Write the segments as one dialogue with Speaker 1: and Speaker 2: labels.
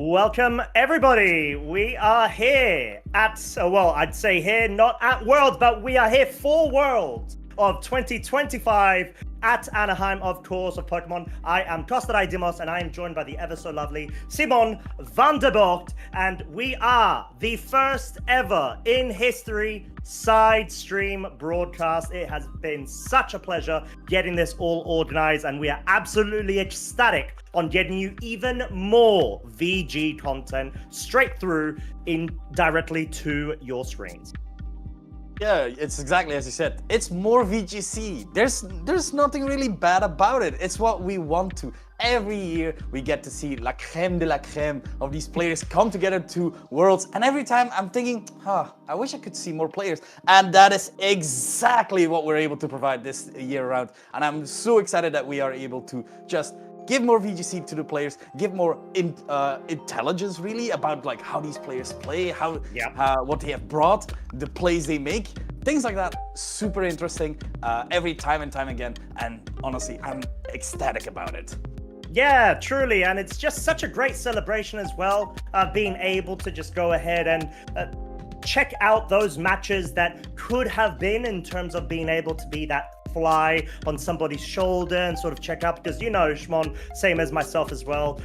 Speaker 1: Welcome, everybody. We are here at, I'd say here, not at Worlds, but we are here for Worlds of 2025 at Anaheim, of course, of Pokemon. I am Costa Dimos, and I am joined by the ever so lovely Simon van der Bocht, and we are the first ever in history side stream broadcast. It has been such a pleasure getting this all organized, and we are absolutely ecstatic on getting you even more VG content straight through directly to your screens.
Speaker 2: Yeah, it's exactly as you said. It's more VGC. There's nothing really bad about it. It's what we want to. Every year we get to see la crème de la crème of these players come together to Worlds, and every time I'm thinking, I wish I could see more players. And that is exactly what we're able to provide this year round. And I'm so excited that we are able to just give more VGC to the players, give more intelligence really about like how these players play, what they have brought, the plays they make, things like that. Super interesting every time and time again. And honestly, I'm ecstatic about it.
Speaker 1: Yeah, truly, and it's just such a great celebration as well, being able to just go ahead and check out those matches that could have been, in terms of being able to be that fly on somebody's shoulder and sort of check out, because you know, Shimon, same as myself as well,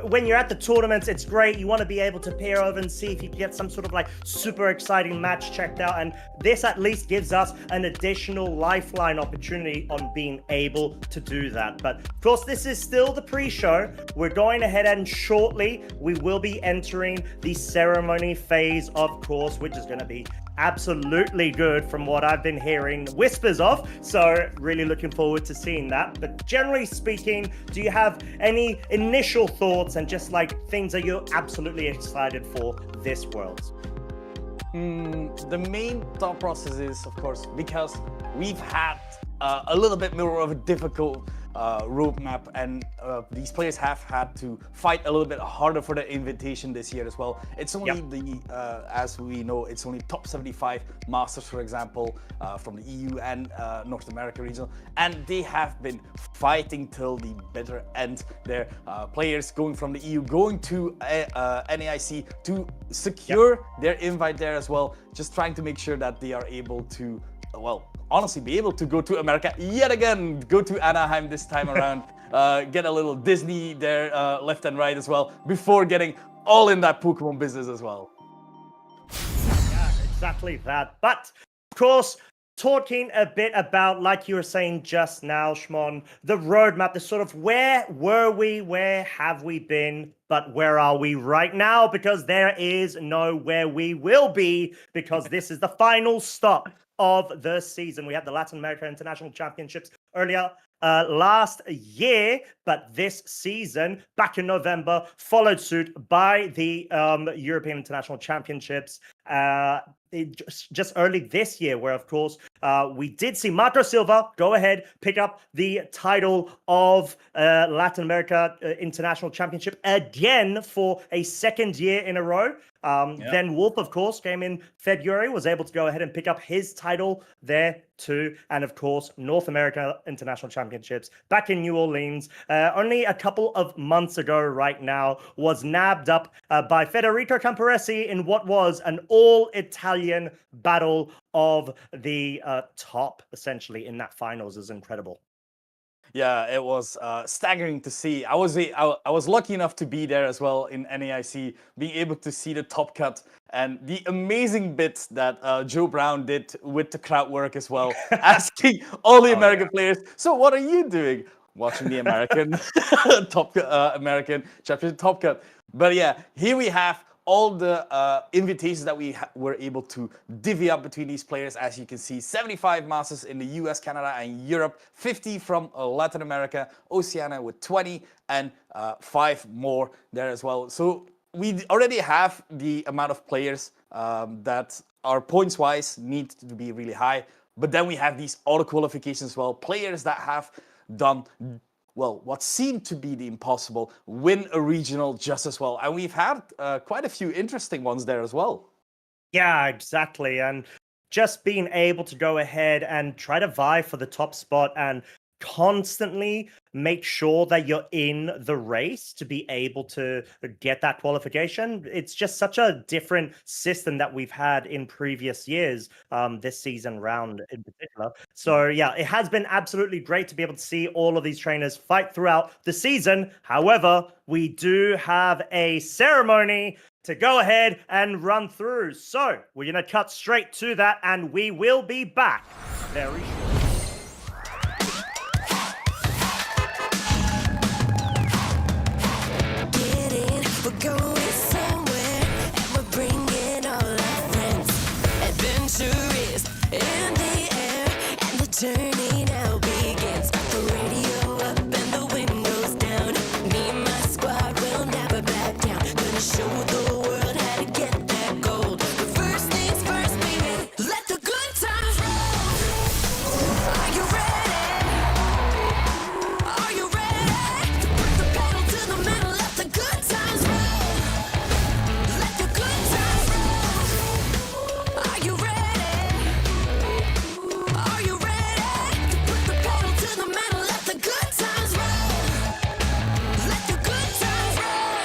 Speaker 1: when you're at the tournaments, it's great, you want to be able to peer over and see if you can get some sort of like super exciting match checked out, and this at least gives us an additional lifeline opportunity on being able to do that. But of course, this is still the pre-show. We're going ahead, and shortly we will be entering the ceremony phase, of course, which is going to be absolutely good from what I've been hearing whispers of, so really looking forward to seeing that. But generally speaking, do you have any initial thoughts and just like things that you're absolutely excited for this Worlds?
Speaker 2: The main thought process is, of course, because we've had a little bit more of a difficult roadmap, and these players have had to fight a little bit harder for the invitation this year as well. It's only as we know, it's only top 75 masters, for example, from the EU and North America region, and they have been fighting till the bitter end. Their players going from the EU, going to NAIC to secure their invite there as well, just trying to make sure that they are able to, honestly, be able to go to America yet again, go to Anaheim this time around, get a little Disney there left and right as well, before getting all in that Pokemon business as well.
Speaker 1: Yeah, exactly that. But of course, talking a bit about, like you were saying just now, Shimon, the roadmap, the sort of where were we, where have we been, but where are we right now? Because there is no where we will be, because this is the final stop of the season. We had the Latin America International Championships earlier last year, but this season, back in November, followed suit by the European International Championships just early this year, where, of course, we did see Marco Silva go ahead, pick up the title of Latin America International Championship again for a second year in a row. Then Wolf, of course, came in February, was able to go ahead and pick up his title there too. And of course, North America International Championships back in New Orleans, only a couple of months ago right now, was nabbed up by Federico Camporesi in what was an all-Italian battle of the top, essentially, in that finals. Is incredible.
Speaker 2: Yeah, it was staggering to see. I was lucky enough to be there as well in NAIC, being able to see the top cut and the amazing bits that Joe Brown did with the crowd work as well, asking all the American players, so what are you doing? Watching the American American Championship top cut. But yeah, here we have all the invitations that we were able to divvy up between these players. As you can see, 75 masters in the US, Canada, and Europe, 50 from Latin America, Oceania with 20, and 5 more there as well. So we already have the amount of players that are points-wise need to be really high. But then we have these auto qualifications as well, players that have done what seemed to be the impossible, win a regional just as well. And we've had quite a few interesting ones there as well.
Speaker 1: Yeah, exactly. And just being able to go ahead and try to vie for the top spot and constantly make sure that you're in the race to be able to get that qualification. It's just such a different system that we've had in previous years, this season round in particular. So yeah, it has been absolutely great to be able to see all of these trainers fight throughout the season. However, we do have a ceremony to go ahead and run through. So we're going to cut straight to that, and we will be back very shortly.
Speaker 3: We're going somewhere, and we're bringing all our friends. Adventure is in the air, and the journey now begins. The radio up and the windows down. Me and my squad will never back down. Gonna show the world how to get that gold. But first things first, baby, let the good times roll. Are you ready? Are you ready? To put the pedal to the metal, let the good times roll. Let the good times roll. Are you ready? Are you ready? To put the pedal to the metal, let the good times roll. Let the good times roll.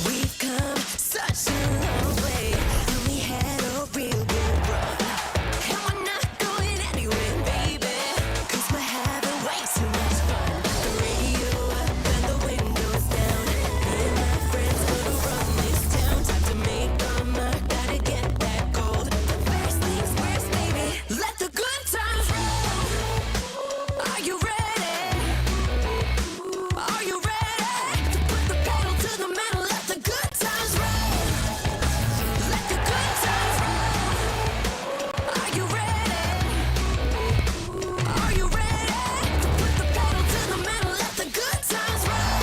Speaker 3: We've come such a long way, and we had a real good run. And we're not going anywhere, baby, 'cause we're having way too much fun. The radio up and the windows down. Me and my friends gonna run this town. Time to make our mark, gotta get that gold. First things first, baby, let the good times roll. Are you ready? Are you ready? To put the pedal to the metal, let the good times roll. Let the good times roll. Are you ready? Are you ready? To put the pedal to the metal, let the good times roll.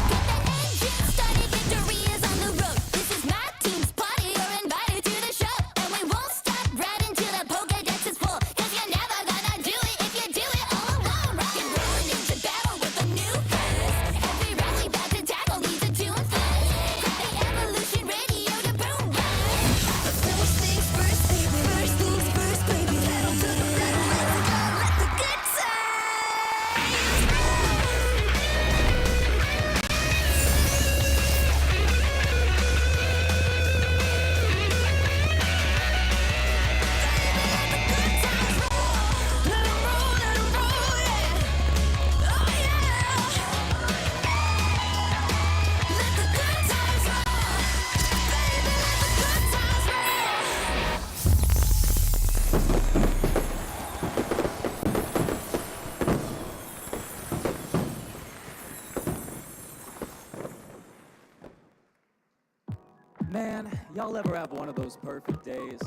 Speaker 3: Get that engine started, victory is on the road. This is my team's party, you're invited to the show. And we won't stop riding till the Pokédex is full. 'Cause you're never gonna do it if you do it all alone. Rock and rolling into battle with a new fast. Every rally about to tackle needs a tune fast. The evolution radio to boom blast. But first things first, baby. First things first, baby. Pedal to the metal, let's go. Let the good times roll. Let 'em roll, yeah. Oh yeah. Let the good times roll. Baby, let the good times roll.
Speaker 4: Man, y'all ever have one of those perfect days?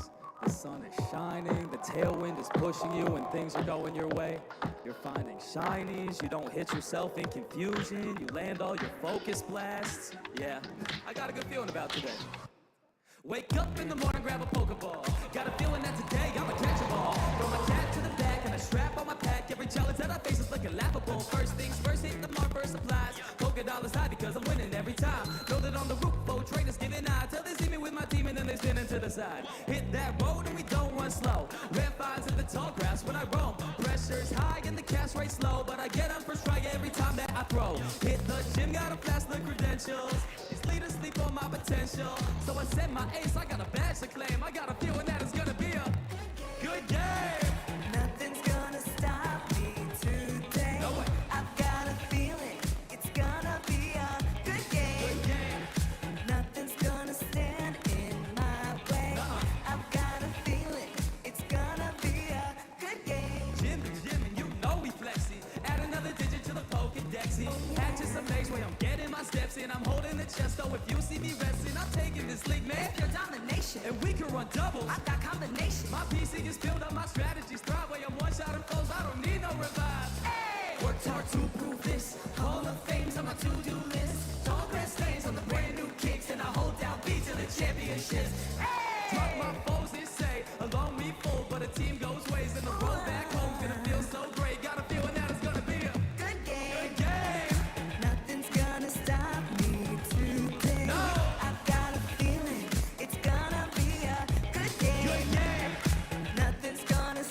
Speaker 4: The sun is shining, the tailwind is pushing you, and things are going your way. You're finding shinies, you don't hit yourself in confusion, you land all your focus blasts. Yeah, I got a good feeling about today. Wake up in the morning, grab a Pokeball. Got a feeling that today I'ma catch a ball. Throw my cat to the back and a strap on my pack. Every challenge that I face is looking laughable. First things first, hit the mark, first supplies. $Poké high because I'm winning every time. Know that on the roof, bow trainers giving eye. Till they see me with my team and then they spinning to the side. Hit that road and we don't run slow. Red fines in the tall grass when I roam. Pressure's high and the cash rate slow. But I get up first try every time that I throw. Hit the gym, got a flash the credentials. These leaders sleep on my potential. So I set my ace, I got a badge to claim. I got a feeling that it's gonna be a good game.
Speaker 3: Nothing's gonna stop me today.
Speaker 4: No way.
Speaker 3: I've got a feeling it's gonna be a good game.
Speaker 4: Good game.
Speaker 3: Nothing's gonna stand in my way. I've got a feeling it's gonna be a good game.
Speaker 4: Jim to Jim, and you know we flexing. Add another digit to the Pokédexy. Had just some days where I'm getting my steps in. I'm holding the chest, so if you see me resting, I'm taking this league, man.
Speaker 3: Your domination,
Speaker 4: And we can run doubles.
Speaker 3: I've got combination.
Speaker 4: My PC is built up, my strategies thrive. Way I'm one shot and close, I don't need no revive.
Speaker 3: Hey!
Speaker 4: Worked hard to prove this. Hall of Fame's on my to-do list. Tall grass stains on the brand new kicks, and I hold down beat to the championships. Drop my foes and say, along we full, but a team goes ways, and the road back home's gonna feel so great. Got a feeling that it's gonna be a
Speaker 3: Good game.
Speaker 4: good game.
Speaker 3: Nothing's gonna stop me today.
Speaker 4: No.
Speaker 3: I've got a feeling it's gonna be a good game.
Speaker 4: Good game.
Speaker 3: Nothing's gonna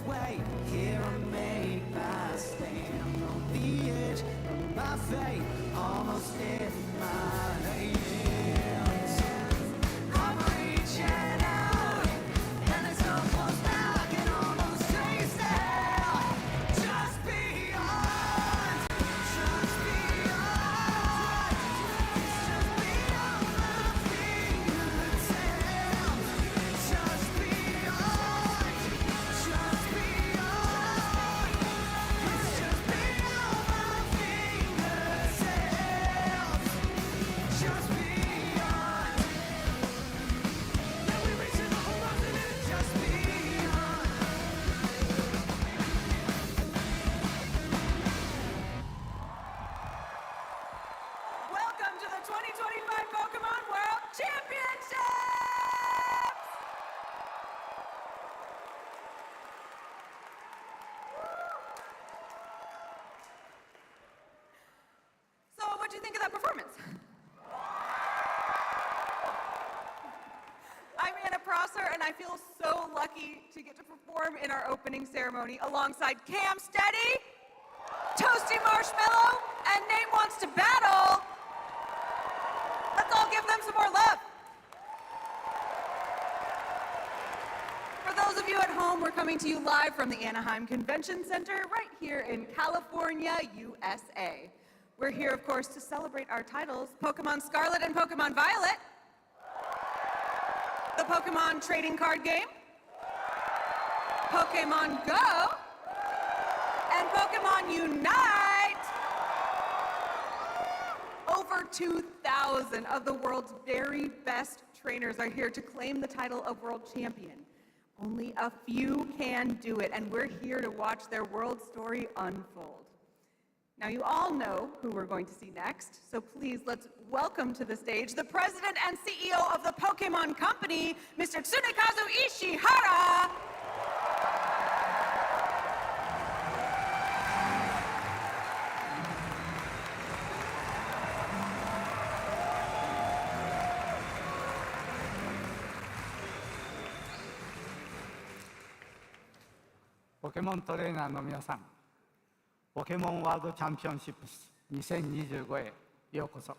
Speaker 5: way. Here I make my stand on the edge of my fate, almost in my hands. I'm reaching out, and it's so close now I can almost taste it. Just beyond, just beyond, just beyond my fingertips. Just beyond, just beyond, it's just beyond my fingertips. Just beyond. Now we're reaching the horizon and it's just beyond.
Speaker 6: Welcome to the 2025 Pokémon World Championship! So, what'd you think of that performance? I'm Anna Prosser, and I feel so lucky to get to perform in our opening ceremony alongside Cam Steady, Toasty Marshmallow, and Nate Wants to Battle. Let's all give them some more love. For those of you at home, we're coming to you live from the Anaheim Convention Center right here in California, USA. We're here, of course, to celebrate our titles, Pokemon Scarlet and Pokemon Violet, the Pokemon trading card game, Pokemon Go, and Pokemon Unite! Over 2,000 of the world's very best trainers are here to claim the title of World Champion. Only a few can do it, and we're here to watch their world story unfold. Now, you all know who we're going to see next, so please let's welcome to the stage the president and CEO of the Pokemon Company, Mr. Tsunekazu Ishihara.
Speaker 7: Pokémon トレーナーの皆さん、ポケモンワールドチャンピオンシップス2025へようこそ。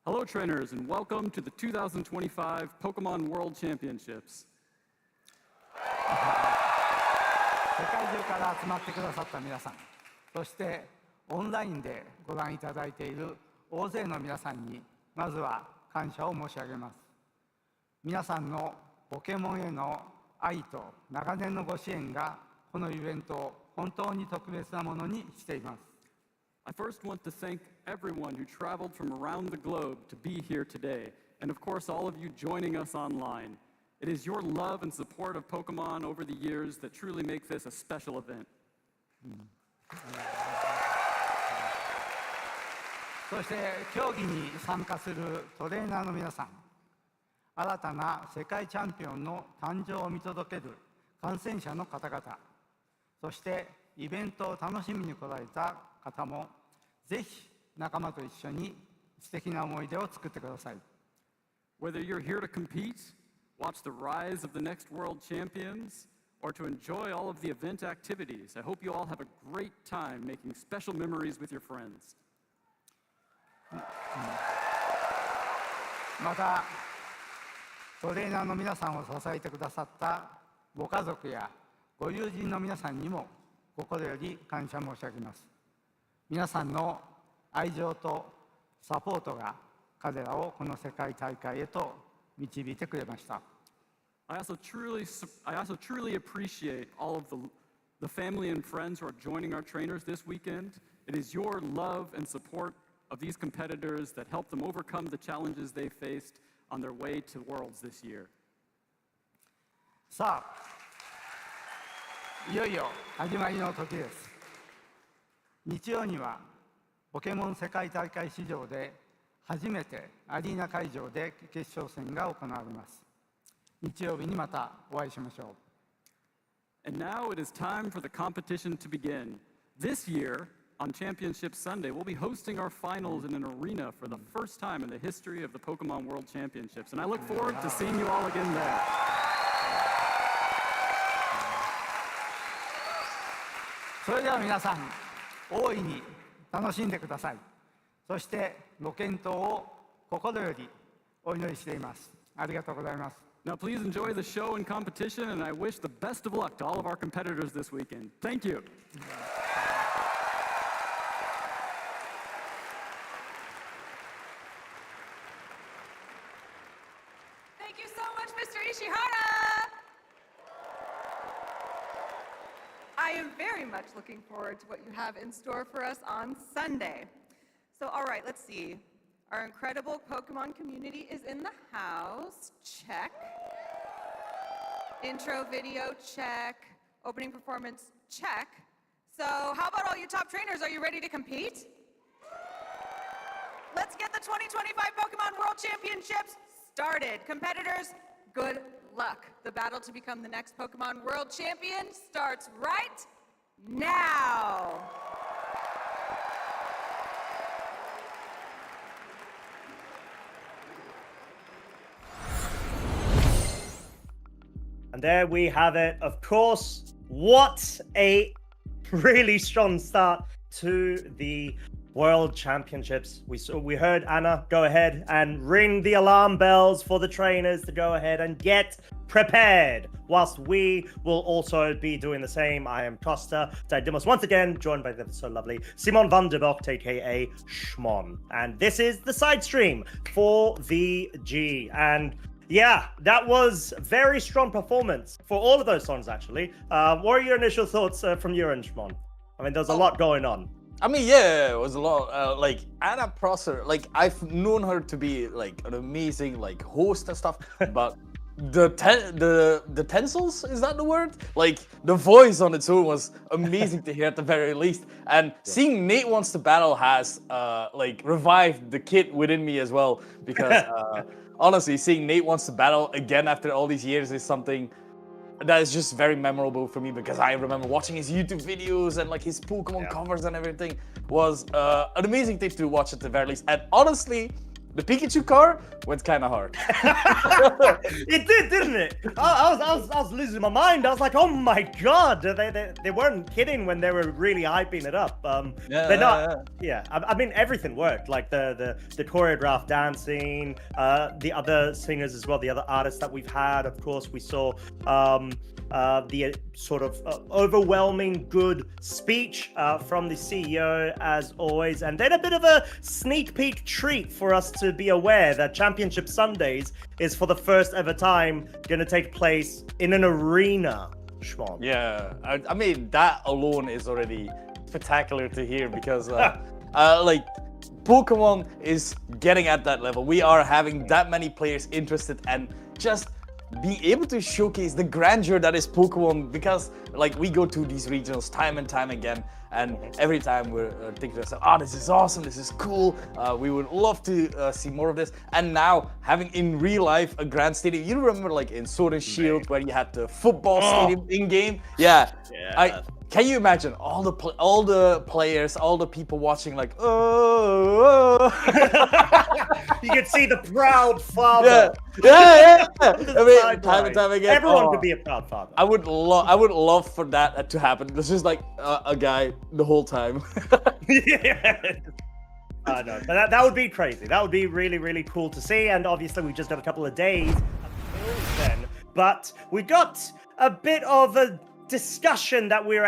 Speaker 4: Hello, trainers, and welcome to the 2025 Pokemon World Championships.
Speaker 7: 世界中から集まってくださった皆さん、そしてオンラインでご覧いただいている大勢の皆さんにまずは感謝を申し上げます。皆さんのポケモンへの愛と長年のご支援がこのイベントを本当に特別なものにしています。
Speaker 4: I first want to thank everyone who traveled from around the globe to be here today, and of course all of you joining us online. It is your love and support of Pokemon over the years that truly make this a special event.
Speaker 7: そして競技に参加するトレーナーの皆さん、新たな世界チャンピオンの誕生を見届ける観戦者の方々、そしてイベントを楽しみに来られた方も、ぜひ仲間と一緒に素敵な思い出を作ってください。
Speaker 4: Whether you're here to compete, watch the rise of the next world champions, or to enjoy all of the event activities, I hope you all have a great time making special memories with your friends.
Speaker 7: また、トレーナーの皆さんを支えてくださったご家族やご友人の皆さんにも心より感謝申し上げます。皆さんの愛情とサポートが彼らをこの世界大会へと導いてくれました。
Speaker 4: I also truly appreciate all of the family and friends who are joining our trainers this weekend. It is your love and support of these competitors that helped them overcome the challenges they faced on their way to Worlds this year.
Speaker 7: さあ、いよいよ始まりの時です。日曜にはポケモン世界大会史上で初めてアリーナ会場で決勝戦が行われます。日曜日にまたお会いしましょう。
Speaker 4: And now it is time for the competition to begin. This year, on Championship Sunday, we'll be hosting our finals in an arena for the first time in the history of the Pokemon World Championships. And I look forward to seeing you all again there.
Speaker 7: それでは皆さん大いに楽しんでください。そしてご健闘を心よりお祈りしています。ありがとうございます。
Speaker 4: Now, please enjoy the show and competition, and I wish the best of luck to all of our competitors this weekend. Thank you.
Speaker 6: Thank you so much, Mr. Ishihara. I am very much looking forward to what you have in store for us on Sunday. So, all right, let's see. Our incredible Pokemon community is in the house. Check. Intro video, check. Opening performance, check. So, how about all you top trainers? Are you ready to compete? Let's get the 2025 Pokemon World Championships started. Competitors, good luck. The battle to become the next Pokemon World Champion starts right now.
Speaker 1: And there we have it. Of course, what a really strong start to the World Championships. We heard Anna go ahead and ring the alarm bells for the trainers to go ahead and get prepared, whilst we will also be doing the same. I am Costa Dimos once again, joined by the so lovely Simon van der Bocht, aka Schmon. And this is the side stream for the G. And yeah, that was very strong performance for all of those songs, actually. What are your initial thoughts from your end, Shmon? I mean, there's a lot going on.
Speaker 2: I mean, yeah, it was a lot. Like Anna Prosser, like I've known her to be like an amazing like host and stuff, but the tensils, is that the word? Like the voice on its own was amazing to hear at the very least. And seeing Nate Wants to Battle has like revived the kid within me as well, because honestly, seeing Nate Wants to Battle again after all these years is something that is just very memorable for me, because I remember watching his YouTube videos and like his Pokemon covers and everything was an amazing thing to watch at the very least. And honestly, the Pikachu car went kind of hard.
Speaker 1: It did, didn't it? I was losing my mind. I was like, oh my god, they weren't kidding when they were really hyping it up. They're not. Yeah, I mean everything worked. Like the choreographed dancing, the other singers as well, the other artists that we've had. Of course, we saw the sort of overwhelming good speech from the CEO as always, and then a bit of a sneak peek treat for us to be aware that Championship Sundays is for the first ever time going to take place in an arena. Schwan.
Speaker 2: Yeah, I mean that alone is already spectacular to hear, because like Pokemon is getting at that level. We are having that many players interested, and just being able to showcase the grandeur that is Pokemon, because like we go to these regionals time and time again, and every time we're thinking to ourselves, oh, this is awesome, this is cool, we would love to see more of this. And now having in real life a grand stadium, you remember like in Sword and Shield where you had the football stadium in game? Yeah. Can you imagine all the players, all the people watching, like, oh.
Speaker 1: You could see the proud father.
Speaker 2: Yeah. I mean, time and time again.
Speaker 1: Everyone could be a proud father.
Speaker 2: I would love for that to happen. It's just like a guy the whole time.
Speaker 1: Yeah. I know, but that would be crazy. That would be really, really cool to see. And obviously, we just got a couple of days until then. But we got a bit of a discussion that we've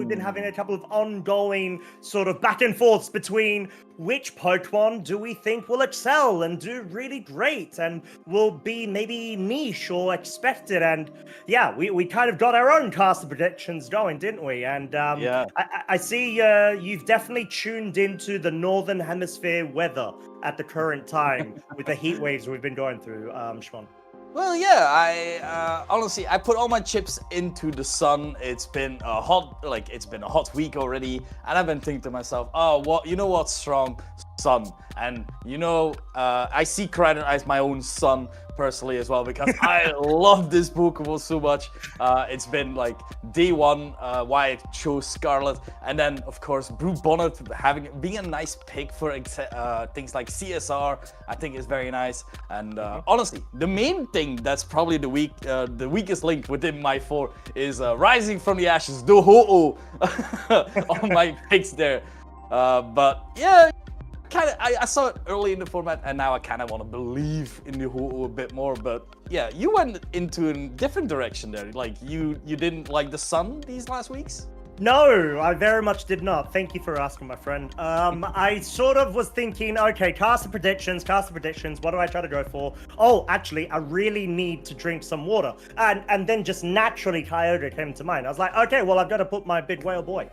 Speaker 1: been having a couple of ongoing sort of back and forths between which Pokemon do we think will excel and do really great and will be maybe niche or expected. And yeah, we kind of got our own cast of predictions going, didn't we? And I see you've definitely tuned into the Northern Hemisphere weather at the current time with the heat waves we've been going through, Shmon.
Speaker 2: Well, yeah, I honestly I put all my chips into the sun. It's been a hot week already, and I've been thinking to myself, oh, you know what's strong? son. And I see Koraidon as my own son personally as well, because I love this Pokemon so much. It's been like day one why I chose Scarlet, and then of course Brew Bonnet being a nice pick for things like CSR, I think is very nice. And honestly, the main thing that's probably the weakest link within my 4 is Rising from the Ashes, the Ho-Oh on my picks there. But yeah, I saw it early in the format, and now I kind of want to believe in the Ho-Oh a bit more. But yeah, you went into a different direction there. Like you didn't like the sun these last weeks?
Speaker 1: No, I very much did not. Thank you for asking, my friend. I sort of was thinking, okay, caster predictions. What do I try to go for? Oh, actually, I really need to drink some water. And then just naturally Kyogre came to mind. I was like, okay, well, I've got to put my big whale boy.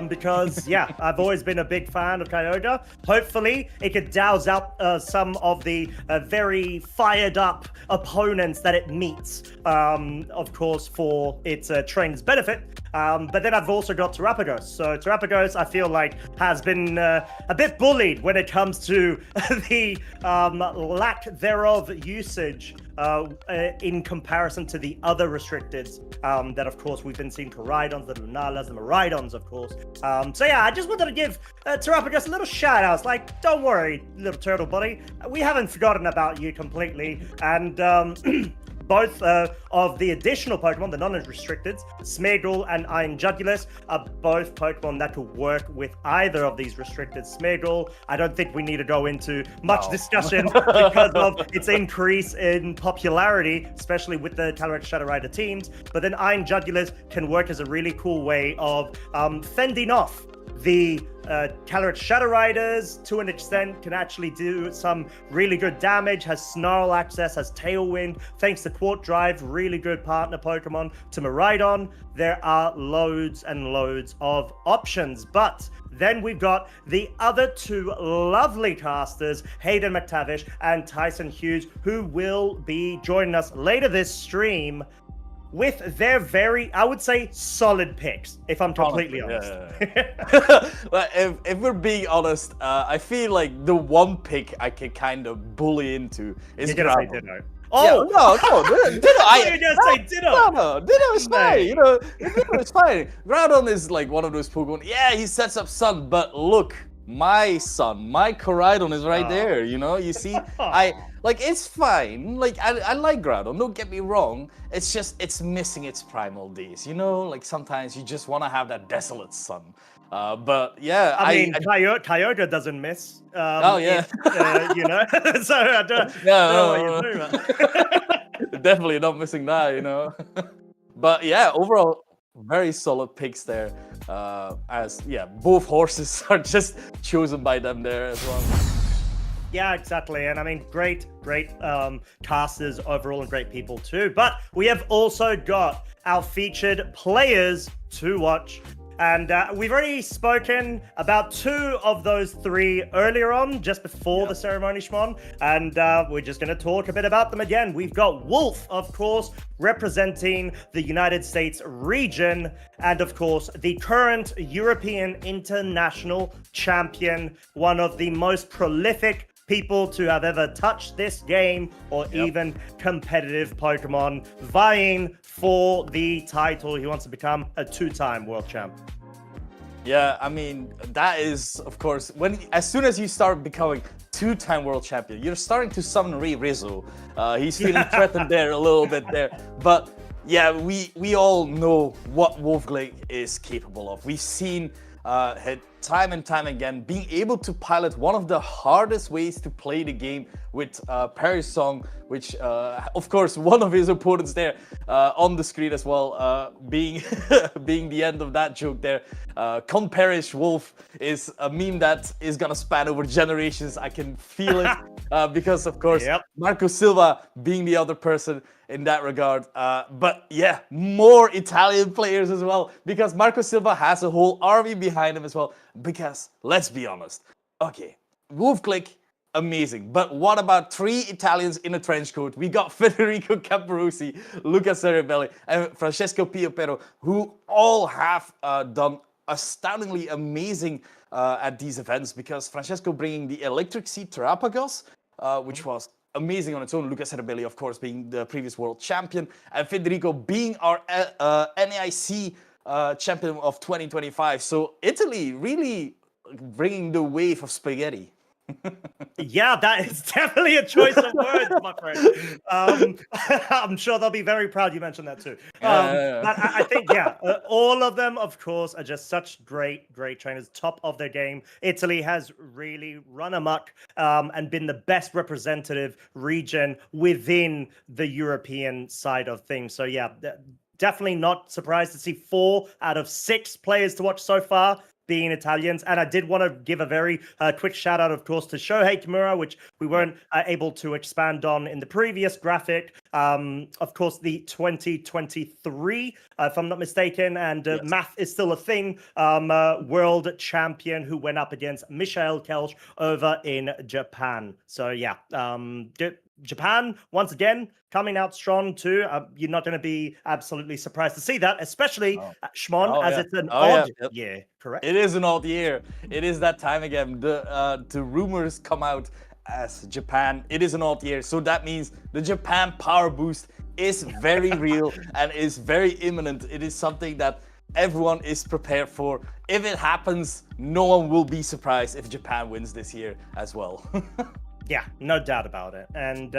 Speaker 1: Because, yeah, I've always been a big fan of Kyogre. Hopefully, it could douse out some of the very fired up opponents that it meets, of course, for its trainer's benefit. But then I've also got Terapagos. So Terapagos, I feel like, has been a bit bullied when it comes to the lack thereof usage in comparison to the other restricteds that, of course, we've been seeing Koraidons, the Lunalas, the Miraidons, of course. So yeah, I just wanted to give Terapagos a little shout out. Like, don't worry, little turtle buddy. We haven't forgotten about you completely. And both of the additional Pokemon, the non-restricted, Smeargle and Iron Jugulus, are both Pokemon that could work with either of these restricted. Smeargle, I don't think we need to go into much discussion because of its increase in popularity, especially with the Calyrex Shadow Rider teams. But then Iron Jugulus can work as a really cool way of fending off the Calyrex Shadow Riders to an extent, can actually do some really good damage, has Snarl access, has Tailwind, thanks to Quart Drive, really good partner Pokemon to Miraidon. There are loads and loads of options, but then we've got the other two lovely casters, Hayden McTavish and Tyson Hughes, who will be joining us later this stream with their very, I would say, solid picks, if I'm completely honest.
Speaker 2: But if we're being honest, I feel like the one pick I can kind of bully into is
Speaker 1: You're gonna say
Speaker 2: Gravel.
Speaker 1: Ditto.
Speaker 2: Oh no, Ditto.
Speaker 1: You're gonna say Ditto.
Speaker 2: No, Ditto is fine. Ditto is fine. Groudon is like one of those Pokemon. Yeah, he sets up Sun, but look, my Sun, my Koraidon is right there. You see, it's fine. Like I like Groudon. Don't get me wrong. It's just it's missing its primal days. Like sometimes you just want to have that desolate Sun. But yeah,
Speaker 1: I mean, Kyogre doesn't miss.
Speaker 2: Oh yeah.
Speaker 1: So I don't know what you're doing about.
Speaker 2: Definitely not missing that. But yeah, overall, very solid picks there. Both horses are just chosen by them there as well.
Speaker 1: Yeah, exactly. And I mean, great casters overall and great people too. But we have also got our featured players to watch. And we've already spoken about 2 of those 3 earlier on, just before the ceremony, Shmon. And we're just going to talk a bit about them again. We've got Wolf, of course, representing the United States region. And of course, the current European International Champion, one of the most prolific people to have ever touched this game or even competitive Pokemon, vying for the title. He wants to become a 2-time world champ.
Speaker 2: Yeah, I mean, that is, of course, as soon as you start becoming 2-time world champion, you're starting to summon Rizzo. He's feeling threatened there a little bit there. But yeah, we all know what Wolfglake is capable of. We've seen time and time again being able to pilot one of the hardest ways to play the game with Paris Song, which of course one of his opponents there on the screen as well, being being the end of that joke there. Con Perish Wolf is a meme that is gonna span over generations. I can feel it because of course Marco Silva being the other person in that regard. But yeah, more Italian players as well, because Marco Silva has a whole army behind him as well. Because let's be honest, okay, Wolfglake, amazing, but what about 3 Italians in a trench coat? We got Federico Caparuzzi, Luca Ceribelli, and Francesco Piopero, who all have done astoundingly amazing at these events, because Francesco bringing the Electric Sea Terrapagos, which was amazing on its own. Luca Cerebelli, of course, being the previous world champion, and Federico being our NAIC champion of 2025. So Italy really bringing the wave of spaghetti.
Speaker 1: Yeah, that is definitely a choice of words, my friend. I'm sure they'll be very proud you mentioned that too. But I think, yeah, all of them, of course, are just such great trainers, top of their game. Italy has really run amok and been the best representative region within the European side of things. So, yeah, definitely not surprised to see 4 out of 6 players to watch so far being Italians. And I did want to give a very quick shout out, of course, to Shohei Kimura, which we weren't able to expand on in the previous graphic. Of course, the 2023, if I'm not mistaken, and math is still a thing, world champion who went up against Michael Kelsch over in Japan. So yeah, Japan, once again, coming out strong too. You're not going to be absolutely surprised to see that, especially Shmon, as it's an odd year, correct?
Speaker 2: It is an odd year. It is that time again. The rumors come out as Japan. It is an odd year. So that means the Japan power boost is very real and is very imminent. It is something that everyone is prepared for. If it happens, no one will be surprised if Japan wins this year as well.
Speaker 1: Yeah, no doubt about it. And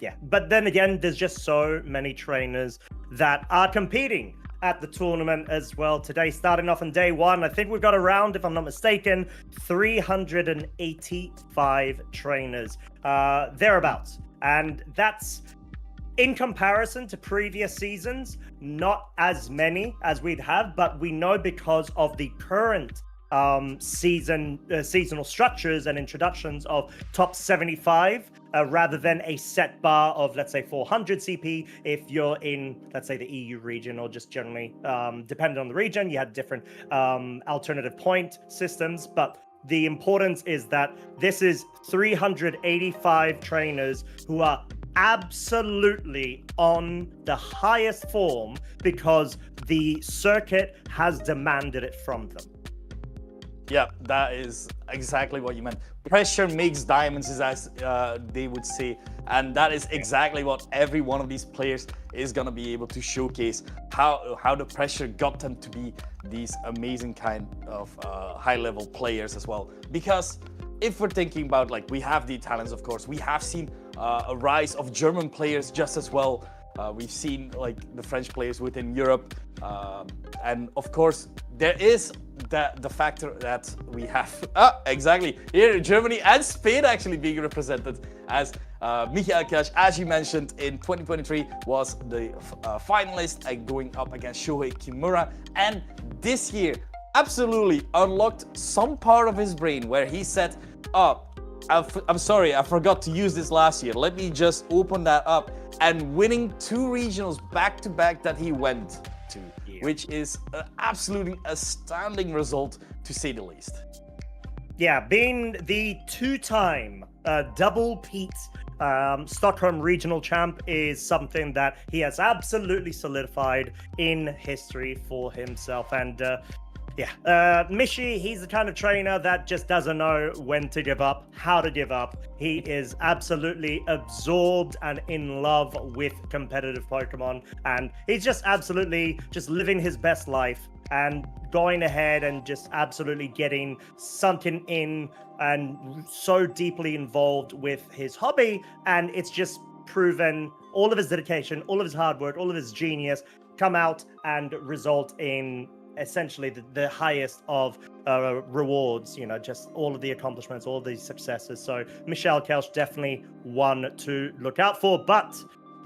Speaker 1: yeah, but then again, there's just so many trainers that are competing at the tournament as well today. Starting off on day 1, I think we've got around, if I'm not mistaken, 385 trainers, thereabouts. And that's, in comparison to previous seasons, not as many as we'd have, but we know because of the current seasonal structures and introductions of top 75 rather than a set bar of, let's say, 400 CP. If you're in, let's say, the EU region, or just generally depending on the region, you had different alternative point systems. But the importance is that this is 385 trainers who are absolutely on the highest form because the circuit has demanded it from them.
Speaker 2: Yeah, that is exactly what you meant. Pressure makes diamonds, as they would say. And that is exactly what every one of these players is going to be able to showcase, how the pressure got them to be these amazing kind of high-level players as well. Because if we're thinking about, like, we have the Italians, of course, we have seen a rise of German players just as well. We've seen, like, the French players within Europe. And of course, there is the factor that we have exactly here in Germany and Spain actually being represented, as Michael Kelsch, as you mentioned, in 2023 was the finalist and going up against Shohei Kimura, and this year absolutely unlocked some part of his brain where he said, I'm sorry, I forgot to use this last year, let me just open that up, and winning 2 regionals back to back that he went to, which is an absolutely astounding result, to say the least.
Speaker 1: Yeah, being the 2-time double Pete Stockholm regional champ is something that he has absolutely solidified in history for himself. And Mishi, he's the kind of trainer that just doesn't know when to give up, how to give up. He is absolutely absorbed and in love with competitive Pokemon, and he's just absolutely just living his best life and going ahead and just absolutely getting sunken in and so deeply involved with his hobby. And it's just proven all of his dedication, all of his hard work, all of his genius come out and result in essentially the highest of rewards, you know, just all of the accomplishments, all of these successes. So Michael Kelsch definitely one to look out for. But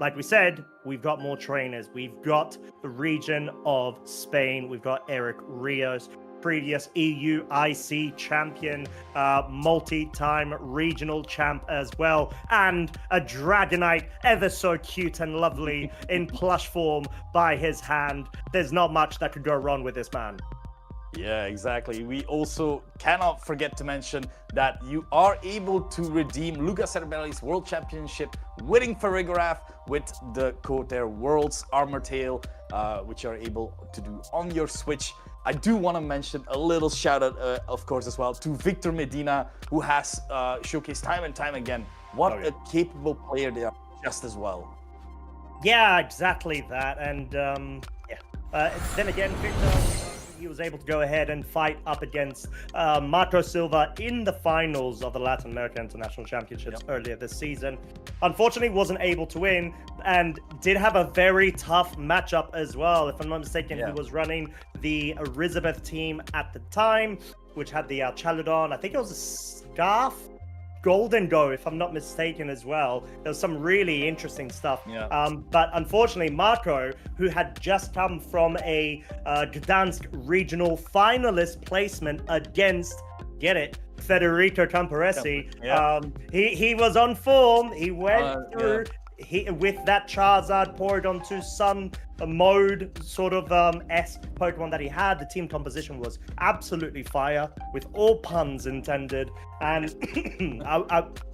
Speaker 1: like we said, we've got more trainers. We've got the region of Spain. We've got Eric Rios, previous EU IC champion, multi-time regional champ as well, and a Dragonite ever so cute and lovely in plush form by his hand. There's not much that could go wrong with this man.
Speaker 2: Yeah, exactly. We also cannot forget to mention that you are able to redeem Luca Cerebelli's World Championship winning Farigiraf with the code there, World's Armor Tail, which you are able to do on your Switch. I do want to mention a little shout out, of course, as well to Victor Medina, who has showcased time and time again what a capable player they are, just as well.
Speaker 1: Yeah, exactly that. And then again, Victor, he was able to go ahead and fight up against Marco Silva in the finals of the Latin America International Championships earlier this season. Unfortunately, wasn't able to win and did have a very tough matchup as well. If I'm not mistaken, he was running the Elizabeth team at the time, which had the Chaludon. I think it was a Scarf Golden Go, if I'm not mistaken, as well. There was some really interesting stuff. But unfortunately, Marco, who had just come from a Gdansk regional finalist placement against, get it, Federico Camporesi, he was on form. He went through with that Charizard poured onto some mode sort of esque Pokemon that he had. The team composition was absolutely fire, with all puns intended. And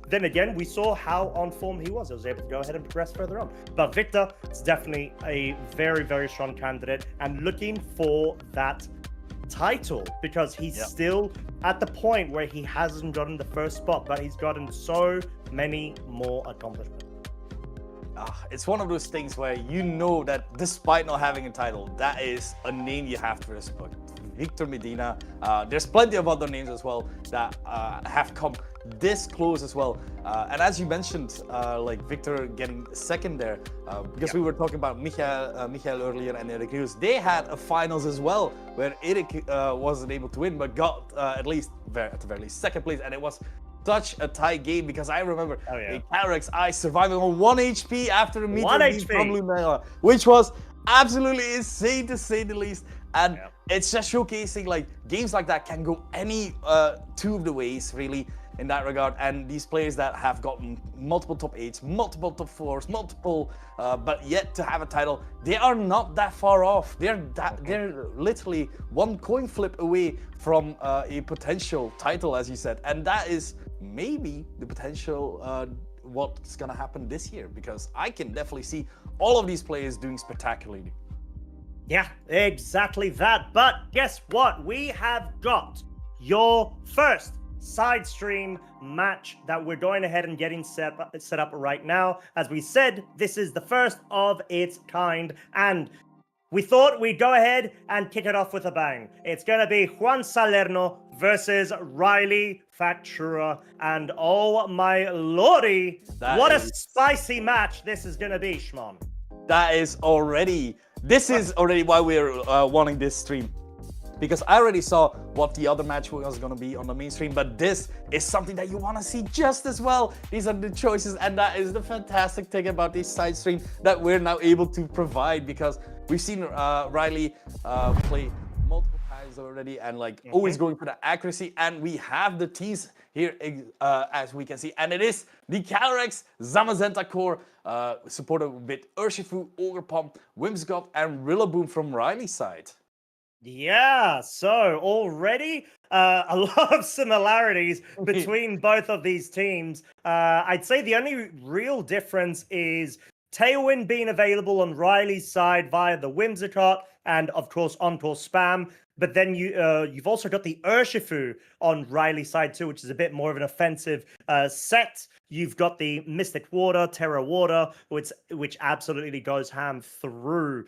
Speaker 1: then again, we saw how on form he was. I was able to go ahead and progress further on. But Victor is definitely a very, very strong candidate and looking for that title, because he's still at the point where he hasn't gotten the first spot, but he's gotten so many more accomplishments.
Speaker 2: It's one of those things where you know that despite not having a title, that is a name you have to respect. Victor Medina. There's plenty of other names as well that have come this close as well. And as you mentioned, like Victor getting second there, because we were talking about Michael earlier and Eric Rios, they had a finals as well where Eric wasn't able to win, but got at the very least second place, and it was such a tight game because I remember a Calyrex Ice surviving on 1 HP after a meter from Lunella, which was absolutely insane to say the least. And it's just showcasing like games like that can go any two of the ways really in that regard. And these players that have gotten multiple top 8s, multiple top 4s, multiple, but yet to have a title, they are not that far off. They're literally one coin flip away from a potential title, as you said, and that is maybe the potential what's gonna happen this year, because I can definitely see all of these players doing spectacularly.
Speaker 1: Yeah, exactly that. But guess what? We have got your first side stream match that we're going ahead and getting set up right now. As we said, this is the first of its kind, and we thought we'd go ahead and kick it off with a bang. It's going to be Juan Salerno versus Riley Factura. And oh my lordy, what a spicy match this is going to be, Shmon.
Speaker 2: This is already why we're wanting this stream. Because I already saw what the other match was going to be on the main stream, but this is something that you want to see just as well. These are the choices, and that is the fantastic thing about this side stream that we're now able to provide, because we've seen Riley play multiple times already and like always going for the accuracy, and we have the teams here as we can see, and it is the Calyrex Zamazenta core supported with Urshifu, Ogerpom, Whimsicott, and Rillaboom from Riley's side.
Speaker 1: Yeah, so already a lot of similarities between both of these teams. I'd say the only real difference is Tailwind being available on Riley's side via the Whimsicott and, of course, Encore Spam. But then you've also got the Urshifu on Riley's side too, which is a bit more of an offensive set. You've got the Mystic Water, Terra Water, which absolutely goes ham through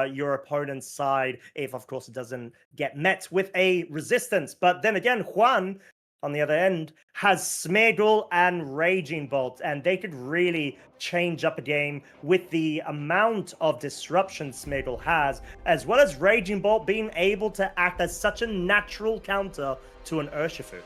Speaker 1: your opponent's side if, of course, it doesn't get met with a resistance. But then again, Juan, on the other end, has Smeagol and Raging Bolt, and they could really change up a game with the amount of disruption Smeagol has, as well as Raging Bolt being able to act as such a natural counter to an Urshifu.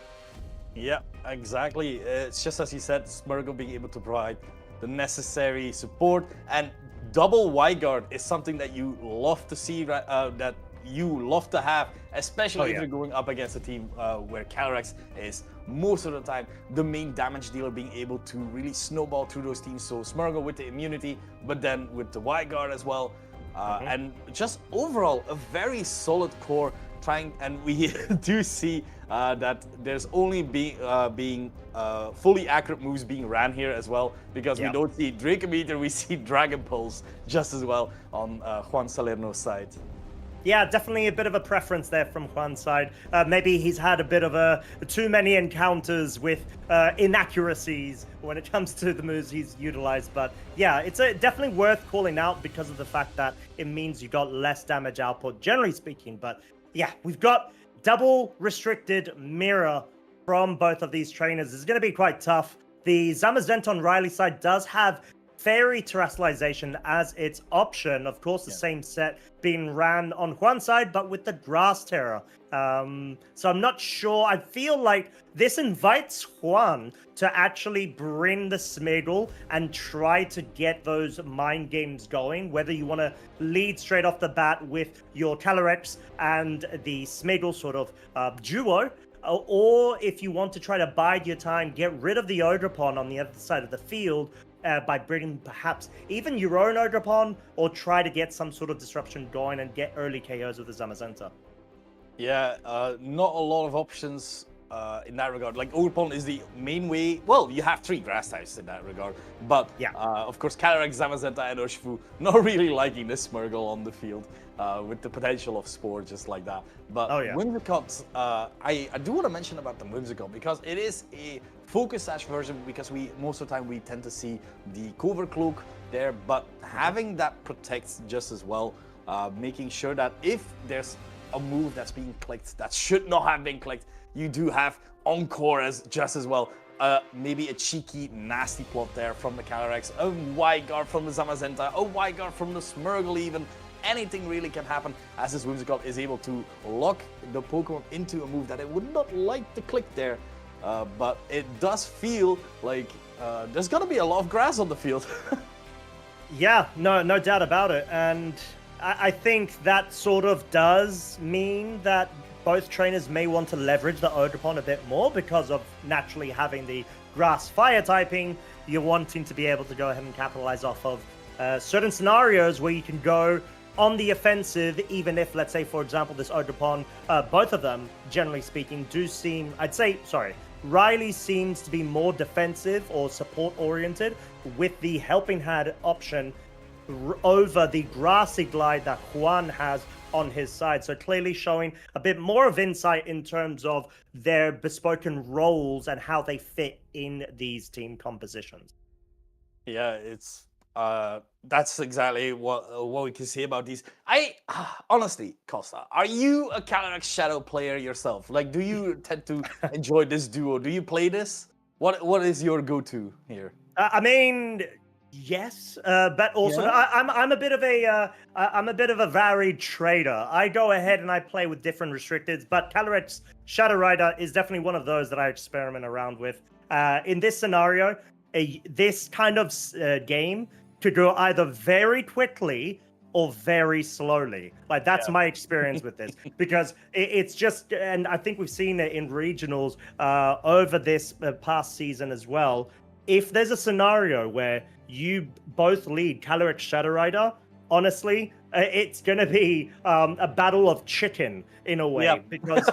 Speaker 2: Yeah, exactly. It's just as you said, Smeagol being able to provide the necessary support, and double Wide Guard is something that you love to see, that you love to have, especially if you're going up against a team where Calyrex is most of the time the main damage dealer, being able to really snowball through those teams. So Smeagol with the immunity, but then with the Wide Guard as well. And just overall, a very solid core and we do see that there's only being fully accurate moves being ran here as well, because we don't see Dracometer, we see Dragon Pulse just as well on Juan Salerno's side.
Speaker 1: Yeah, definitely a bit of a preference there from Juan's side. Maybe he's had a bit of too many encounters with inaccuracies when it comes to the moves he's utilized. But yeah, it's definitely worth calling out because of the fact that it means you got less damage output, generally speaking. But yeah, we've got double restricted mirror from both of these trainers. It's going to be quite tough. The Zamazenta on Riley's side does have Fairy Terrestrialization as its option. Of course, the same set being ran on Juan's side, but with the Grass Terror. So I'm not sure. I feel like this invites Juan to actually bring the Smeagol and try to get those mind games going, whether you want to lead straight off the bat with your Calyrex and the Smeagol sort of duo, or if you want to try to bide your time, get rid of the Odrapon on the other side of the field, by bringing perhaps even your own Odrapon, or try to get some sort of disruption going and get early KOs with the Zamazenta.
Speaker 2: Yeah, not a lot of options in that regard. Like, Odrapon is the main way. Well, you have 3 grass types in that regard. But,
Speaker 1: Yeah.
Speaker 2: of course, Calyrex, Zamazenta, and Urshifu not really liking this Smeargle on the field with the potential of Spore just like that. But Whimsicott, I do want to mention about the Whimsicott because it is a focus sash version, because most of the time we tend to see the cover cloak there, but having that protects just as well, making sure that if there's a move that's being clicked that should not have been clicked, you do have Encore as just as well. Maybe a cheeky, nasty plot there from the Calyrex, a Wide Guard from the Zamazenta, a Wide Guard from the Smeargle even. Anything really can happen as this Whimsicott is able to lock the Pokemon into a move that it would not like to click there. But it does feel like there's gonna be a lot of grass on the field.
Speaker 1: Yeah, no doubt about it. And I think that sort of does mean that both trainers may want to leverage the Odrapon a bit more because of naturally having the grass fire typing. You're wanting to be able to go ahead and capitalize off of certain scenarios where you can go on the offensive, even if, let's say, for example, this Odrapon, both of them, generally speaking, do seem, Riley seems to be more defensive or support-oriented with the Helping Hand option over the Grassy Glide that Juan has on his side. So clearly showing a bit more of insight in terms of their bespoken roles and how they fit in these team compositions.
Speaker 2: Yeah, it's that's exactly what we can say about these. Honestly, Costa, are you a Calyrex Shadow player yourself? Like, do you tend to enjoy this duo? Do you play this? What is your go-to here?
Speaker 1: I mean, yes, but also I'm a bit of a varied trader. I go ahead and I play with different restricteds, but Calyrex Shadow Rider is definitely one of those that I experiment around with. In this scenario, this kind of game could go either very quickly or very slowly. Like, that's my experience with this, because it's just, and I think we've seen it in regionals over this past season as well. If there's a scenario where you both lead Calyrex Shadow Rider, honestly, it's going to be a battle of chicken in a way, because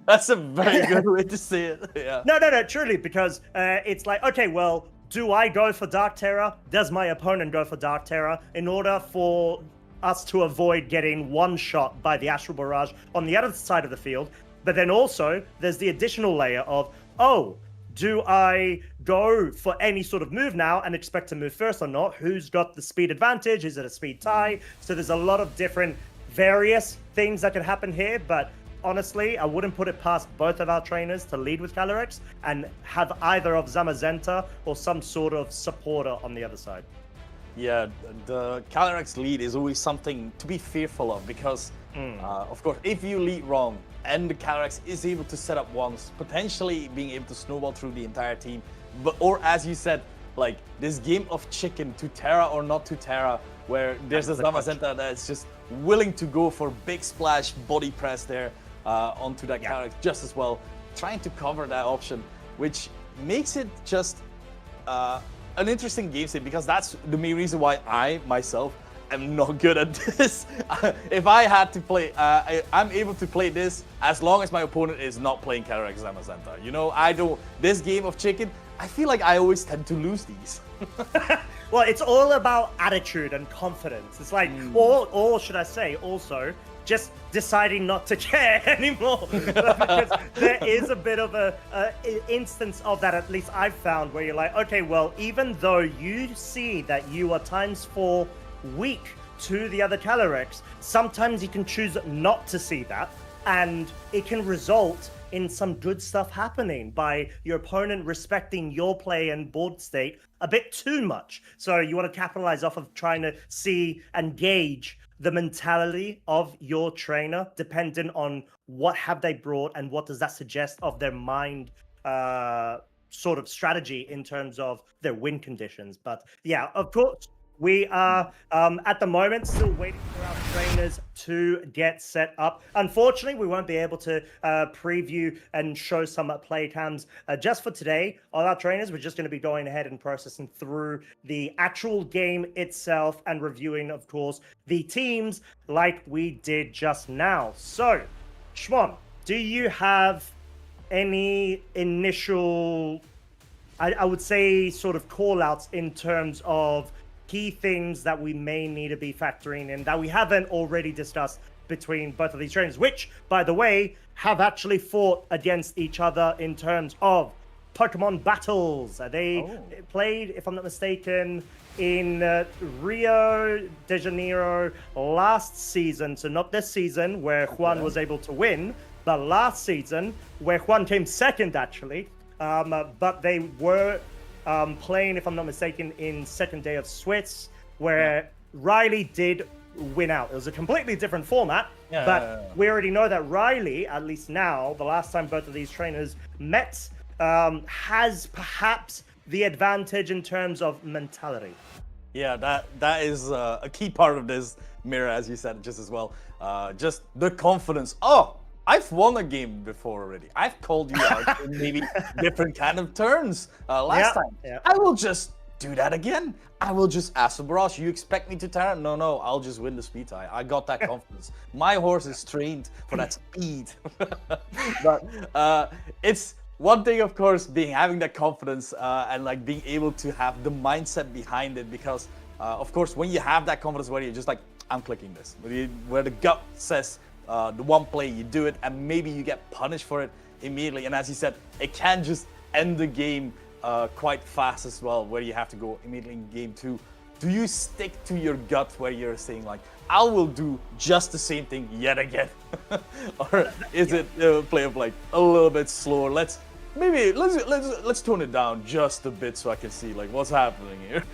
Speaker 2: that's a very good way to say it. Yeah.
Speaker 1: No, truly, because it's like, okay, well, do I go for Dark Terror? Does my opponent go for Dark Terror in order for us to avoid getting one shot by the Astral Barrage on the other side of the field? But then also, there's the additional layer of, oh, do I go for any sort of move now and expect to move first or not? Who's got the speed advantage? Is it a speed tie? So there's a lot of different various things that could happen here, but honestly, I wouldn't put it past both of our trainers to lead with Calyrex and have either of Zamazenta or some sort of supporter on the other side.
Speaker 2: Yeah, the Calyrex lead is always something to be fearful of, because, of course, if you lead wrong and the Calyrex is able to set up once, potentially being able to snowball through the entire team, or as you said, like this game of chicken, to Terra or not to Terra, where there's a Zamazenta that's just willing to go for big splash body press there onto that Calyrex just as well, trying to cover that option, which makes it just an interesting game state, because that's the main reason why I myself am not good at this. If I had to play, I'm able to play this as long as my opponent is not playing Calyrex Zamazenta. You know, this game of chicken, I feel like I always tend to lose these.
Speaker 1: Well, it's all about attitude and confidence. It's like, or should I say, also, just deciding not to care anymore. Because there is a bit of a instance of that, at least I've found, where you're like, okay, well, even though you see that you are ×4 weak to the other Calyrex, sometimes you can choose not to see that, and it can result in some good stuff happening by your opponent respecting your play and board state a bit too much. So you want to capitalize off of trying to see and gauge the mentality of your trainer, depending on what have they brought and what does that suggest of their mind sort of strategy in terms of their win conditions. But yeah, of course, we are at the moment still waiting for our trainers to get set up. Unfortunately, we won't be able to preview and show some play cams just for today. All our trainers, we're just going to be going ahead and processing through the actual game itself and reviewing, of course, the teams like we did just now. So, Shmon, do you have any initial, I would say, sort of call-outs in terms of key things that we may need to be factoring in that we haven't already discussed between both of these trainers, which, by the way, have actually fought against each other in terms of Pokemon battles. They played, if I'm not mistaken, in Rio de Janeiro last season. So not this season where Juan was able to win, but last season where Juan came second, actually. But they were playing, if I'm not mistaken, in second day of Swiss, where Riley did win out. It was a completely different format, but we already know that Riley, at least now, the last time both of these trainers met, has perhaps the advantage in terms of mentality.
Speaker 2: Yeah, that is a key part of this mirror, as you said just as well. Just the confidence. Oh, I've won a game before already. I've called you out in maybe different kind of turns last time.
Speaker 1: Yeah.
Speaker 2: I will just do that again. I will just ask the Barrage. You expect me to Terra? No, I'll just win the speed tie. I got that confidence. My horse is trained for that speed. But it's one thing, of course, having that confidence and like being able to have the mindset behind it. Because, of course, when you have that confidence where you're just like, I'm clicking this, where the gut says, the one play, you do it, and maybe you get punished for it immediately. And as you said, it can just end the game quite fast as well, where you have to go immediately in game 2. Do you stick to your gut where you're saying like, I will do just the same thing yet again? Or is it a play of like a little bit slower? Let's tone it down just a bit so I can see like what's happening here.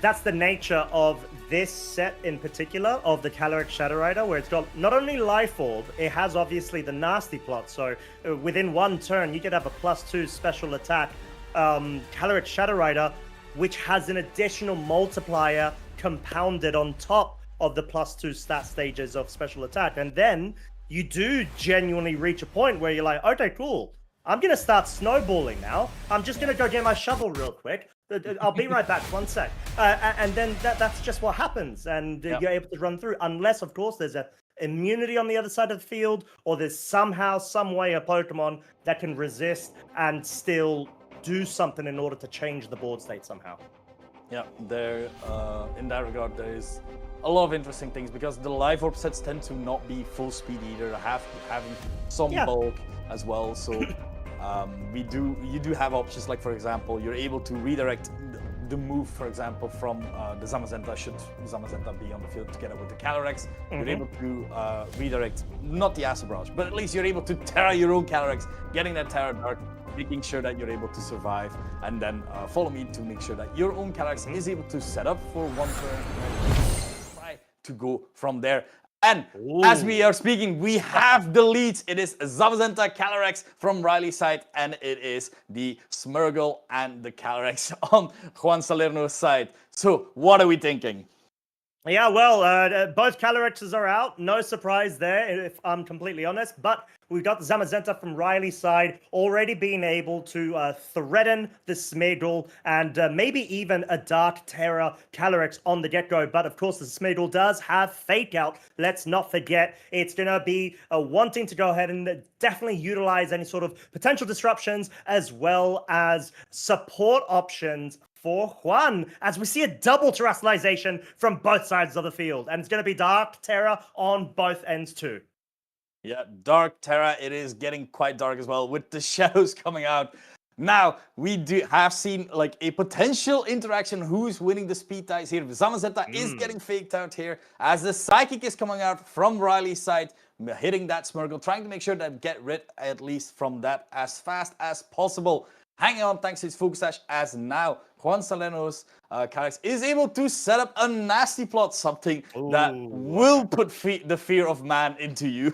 Speaker 1: That's the nature of this set in particular of the Calyrex Shadow Rider, where it's got not only Life Orb, it has obviously the nasty plot. So within one turn, you could have a +2 special attack Calyrex Shadow Rider, which has an additional multiplier compounded on top of the +2 stat stages of special attack. And then you do genuinely reach a point where you're like, okay, cool. I'm going to start snowballing now. I'm just going to go get my shovel real quick. I'll be right back, 1 sec. And then that's just what happens. And you're able to run through. Unless, of course, there's a immunity on the other side of the field, or there's somehow, some way a Pokemon that can resist and still do something in order to change the board state somehow.
Speaker 2: Yeah, there, in that regard, there is a lot of interesting things because the Life Orb sets tend to not be full speed either, having some bulk as well. So you do have options like, for example, you're able to redirect the move, for example, from the Zamazenta, should Zamazenta be on the field together with the Calyrex. You're able to redirect, not the Acid Barrage, but at least you're able to Terra your own Calyrex, getting that Terra Dart, making sure that you're able to survive, and then follow me to make sure that your own Calyrex is able to set up for 1 turn, try to go from there. And as we are speaking, we have the leads. It is Zamazenta Calyrex from Riley's side, and it is the Smeargle and the Calyrex on Juan Salerno's side. So what are we thinking?
Speaker 1: Yeah, well, both Calyrexes are out. No surprise there, if I'm completely honest. But we've got Zamazenta from Riley's side already being able to threaten the Smeargle and maybe even a Dark Terror Calyrex on the get-go. But of course, the Smeargle does have Fake Out. Let's not forget, it's going to be wanting to go ahead and definitely utilize any sort of potential disruptions as well as support options for Juan, as we see a double terrestrialization from both sides of the field. And it's going to be Dark Terra on both ends too.
Speaker 2: Yeah, Dark Terra, it is getting quite dark as well with the shadows coming out. Now, we do have seen like a potential interaction. Who's winning the speed ties here? Zamazenta is getting faked out here as the Psychic is coming out from Riley's side, hitting that Smurgle, trying to make sure that get rid at least from that as fast as possible. Hanging on thanks to his Focus Sash, as now Juan Salerno's Calyx is able to set up a nasty plot, something that will put the fear of man into you.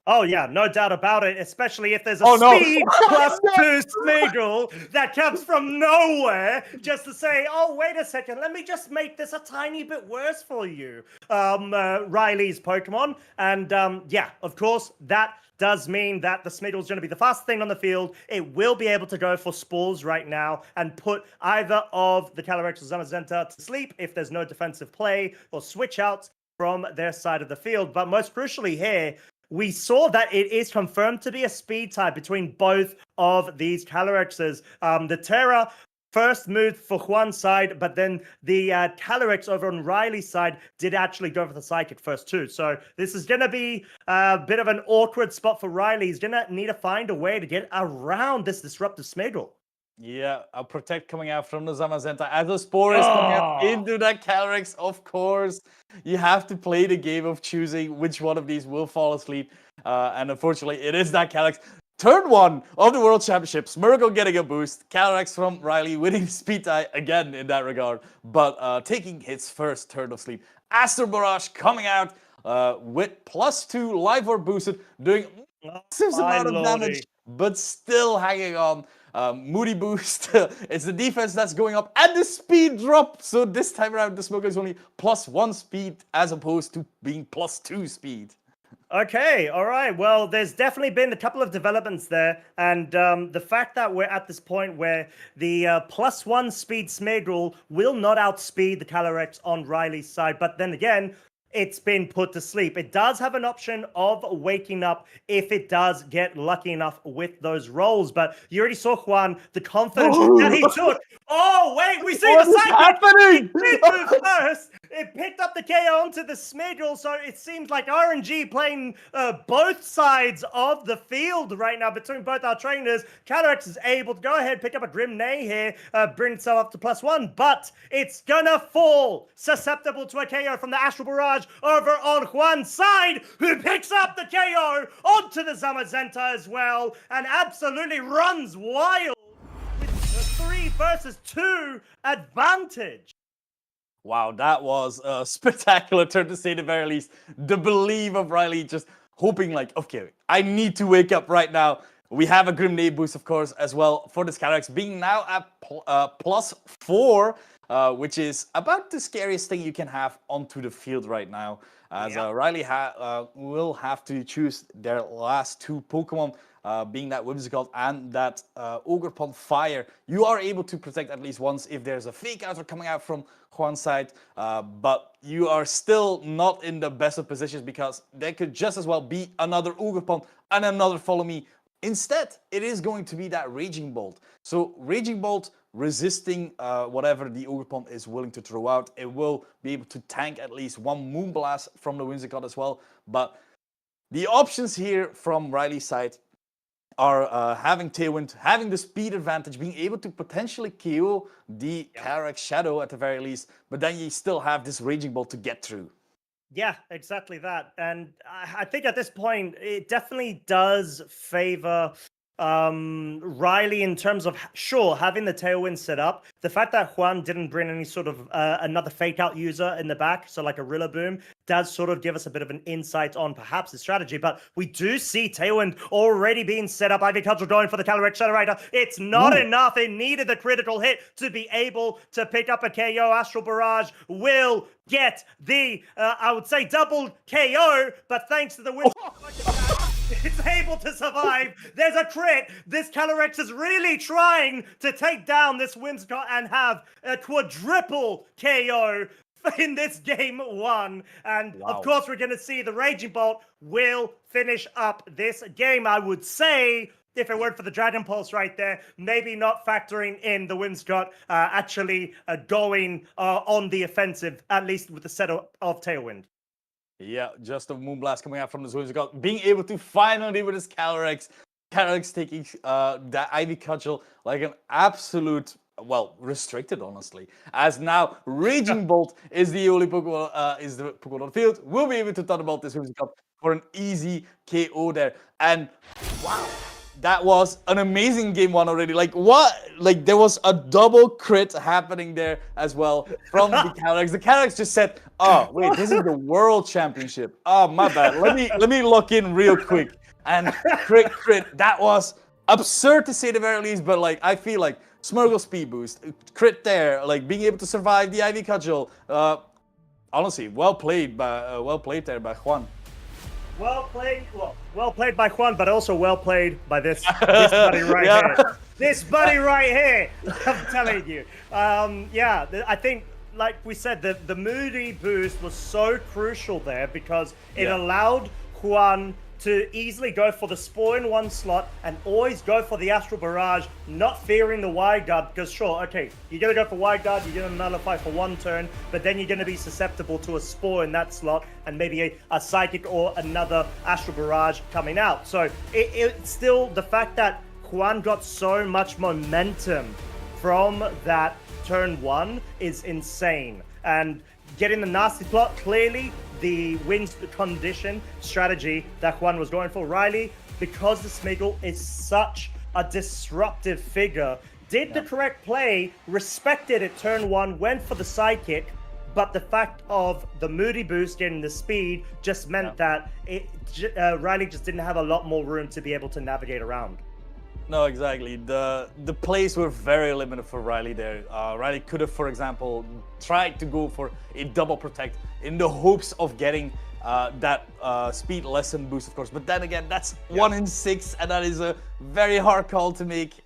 Speaker 1: Oh yeah, no doubt about it, especially if there's a
Speaker 2: Oh, no.
Speaker 1: speed plus 2 Smeagol that comes from nowhere just to say, oh, wait a second, let me just make this a tiny bit worse for you, Riley's Pokemon. And yeah, of course, that does mean that the Smeagol is going to be the fastest thing on the field. It will be able to go for Spores right now and put either of the Calyrex or Zamazenta to sleep if there's no defensive play or switch outs from their side of the field. But most crucially here, we saw that it is confirmed to be a speed tie between both of these Calyrexes. The Terra first moved for Juan's side, but then the Calyrex over on Riley's side did actually go for the Psychic first too. So this is going to be a bit of an awkward spot for Riley. He's going to need to find a way to get around this disruptive Smeagol.
Speaker 2: Yeah, a Protect coming out from the Zamazenta as the Spore is coming out into that Calyrex. Of course, you have to play the game of choosing which one of these will fall asleep. And unfortunately, it is that Calyrex. Turn 1 of the World Championship. Smurgle getting a boost. Calyrex from Riley winning the speed tie again in that regard. But taking his first turn of sleep. Astro Barrage coming out with +2 Life Orb boosted, doing massive amount of damage, but still hanging on. Moody boost, it's the defense that's going up and the speed drop. So this time around, the Smoker is only +1 speed as opposed to being +2 speed.
Speaker 1: Okay, all right. Well, there's definitely been a couple of developments there. And the fact that we're at this point where the +1 speed Smeagol will not outspeed the Calyrex on Riley's side. But then again, it's been put to sleep. It does have an option of waking up if it does get lucky enough with those rolls. But you already saw Juan, the confidence that he took. Oh, wait, we see
Speaker 2: What
Speaker 1: the
Speaker 2: is
Speaker 1: Psychic.
Speaker 2: happening?
Speaker 1: It did move first. It picked up the KO onto the Smeagol, so it seems like RNG playing both sides of the field right now between both our trainers. Calyrex is able to go ahead, pick up a Grim Neigh here, bring itself up to +1, but it's gonna fall susceptible to a KO from the Astral Barrage over on Juan's side, who picks up the KO onto the Zamazenta as well, and absolutely runs wild with a 3 versus 2 advantage.
Speaker 2: Wow, that was a spectacular turn to say the very least. The belief of Riley just hoping like, okay, I need to wake up right now. We have a Grim Neigh boost, of course, as well for this Calyrex, being now at +4, which is about the scariest thing you can have onto the field right now. As Riley will have to choose their last 2 Pokemon, being that Whimsicott and that Ogerpon Fire. You are able to protect at least once if there's a fake outer coming out from Juan's side, but you are still not in the best of positions because there could just as well be another Ogerpon and another Follow Me. Instead, it is going to be that Raging Bolt. So Raging Bolt resisting whatever the Ogerpon is willing to throw out. It will be able to tank at least 1 Moonblast from the Whimsicott as well. But the options here from Riley's side are having Tailwind, having the speed advantage, being able to potentially KO the Calyrex Shadow at the very least, but then you still have this Raging Bolt to get through.
Speaker 1: Yeah, exactly that. And I think at this point, it definitely does favor Riley in terms of, sure, having the Tailwind set up. The fact that Juan didn't bring any sort of another fake out user in the back, so like a Rillaboom, does sort of give us a bit of an insight on perhaps the strategy. But we do see Tailwind already being set up. Agricultural going for the Calyrex Shadow Rider. It's not enough. It needed the critical hit to be able to pick up a KO. Astral Barrage will get the, I would say, double KO, but thanks to the win. It's able to survive. There's a crit. This Calyrex is really trying to take down this Whimsicott and have a quadruple KO in this game 1. And of course, we're going to see the Raging Bolt will finish up this game. I would say if it weren't for the Dragon Pulse right there, maybe not factoring in the Whimsicott actually going on the offensive, at least with the setup of Tailwind.
Speaker 2: Yeah, just a Moonblast coming out from the Whimsicott, being able to finally with his Calyrex taking that Ivy Cudgel like an absolute, well, restricted, honestly. As now, Raging Bolt is the only Pokemon, is the Pokemon on the field. We'll be able to Thunderbolt this Whimsicott for an easy KO there. And wow, that was an amazing game one already. Like, what? Like, there was a double crit happening there as well from the Calyrex. The Calyrex just said, oh, wait, this is the World Championship. Oh, my bad. Let me lock in real quick. And crit. That was absurd to say the very least, but like, I feel like Smurgle speed boost, crit there, like being able to survive the Ivy Cudgel. Honestly, well played there by Juan.
Speaker 1: Well played by Juan, but also well played by this buddy right here. This buddy right here, I'm telling you. I think, like we said, the Moody boost was so crucial there because it allowed Juan to easily go for the Spore in one slot and always go for the Astral Barrage, not fearing the Wide Guard, because sure, okay, you're going to go for Wide Guard, you're going to nullify for one turn, but then you're going to be susceptible to a Spore in that slot and maybe a Psychic or another Astral Barrage coming out. So it's still the fact that Juan got so much momentum from that turn one is insane. And getting the nasty plot, clearly the wins condition strategy that Juan was going for. Riley, because the Smeagol is such a disruptive figure, did the correct play, respected it turn one, went for the Psychic, but the fact of the Moody boost getting the speed just meant that Riley just didn't have a lot more room to be able to navigate around.
Speaker 2: No, exactly. The plays were very limited for Riley there. Riley could have, for example, tried to go for a double protect in the hopes of getting that speed lesson boost, of course. But then again, that's 1 in 6, and that is a very hard call to make.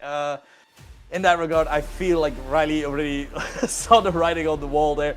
Speaker 2: In that regard, I feel like Riley already saw the writing on the wall there,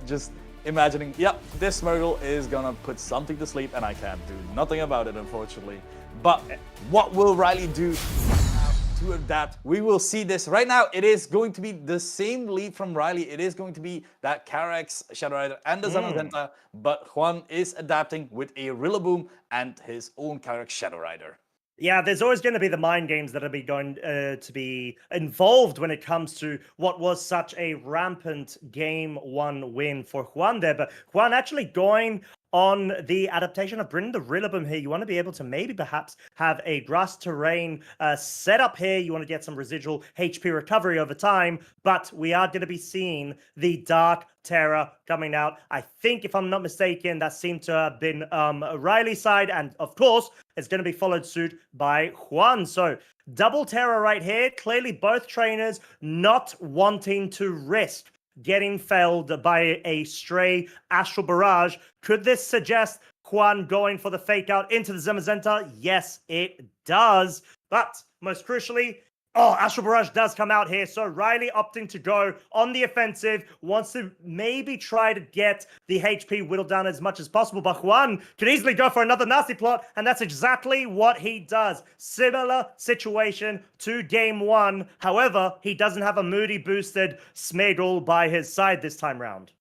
Speaker 2: just imagining, yep, this Smurgle is gonna put something to sleep, and I can't do nothing about it, unfortunately. But what will Riley do to adapt? We will see this. Right now, it is going to be the same lead from Riley. It is going to be that Calyrex, Shadow Rider, and the Zamazenta, but Juan is adapting with a Rillaboom and his own Calyrex Shadow Rider.
Speaker 1: Yeah, there's always going to be the mind games that are going to be involved when it comes to what was such a rampant game one win for Juan there. But Juan actually going on the adaptation of bringing the Rillaboom here. You want to be able to maybe perhaps have a grass terrain setup here. You want to get some residual HP recovery over time, but we are going to be seeing the Dark Terror coming out. I think, if I'm not mistaken, that seemed to have been Riley's side, and of course, it's going to be followed suit by Juan. So double Terror right here. Clearly, both trainers not wanting to risk getting felled by a stray Astral Barrage. Could this suggest Juan going for the fake out into the Zamazenta? Yes, it does. But most crucially, Astral Barrage does come out here. So Riley opting to go on the offensive, wants to maybe try to get the HP whittled down as much as possible. But Juan could easily go for another nasty plot, and that's exactly what he does. Similar situation to game one. However, he doesn't have a Moody boosted Smeagol by his side this time round.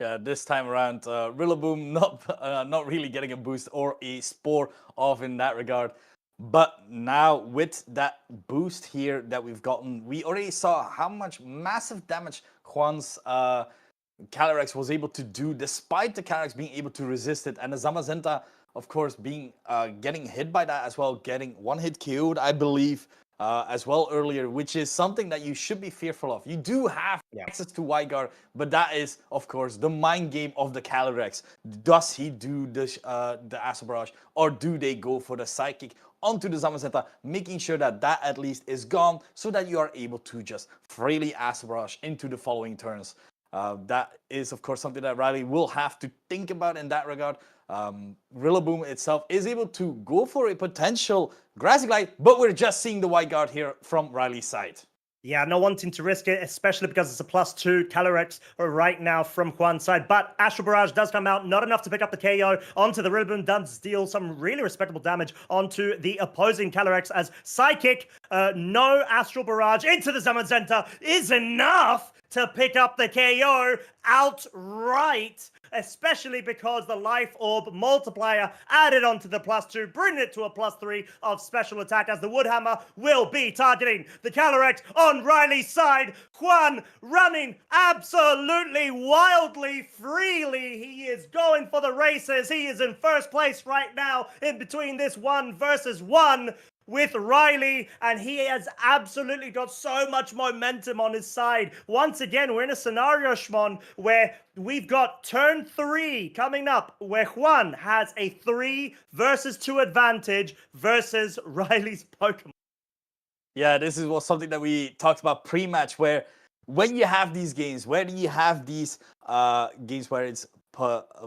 Speaker 2: Yeah, this time around, Rillaboom not really getting a boost or a Spore off in that regard. But now with that boost here that we've gotten, we already saw how much massive damage Juan's Calyrex was able to do, despite the Calyrex being able to resist it, and the Zamazenta, of course, being getting hit by that as well, getting one hit KO'd, I believe, as well earlier, which is something that you should be fearful of. You do have access to Wide Guard, but that is, of course, the mind game of the Calyrex. Does he do the Astral Barrage, or do they go for the Psychic onto the Zamazenta, making sure that that at least is gone, so that you are able to just freely Astral Barrage into the following turns. That is, of course, something that Riley will have to think about in that regard. Rillaboom itself is able to go for a potential Grassy Glide, but we're just seeing the Wide Guard here from Riley's side.
Speaker 1: Yeah, no wanting to risk it, especially because it's a +2 Calyrex right now from Juan's side. But Astral Barrage does come out, not enough to pick up the KO onto the Rillaboom, does deal some really respectable damage onto the opposing Calyrex as Psychic, no Astral Barrage into the Summon Center is enough to pick up the KO outright, especially because the Life Orb multiplier added onto the +2, bringing it to a +3 of special attack as the Woodhammer will be targeting the Calyrex on Riley's side. Juan running absolutely wildly, freely. He is going for the races. He is in first place right now in between this 1 versus 1 with Riley, and he has absolutely got so much momentum on his side. Once again, we're in a scenario, Shmon, where we've got turn 3 coming up, where Juan has a 3 versus 2 advantage versus Riley's Pokemon.
Speaker 2: Yeah, this was something that we talked about pre-match, where when you have these games, where you have these games where it's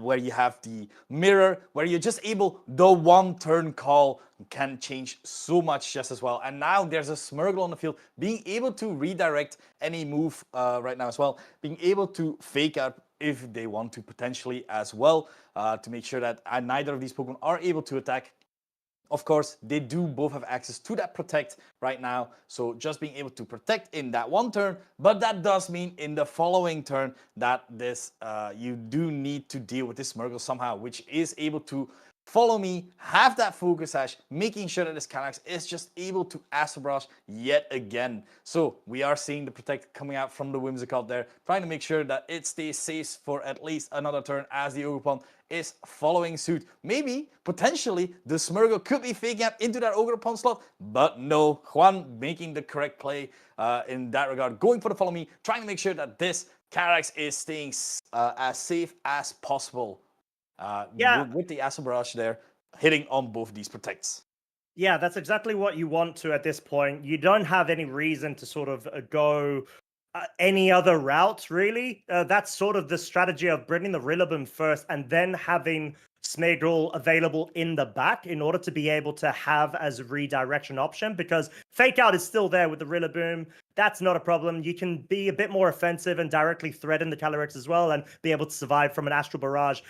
Speaker 2: where you have the mirror, where you're just able, the one turn call can change so much just as well. And now there's a Smeargle on the field, being able to redirect any move right now as well, being able to fake out if they want to potentially as well, to make sure that neither of these Pokemon are able to attack. Of course, they do both have access to that protect right now, so just being able to protect in that one turn, but that does mean in the following turn that this you do need to deal with this Smeargle somehow, which is able to follow me, have that Focus Sash, making sure that this Calyrex is just able to Astral Barrage yet again. So we are seeing the protect coming out from the Whimsicott there, trying to make sure that it stays safe for at least another turn as the Ogerpon is following suit. Maybe, potentially, the Smeargle could be faking out into that Ogerpon slot, but no, Juan making the correct play in that regard, going for the follow me, trying to make sure that this Calyrex is staying as safe as possible. With the Astral Barrage there, hitting on both these protects.
Speaker 1: Yeah, that's exactly what you want to at this point. You don't have any reason to sort of go any other route, really. That's sort of the strategy of bringing the Rillaboom first and then having Smeargle available in the back in order to be able to have as a redirection option, because Fake Out is still there with the Rillaboom. That's not a problem. You can be a bit more offensive and directly threaten the Calyrex as well and be able to survive from an Astral Barrage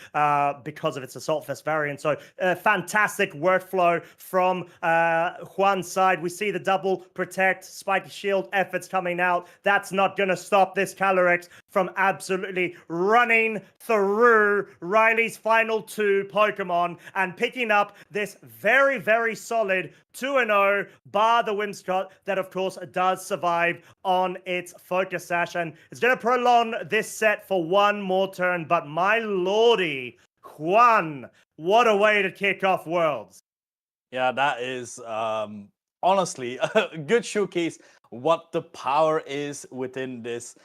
Speaker 1: because of its Assault Vest variant. So fantastic workflow from Juan's side. We see the double protect, Spiky Shield efforts coming out. That's not going to stop this Calyrex from absolutely running through Riley's final 2 Pokemon and picking up this very, very solid 2-0, bar the Whimsicott that, of course, does survive on its Focus Sash. And it's going to prolong this set for one more turn. But my lordy, Juan, what a way to kick off Worlds.
Speaker 2: Yeah, that is honestly a good showcase what the power is within this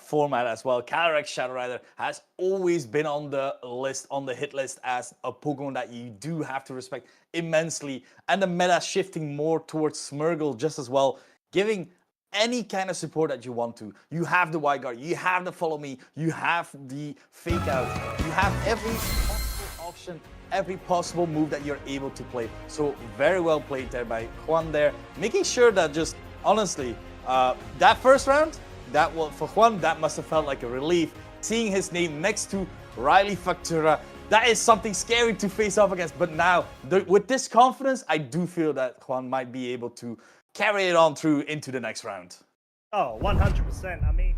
Speaker 2: format as well. Calyrex Shadow Rider has always been on the list, on the hit list, as a Pokemon that you do have to respect immensely. And the meta shifting more towards Smeargle just as well, giving any kind of support that you want to. You have the Wide Guard, you have the Follow Me, you have the Fake Out, you have every possible option, every possible move that you're able to play. So very well played there by Juan there, making sure that just honestly, that first round, that was for Juan, that must have felt like a relief. Seeing his name next to Riley Factura, that is something scary to face off against. But now, with this confidence, I do feel that Juan might be able to carry it on through into the next round.
Speaker 1: Oh, 100%. I mean,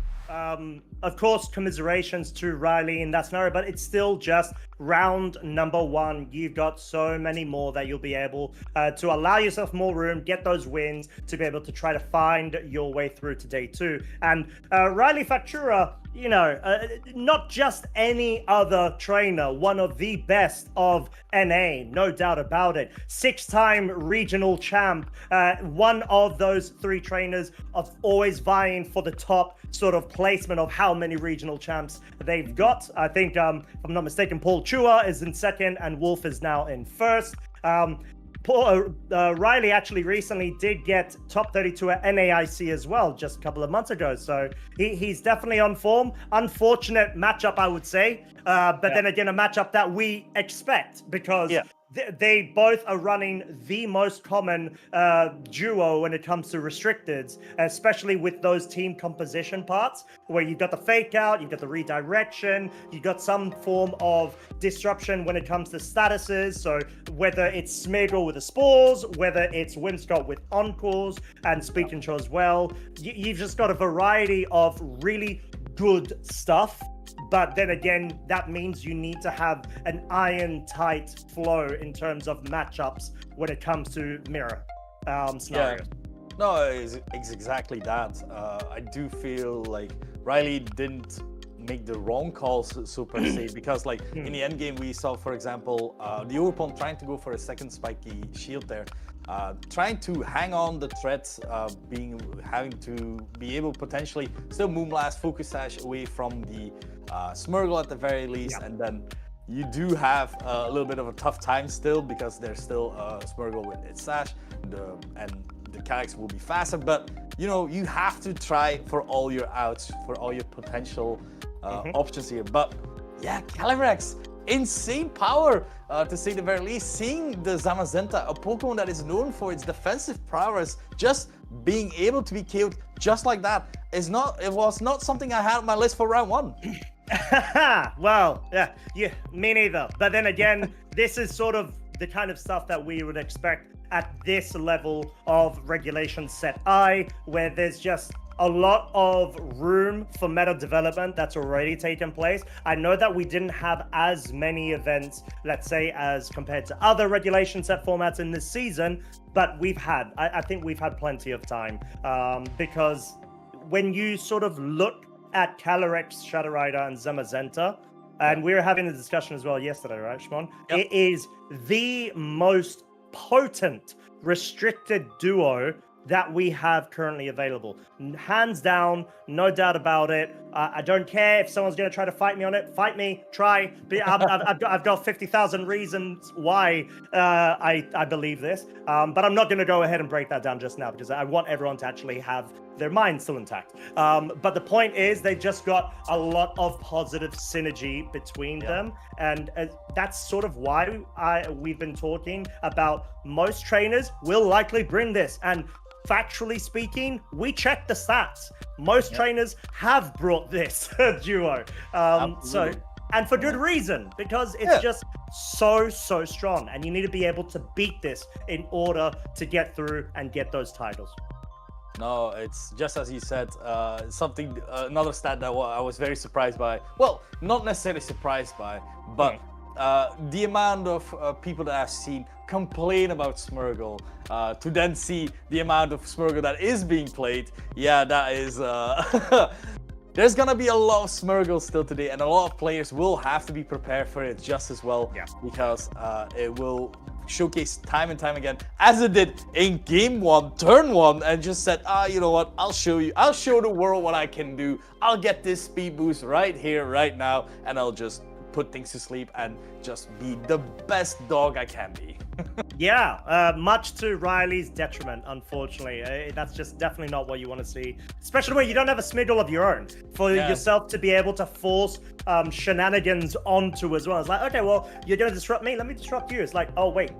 Speaker 1: of course, commiserations to Riley in that scenario, but it's still just round number 1. You've got so many more that you'll be able to allow yourself more room, get those wins to be able to try to find your way through to day 2. And Riley Factura, you know, not just any other trainer, one of the best of NA, no doubt about it. 6-time regional champ, one of those 3 trainers of always vying for the top sort of placement of how many regional champs they've got. I think, if I'm not mistaken, Paul Chua is in second and Wolf is now in first. Riley actually recently did get top 32 at NAIC as well, just a couple of months ago. So he's definitely on form. Unfortunate matchup, I would say. But then again, a matchup that we expect because they both are running the most common duo when it comes to restricteds, especially with those team composition parts, where you've got the fake out, you've got the redirection, you've got some form of disruption when it comes to statuses. So whether it's Smeagol with the spores, whether it's Whimsicott with encores and speed control as well, you've just got a variety of really good stuff. But then again, that means you need to have an iron-tight flow in terms of matchups when it comes to mirror scenarios.
Speaker 2: No, it's exactly that. I do feel like Riley didn't make the wrong calls, so per se, because like in the end game we saw, for example, the Overpon trying to go for a second spiky shield there, trying to hang on the threats, having to be able potentially still Moonblast, Focus Sash away from the Smeargle at the very least, and then you do have a little bit of a tough time still because there's still Smeargle with its Sash, and the Calyx will be faster, but you know, you have to try for all your outs, for all your potential options here. But yeah, Calyrex, insane power to say the very least. Seeing the Zamazenta, a Pokemon that is known for its defensive prowess, just being able to be killed just like that it was not something I had on my list for round one.
Speaker 1: Well, yeah, me neither. But then again, this is sort of the kind of stuff that we would expect at this level of regulation set I, where there's just a lot of room for meta development that's already taken place. I know that we didn't have as many events, let's say, as compared to other regulation set formats in this season, but I think we've had plenty of time, because when you sort of look at Calyrex, Shadow Rider, and Zamazenta, and we were having a discussion as well yesterday, right, Shimon?
Speaker 2: Yep.
Speaker 1: It is the most potent restricted duo that we have currently available. Hands down, no doubt about it. I don't care if someone's going to try to fight me on it. Fight me, try. But I've got 50,000 reasons why I believe this. But I'm not going to go ahead and break that down just now because I want everyone to actually have their mind still intact. But the point is, they just got a lot of positive synergy between them. And that's sort of why we've been talking about most trainers will likely bring this. And factually speaking, we checked the stats. Most trainers have brought this duo. And for good reason, because it's just so strong. And you need to be able to beat this in order to get through and get those titles.
Speaker 2: No, it's just as you said, another stat that I was very surprised by. Well, not necessarily surprised by, but the amount of people that I've seen complain about Smeargle, to then see the amount of Smeargle that is being played, that is... There's gonna be a lot of Smeargle still today, and a lot of players will have to be prepared for it just as well, because it will showcase time and time again, as it did in game 1, turn 1, and just said, you know what, I'll show the world what I can do. I'll get this speed boost right here, right now, and I'll just put things to sleep and just be the best dog I can be.
Speaker 1: Much to Riley's detriment, unfortunately. That's just definitely not what you want to see, especially when you don't have a Smeagol of your own for yourself to be able to force shenanigans onto as well. It's like, okay, well, you're going to disrupt me, let me disrupt you. It's like, oh wait,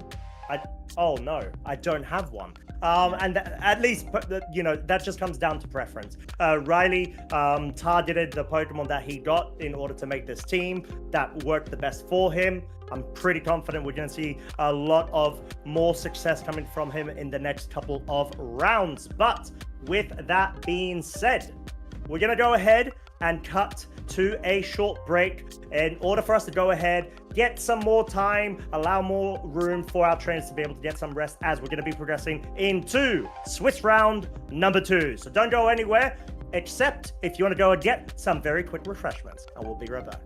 Speaker 1: oh no, I don't have one. And at least, you know, that just comes down to preference. Riley targeted the Pokemon that he got in order to make this team that worked the best for him. I'm pretty confident we're going to see a lot of more success coming from him in the next couple of rounds. But with that being said, we're going to go ahead and cut to a short break in order for us to go ahead, get some more time, allow more room for our trainers to be able to get some rest as we're going to be progressing into Swiss round number 2. So don't go anywhere, except if you want to go and get some very quick refreshments, and we'll be right back.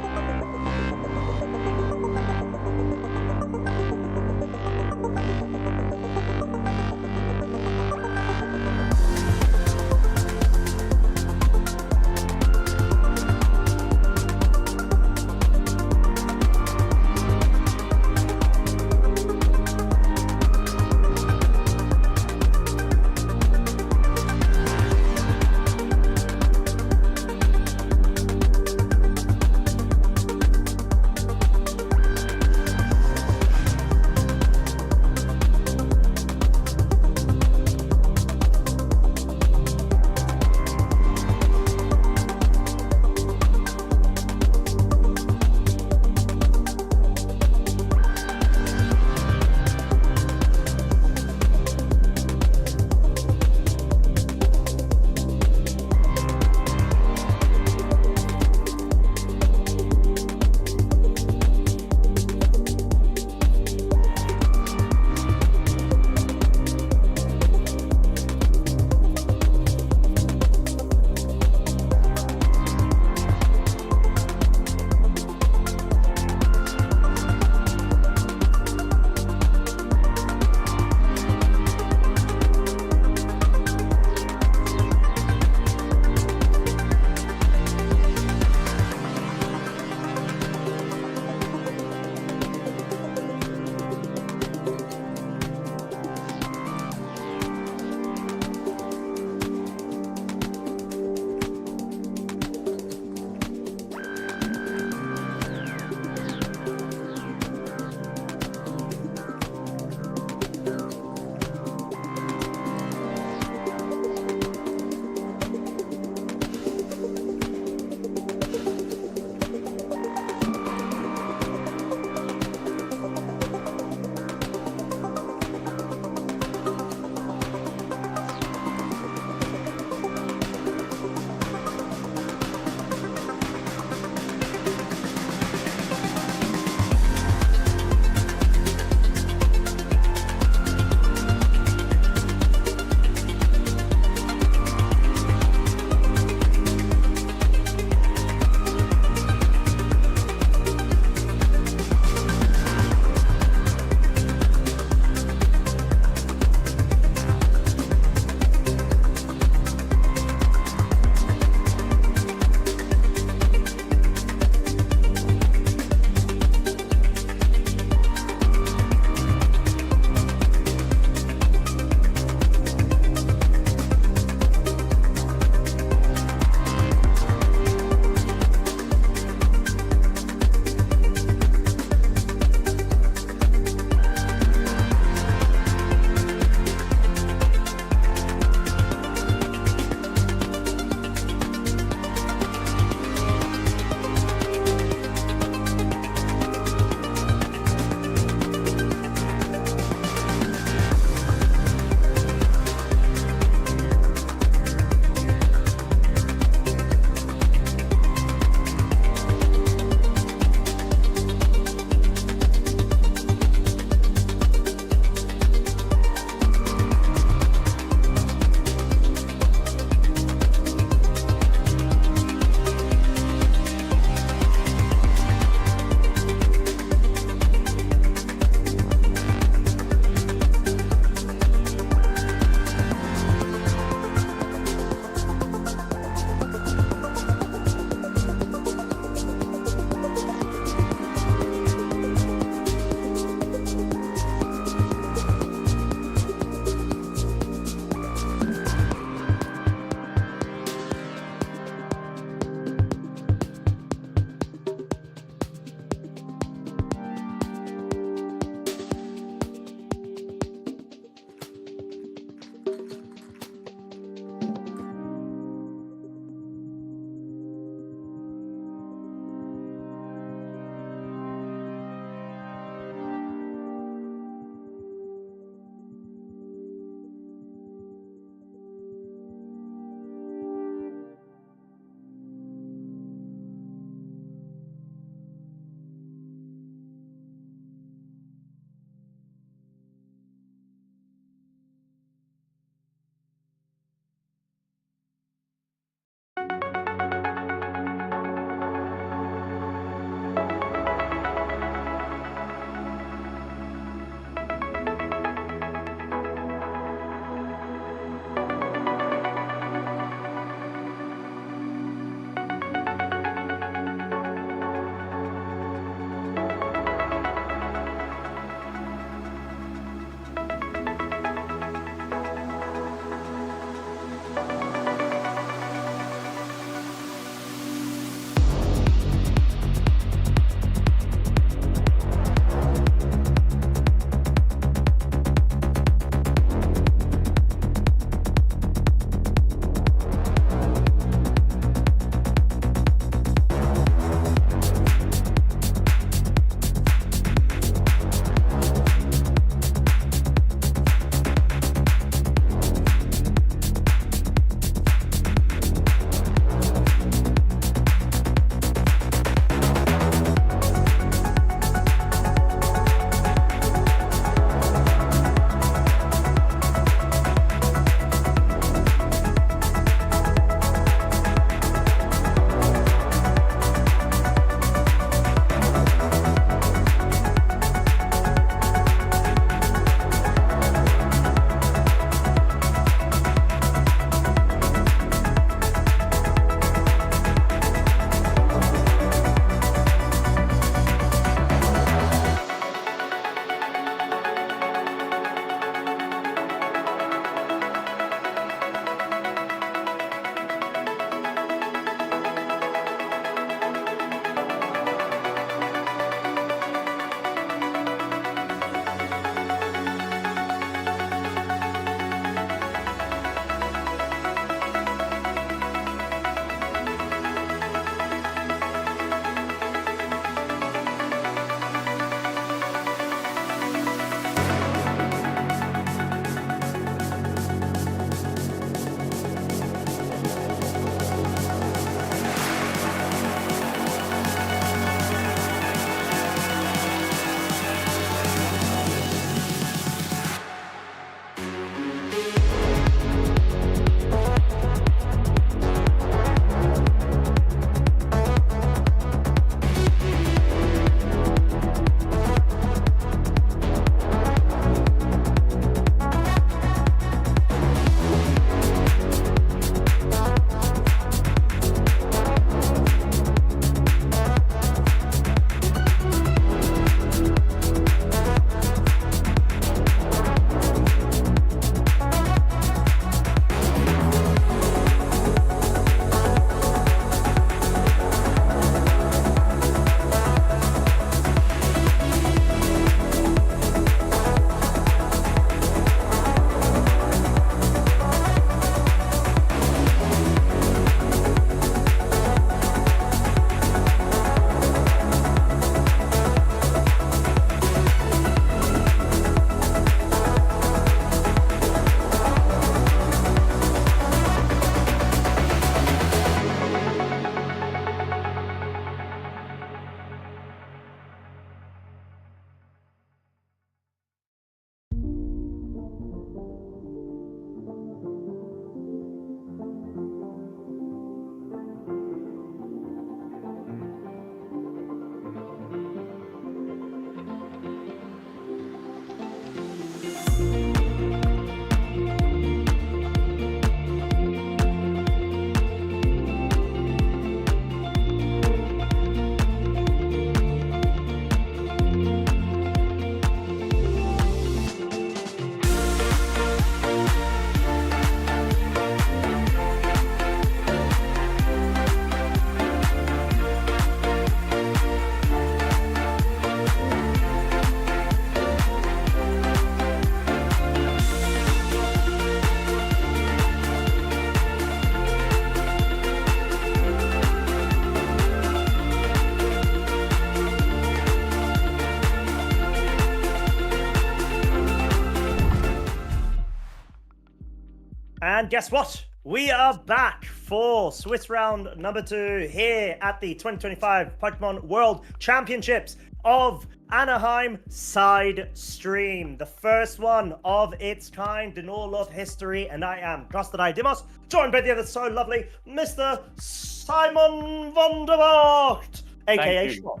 Speaker 1: And guess what? We are back for Swiss round number 2 here at the 2025 Pokemon World Championships of Anaheim side stream. The first one of its kind in all of history. And I am Costadai Dimos, joined by the other so lovely Mr. Simon van der Voort, aka Schwab.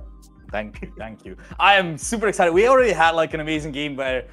Speaker 2: Thank you. I am super excited. We already had like an amazing game where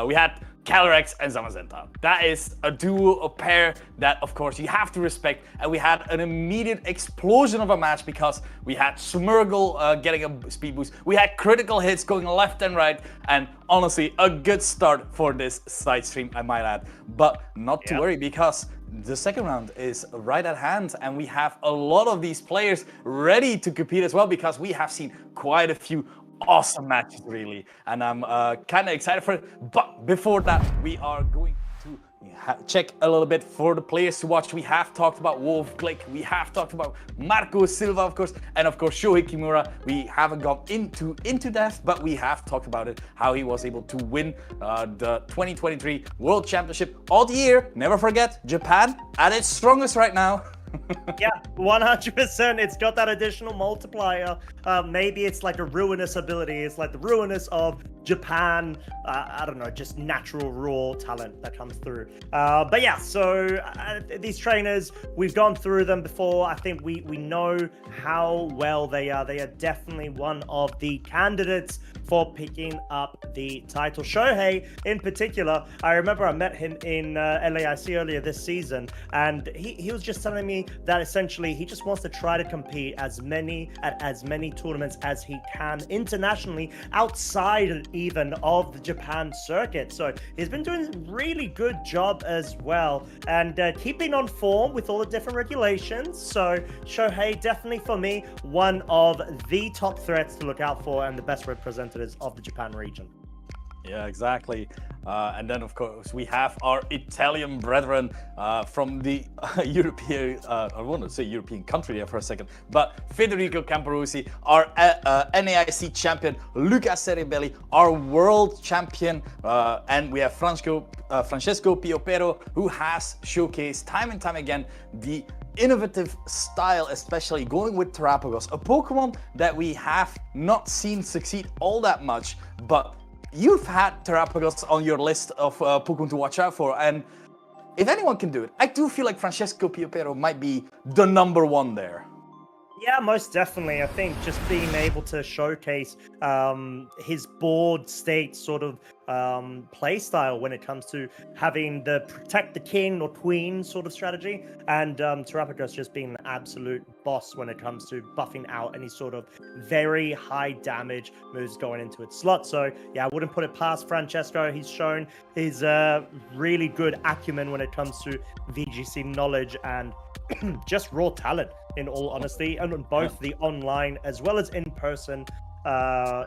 Speaker 2: we had Calyrex and Zamazenta. That is a duo, a pair that, of course, you have to respect. And we had an immediate explosion of a match because we had Smurgle getting a speed boost. We had critical hits going left and right. And honestly, a good start for this side stream, I might add. But not to worry, because the second round is right at hand, and we have a lot of these players ready to compete as well, because we have seen quite a few awesome matches, really, and I'm kind of excited for it. But before that, we are going to check a little bit for the players to watch. We have talked about Wolf Glick, we have talked about Marco Silva, of course, and of course Shohei Kimura. We haven't gone into depth, but we have talked about it, how he was able to win the 2023 World Championship all the year. Never forget, Japan at its strongest right now.
Speaker 1: Yeah, 100%. It's got that additional multiplier. Maybe it's like a ruinous ability. It's like the ruinous of Japan. I don't know, just natural raw talent that comes through. But yeah, so these trainers, we've gone through them before. I think we know how well they are. They are definitely one of the candidates for picking up the title. Shohei, in particular, I remember I met him in LAIC earlier this season, and he was just telling me that essentially he just wants to try to compete at as many tournaments as he can internationally, outside even of the Japan circuit. So he's been doing a really good job as well, and keeping on form with all the different regulations. So Shohei, definitely for me, one of the top threats to look out for and the best representatives of the Japan region.
Speaker 2: Yeah, exactly. And then, of course, we have our Italian brethren from the European, I want to say European country there for a second, but Federico Camporossi, our NAIC champion, Luca Cerebelli, our world champion, and we have Francesco Piopero, who has showcased time and time again the innovative style, especially going with Terapagos, a Pokemon that we have not seen succeed all that much, but you've had Terapagos on your list of Pokemon to watch out for, and if anyone can do it, I do feel like Francesco Piopero might be the number one there.
Speaker 1: Yeah, most definitely. I think just being able to showcase his board state sort of play style when it comes to having the protect the king or queen sort of strategy, and Terapagos just being an absolute boss when it comes to buffing out any sort of very high damage moves going into its slot. So yeah, I wouldn't put it past Francesco. He's shown his really good acumen when it comes to VGC knowledge and just raw talent, in all honesty, and on both the online as well as in-person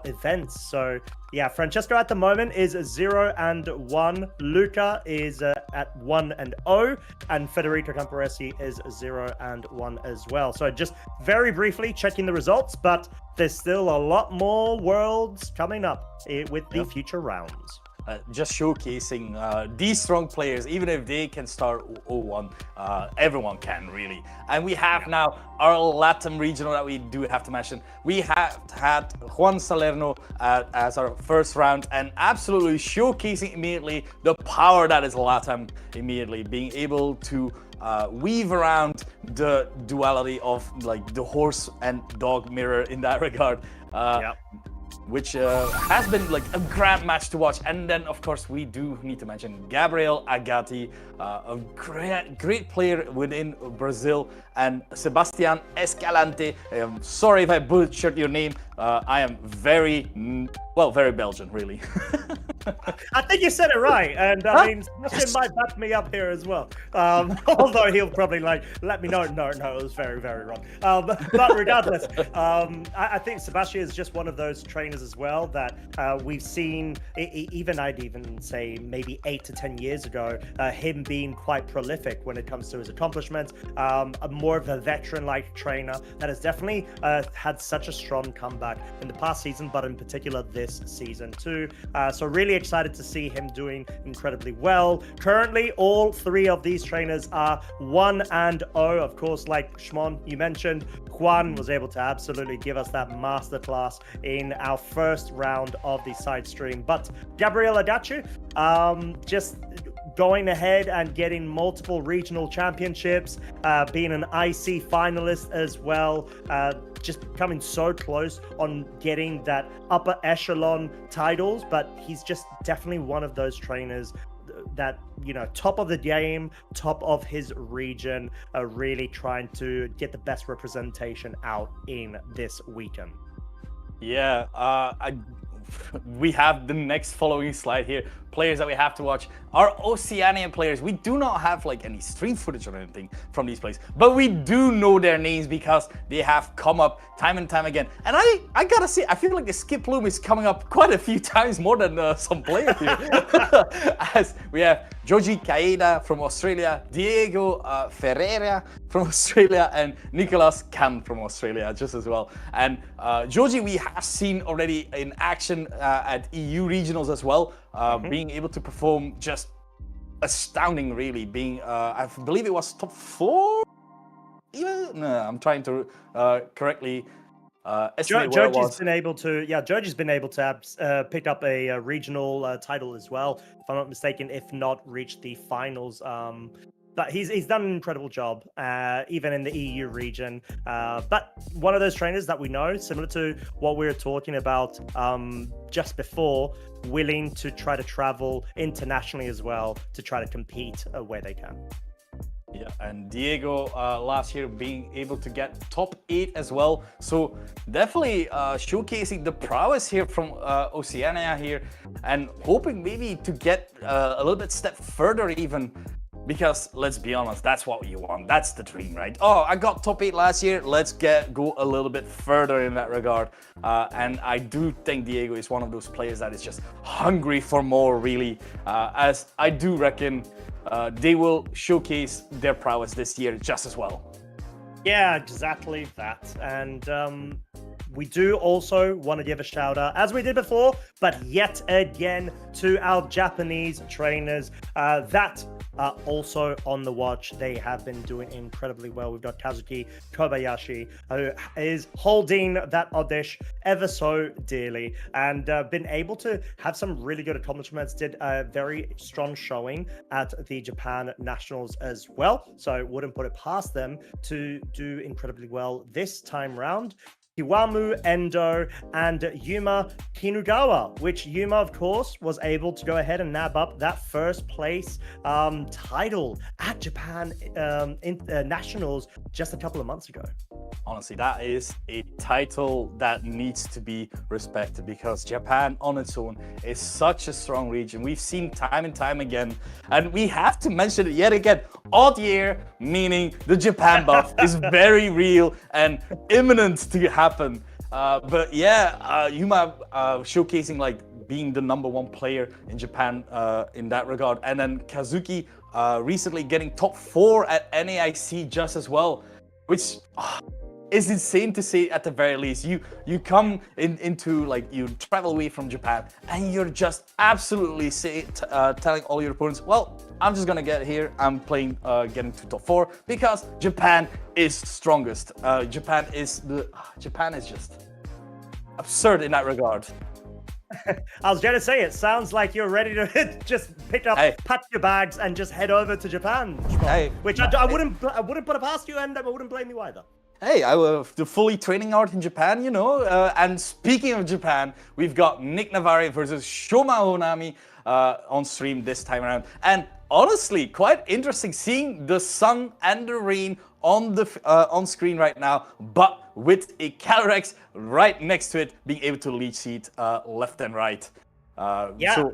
Speaker 1: events. So yeah, Francesco at the moment is 0-1. Luca is at 1-0, and Federico Camporossi is 0-1 as well. So just very briefly checking the results, but there's still a lot more worlds coming up with the future rounds.
Speaker 2: Just showcasing these strong players, even if they can start 0-1, everyone can really. And we have now our Latin regional that we do have to mention. We have had Juan Salerno as our first round, and absolutely showcasing immediately the power that is Latam, immediately being able to weave around the duality of like the horse and dog mirror in that regard. Which has been like a grand match to watch. And then, of course, we do need to mention Gabriel Agati, a great player within Brazil, and Sebastian Escalante. Sorry if I butchered your name. I am very Belgian, really.
Speaker 1: I think you said it right, and I mean, Sebastian might back me up here as well. Although he'll probably like let me know. No, it was very, very wrong. But regardless, I think Sebastian is just one of those trainers as well that we've seen. I'd even say maybe 8 to 10 years ago, him being quite prolific when it comes to his accomplishments. More of a veteran-like trainer that has definitely had such a strong comeback in the past season, but in particular this season too. So really really excited to see him doing incredibly well. Currently, all three of these trainers are 1-0. Of course, like Shmon, you mentioned, Juan was able to absolutely give us that masterclass in our first round of the side stream. But Gabriel Adachu, just going ahead and getting multiple regional championships, being an IC finalist as well, just coming so close on getting that upper echelon titles. But he's just definitely one of those trainers that, you know, top of the game, top of his region, are really trying to get the best representation out in this weekend.
Speaker 2: Yeah, we have the next following slide here. Players that we have to watch are Oceanian players. We do not have like any stream footage or anything from these players, but we do know their names because they have come up time and time again. And I gotta say, I feel like the Skip Loom is coming up quite a few times more than some players here. As we have Joji Kaeda from Australia, Diego Ferreira from Australia, and Nicolas Can from Australia just as well. And Joji we have seen already in action at EU regionals as well. Being able to perform just astounding, really. Being, I believe it was top 4. Even no, I'm trying to correctly estimate where it was.
Speaker 1: Joji's been able to, Joji's been able to pick up a regional title as well, if I'm not mistaken. If not, reach the finals. But he's done an incredible job, even in the EU region. But one of those trainers that we know, similar to what we were talking about just before, willing to try to travel internationally as well to try to compete where they can.
Speaker 2: Yeah, and Diego last year being able to get top 8 as well. So definitely showcasing the prowess here from Oceania here, and hoping maybe to get a little bit step further even. Because let's be honest, that's what you want. That's the dream, right? Oh, I got top 8 last year. Let's go a little bit further in that regard. And I do think Diego is one of those players that is just hungry for more, really. As I do reckon they will showcase their prowess this year just as well.
Speaker 1: Yeah, exactly that. And we do also want to give a shout out, as we did before, but yet again, to our Japanese trainers that are also on the watch. They have been doing incredibly well. We've got Kazuki Kobayashi, who is holding that Oddish ever so dearly, and been able to have some really good accomplishments. Did a very strong showing at the Japan Nationals as well, so wouldn't put it past them to do incredibly well this time round. Kiwamu Endo and Yuma Kinugawa, which Yuma, of course, was able to go ahead and nab up that first place title at Japan Nationals just a couple of months ago.
Speaker 2: Honestly, that is a title that needs to be respected because Japan on its own is such a strong region. We've seen time and time again, and we have to mention it yet again. Odd year, meaning the Japan buff is very real and imminent to happen. But yeah, Yuma showcasing like being the #1 player in Japan in that regard. And then Kazuki recently getting top 4 at NAIC just as well, which is insane to say at the very least. You come into like, you travel away from Japan and you're just absolutely telling all your opponents, well, I'm just gonna get here, I'm playing getting to top 4 because Japan is strongest. Japan is just absurd in that regard.
Speaker 1: I was going to say, it sounds like you're ready to just pick up, pack your bags, and just head over to Japan. Which I wouldn't put it past you, and I wouldn't blame you either.
Speaker 2: Hey, I was fully training out in Japan, you know. And speaking of Japan, we've got Nick Navarre versus Shoma Honami on stream this time around. And honestly, quite interesting seeing the sun and the rain on the on screen right now, but with a Calyrex right next to it, being able to lead seat left and right.
Speaker 1: Yeah.
Speaker 2: So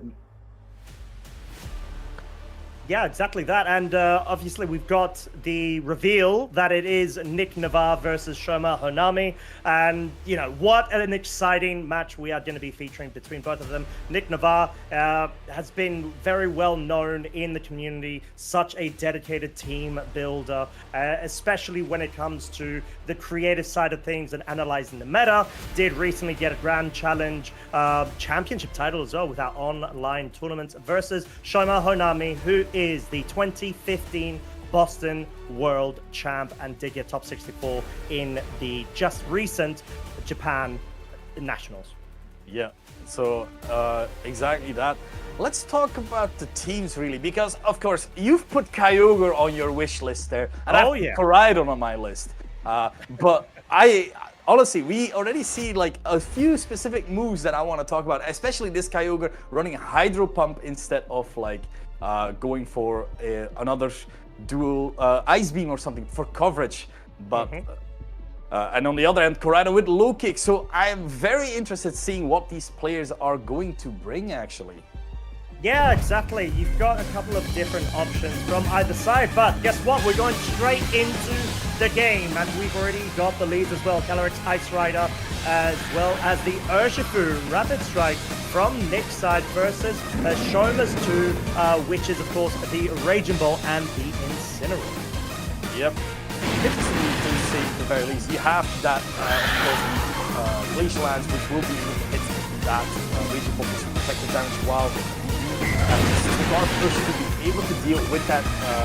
Speaker 1: Yeah, exactly that. And obviously, we've got the reveal that it is Nick Navarre versus Shoma Honami. And, you know, what an exciting match we are going to be featuring between both of them. Nick Navarre has been very well known in the community, such a dedicated team builder, especially when it comes to the creative side of things and analyzing the meta. Did recently get a Grand Challenge championship title as well with our online tournament versus Shoma Honami, who is the 2015 Boston World Champ and did get top 64 in the just recent Japan Nationals.
Speaker 2: Yeah, so exactly that. Let's talk about the teams really, because of course you've put Kyogre on your wish list there, and
Speaker 1: Oh,
Speaker 2: I've
Speaker 1: yeah.
Speaker 2: put Koraidon on my list. But I honestly, we already see like a few specific moves that I want to talk about, especially this Kyogre running Hydro Pump instead of like going for another dual Ice Beam or something for coverage. But and on the other end, Koraidon with low kick. So I am very interested seeing what these players are going to bring actually.
Speaker 1: Yeah, exactly. You've got a couple of different options from either side, but guess what? We're going straight into the game, and we've already got the leads as well. Calyrex Ice Rider, as well as the Urshifu Rapid Strike from Nick's side versus Shoma's 2, which is, of course, the Raging Ball and the Incineroar.
Speaker 2: Yep. Interesting to see at the very least. You have that, of course, Glacial Lance, which will be hit that Raging Ball for super effective damage, while Scarf Urshifu to be able to deal with that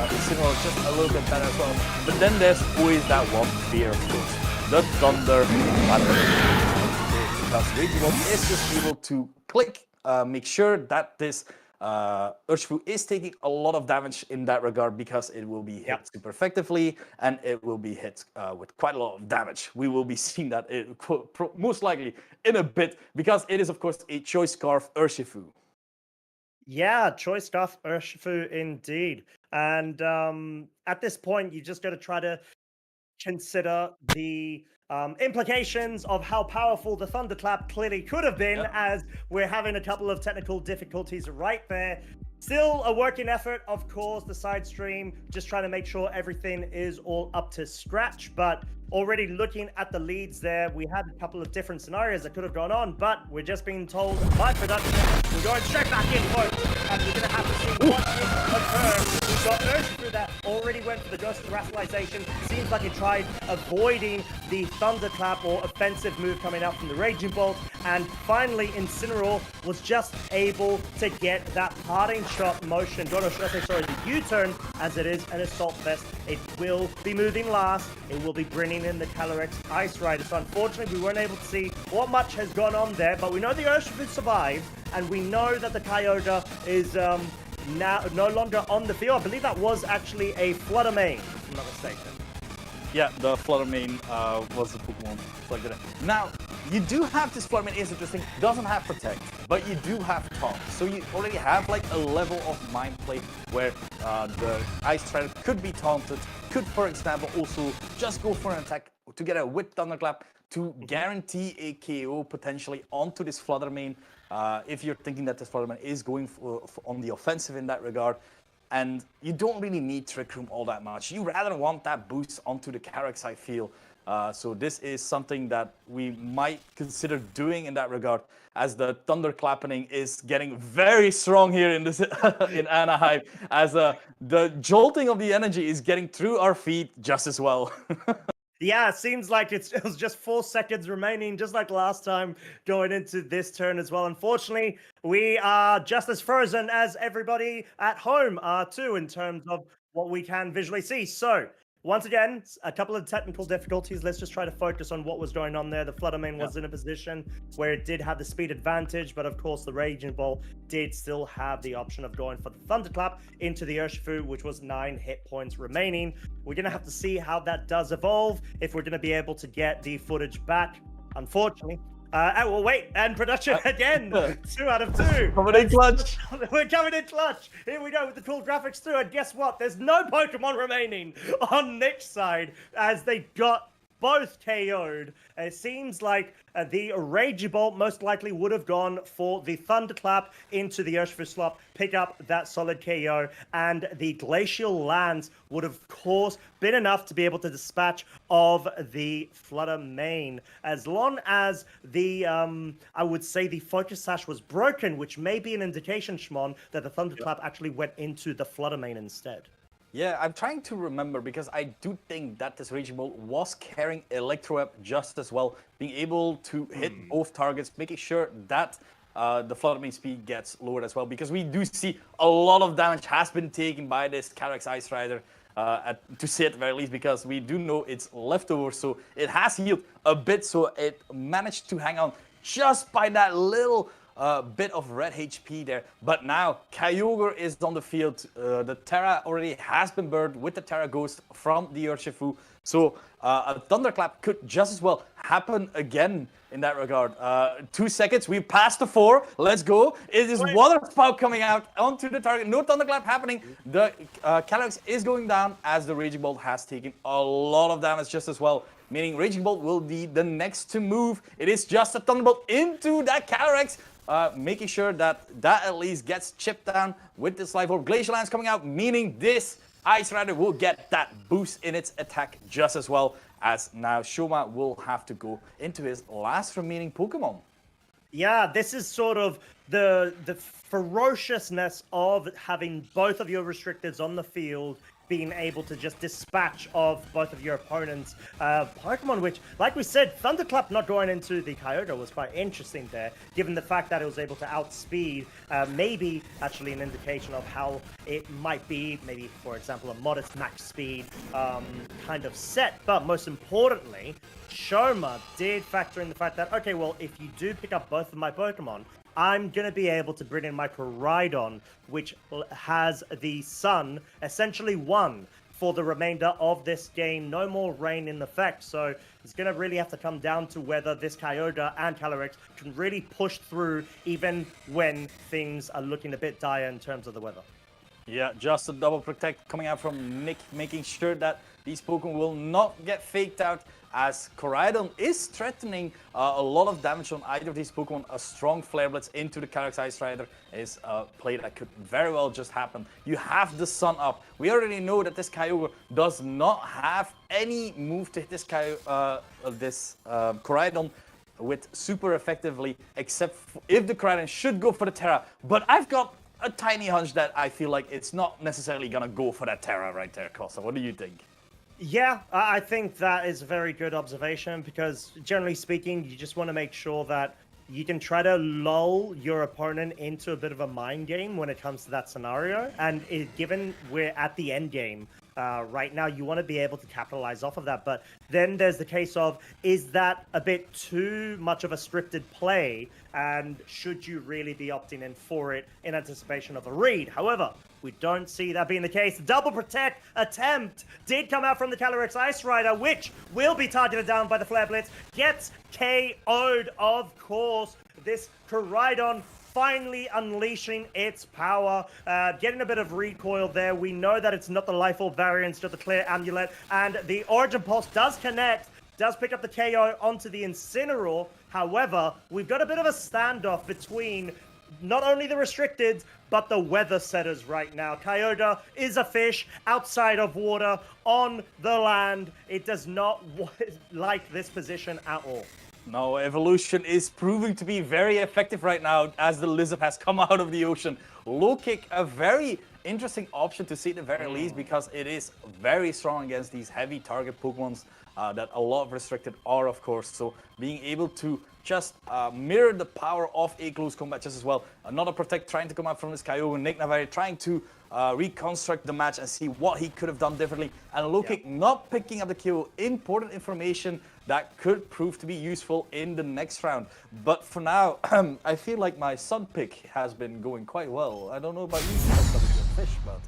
Speaker 2: Incineroar just a little bit better as well. But then there's always that one fear, of course. The Thunder because Raging Ball is just able to click, make sure that this Urshifu is taking a lot of damage in that regard, because it will be hit super effectively and it will be hit with quite a lot of damage. We will be seeing that most likely in a bit, because it is of course a Choice Scarf Urshifu.
Speaker 1: Yeah, choice stuff, Urshifu indeed. And at this point, you just got to try to consider the implications of how powerful the Thunderclap clearly could have been, as we're having a couple of technical difficulties right there. Still a working effort, of course, the side stream, just trying to make sure everything is all up to scratch. But already looking at the leads there, we had a couple of different scenarios that could have gone on, but we're just being told by production, we're going straight back in, folks, and we're going to have to see what can occur. We've got Urshifu that already went for the Ghost of Racialization. Seems like he tried avoiding the Thunderclap or offensive move coming out from the Raging Bolt, and finally Incineroar was just able to get that parting shot motion, the U-turn, as it is an Assault Vest. It will be moving last. It will be bringing in the Calyrex Ice Rider. So unfortunately, we weren't able to see what much has gone on there, but we know the Urshifu survived, and we know that the Kyogre is now no longer on the field. I believe that was actually a Flutter Mane, if I'm not mistaken.
Speaker 2: Yeah, the Flutter Mane was the Pokemon selected. Now, you do have this Flutter Mane is interesting, doesn't have Protect, but you do have Taunt. So you already have like a level of mind play where the Ice Strider could be taunted, could, for example, also just go for an attack together with Thunderclap to guarantee a KO potentially onto this Flutter Mane, if you're thinking that this Flutter Mane is going for on the offensive in that regard. And you don't really need Trick Room all that much. You rather want that boost onto the Calyrex, I feel. So this is something that we might consider doing in that regard, as the Thunderclapping is getting very strong here in this in Anaheim, as the jolting of the energy is getting through our feet just as well.
Speaker 1: Yeah, it seems like it was just 4 seconds remaining, just like last time going into this turn as well. Unfortunately, we are just as frozen as everybody at home are too, in terms of what we can visually see. So, once again, a couple of technical difficulties. Let's just try to focus on what was going on there. The Flutter Mane was in a position where it did have the speed advantage, but of course the Raging Ball did still have the option of going for the Thunderclap into the Urshifu, which was 9 hit points remaining. We're going to have to see how that does evolve, if we're going to be able to get the footage back. Unfortunately, well, wait, and production again, 2 out of 2.
Speaker 2: Coming in clutch.
Speaker 1: We're coming in clutch. Here we go with the cool graphics through, and guess what? There's no Pokemon remaining on Nick's side, as they got both KO'd. It seems like the Ragey Bolt most likely would have gone for the Thunderclap into the Urshifu slot, pick up that solid KO, and the Glacial Lance would of course been enough to be able to dispatch of the Flutter Mane. As long as the, I would say the Focus Sash was broken, which may be an indication, Shmon, that the Thunderclap actually went into the Flutter Mane instead.
Speaker 2: Yeah, I'm trying to remember because I do think that this Raging Bolt was carrying Electro Web just as well, being able to hit both targets, making sure that the Flutter Mane speed gets lowered as well, because we do see a lot of damage has been taken by this Calyrex Ice Rider, to say at the very least, because we do know it's leftover, so it has healed a bit, so it managed to hang on just by that little bit of red HP there. But now Kyogre is on the field. The Terra already has been burned with the Terra Ghost from the Urshifu. So a Thunderclap could just as well happen again in that regard. 2 seconds, we passed the 4. Let's go. It is Water Spout coming out onto the target. No Thunderclap happening. The Calyrex is going down as the Raging Bolt has taken a lot of damage just as well. Meaning Raging Bolt will be the next to move. It is just a Thunderbolt into that Calyrex. Making sure that at least gets chipped down with this Life Orb. Glacial Lance coming out, meaning this Ice Rider will get that boost in its attack just as well, as now Shoma will have to go into his last remaining Pokemon.
Speaker 1: Yeah, this is sort of the ferociousness of having both of your restricteds on the field, being able to just dispatch of both of your opponents' Pokemon, which, like we said, Thunderclap not going into the Kyogre was quite interesting there, given the fact that it was able to outspeed, maybe actually an indication of how it might be, maybe, for example, a modest max speed kind of set. But most importantly, Shoma did factor in the fact that, okay, well, if you do pick up both of my Pokemon, I'm going to be able to bring in my Koraidon, which has the Sun essentially won for the remainder of this game. No more rain in effect, so it's going to really have to come down to whether this Kyogre and Calyrex can really push through even when things are looking a bit dire in terms of the weather.
Speaker 2: Yeah, just a double protect coming out from Nick, making sure that these Pokemon will not get faked out, as Koraidon is threatening a lot of damage on either of these Pokemon. A strong Flare Blitz into the Calyrex Ice Rider is a play that could very well just happen. You have the Sun up. We already know that this Kyogre does not have any move to hit this Koraidon with super effectively, except if the Koraidon should go for the Terra. But I've got a tiny hunch that I feel like it's not necessarily gonna go for that Terra right there, Costa. What do you think?
Speaker 1: Yeah, I think that is a very good observation, because generally speaking, you just want to make sure that you can try to lull your opponent into a bit of a mind game when it comes to that scenario. And given we're at the end game right now, you want to be able to capitalize off of that. But then there's the case of, is that a bit too much of a scripted play? And should you really be opting in for it in anticipation of a read? However, we don't see that being the case. The double protect attempt did come out from the Calyrex Ice Rider, which will be targeted down by the Flare Blitz. Gets KO'd, of course. This Koraidon finally unleashing its power, getting a bit of recoil there. We know that it's not the Life Orb variant, just the Clear Amulet, and the Origin Pulse does connect, does pick up the KO onto the Incineroar. However, we've got a bit of a standoff between not only the restricted, but the weather setters right now. Kyogre is a fish outside of water, on the land. It does not like this position at all.
Speaker 2: No, Evolution is proving to be very effective right now as the Lizard has come out of the ocean. Low kick, a very interesting option to see at the very least, because it is very strong against these heavy target Pokemons that a lot of restricted are, of course. So being able to just mirror the power of a close combat just as well. Another Protect trying to come out from this Kyogre. Nick Navari trying to reconstruct the match and see what he could have done differently. And Low Kick not picking up the kill. Important information that could prove to be useful in the next round. But for now, I feel like my Sun pick has been going quite well. I don't know about you, fish, but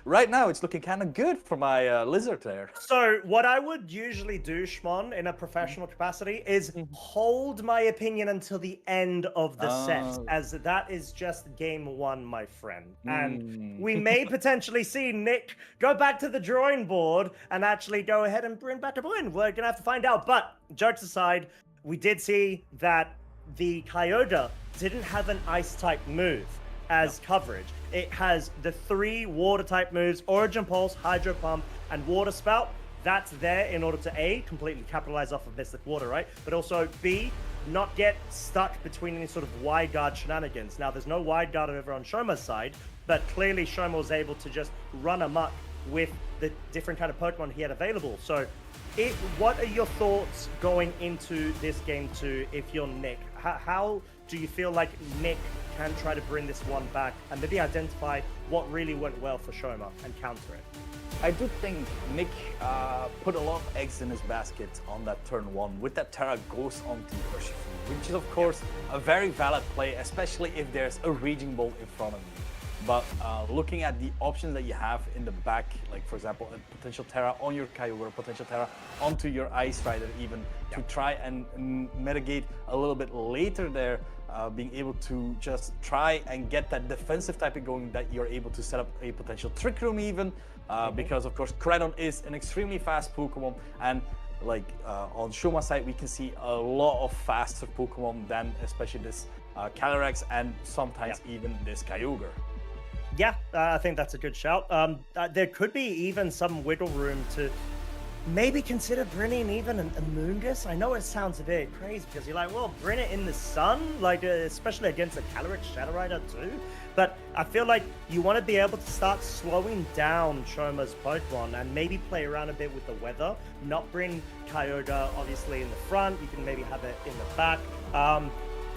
Speaker 2: right now it's looking kind of good for my lizard there.
Speaker 1: So what I would usually do, Shmon, in a professional capacity is hold my opinion until the end of the set,
Speaker 2: Oh.
Speaker 1: as that is just game one, my friend. And
Speaker 2: Mm.
Speaker 1: we may potentially see Nick go back to the drawing board and actually go ahead and bring back a win. We're gonna have to find out. But jokes aside, we did see that the Kyogre didn't have an ice type move as coverage. It has the 3 water type moves: Origin Pulse, Hydro Pump, and Water Spout. That's there in order to A, completely capitalize off of Mystic Water, right? But also B, not get stuck between any sort of wide guard shenanigans. Now, there's no wide guard over on Shoma's side, but clearly Shoma was able to just run amok with the different kind of Pokemon he had available. So, what are your thoughts going into this game 2 if you're Nick? How do you feel like Nick can try to bring this one back and maybe identify what really went well for Shoma and counter it?
Speaker 2: I do think Nick put a lot of eggs in his basket on that turn 1 with that Terra goes onto Urshifu, which is of course a very valid play, especially if there's a Raging Bolt in front of you. But looking at the options that you have in the back, like for example, a potential Terra on your Kyogre, potential Terra onto your Ice Rider even, to try and mitigate a little bit later there, being able to just try and get that defensive typing going, that you're able to set up a potential Trick Room even, because of course Koraidon is an extremely fast Pokemon, and like on Shoma's side we can see a lot of faster Pokemon than especially this Calyrex and sometimes even this Kyogre.
Speaker 1: Yeah, I think that's a good shout. There could be even some wiggle room to maybe consider bringing even a Moongus. I know it sounds a bit crazy because you're like, well, bring it in the sun, like especially against a Calyrex Shadow Rider too. But I feel like you want to be able to start slowing down Shoma's Pokemon and maybe play around a bit with the weather. Not bring Kyogre obviously in the front. You can maybe have it in the back.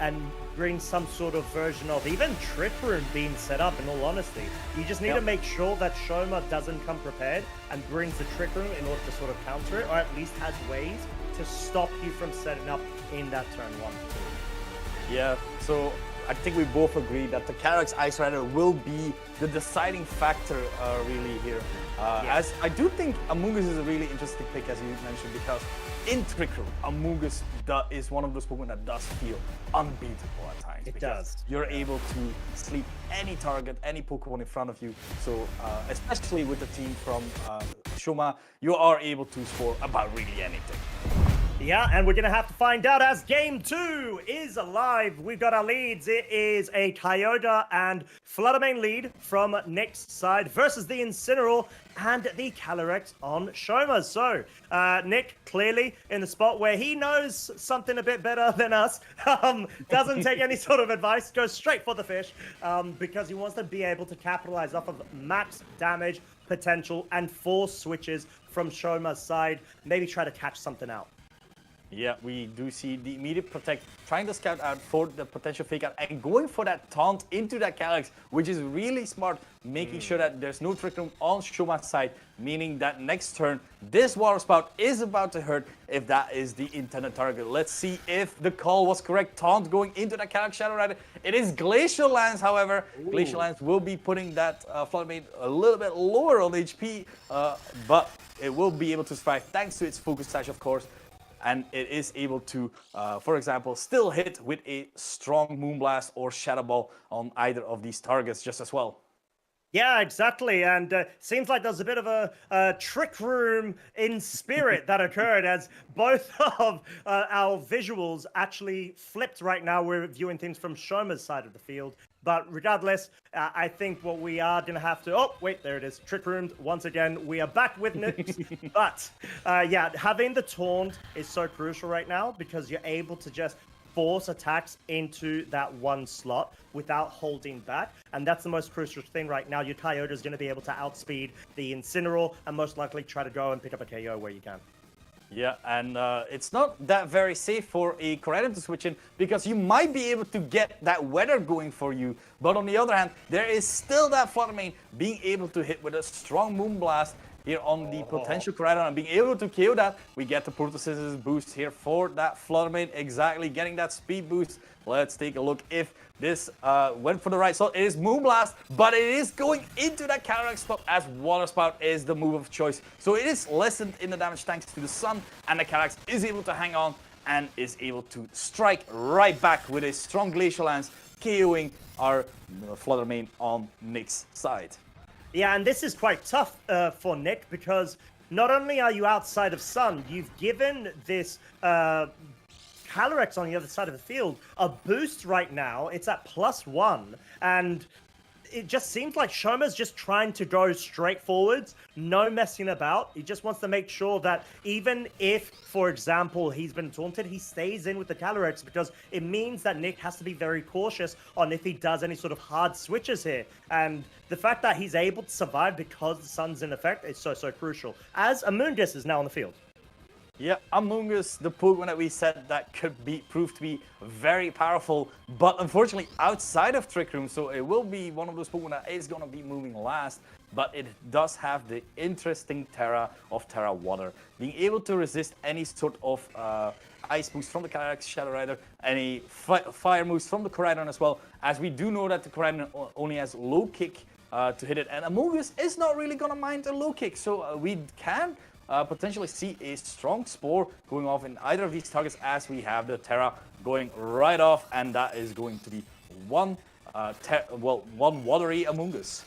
Speaker 1: And bring some sort of version of even Trick Room being set up, in all honesty. You just need to make sure that Shoma doesn't come prepared and brings the Trick Room in order to sort of counter it, or at least has ways to stop you from setting up in that turn 1.
Speaker 2: Yeah, so I think we both agree that the Calyrex Ice Rider will be the deciding factor really here. As I do think Amoonguss is a really interesting pick, as you mentioned, because in Trick Room, Amoonguss is one of those Pokemon that does feel unbeatable at times.
Speaker 1: It
Speaker 2: because
Speaker 1: does.
Speaker 2: You're able to sleep any target, any Pokemon in front of you. So especially with the team from Shoma, you are able to score about really anything.
Speaker 1: Yeah, and we're going to have to find out as game 2 is alive. We've got our leads. It is a Kyogre and Fluttermane lead from Nick's side versus the Incineroar and the Calyrex on Shoma's. So, Nick clearly in the spot where he knows something a bit better than us. Doesn't take any sort of advice, goes straight for the fish because he wants to be able to capitalize off of max damage potential and force switches from Shoma's side. Maybe try to catch something out.
Speaker 2: Yeah, we do see the immediate protect, trying to scout out for the potential fake out and going for that taunt into that Calyrex, which is really smart, making sure that there's no Trick Room on Shoma's side, meaning that next turn, this Water Spout is about to hurt if that is the intended target. Let's see if the call was correct. Taunt going into that Calyrex Shadow Rider. It is Glacial Lance, however. Ooh. Glacial Lance will be putting that Fluttermane a little bit lower on HP, but it will be able to survive thanks to its Focus Sash, of course. And it is able to, for example, still hit with a strong Moonblast or Shadow Ball on either of these targets just as well.
Speaker 1: Yeah, exactly. And seems like there's a bit of a Trick Room in spirit that occurred as both of our visuals actually flipped right now. We're viewing things from Shoma's side of the field. But regardless, I think what we are going to have to... Oh, wait, there it is. Trick Roomed once again. We are back with Nick. But, yeah, having the taunt is so crucial right now because you're able to just force attacks into that one slot without holding back. And that's the most crucial thing right now. Your Kyogre is going to be able to outspeed the Incineroar and most likely try to go and pick up a KO where you can.
Speaker 2: Yeah, and it's not that very safe for a Koraidon to switch in because you might be able to get that weather going for you. But on the other hand, there is still that Fluttermane being able to hit with a strong Moonblast. here on the potential Koraidon and being able to KO that. We get the Photosynthesis boost here for that Flutter Mane, exactly getting that speed boost. Let's take a look if this went for the right slot. It is Moonblast, but it is going into that Calyrex spot as Water Spout is the move of choice. So it is lessened in the damage thanks to the Sun, and the Calyrex is able to hang on and is able to strike right back with a strong Glacial Lance, KOing our Flutter Mane on Nick's side.
Speaker 1: Yeah, and this is quite tough for Nick because not only are you outside of Sun, you've given this Calyrex on the other side of the field a boost right now. It's at +1, and it just seems like Shoma's just trying to go straight forwards, no messing about. He just wants to make sure that even if, for example, he's been taunted, he stays in with the Calyrex because it means that Nick has to be very cautious on if he does any sort of hard switches here. And the fact that he's able to survive because the Sun's in effect is so crucial. As Amoonguss is now on the field.
Speaker 2: Yeah, Amoonguss, the Pokemon that we said that could be proved to be very powerful, but unfortunately outside of Trick Room, so it will be one of those Pokemon that is going to be moving last, but it does have the interesting Terra of Terra Water, being able to resist any sort of Ice boost from the Calyrex Shadow Rider, any Fire moves from the Koraidon as well, as we do know that the Koraidon only has low kick to hit it, and Amoonguss is not really going to mind a low kick, so we can potentially see a strong Spore going off in either of these targets as we have the Terra going right off, and that is going to be one watery Amoonguss.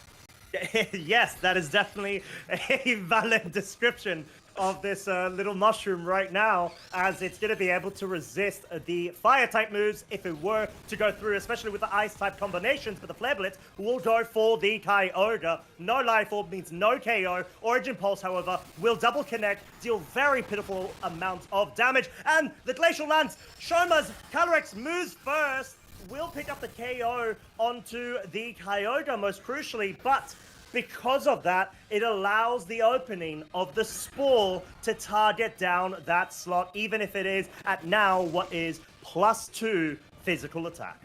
Speaker 1: Yes, that is definitely a valid description of this little mushroom right now, as it's going to be able to resist the fire type moves if it were to go through, especially with the ice type combinations. But the Flare Blitz will go for the Kyogre. No Life Orb means no KO. Origin Pulse, however, will double connect, deal very pitiful amounts of damage, and the Glacial Lance, Shoma's Calyrex moves first, will pick up the KO onto the Kyogre most crucially, but because of that, it allows the opening of the Spore to target down that slot, even if it is at now what is +2 physical attack.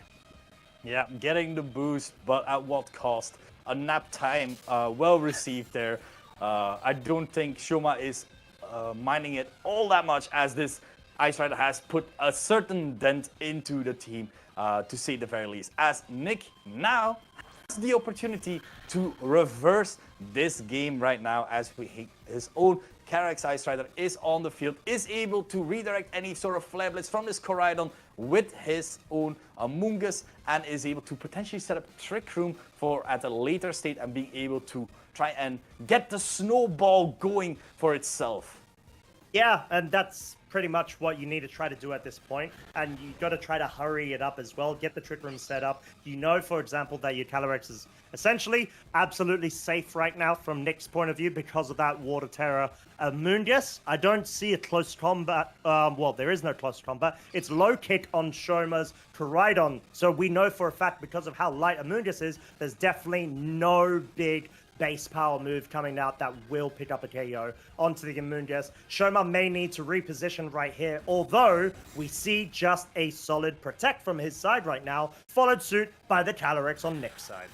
Speaker 2: Yeah, getting the boost, but at what cost? A nap time, well received there. I don't think Shoma is minding it all that much, as this Ice Rider has put a certain dent into the team, to say the very least. As Nick now has the opportunity to reverse this game right now, as his own Calyrex Ice Rider is on the field, is able to redirect any sort of Flare Blitz from this Koraidon with his own Amoonguss, and is able to potentially set up Trick Room for at a later state and being able to try and get the snowball going for itself.
Speaker 1: Yeah, and that's pretty much what you need to try to do at this point, and you got to try to hurry it up as well, get the Trick Room set up. You know, for example, that your Calyrex is essentially absolutely safe right now from Nick's point of view because of that Water Terror. Amoonguss, I don't see a close combat, well, there is no close combat. It's low kick on Shoma's Koraidon, so we know for a fact because of how light Amoonguss is, there's definitely no big base power move coming out that will pick up a KO onto the Amoonguss. Shoma may need to reposition right here, although we see just a solid protect from his side right now, followed suit by the Calyrex on Nick's side.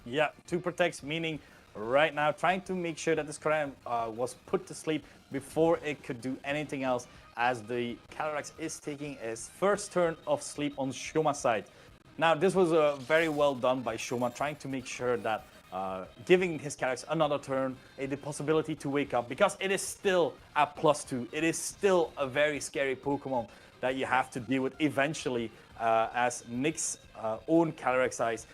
Speaker 2: Yeah, 2 protects, meaning right now trying to make sure that this Koraidon was put to sleep before it could do anything else, as the Calyrex is taking his first turn of sleep on Shoma's side. Now, this was very well done by Shoma, trying to make sure that giving his Calyrex another turn, the possibility to wake up, because it is still at +2. It is still a very scary Pokemon that you have to deal with eventually, as Nick's own Calyrex Ice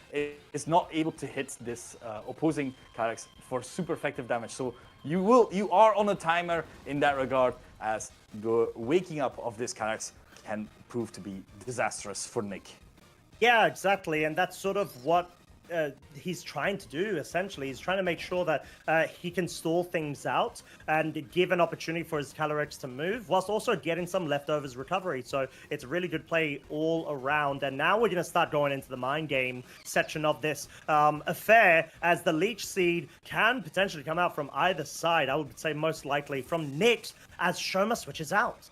Speaker 2: is not able to hit this opposing Calyrex for super effective damage. So you are on a timer in that regard, as the waking up of this Calyrex can prove to be disastrous for Nick.
Speaker 1: Yeah, exactly, and that's sort of what he's trying to do, essentially. He's trying to make sure that he can stall things out and give an opportunity for his Calyrex to move, whilst also getting some leftovers recovery. So it's a really good play all around. And now we're going to start going into the mind game section of this affair, as the Leech Seed can potentially come out from either side. I would say most likely from Nick, as Shoma switches out.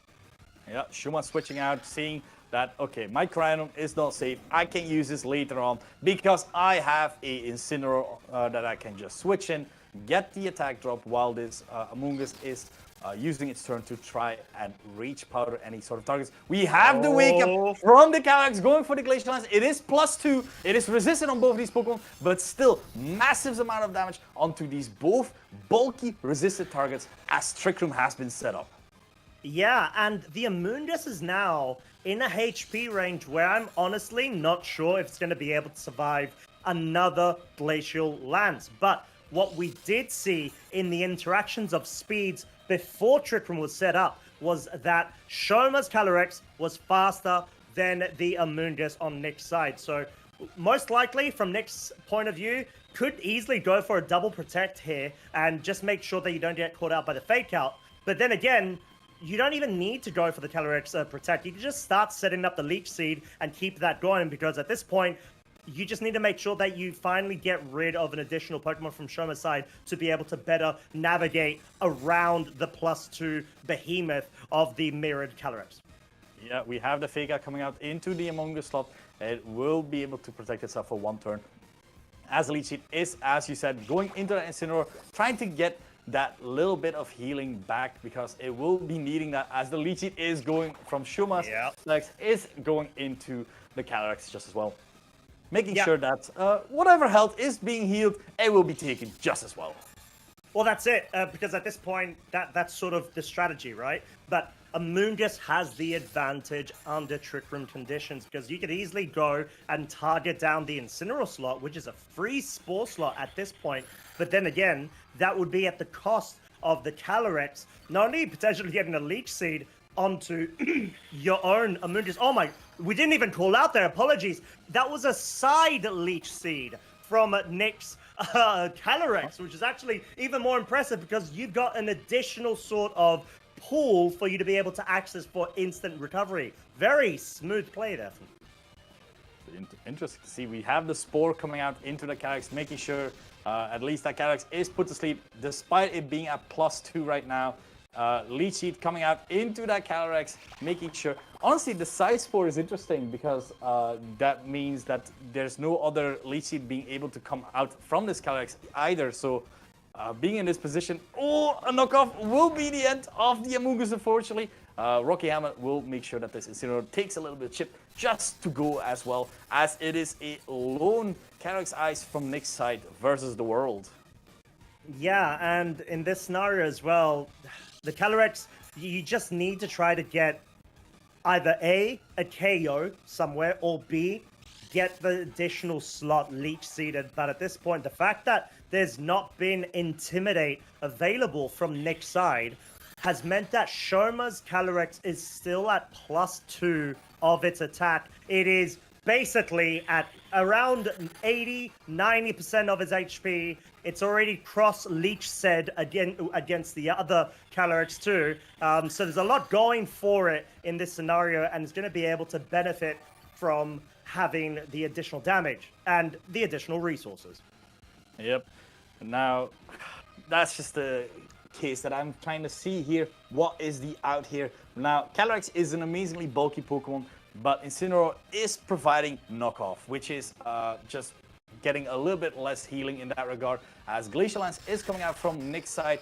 Speaker 2: Yeah, Shoma switching out, seeing that, okay, my Koraidon is not safe. I can use this later on because I have a Incineroar that I can just switch in, get the attack drop while this Amoongus is using its turn to try and reach powder any sort of targets. We have the wake
Speaker 1: Oh.
Speaker 2: up from the Calyrex going for the Glacial Lance. It is +2. It is resistant on both of these Pokemon, but still massive amount of damage onto these both bulky resisted targets as Trick Room has been set up.
Speaker 1: Yeah, and the Amoongus is now in a HP range where I'm honestly not sure if it's going to be able to survive another Glacial Lance. But what we did see in the interactions of speeds before Trick Room was set up was that Shoma's Calyrex was faster than the Amoongus on Nick's side. So most likely, from Nick's point of view, could easily go for a double protect here and just make sure that you don't get caught out by the fake out. But then again, you don't even need to go for the Calyrex protect. You can just start setting up the Leech Seed and keep that going, because at this point, you just need to make sure that you finally get rid of an additional Pokemon from Shoma's side to be able to better navigate around the +2 behemoth of the mirrored Calyrex.
Speaker 2: Yeah, we have the fake out coming out into the Amoongus slot. It will be able to protect itself for one turn. As the Leech Seed is, as you said, going into the Incineroar, trying to get that little bit of healing back, because it will be needing that as the Leech Seed is going from Shoma's legs, is going into the Calyrex just as well. Making sure that whatever health is being healed, it will be taken just as well.
Speaker 1: Well, that's it, because at this point, that's sort of the strategy, right? But Amoongus has the advantage under Trick Room conditions, because you could easily go and target down the Incineroar slot, which is a free Spore slot at this point. But then again, that would be at the cost of the Calyrex, not only potentially getting a Leech Seed onto your own Amoongus. Oh my, we didn't even call out there, apologies. That was a side Leech Seed from Nick's Calyrex, which is actually even more impressive because you've got an additional sort of pool for you to be able to access for instant recovery. Very smooth play there.
Speaker 2: Interesting to see. We have the Spore coming out into the Calyrex, making sure at least that Calyrex is put to sleep, despite it being at +2 right now. Leech Seed coming out into that Calyrex, making sure. Honestly, the Side Spore is interesting because that means that there's no other Leech Seed being able to come out from this Calyrex either. So being in this position, a knockoff will be the end of the Amoongus, unfortunately. Rocky Hammer will make sure that this Incineroar takes a little bit of chip just to go, as well as it is a lone Calyrex Ice from Nick's side versus the world.
Speaker 1: Yeah, and in this scenario as well, the Calyrex, you just need to try to get either A, a KO somewhere, or B, get the additional slot Leech Seeded. But at this point, the fact that there's not been Intimidate available from Nick's side has meant that Shoma's Calyrex is still at +2 of its attack. It is basically at around 80-90% of its HP. It's already cross Leech Seed against the other Calyrex too. So there's a lot going for it in this scenario, and it's going to be able to benefit from having the additional damage and the additional resources.
Speaker 2: Yep. Now, that's just the case that I'm trying to see here. What is the out here? Now, Calyrex is an amazingly bulky Pokemon, but Incineroar is providing knockoff, which is just getting a little bit less healing in that regard, as Glacial Lance is coming out from Nick's side,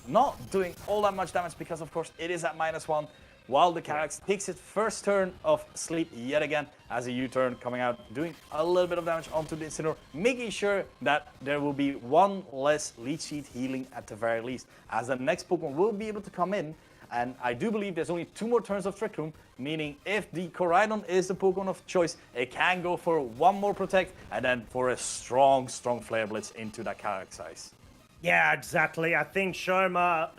Speaker 2: not doing all that much damage because, of course, it is at -1, while the Calyrex takes its first turn of sleep yet again as a U-turn coming out, doing a little bit of damage onto the Incineroar, making sure that there will be one less Leech Seed healing at the very least, as the next Pokemon will be able to come in. And I do believe there's only 2 more turns of Trick Room, meaning if the Koraidon is the Pokemon of choice, it can go for 1 more Protect, and then for a strong Flare Blitz into that Calyrex Ice.
Speaker 1: Yeah, exactly. I think Shoma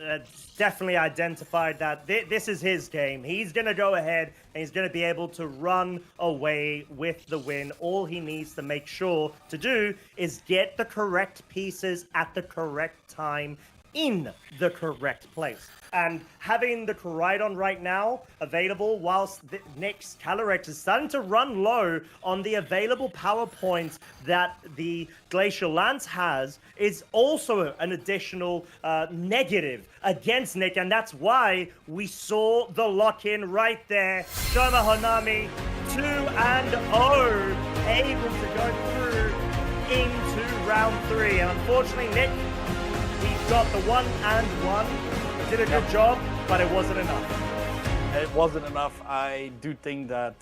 Speaker 1: definitely identified that this is his game. He's going to go ahead and he's going to be able to run away with the win. All he needs to make sure to do is get the correct pieces at the correct time in the correct place. And having the Koraidon right now available, whilst Nick's Calyrex is starting to run low on the available power points that the Glacial Lance has, is also an additional negative against Nick. And that's why we saw the lock-in right there. Shoma Honami 2-0, able to go through into round 3. And unfortunately, Nick got the 1 and 1, did a good job, but it wasn't enough.
Speaker 2: It wasn't enough. I do think that,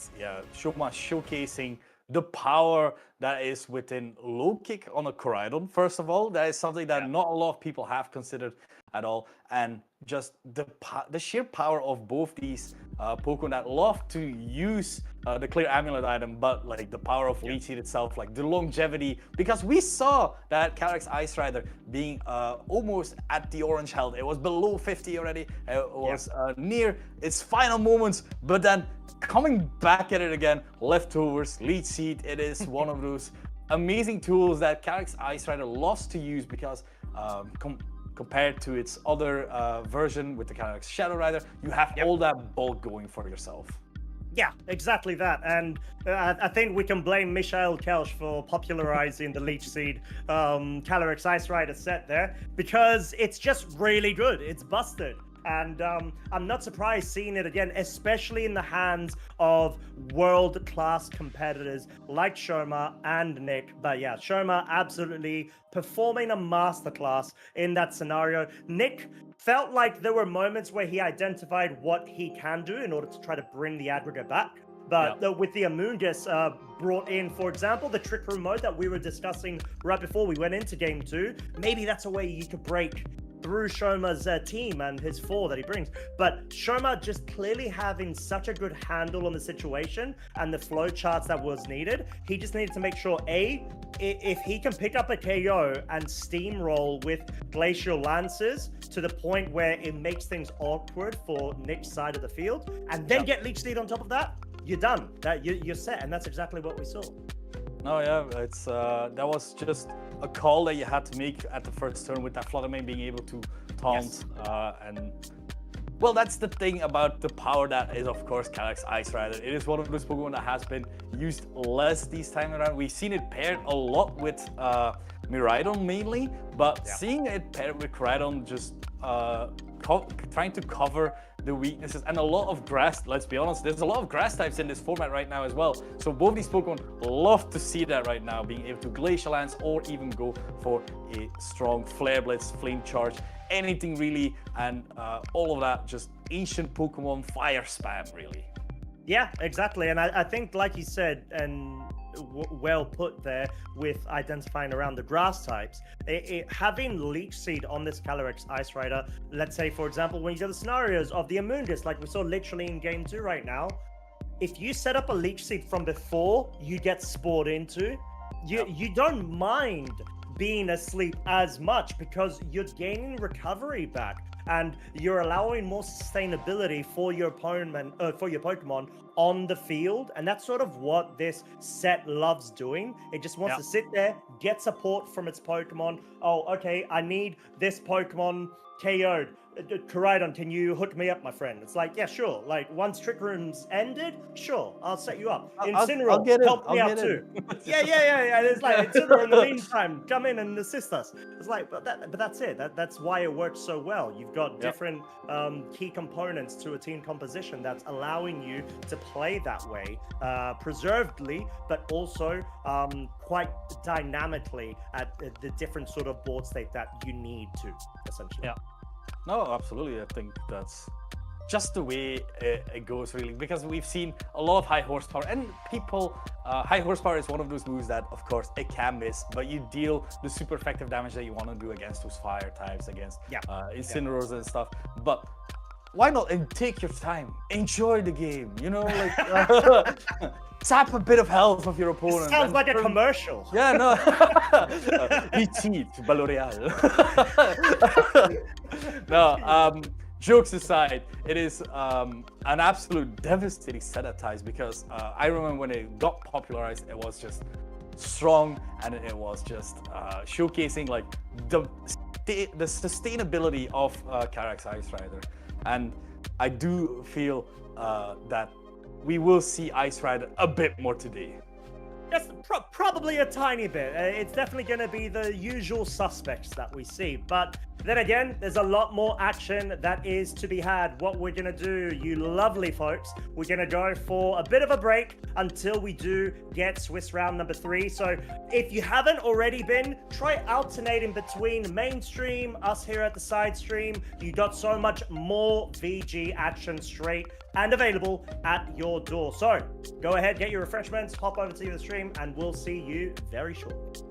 Speaker 2: Shoma showcasing the power that is within low kick on a Koraidon. First of all, that is something that not a lot of people have considered at all, and just the sheer power of both these Pokemon that love to use the clear amulet item, but like the power of Leech Seed itself, like the longevity, because we saw that Calyrex Ice Rider being almost at the orange health. It was below 50 already. It was near its final moments, but then coming back at it again, leftovers, Leech Seed. It is one of those amazing tools that Calyrex Ice Rider loves to use because compared to its other version with the Calyrex Shadow Rider, you have all that bulk going for yourself.
Speaker 1: Yeah, exactly that. And I think we can blame Michael Kelsch for popularizing the Leech Seed Calyrex Ice Rider set there, because it's just really good. It's busted. And I'm not surprised seeing it again, especially in the hands of world-class competitors like Shoma and Nick. But yeah, Shoma absolutely performing a masterclass in that scenario. Nick felt like there were moments where he identified what he can do in order to try to bring the aggregate back. But with the Amoonguss brought in, for example, the Trick Room mode that we were discussing right before we went into Game 2, maybe that's a way you could break through Shoma's team and his 4 that he brings. But Shoma just clearly having such a good handle on the situation and the flow charts that was needed, he just needed to make sure, if he can pick up a KO and steamroll with Glacial Lances to the point where it makes things awkward for Nick's side of the field, and then get Leech Seed on top of that, you're done. You're set, and that's exactly what we saw.
Speaker 2: No, yeah, it's that was just a call that you had to make at the first turn with that Flutter Mane being able to taunt. And well, that's the thing about the power that is, of course, Calyrex Ice Rider. It is one of those Pokemon that has been used less this time around. We've seen it paired a lot with Miraidon mainly, but seeing it paired with Koraidon just trying to cover the weaknesses and a lot of grass. Let's be honest, there's a lot of grass types in this format right now as well. So both these Pokemon love to see that right now, being able to Glacial Lance or even go for a strong Flare Blitz, Flame Charge, anything really, and all of that, just ancient Pokemon fire spam really.
Speaker 1: Yeah, exactly. And I think, like you said, and well put there with identifying around the grass types, having Leech Seed on this Calyrex Ice Rider, let's say, for example, when you do the scenarios of the Amoonguss, like we saw literally in Game 2 right now, if you set up a Leech Seed from before you get spored into, you don't mind being asleep as much because you're gaining recovery back and you're allowing more sustainability for your Pokemon on the field, and that's sort of what this set loves doing. It just wants to sit there, get support from its Pokemon. Oh, okay, I need this Pokemon KO'd. Koraidon, can you hook me up, my friend? It's like, yeah, sure. Like, once Trick Room's ended, sure, I'll set you up. Incineroar, help me out too. Yeah. It's like, Incineroar, in the meantime, come in and assist us. It's like, but that's it. That's why it works so well. You've got different key components to a team composition that's allowing you to play that way, preservedly, but also quite dynamically at the different sort of board state that you need to, essentially.
Speaker 2: Yeah. No, absolutely. I think that's just the way it goes, really, because we've seen a lot of high horsepower, and people, high horsepower is one of those moves that, of course, it can miss, but you deal the super effective damage that you want to do against those fire types, against Incineroars and stuff. But why not take your time, enjoy the game, you know, like tap a bit of health of your opponent.
Speaker 1: Sounds like a commercial.
Speaker 2: Yeah, no. We cheat, L'Oreal. No, jokes aside, it is an absolute devastating set at times, because I remember when it got popularized, it was just strong, and it was just showcasing like the sustainability of Calyrex Ice Rider. And I do feel that we will see Ice Rider a bit more today.
Speaker 1: Yes, probably a tiny bit. It's definitely going to be the usual suspects that we see. But Then again, there's a lot more action that is to be had. What we're gonna do, you lovely folks, we're gonna go for a bit of a break until we do get Swiss round number 3. So if you haven't already been, try alternating between mainstream, us here at the side stream. You got so much more VG action straight and available at your door. So go ahead, get your refreshments, hop over to the stream, and we'll see you very shortly.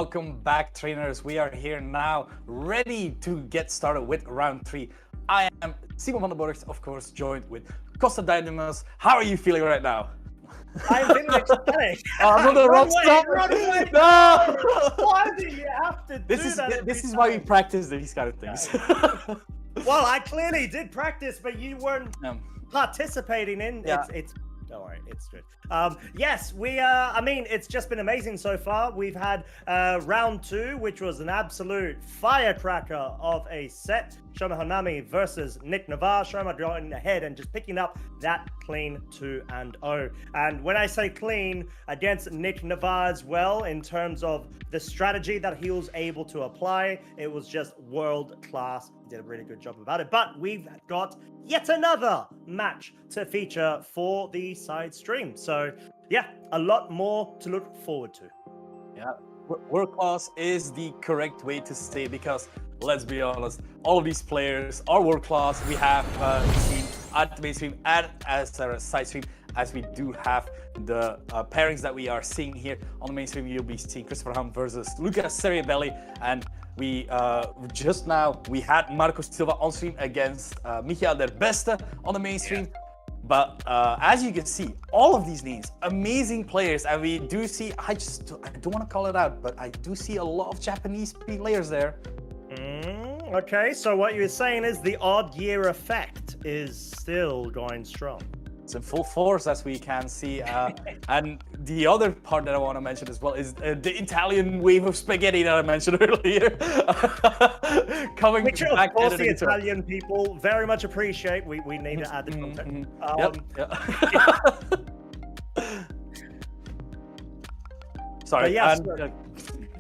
Speaker 2: Welcome back, trainers. We are here now, ready to get started with round 3. I am Simon van der Borgt, of course, joined with Costa Dynamus. How are you feeling right now?
Speaker 1: I'm feeling ecstatic.
Speaker 2: Oh, I'm on the wrong stop.
Speaker 1: Run away.
Speaker 2: No!
Speaker 1: Why do you have to do that?
Speaker 2: This is why we practice these kind of things.
Speaker 1: Well, I clearly did practice, but you weren't participating in.
Speaker 2: Yeah.
Speaker 1: It's don't worry, it's good. Yes, I mean, it's just been amazing so far. We've had round 2, which was an absolute firecracker of a set. Shoma Honami versus Nick Navarre. Shoma going ahead and just picking up that clean 2-0. And when I say clean, against Nick Navarre as well, in terms of the strategy that he was able to apply, it was just world class. He did a really good job about it. But we've got yet another match to feature for the side stream. So yeah, a lot more to look forward to.
Speaker 2: Yeah, world class is the correct way to say it, because let's be honest, all of these players are world class. We have seen at the mainstream and as a side stream, as we do have the pairings that we are seeing here on the mainstream. You'll be seeing Christopher Ham versus Lucas Seriabelli, and we just now we had Marco Silva on stream against Michael Der Beste on the mainstream. But as you can see, all of these names, amazing players, and we do see, I don't want to call it out, but I do see a lot of Japanese players there.
Speaker 1: Okay, so what you're saying is the odd year effect is still going strong.
Speaker 2: It's in full force, as we can see. And the other part that I want to mention as well is the Italian wave of spaghetti that I mentioned earlier. Coming
Speaker 1: Which, of
Speaker 2: back
Speaker 1: course,
Speaker 2: at
Speaker 1: the
Speaker 2: it.
Speaker 1: Italian people very much appreciate. We need to add the content.
Speaker 2: Sorry.
Speaker 1: But yes,
Speaker 2: and,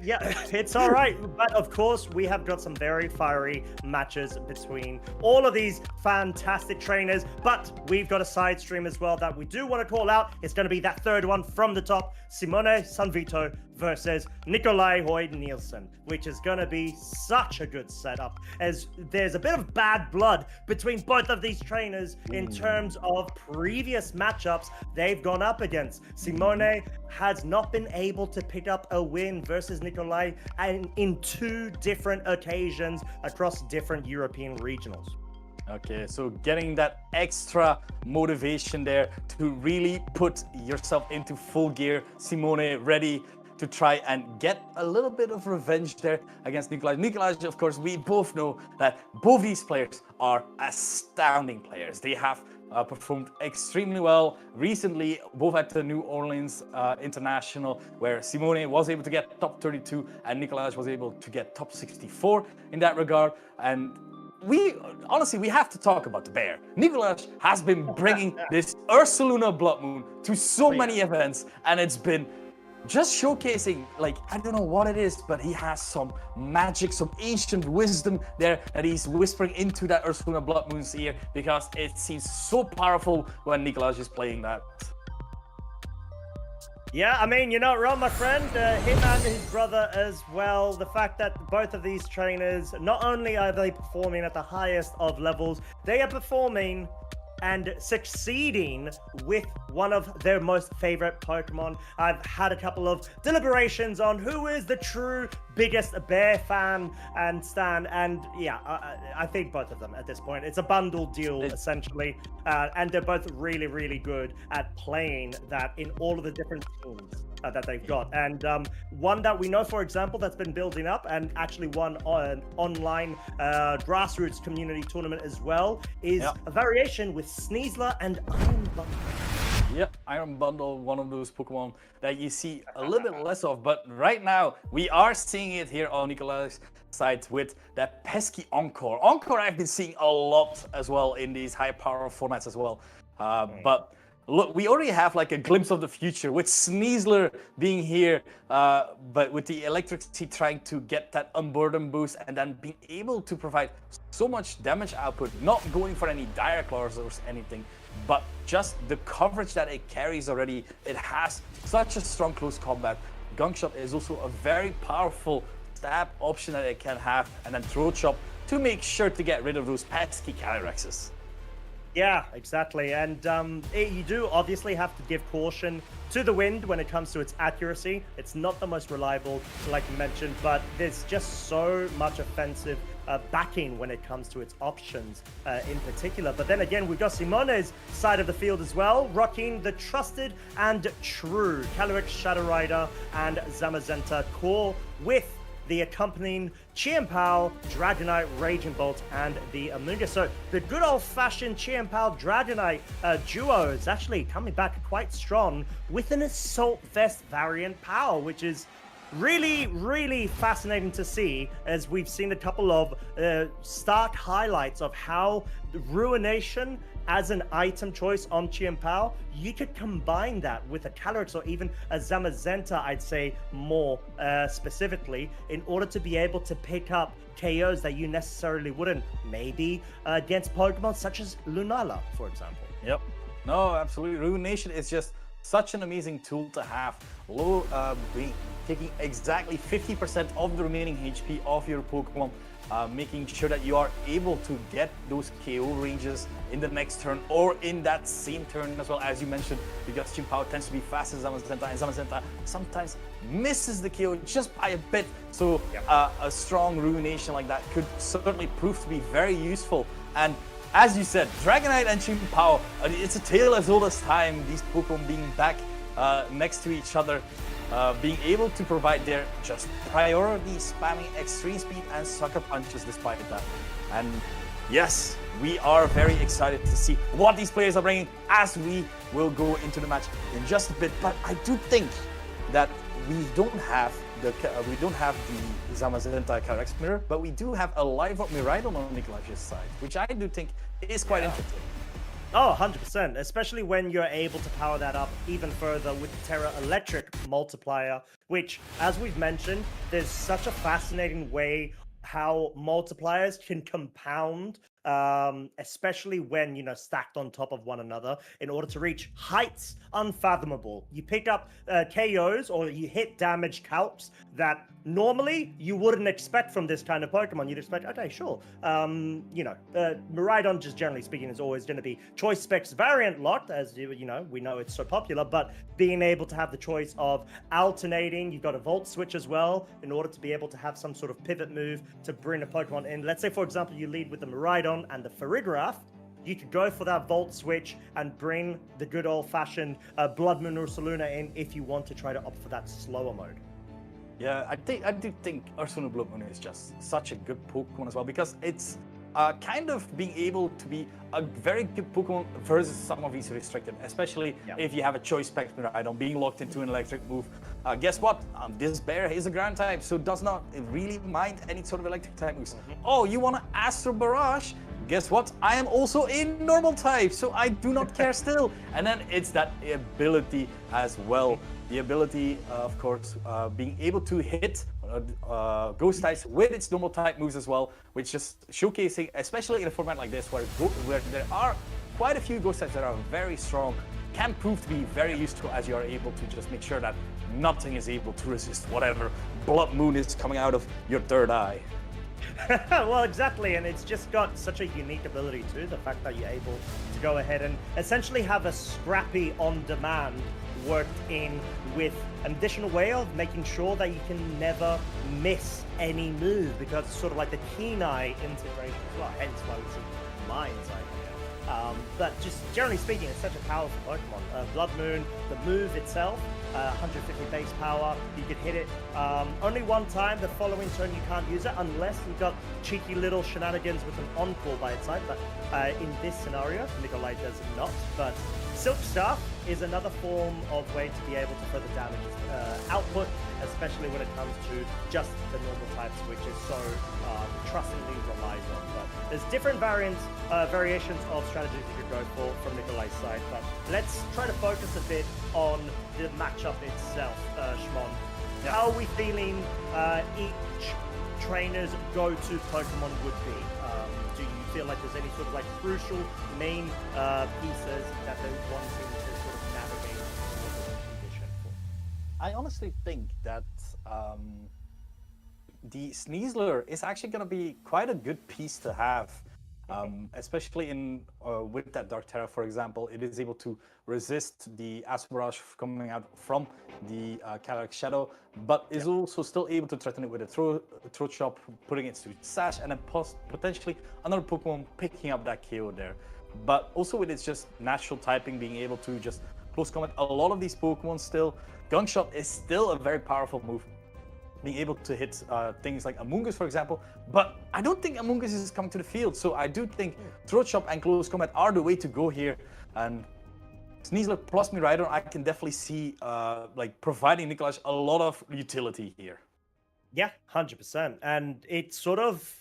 Speaker 1: yeah, it's all right. But of course, we have got some very fiery matches between all of these fantastic trainers. But we've got a side stream as well that we do want to call out. It's going to be that third one from the top, Simone Sanvito versus Nikolai Hoyd Nielsen, which is going to be such a good setup, as there's a bit of bad blood between both of these trainers in terms of previous matchups they've gone up against. Simone has not been able to pick up a win versus Nikolai in 2 different occasions across different European regionals.
Speaker 2: Okay, so getting that extra motivation there to really put yourself into full gear. Simone ready to try and get a little bit of revenge there against Nikolaj. Nikolaj, of course, we both know that both these players are astounding players. They have performed extremely well recently, both at the New Orleans International, where Simone was able to get top 32 and Nikolaj was able to get top 64 in that regard. And we have to talk about the bear. Nikolaj has been bringing this Ursaluna Blood Moon to so many events, and it's been just showcasing, like, I don't know what it is, but he has some magic, some ancient wisdom there that he's whispering into that Ursaluna Blood Moon's ear, because it seems so powerful when Nikolaj is playing that.
Speaker 1: Yeah, I mean, you're not wrong, my friend. Him and his brother as well. The fact that both of these trainers, not only are they performing at the highest of levels, they are performing and succeeding with one of their most favorite Pokemon. I've had a couple of deliberations on who is the true biggest bear fan and stan, and yeah, I think both of them at this point. It's a bundle deal essentially, and they're both really, really good at playing that in all of the different teams that they've got. And one that we know, for example, that's been building up and actually won an online grassroots community tournament as well is a variation with Sneasler and Iron Bundle.
Speaker 2: Yep, Iron Bundle, one of those Pokemon that you see a little bit less of, but right now we are seeing it here on Nikolaj's side with that pesky Encore. Encore I've been seeing a lot as well in these high power formats as well. But look, we already have like a glimpse of the future with Sneasler being here, but with the Electricity trying to get that Unburden boost and then being able to provide so much damage output, not going for any Dire Claws or anything, but just the coverage that it carries already. It has such a strong close combat. Gunk Shot is also a very powerful stab option that it can have, and then Throat Chop to make sure to get rid of those pesky Calyrexes.
Speaker 1: Yeah, exactly. And you do obviously have to give caution to the wind when it comes to its accuracy. It's not the most reliable, like you mentioned, but there's just so much offensive backing when it comes to its options in particular. But then again, we've got Simone's side of the field as well, rocking the trusted and true Calyrex Shadow Rider and Zamazenta core with the accompanying Chien-Pao, Dragonite, Raging Bolt, and the Amoonguss. So the good old-fashioned Chien-Pao Dragonite duo is actually coming back quite strong with an Assault Vest variant power, which is really, really fascinating to see, as we've seen a couple of stark highlights of how Ruination as an item choice on Chien-Pao, you could combine that with a Calyrex or even a Zamazenta, I'd say more specifically, in order to be able to pick up KOs that you necessarily wouldn't, maybe against Pokemon such as Lunala, for example.
Speaker 2: Yep. No, absolutely. Ruination is just such an amazing tool to have. Low, taking exactly 50% of the remaining HP of your Pokemon, making sure that you are able to get those KO ranges in the next turn or in that same turn as well, as you mentioned, because Chien-Pao tends to be faster than Zamazenta, and Zamazenta sometimes misses the KO just by a bit. So a strong Ruination like that could certainly prove to be very useful. And as you said, Dragonite and Chien-Pao, it's a tale as old as time, these Pokemon being back next to each other. Being able to provide their just priority spamming extreme speed and sucker punches despite that. And yes, we are very excited to see what these players are bringing as we will go into the match in just a bit. But I do think that we don't have the Zamazenta Calyrex mirror, but we do have a live up Miraidon on Nikolaj's side, which I do think is quite interesting.
Speaker 1: Oh, 100%, especially when you're able to power that up even further with the Terra Electric multiplier, which, as we've mentioned, there's such a fascinating way how multipliers can compound, especially when, you know, stacked on top of one another in order to reach heights unfathomable. You pick up KOs or you hit damage calcs that normally you wouldn't expect from this kind of Pokemon. You'd expect, okay, sure. You know, Miraidon, just generally speaking, is always going to be choice specs variant locked, as you know, we know it's so popular, but being able to have the choice of alternating, you've got a Volt Switch as well, in order to be able to have some sort of pivot move to bring a Pokemon in. Let's say, for example, you lead with the Miraidon and the Farigiraf, you could go for that Volt Switch and bring the good old-fashioned Blood Moon Ursaluna in if you want to try to opt for that slower mode.
Speaker 2: Yeah, I do think Ursaluna Blood Moon is just such a good Pokemon as well, because it's kind of being able to be a very good Pokemon versus some of these restricted, especially if you have a choice spectrum item being locked into an electric move. Guess what? This bear is a ground type, so does not really mind any sort of electric type moves. Oh, you want to Astro Barrage? Guess what? I am also a normal type, so I do not care still. And then it's that ability as well. The ability, of course, being able to hit ghost types with its normal type moves as well, which just showcasing, especially in a format like this, where there are quite a few ghost types that are very strong, can prove to be very useful, as you are able to just make sure that nothing is able to resist whatever Blood Moon is coming out of your third eye.
Speaker 1: Well, exactly, and it's just got such a unique ability too, the fact that you're able to go ahead and essentially have a scrappy on-demand worked in with an additional way of making sure that you can never miss any move, because it's sort of like the keen eye integration as well, hence why we see Mind's Eye here. But just generally speaking, it's such a powerful Pokemon. Blood Moon, the move itself, 150 base power, you can hit it only one time, the following turn you can't use it unless you've got cheeky little shenanigans with an Encore by its side, but in this scenario, Nikolai does not. But Silk Staff is another form of way to be able to further damage output, especially when it comes to just the normal types, which is so trustingly relies on. But there's different variations of strategies you could go for from Nikolai's side. But let's try to focus a bit on the matchup itself, Shmon. How are we feeling each trainer's go-to Pokemon would be? Do you feel like there's any sort of like crucial main pieces that they're wanting to sort of navigate the condition for?
Speaker 2: I honestly think that the Sneasler is actually going to be quite a good piece to have. Especially in with that Dark Terra, for example, it is able to resist the Acid Barrage coming out from the Calyrex Shadow, but is also still able to threaten it with a Throat Chop, putting it to Sash, and then potentially another Pokemon picking up that KO there. But also with its just natural typing, being able to just close combat, a lot of these Pokemon still, Gunshot is still a very powerful move. Being able to hit things like Amoonguss, for example, but I don't think Amoonguss is coming to the field, so I do think Throat Chop and Close Combat are the way to go here, and Sneasler plus Miraidon, I can definitely see like providing Nikolaj a lot of utility here.
Speaker 1: Yeah, 100%. And it sort of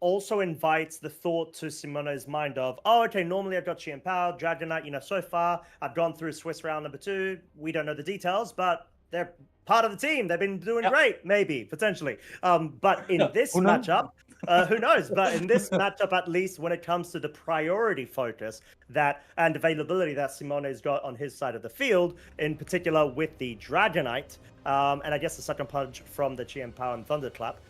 Speaker 1: also invites the thought to Simone's mind of, oh, okay, normally I've got Chi and Power, Dragonite, so far I've gone through Swiss round number 2. We don't know the details, but they're part of the team. They've been doing great, maybe, potentially. But in this matchup, who knows? But in this matchup, at least when it comes to the priority focus and availability that Simone's got on his side of the field, in particular with the Dragonite, and I guess the second punch from the Chi and Power and Thunderclap,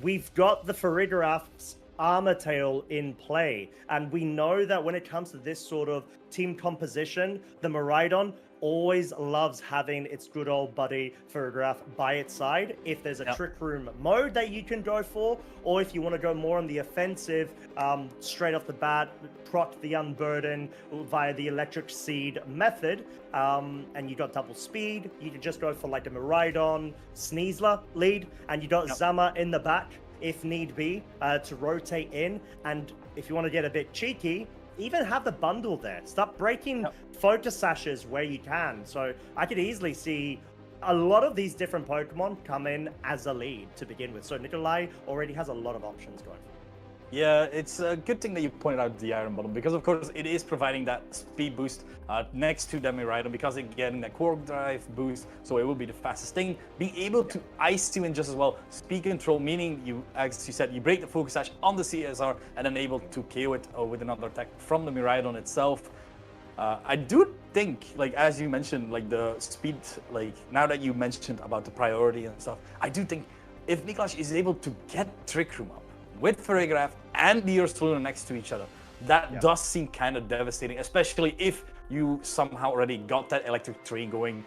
Speaker 1: we've got the Farigiraf's Armor Tail in play. And we know that when it comes to this sort of team composition, the Miraidon always loves having its good old buddy Farigiraf by its side. If there's a Trick Room mode that you can go for, or if you want to go more on the offensive, straight off the bat, proc the Unburden via the Electric Seed method, and you got double speed, you can just go for like a Miraidon Sneasler lead, and you got Zama in the back if need be to rotate in. And if you want to get a bit cheeky, even have the bundle there. Start breaking focus sashes where you can. So I could easily see a lot of these different Pokemon come in as a lead to begin with. So Nikolai already has a lot of options going.
Speaker 2: Yeah, it's a good thing that you pointed out the Iron Bottom, because of course it is providing that speed boost next to the Miraidon, because it's getting that Core Drive boost, so it will be the fastest thing. Being able to ice you in just as well, speed control, meaning you, as you said, you break the focus sash on the CSR and then able to KO it with another attack from the Miraidon itself. I do think, like as you mentioned, like the speed, like now that you mentioned about the priority and stuff, I do think if Nikolaj is able to get Trick Room up with Farigiraf and the Ursaluna next to each other, that does seem kind of devastating, especially if you somehow already got that electric train going,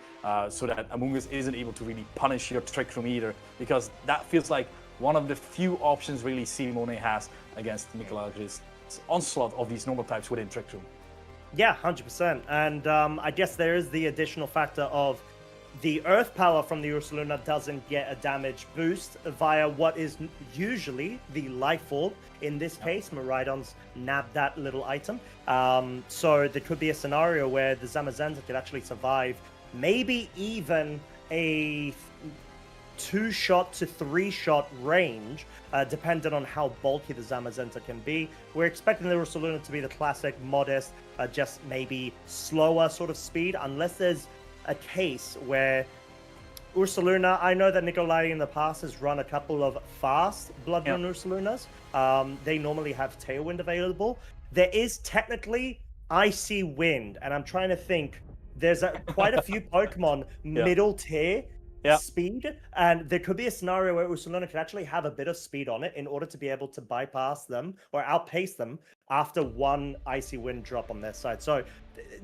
Speaker 2: so that Amoonguss isn't able to really punish your Trick Room either, because that feels like one of the few options really Simone has against Nikolaj's onslaught of these normal types within Trick Room.
Speaker 1: Yeah, 100%. And I guess there is the additional factor of the Earth Power from the Ursaluna doesn't get a damage boost via what is usually the Life Orb. In this case, Miraidon's nabbed that little item. So there could be a scenario where the Zamazenta could actually survive maybe even a 2-shot to 3-shot range, depending on how bulky the Zamazenta can be. We're expecting the Ursaluna to be the classic, modest, just maybe slower sort of speed, unless there's a case where Ursaluna, I know that Nikolai in the past has run a couple of fast Blood Moon Ursalunas. They normally have Tailwind available. There is technically Icy Wind, and I'm trying to think, there's quite a few Pokemon middle tier speed, and there could be a scenario where Ursaluna could actually have a bit of speed on it in order to be able to bypass them or outpace them after one Icy Wind drop on their side. So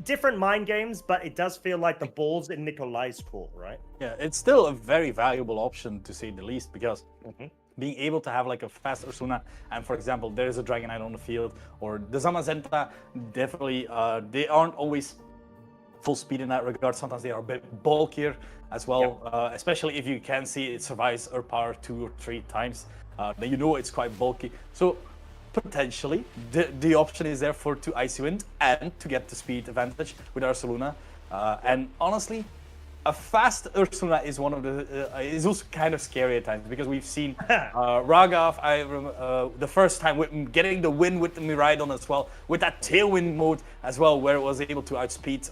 Speaker 1: different mind games, but it does feel like the ball's in Nikolai's court, right?
Speaker 2: Yeah, it's still a very valuable option to say the least, because being able to have like a fast Ursaluna, and for example, there's a Dragonite on the field, or the Zamazenta, definitely, they aren't always full speed in that regard. Sometimes they are a bit bulkier as well, especially if you can see it survives Earth Power 2 or 3 times, then you know it's quite bulky. So potentially the option is there for to Icy Wind and to get the speed advantage with Ursaluna. And honestly, a fast Ursaluna is one of the is also kind of scary at times, because we've seen Raghav, the first time with getting the win with the Miraidon as well, with that Tailwind mode as well, where it was able to outspeed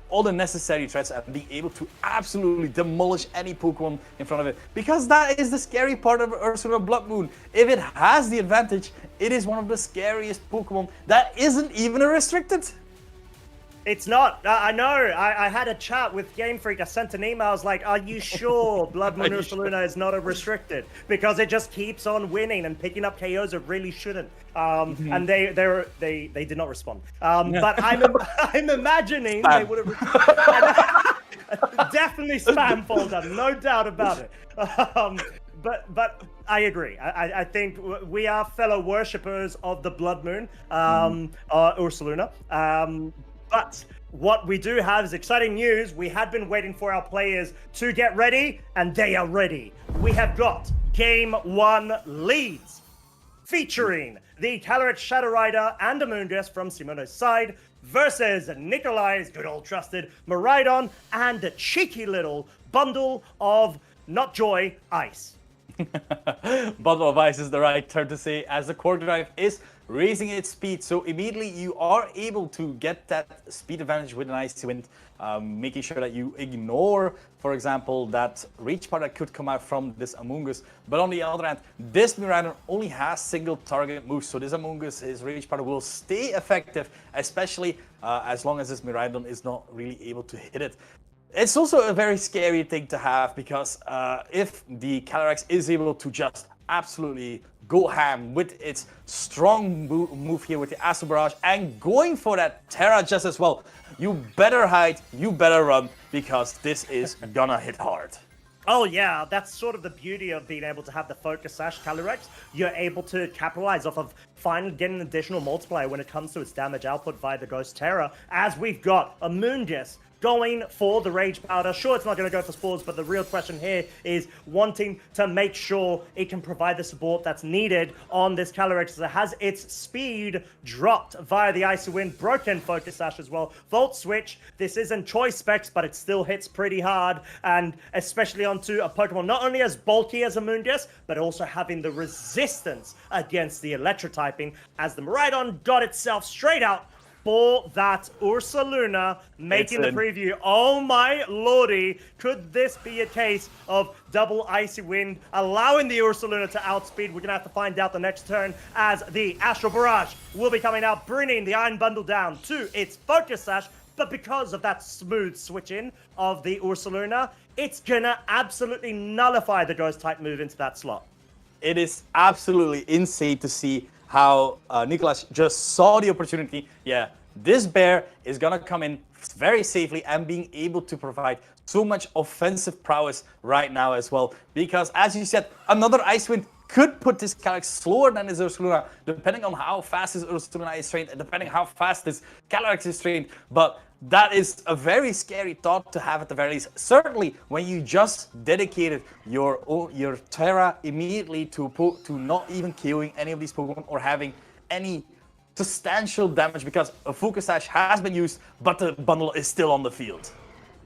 Speaker 2: all the necessary threats and be able to absolutely demolish any Pokemon in front of it. Because that is the scary part of Ursaluna Blood Moon. If it has the advantage, it is one of the scariest Pokemon that isn't even a restricted.
Speaker 1: It's not. I know. I had a chat with Game Freak. I sent an email. I was like, "Are you sure Blood Moon Ursaluna is not a restricted? Because it just keeps on winning and picking up KOs. It really shouldn't." And they did not respond. But I'm imagining they would have definitely spam folder, no doubt about it. But I agree. I think we are fellow worshippers of the Blood Moon, Ursaluna. But what we do have is exciting news. We had been waiting for our players to get ready, and they are ready. We have got Game 1 leads, featuring the Calyrex Shadow Rider and Amoonguss from Simono's side versus Nikolai's good old trusted Miraidon and the cheeky little bundle of not joy, ice.
Speaker 2: Bundle of ice is the right term to say, as the core drive is raising its speed, so immediately you are able to get that speed advantage with an icy wind, making sure that you ignore, for example, that reach part that could come out from this Amoonguss. But on the other hand, this Miraidon only has single target moves, so this Amoonguss, his reach part will stay effective, especially as long as this Miraidon is not really able to hit it. It's also a very scary thing to have, because if the Calyrex is able to just absolutely go ham with its strong move here with the Astral Barrage and going for that Terra just as well, you better hide, you better run, because this is gonna hit hard.
Speaker 1: Oh yeah, that's sort of the beauty of being able to have the Focus Sash Calyrex. You're able to capitalize off of finally getting an additional multiplier when it comes to its damage output via the Ghost Terra, as we've got Amoonguss going for the Rage Powder. Sure, it's not going to go for Spores, but the real question here is wanting to make sure it can provide the support that's needed on this Calyrex, that has its speed dropped via the Icy Wind, broken Focus Sash as well. Volt Switch, this isn't choice specs, but it still hits pretty hard, and especially onto a Pokemon not only as bulky as Amoonguss, but also having the resistance against the Electrotyping, as the Miraidon got itself straight out for that Ursaluna, making the preview. Oh my lordy, could this be a case of double Icy Wind, allowing the Ursaluna to outspeed? We're going to have to find out the next turn, as the Astral Barrage will be coming out, bringing the Iron Bundle down to its Focus Sash. But because of that smooth switch-in of the Ursaluna, it's going to absolutely nullify the Ghost-type move into that slot.
Speaker 2: It is absolutely insane to see how Nicholas just saw the opportunity. Yeah, this bear is gonna come in very safely and being able to provide so much offensive prowess right now as well. Because as you said, another Ice Wind could put this Calyrex slower than his Ursaluna, depending on how fast his Ursaluna is trained and depending how fast this Calyrex is trained. But that is a very scary thought to have at the very least. Certainly when you just dedicated your Terra immediately to not even KOing any of these Pokemon or having any substantial damage, because a Focus Sash has been used, but the bundle is still on the field.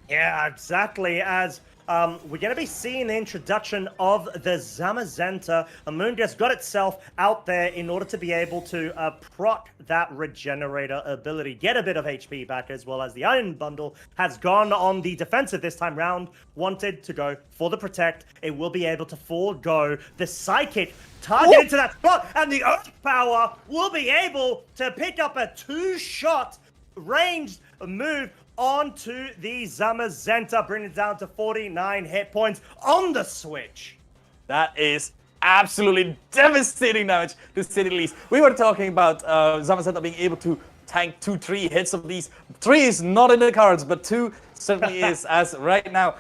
Speaker 1: Yeah, exactly. As we're going to be seeing the introduction of the Zamazenta. Amoonguss got itself out there in order to be able to proc that Regenerator ability, get a bit of HP back, as well as the Iron Bundle has gone on the defensive this time round, wanted to go for the Protect. It will be able to forego the Psychic targeted to that spot, and the Earth Power will be able to pick up a two-shot ranged move onto the Zamazenta, bringing it down to 49 hit points on the switch.
Speaker 2: That is absolutely devastating damage, to say the least. We were talking about Zamazenta being able to tank 2-3 hits of these. 3 is not in the cards, but 2 certainly is, as right now.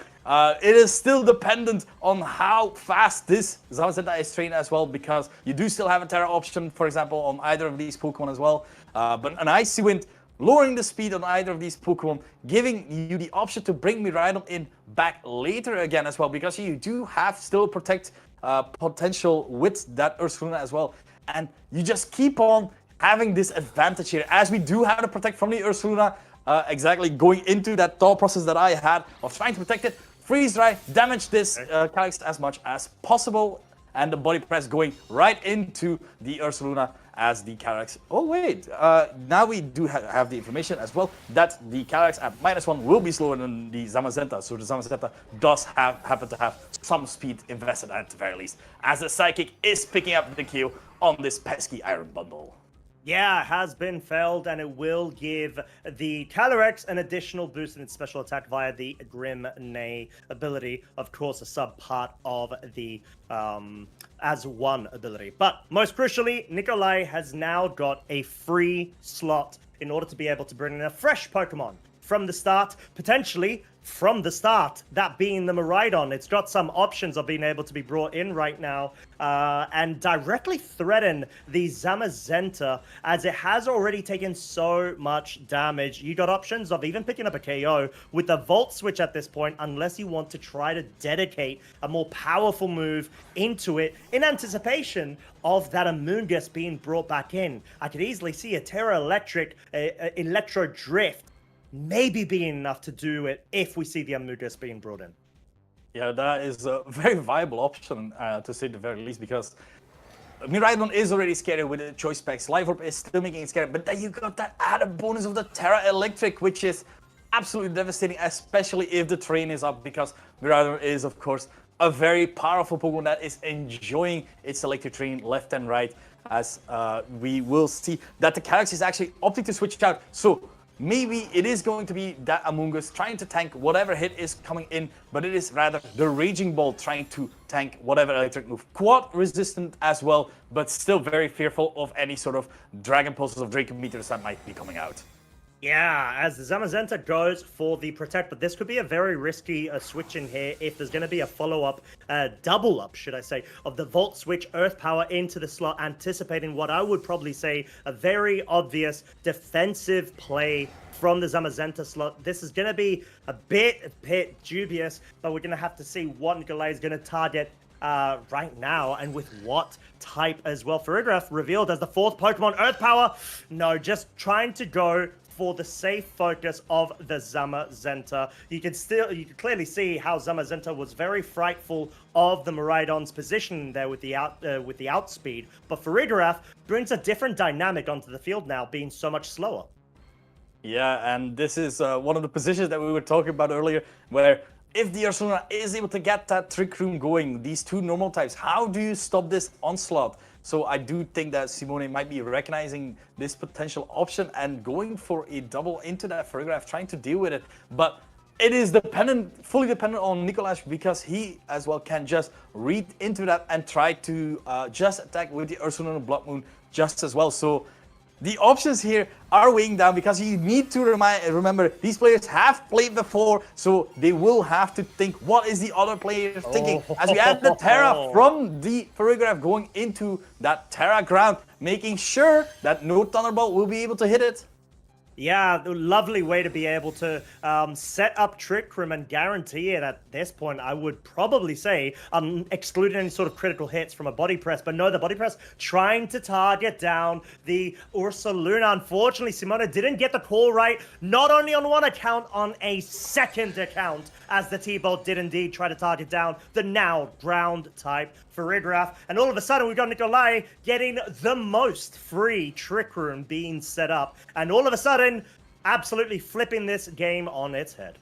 Speaker 2: It is still dependent on how fast this Zamazenta is trained as well, because you do still have a Terra option, for example, on either of these Pokemon as well. But an Icy Wind, lowering the speed on either of these Pokemon, giving you the option to bring Miraidon in back later again as well, because you do have still Protect potential with that Ursaluna as well. And you just keep on having this advantage here, as we do have the Protect from the Ursaluna, exactly going into that thought process that I had of trying to protect it, freeze dry, damage this Calyrex as much as possible, and the body press going right into the Ursaluna as the Calyrex. Oh wait, now we do have the information as well that the Calyrex at -1 will be slower than the Zamazenta, so the Zamazenta does happen to have some speed invested at the very least, as the Psychic is picking up the kill on this pesky Iron Bundle.
Speaker 1: Yeah, has been failed, and it will give the Calyrex an additional boost in its special attack via the Grim Neigh ability. Of course, a sub part of the as one ability. But most crucially, Nikolai has now got a free slot in order to be able to bring in a fresh Pokemon from the start, potentially from the start, that being the Miraidon. It's got some options of being able to be brought in right now and directly threaten the Zamazenta, as it has already taken so much damage. You got options of even picking up a KO with the Volt Switch at this point, unless you want to try to dedicate a more powerful move into it in anticipation of that Amoonguss being brought back in. I could easily see a Terra Electric, Electro Drift, maybe being enough to do it if we see the Amoonguss being brought in.
Speaker 2: Yeah, that is a very viable option, to say the very least, because Miraidon is already scary with the choice specs. Life Orb is still making it scary, but then you got that added bonus of the Terra Electric, which is absolutely devastating, especially if the terrain is up, because Miraidon is, of course, a very powerful Pokemon that is enjoying its electric terrain left and right, as we will see that the Calyrex is actually opting to switch out. So maybe it is going to be that Amoonguss trying to tank whatever hit is coming in, but it is rather the Raging Ball trying to tank whatever electric move. Quad resistant as well, but still very fearful of any sort of Dragon Pulses of Draco Meteors that might be coming out.
Speaker 1: Yeah, as the Zamazenta goes for the Protect, but this could be a very risky switch in here if there's going to be a follow-up, double up, should I say, of the Volt Switch Earth Power into the slot, anticipating what I would probably say a very obvious defensive play from the Zamazenta slot. This is going to be a bit dubious, but we're going to have to see what Nikolai is going to target right now, and with what type as well. Farigiraf revealed as the fourth Pokemon, Earth Power. No, just trying to go for the safe focus of the Zamazenta. You can clearly see how Zamazenta was very frightful of the Miraidon's position there with the outspeed. But Farigiraf brings a different dynamic onto the field now, being so much slower.
Speaker 2: Yeah, and this is one of the positions that we were talking about earlier, where if the Ursaluna is able to get that Trick Room going, these two normal types, how do you stop this onslaught? So I do think that Simone might be recognizing this potential option and going for a double into that Farigiraf, trying to deal with it. But it is fully dependent on Nikolaj, because he as well can just read into that and try to just attack with the Ursaluna Blood Moon just as well. So the options here are weighing down, because you need to remember these players have played before, so they will have to think, what is the other player thinking? As we add the Terra from the Farigiraf going into that Terra ground, making sure that no Thunderbolt will be able to hit it.
Speaker 1: Yeah, lovely way to be able to set up Trick Room and guarantee it at this point. I would probably say, excluding any sort of critical hits from a Body Press. But no, the Body Press trying to target down the Ursaluna. Unfortunately, Simona didn't get the call right, not only on one account, on a second account, as the T-Bolt did indeed try to target down the now ground-type Farigiraf. And all of a sudden, we've got Nikolai getting the most free Trick Room being set up. And all of a sudden, absolutely flipping this game on its head.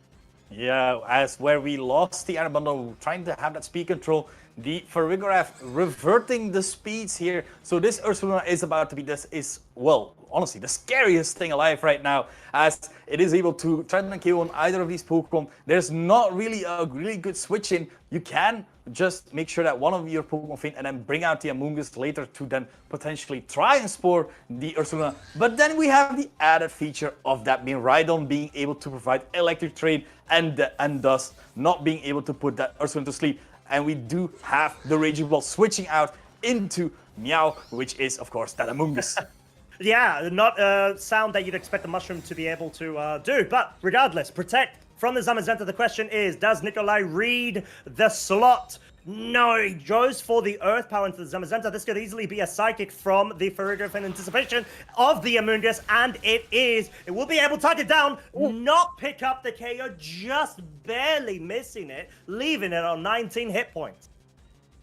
Speaker 2: Yeah, as where we lost the Iron Bundle, trying to have that speed control, the Farigiraf reverting the speeds here. So this Ursaluna is about to be, well, honestly, the scariest thing alive right now, as it is able to try and KO on either of these Pokemon. There's not really a really good switch in. You can just make sure that one of your Pokemon faint and then bring out the Amoonguss later to then potentially try and spore the Ursaluna. But then we have the added feature of that Miraidon being able to provide electric trade and thus not being able to put that Ursaluna to sleep. And we do have the Raging Ball switching out into Meow, which is, of course, that Amoonguss.
Speaker 1: Yeah, not a sound that you'd expect the Mushroom to be able to do. But regardless, Protect from the Zamazenta. The question is, does Nikolai read the slot? No, he goes for the Earth Power into the Zamazenta. This could easily be a Psychic from the Farigiraf in anticipation of the Amoonguss, and it is. It will be able to target down, not pick up the KO, just barely missing it, leaving it on 19 hit points.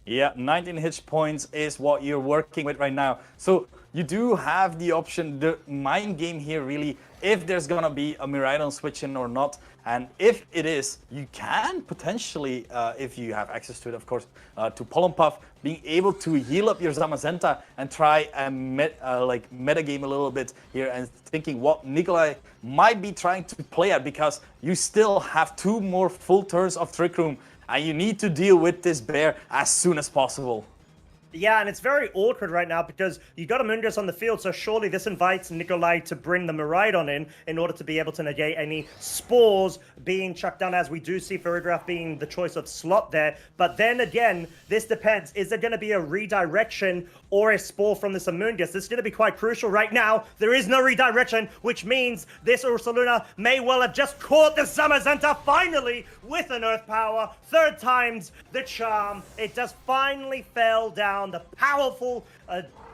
Speaker 2: Yeah, 19 hit points is what you're working with right now. So you do have the option, the mind game here really, if there's gonna be a Miraidon switch in or not. And if it is, you can potentially, if you have access to it, of course, to Pollen Puff, being able to heal up your Zamazenta and try and metagame a little bit here and thinking what Nikolai might be trying to play at, because you still have 2 more full turns of Trick Room and you need to deal with this bear as soon as possible.
Speaker 1: Yeah, and it's very awkward right now because you got Amungus on the field, so surely this invites Nikolai to bring the Miraidon in order to be able to negate any spores being chucked down, as we do see Farigiraf being the choice of slot there. But then again, this depends. Is there going to be a redirection or a spore from this Amungus? This is going to be quite crucial right now. There is no redirection, which means this Ursaluna may well have just caught the Zamazenta finally with an Earth Power. 3rd time's the charm. It just finally fell down. The powerful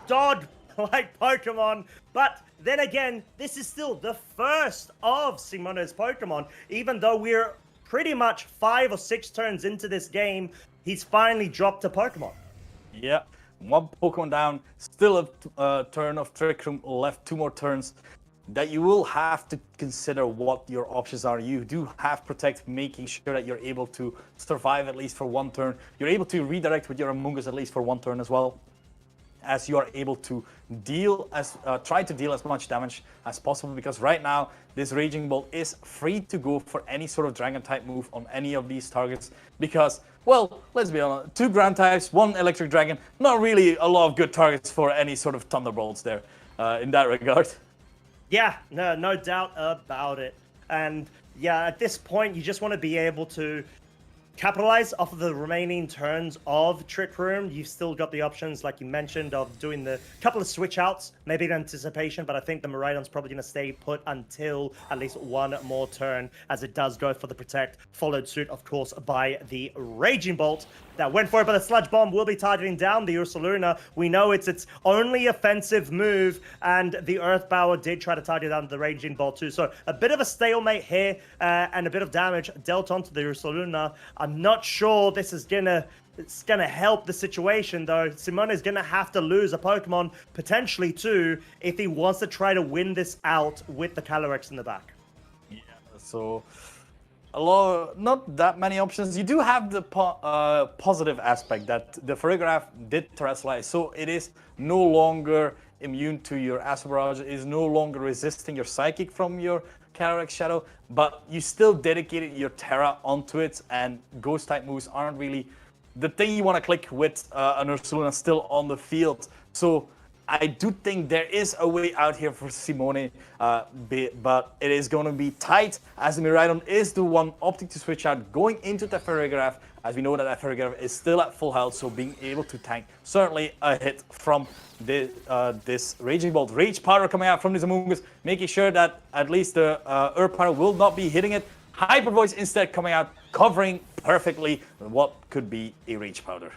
Speaker 1: dog-like Pokemon. But then again, this is still the first of Simone's Pokemon. Even though we're pretty much 5 or 6 turns into this game, he's finally dropped a Pokemon.
Speaker 2: Yeah, 1 Pokemon down, still a turn of Trick Room left, 2 more turns. That you will have to consider what your options are. You do have Protect, making sure that you're able to survive at least for 1 turn. You're able to redirect with your Amungus at least for 1 turn as well, as you are able to try to deal as much damage as possible, because right now this Raging Bolt is free to go for any sort of Dragon type move on any of these targets, because, well, let's be honest, 2 Ground types, 1 Electric Dragon, not really a lot of good targets for any sort of Thunderbolts there in that regard.
Speaker 1: Yeah, no doubt about it. And yeah, at this point, you just want to be able to capitalize off of the remaining turns of Trick Room. You've still got the options, like you mentioned, of doing the couple of switch outs, maybe in anticipation, but I think the Miraidon's probably going to stay put until at least 1 more turn, as it does go for the Protect, followed suit, of course, by the Raging Bolt. That went for it, but the Sludge Bomb will be targeting down the Ursaluna. We know it's its only offensive move, and the Earth Bower did try to target down the Raging Bolt too. So a bit of a stalemate here, and a bit of damage dealt onto the Ursaluna. I'm not sure this is gonna help the situation, though. Simone is gonna have to lose a Pokemon, potentially too, if he wants to try to win this out with the Calyrex in the back.
Speaker 2: Yeah, so not that many options. You do have the positive aspect that the Farigiraf did Terrestrialize, so it is no longer immune to your Astral Barrage, it is no longer resisting your Psychic from your Calyrex Shadow, but you still dedicated your Terra onto it, and Ghost type moves aren't really the thing you want to click with an Ursaluna still on the field. So I do think there is a way out here for Simone, but it is going to be tight, as the Miraidon is the one opting to switch out, going into the Farigiraf, as we know that Farigiraf is still at full health, so being able to tank certainly a hit from this Raging Bolt. Rage Powder coming out from this Amungus, making sure that at least the Earth Powder will not be hitting it. Hyper Voice instead coming out, covering perfectly what could be a Rage Powder.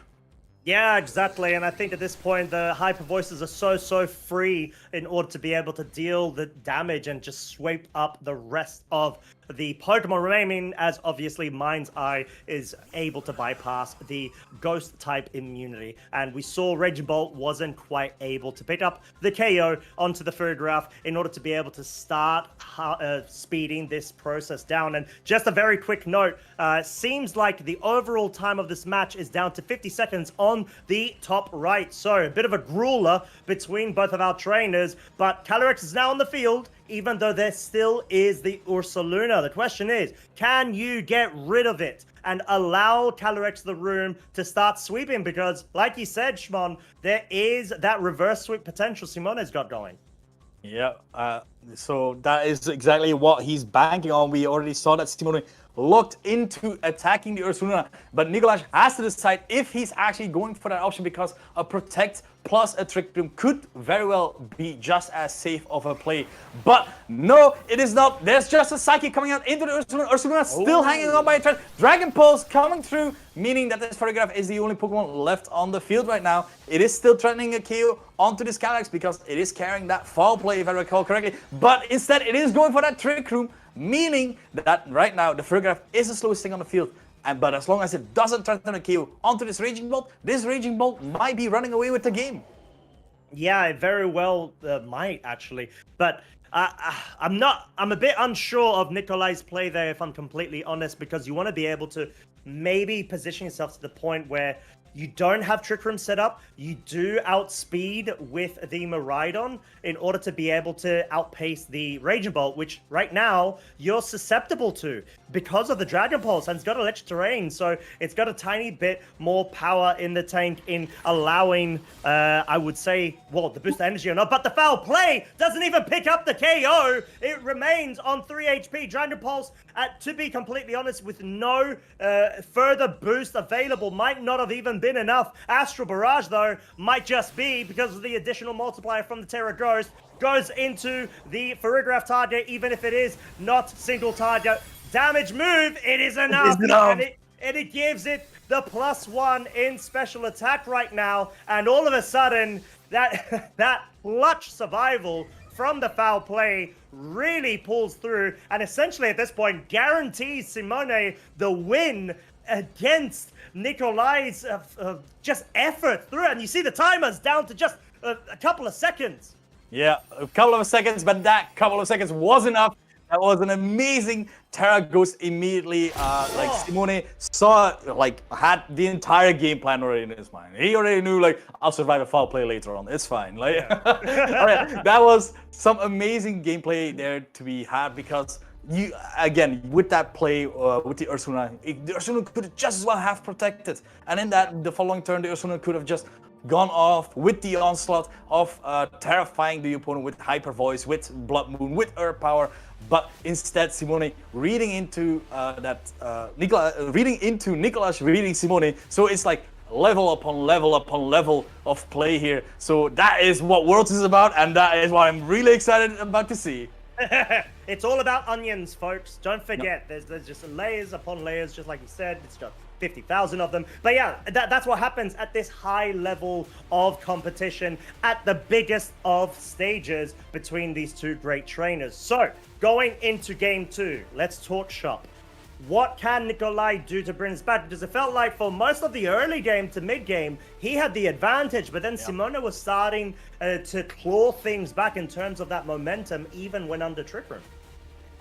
Speaker 1: Yeah, exactly. And I think at this point, the Hyper Voices are so free in order to be able to deal the damage and just sweep up the rest of the Pokemon remaining, as obviously Mind's Eye is able to bypass the Ghost type immunity. And we saw Raging Bolt wasn't quite able to pick up the KO onto the Farigiraf in order to be able to start speeding this process down. And just a very quick note, seems like the overall time of this match is down to 50 seconds on the top right. So a bit of a grueler between both of our trainers, but Calyrex is now on the field, even though there still is the Ursaluna. The question is, can you get rid of it and allow Calyrex the room to start sweeping? Because, like you said, Shmon, there is that reverse sweep potential Simone's got going.
Speaker 2: Yeah, so that is exactly what he's banking on. We already saw that Simone looked into attacking the Ursaluna, but Nikolaj has to decide if he's actually going for that option, because a Protect plus a Trick Room could very well be just as safe of a play. But no, it is not. There's just a Psychic coming out into the Ursaluna. Ursaluna still hanging on by a thread. Dragon Pulse coming through, meaning that this Farigiraf is the only Pokemon left on the field right now. It is still threatening a KO onto this Calyrex because it is carrying that foul play, if I recall correctly. But instead, it is going for that Trick Room, meaning that right now the Farigiraf is the slowest thing on the field. But as long as it doesn't threaten a KO onto this Raging Bolt might be running away with the game.
Speaker 1: Yeah, it very well might actually, but I'm not. I'm a bit unsure of Nikolai's play there, if I'm completely honest, because you want to be able to maybe position yourself to the point where you don't have Trick Room set up. You do outspeed with the Miraidon in order to be able to outpace the Raging Bolt, which right now you're susceptible to because of the Dragon Pulse, and it's got electric terrain, so it's got a tiny bit more power in the tank in allowing, I would say, well, the boost energy or not, but the foul play doesn't even pick up the KO. It remains on 3 HP. Dragon Pulse, to be completely honest, with no further boost available, might not have even been enough. Astral Barrage, though, might just be because of the additional multiplier from the Terra Ghost. Goes into the Farigiraf target, even if it is not single target. Damage move, it is enough. And it gives it the +1 in special attack right now. And all of a sudden, that clutch survival from the foul play really pulls through. And essentially at this point, guarantees Simone the win against Nikolai's just effort through it. And you see the timer's down to just a couple of seconds.
Speaker 2: Yeah, a couple of seconds, but that couple of seconds was enough. That was an amazing Terra Ghost immediately. Simone saw, had the entire game plan already in his mind. He already knew, I'll survive a foul play later on. It's fine. All right, that was some amazing gameplay there to be had because you, again, with that play with the Ursuna, the Ursuna could just as well have protected. And in the following turn, the Ursuna could have just gone off with the onslaught of terrifying the opponent with Hyper Voice, with Blood Moon, with Earth Power. But instead, Simone reading into Nicolas reading Simone. So it's like level upon level upon level of play here. So that is what Worlds is about, and that is what I'm really excited about to see.
Speaker 1: It's all about onions, folks. Don't forget, there's just layers upon layers, just like you said. It's got 50,000 of them. But yeah, that's what happens at this high level of competition at the biggest of stages between these two great trainers. So, going into game 2, let's talk shop. What can Nikolai do to bring us back? Because it felt like for most of the early game to mid game, he had the advantage, but then Simone was starting to claw things back in terms of that momentum, even when under Trick Room.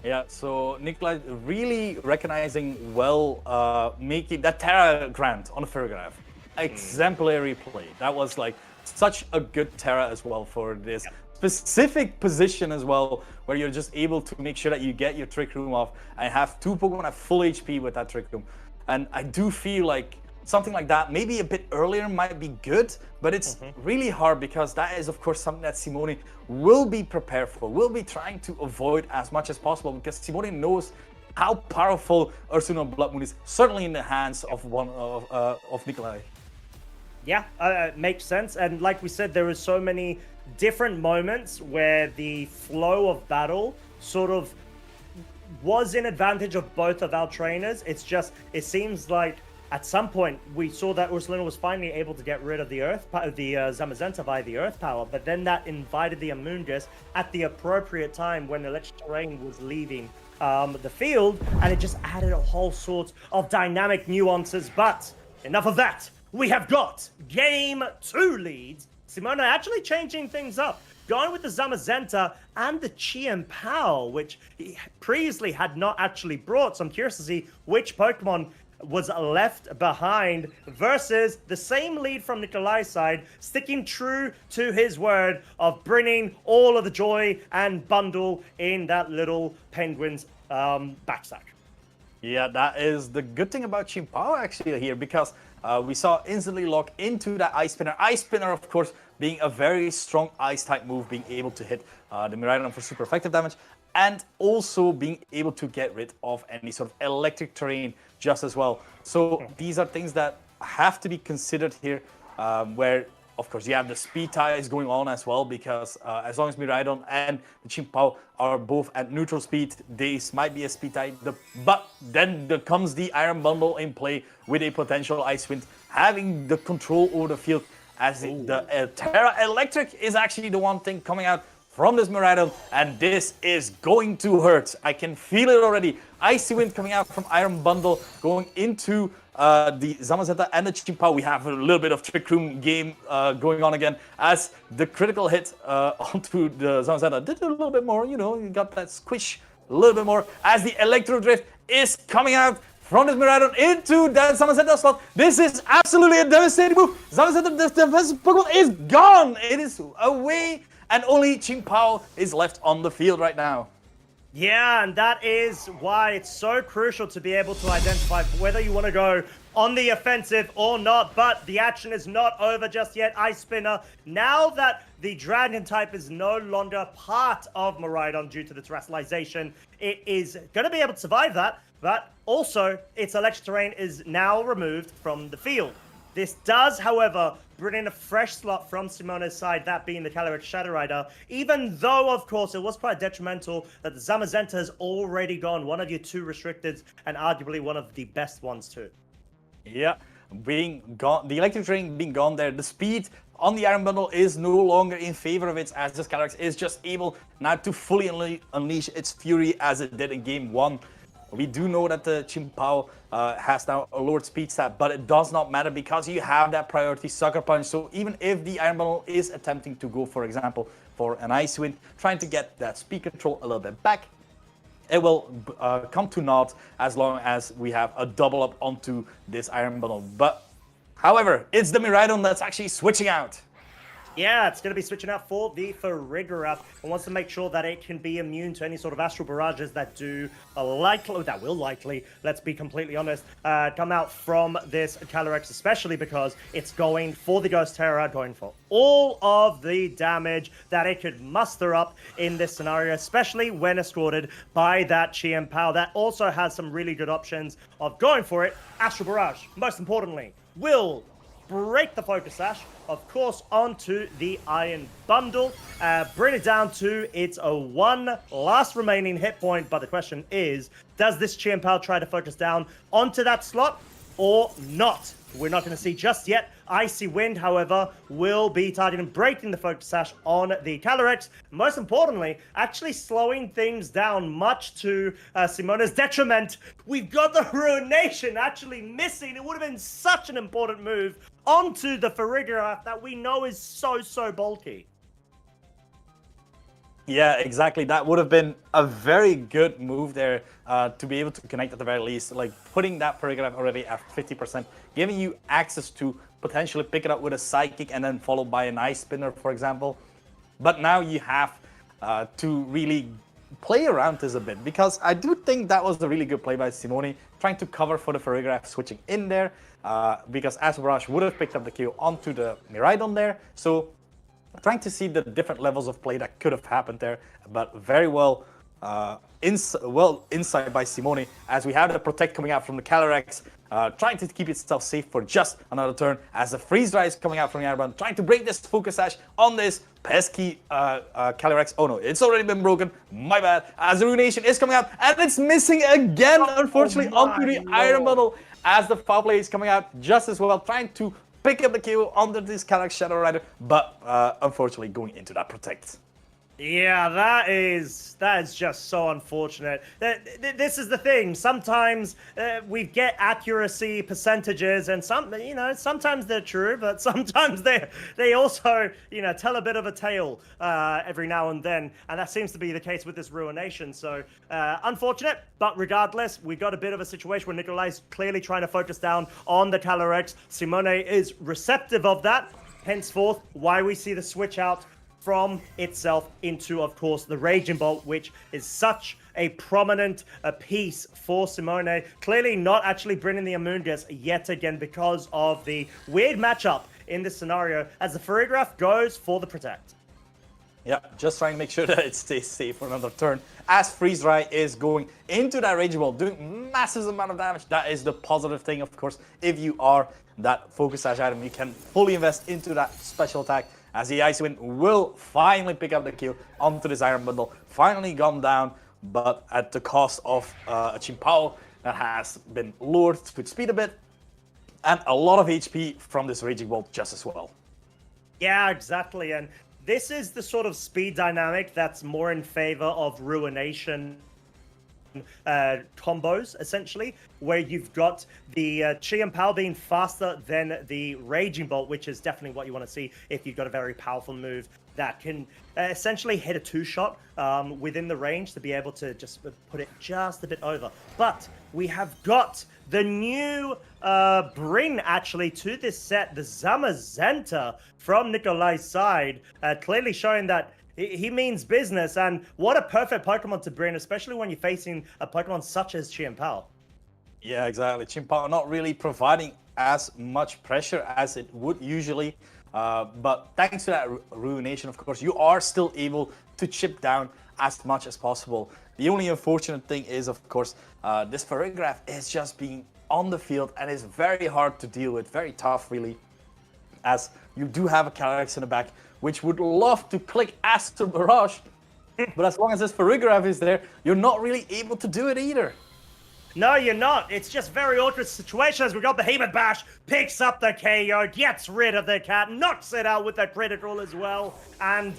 Speaker 2: Yeah, so Nikolai really recognizing making that Terra Grant on the Farigiraf. Exemplary play. That was such a good Terra as well for this specific position as well, where you're just able to make sure that you get your Trick Room off and have two Pokemon at full HP with that Trick Room. And I do feel like something like that, maybe a bit earlier, might be good, but it's really hard because that is, of course, something that Simone will be prepared for, will be trying to avoid as much as possible because Simone knows how powerful Ursuna Blood Moon is, certainly in the hands of of Nikolai.
Speaker 1: Yeah, makes sense. And like we said, there are so many different moments where the flow of battle sort of was in advantage of both of our trainers. It's just, it seems like at some point we saw that Ursulina was finally able to get rid of the Zamazenta via the Earth Power, but then that invited the Amoonguss at the appropriate time when Electric Terrain was leaving the field, and it just added a whole sort of dynamic nuances. But enough of that. We have got game 2 leads. Simone actually changing things up, going with the Zamazenta and the Chien-Pao, which he previously had not actually brought. So I'm curious to see which Pokemon was left behind versus the same lead from Nikolai's side, sticking true to his word of bringing all of the joy and bundle in that little penguin's backsack.
Speaker 2: Yeah, that is the good thing about Chien-Pao actually here, because we saw instantly lock into that Ice Spinner. Ice Spinner, of course, being a very strong Ice-type move, being able to hit the Miraidon for super effective damage, and also being able to get rid of any sort of electric terrain just as well. So these are things that have to be considered here, where, of course, you have the speed ties going on as well, because as long as Miraidon and the Chien-Pao are both at neutral speed, this might be a speed tie. But then there comes the Iron Bundle in play with a potential Ice Wind, having the control over the field, as the Terra Electric is actually the one thing coming out from this Miraidon, and this is going to hurt. I can feel it already. Icy Wind coming out from Iron Bundle, going into the Zamazenta and the Chimpao. We have a little bit of Trick Room game going on again, as the critical hit onto the Zamazenta did a little bit more, you know, you got that squish a little bit more, as the Electro Drift is coming out from this Miraidon into that Zamazenta slot. This is absolutely a devastating move. Zamazenta, the defensive Pokemon, is gone. It is away, and only Chimpao is left on the field right now.
Speaker 1: Yeah, and that is why it's so crucial to be able to identify whether you want to go on the offensive or not. But the action is not over just yet. Ice Spinner, now that the Dragon type is no longer part of Miraidon due to the terrestrialization, it is going to be able to survive that. But also, its electric terrain is now removed from the field. This does, however, bring in a fresh slot from Simone's side, that being the Calyrex Shadow Rider, even though, of course, it was quite detrimental that the Zamazenta has already gone, one of your two restricted, and arguably one of the best ones too.
Speaker 2: Yeah, being gone, the electric terrain being gone there, the speed on the Iron Bundle is no longer in favor of it, as this Calyrex is just able now to fully unleash its fury as it did in Game 1. We do know that the Chimpao has now a lowered speed stat, but it does not matter because you have that priority Sucker Punch. So even if the Iron Bundle is attempting to go, for example, for an Ice Wind, trying to get that speed control a little bit back, it will come to naught as long as we have a double up onto this Iron Bundle. But, however, it's the Miraidon that's actually switching out.
Speaker 1: Yeah, it's going to be switching out for the Farigiraf and wants to make sure that it can be immune to any sort of astral barrages that will likely, let's be completely honest, come out from this Calyrex, especially because it's going for the Ghost Terror, going for all of the damage that it could muster up in this scenario, especially when escorted by that Chimpao. That also has some really good options of going for it. Astral Barrage, most importantly, will break the Focus Sash, of course, onto the Iron Bundle, bring it down to its one last remaining hit point. But the question is, does this Chimpao try to focus down onto that slot or not? We're not going to see just yet. Icy Wind, however, will be targeting breaking the Focus Sash on the Calyrex. Most importantly, actually slowing things down, much to Simone's detriment. We've got the Ruination actually missing. It would have been such an important move onto the Farigiraf that we know is so bulky.
Speaker 2: Yeah, exactly. That would have been a very good move there to be able to connect at the very least. Like putting that Farigiraf already at 50%, giving you access to potentially pick it up with a Psychic and then followed by an Ice Spinner, for example. But now you have to really play around this a bit, because I do think that was a really good play by Simone, trying to cover for the Farigiraf, switching in there, because Astral Barrage would have picked up the KO onto the Miraidon there. So trying to see the different levels of play that could have happened there, but very well insight by Simone, as we have the Protect coming out from the Calyrex, trying to keep itself safe for just another turn, as the Freeze Dry is coming out from the Airband, trying to break this Focus Sash on this pesky Calyrex. Oh no, it's already been broken, my bad, as the Ruination is coming out, and it's missing again, unfortunately, onto the Iron Bundle, as the Foul Play is coming out just as well, trying to pick up the KO under this Calyrex Shadow Rider, but unfortunately going into that Protect.
Speaker 1: Yeah, that is just so unfortunate. This is the thing. Sometimes we get accuracy percentages, and sometimes they're true, but sometimes they also tell a bit of a tale every now and then, and that seems to be the case with this Ruination. So unfortunate, but regardless, we got a bit of a situation where Nikolai's clearly trying to focus down on the Calyrex. Simone is receptive of that. Henceforth, why we see the switch out from itself into, of course, the Raging Bolt, which is such a prominent piece for Simone. Clearly not actually bringing the Amoonguss yet again because of the weird matchup in this scenario, as the Farigiraf goes for the Protect.
Speaker 2: Yeah, just trying to make sure that it stays safe for another turn, as Freeze Dry is going into that Raging Bolt, doing massive amount of damage. That is the positive thing, of course. If you are that Focus Sash item, you can fully invest into that special attack, as the Ice Wind will finally pick up the kill onto this Iron Bundle. Finally gone down, but at the cost of a Chimpao that has been lured to its speed a bit, and a lot of HP from this Raging Bolt just as well.
Speaker 1: Yeah, exactly, and this is the sort of speed dynamic that's more in favor of Ruination combos, essentially, where you've got the Chi and Pal being faster than the Raging Bolt, which is definitely what you want to see if you've got a very powerful move that can essentially hit a two-shot within the range to be able to just put it just a bit over. But we have got the new bring, actually, to this set, the Zamazenta from Nikolai's side, clearly showing that he means business, and what a perfect Pokemon to bring, especially when you're facing a Pokemon such as Chi and Pal.
Speaker 2: Yeah, exactly. Chimpao not really providing as much pressure as it would usually. But thanks to that Ruination, of course, you are still able to chip down as much as possible. The only unfortunate thing is, of course, this Farigiraf is just being on the field and is very hard to deal with, very tough, really, as you do have a Calyrex in the back, which would love to click Astro Barrage, but as long as this Farigiraf is there, you're not really able to do it either.
Speaker 1: No, you're not. It's just very awkward situation as we got Behemoth Bash, picks up the KO, gets rid of the cat, knocks it out with the critical as well, and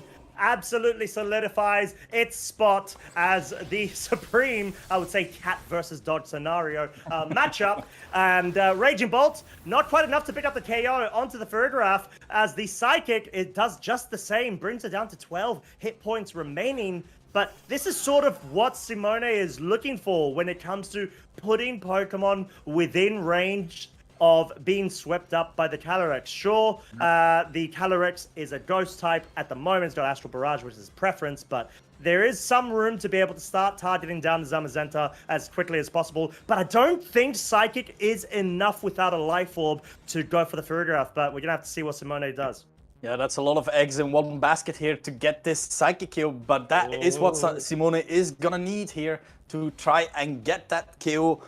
Speaker 1: absolutely solidifies its spot as the supreme, I would say, cat versus dog scenario matchup. And Raging Bolt, not quite enough to pick up the KO onto the Farigiraf, as the Psychic, it does just the same, brings it down to 12 hit points remaining. But this is sort of what Simone is looking for when it comes to putting Pokemon within range of being swept up by the Calyrex. Sure, the Calyrex is a ghost type at the moment. It's got Astral Barrage, which is his preference, but there is some room to be able to start targeting down the Zamazenta as quickly as possible. But I don't think Psychic is enough without a Life Orb to go for the Farigiraf, but we're going to have to see what Simone does.
Speaker 2: Yeah, that's a lot of eggs in one basket here to get this Psychic KO, but that is what Simone is gonna need here to try and get that KO.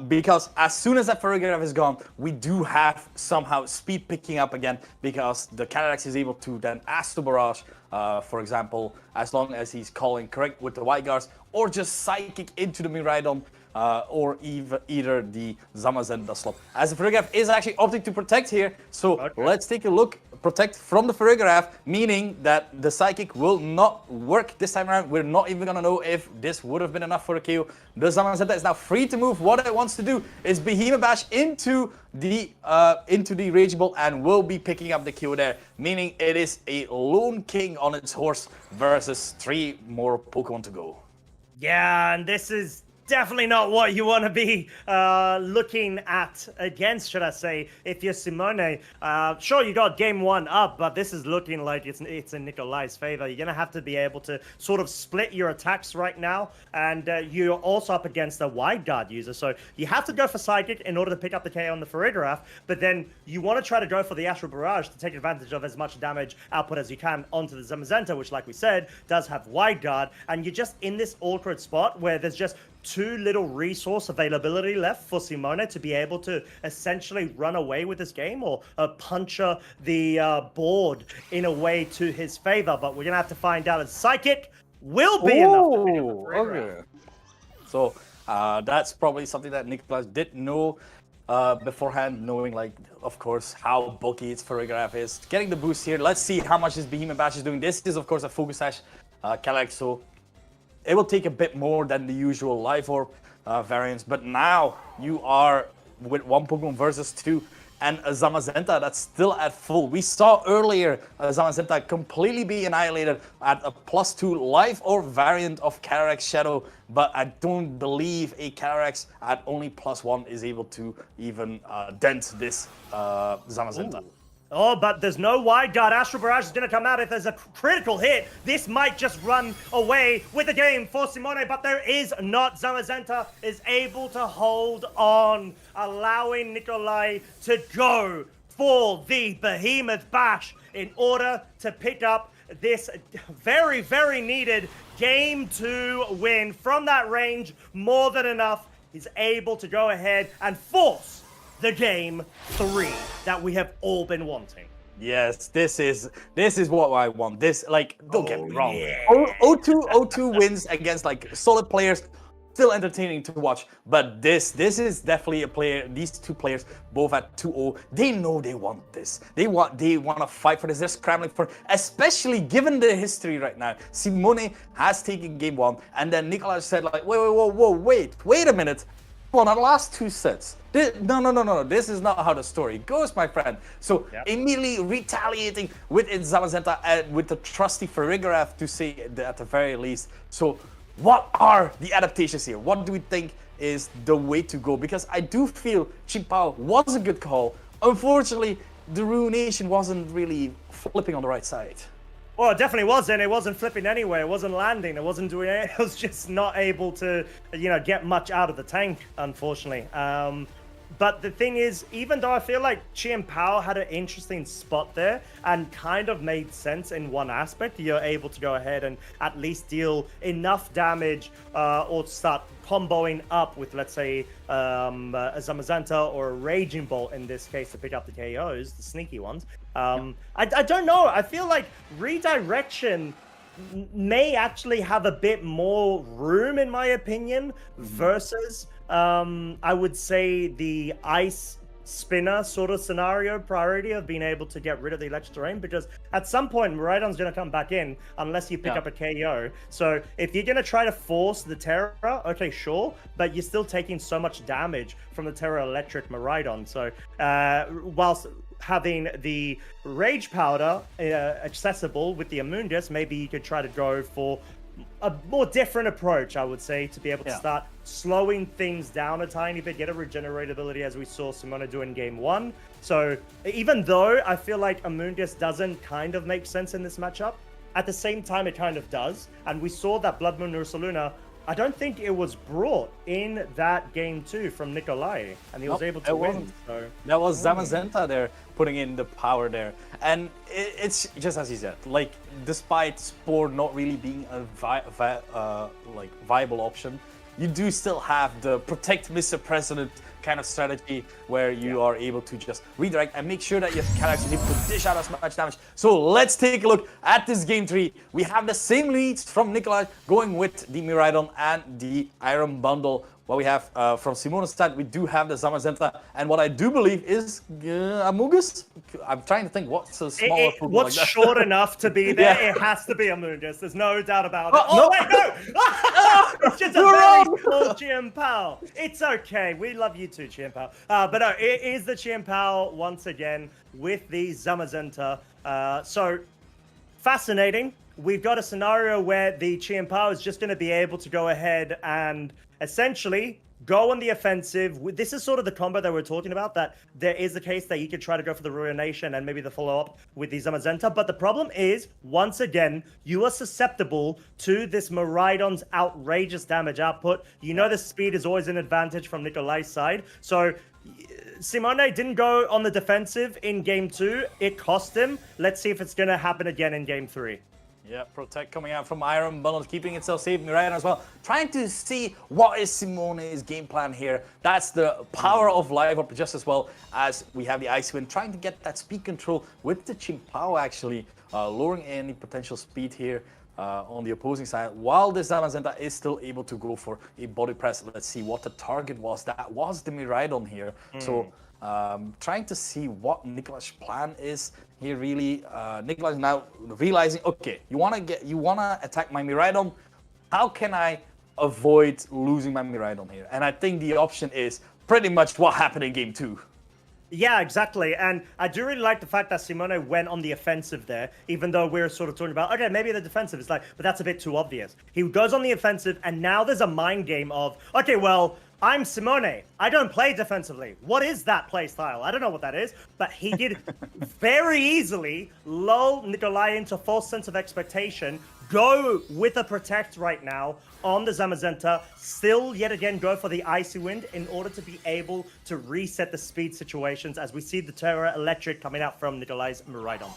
Speaker 2: Because as soon as that Farigiraf is gone, we do have somehow speed picking up again, because the Calyrex is able to then Astro Barrage, for example, as long as he's calling correct with the White Guards, or just Psychic into the Miraidon, or either the Zamazenta slot. As the Farigiraf is actually opting to protect here, so let's take a look. Protect from the Farigiraf, meaning that the Psychic will not work this time around. We're not even gonna know if this would have been enough for a KO. The Zamazenta is now free to move. What it wants to do is Behemoth Bash into the Raging Bolt and will be picking up the KO there, meaning it is a lone king on its horse versus 3 more Pokemon to go.
Speaker 1: Yeah, and this is definitely not what you want to be looking at against, should I say, if you're Simone. Sure, you got game 1 up, but this is looking like it's in Nikolai's favor. You're going to have to be able to sort of split your attacks right now, and you're also up against a Wide Guard user, so you have to go for Psychic in order to pick up the KO on the Farigiraf, but then you want to try to go for the Astral Barrage to take advantage of as much damage output as you can onto the Zamazenta, which, like we said, does have Wide Guard, and you're just in this awkward spot where there's just too little resource availability left for Simone to be able to essentially run away with this game or puncture the board in a way to his favor. But we're going to have to find out if Psychic will be enough to pick up the Farigiraf.
Speaker 2: Okay. So that's probably something that Nicholas did know beforehand, knowing, like, of course, how bulky its Farigiraf is. Getting the boost here. Let's see how much this Behemoth Bash is doing. This is, of course, a Focus Sash Calyrex, so it will take a bit more than the usual Life Orb variants, but now you are with 1 Pokemon versus 2 and a Zamazenta that's still at full. We saw earlier Zamazenta completely be annihilated at a +2 Life Orb variant of Calyrex Shadow, but I don't believe a Calyrex at only +1 is able to even dent this Zamazenta.
Speaker 1: Ooh. Oh, but there's no Wide Guard. Astral Barrage is going to come out if there's a critical hit. This might just run away with the game for Simone, but there is not. Zamazenta is able to hold on, allowing Nikolai to go for the Behemoth Bash in order to pick up this very, very needed Game 2 win. From that range, more than enough. He's able to go ahead and force the Game 3 that we have all been wanting.
Speaker 2: Yes, this is what I want. This, like, don't get me wrong.
Speaker 1: Yeah.
Speaker 2: O2 wins against, like, solid players still entertaining to watch. But this is definitely a player. These two players, both at 2-0, they know they want this. They want to fight for this. They're scrambling for, especially given the history right now. Simone has taken game 1, and then Nicolas said like, wait a minute. Won our last 2 sets. No. This is not how the story goes, my friend. So immediately retaliating with Zamazenta and with the trusty Farigarath to say at the very least. So what are the adaptations here? What do we think is the way to go? Because I do feel Chimpao was a good call. Unfortunately, the Ruination wasn't really flipping on the right side.
Speaker 1: Well, it definitely wasn't. It wasn't flipping anywhere. It wasn't landing. It wasn't doing it. It was just not able to, get much out of the tank, unfortunately. But the thing is, even though I feel like Chien Pao had an interesting spot there and kind of made sense in one aspect, you're able to go ahead and at least deal enough damage or start comboing up with, let's say, a Zamazenta or a Raging Bolt in this case to pick up the KOs, the sneaky ones. I don't know. I feel like Redirection may actually have a bit more room, in my opinion, versus I would say the Ice Spinner sort of scenario priority of being able to get rid of the electric terrain, because at some point Miraidon's going to come back in unless you pick up a KO. So if you're going to try to force the Terra, okay, sure, but you're still taking so much damage from the Terra Electric Miraidon. So whilst having the Rage Powder accessible with the Amoongus, maybe you could try to go for a more different approach, I would say, to be able to start slowing things down a tiny bit, get a regeneratability as we saw Simona do in game 1. So even though I feel like Amoongus doesn't kind of make sense in this matchup, at the same time it kind of does. And we saw that Blood Moon Ursaluna, I don't think it was brought in that game 2 from Nikolai, and he was able to win. So
Speaker 2: that was Zamazenta there putting in the power there, and it's just as you said. Like, despite Spore not really being a viable option, you do still have the protect Mr. President kind of strategy where you are able to just redirect and make sure that you can actually dish out as much damage. So let's take a look at this game 3. We have the same leads from Nikolai going with the Miraidon and the Iron Bundle. What we have from Simone's side, we do have the Zamazenta, and what I do believe is Amoongus. I'm trying to think what's a smaller Pokemon
Speaker 1: what's
Speaker 2: like that.
Speaker 1: short enough to be there. It has to be Amoongus. There's no doubt about it. No! It's just a very small Chien Pao. It's okay. We love you too, Chien Pao. But no, it is the Chien Pao once again with the Zamazenta. So fascinating. We've got a scenario where the Chien Pao is just going to be able to go ahead and essentially go on the offensive. This is sort of the combo that we're talking about, that there is the case that you could try to go for the Ruination and maybe the follow-up with the Zamazenta. But the problem is, once again, you are susceptible to this Miraidon's outrageous damage output. You know the speed is always an advantage from Nikolai's side. So Simone didn't go on the defensive in game 2. It cost him. Let's see if it's going to happen again in game 3.
Speaker 2: Yeah, Protect coming out from Iron Bundle, keeping itself safe. Miraidon as well. Trying to see what is Simone's game plan here. That's the power of Live Up, just as well as we have the Ice Wind. Trying to get that speed control with the Chien Pao, actually. Lowering any potential speed here on the opposing side. While the Zamazenta is still able to go for a body press. Let's see what the target was. That was the Miraidon here. So trying to see what Nikolai's plan is here. Really, Nikolai is now realizing, okay, you wanna attack my Miraidon. How can I avoid losing my Miraidon here? And I think the option is pretty much what happened in game 2.
Speaker 1: Yeah, exactly. And I do really like the fact that Simone went on the offensive there, even though we're sort of talking about, okay, maybe the defensive. It's like, but that's a bit too obvious. He goes on the offensive, and now there's a mind game of, okay, well, I'm Simone. I don't play defensively. What is that play style? I don't know what that is, but he did very easily lull Nikolai into false sense of expectation, go with a Protect right now on the Zamazenta, still yet again go for the Icy Wind in order to be able to reset the speed situations as we see the Terra Electric coming out from Nikolai's Miraidon.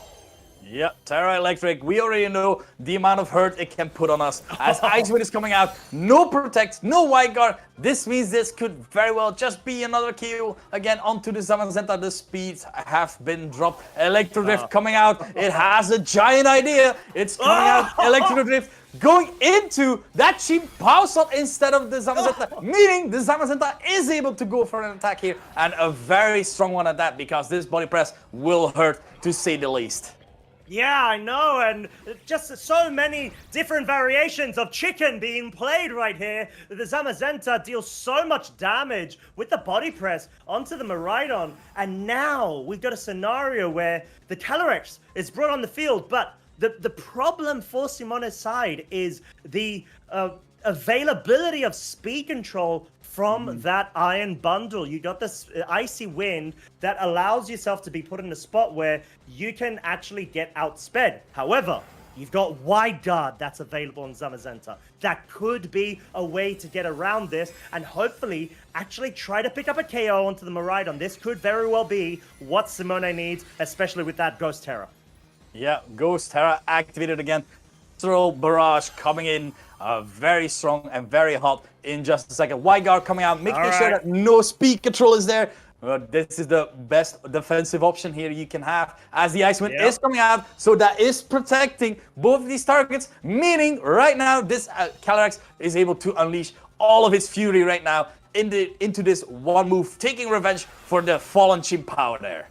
Speaker 2: Yeah, Terra Electric, we already know the amount of hurt it can put on us. As Ice Wind is coming out, no Protect, no Wide Guard. This means this could very well just be another KO again onto the Zamazenta. The speeds have been dropped. Electro Drift coming out. It has a giant idea. It's coming out. Electro Drift going into that cheap power slot instead of the Zamazenta, meaning the Zamazenta is able to go for an attack here, and a very strong one at that, because this body press will hurt, to say the least.
Speaker 1: Yeah, I know, and just so many different variations of chicken being played right here. The Zamazenta deals so much damage with the body press onto the Miraidon, and now we've got a scenario where the Calyrex is brought on the field, but the problem for Simone's side is the availability of speed control from that iron bundle. You got this icy wind that allows yourself to be put in a spot where you can actually get outsped. However, you've got wide guard that's available in Zamazenta. That could be a way to get around this and hopefully actually try to pick up a KO onto the Miraidon. This could very well be what Simone needs, especially with that Ghost Terra.
Speaker 2: Yeah, Ghost Terra activated again. Throw Barrage coming in, very strong and very hot in just a second. Wide Guard coming out, making sure that no speed control is there. This is the best defensive option here you can have, as the Ice Wind is coming out, so that is protecting both of these targets, meaning right now this Calyrex is able to unleash all of his fury right now into this one move, taking revenge for the fallen chimp power there.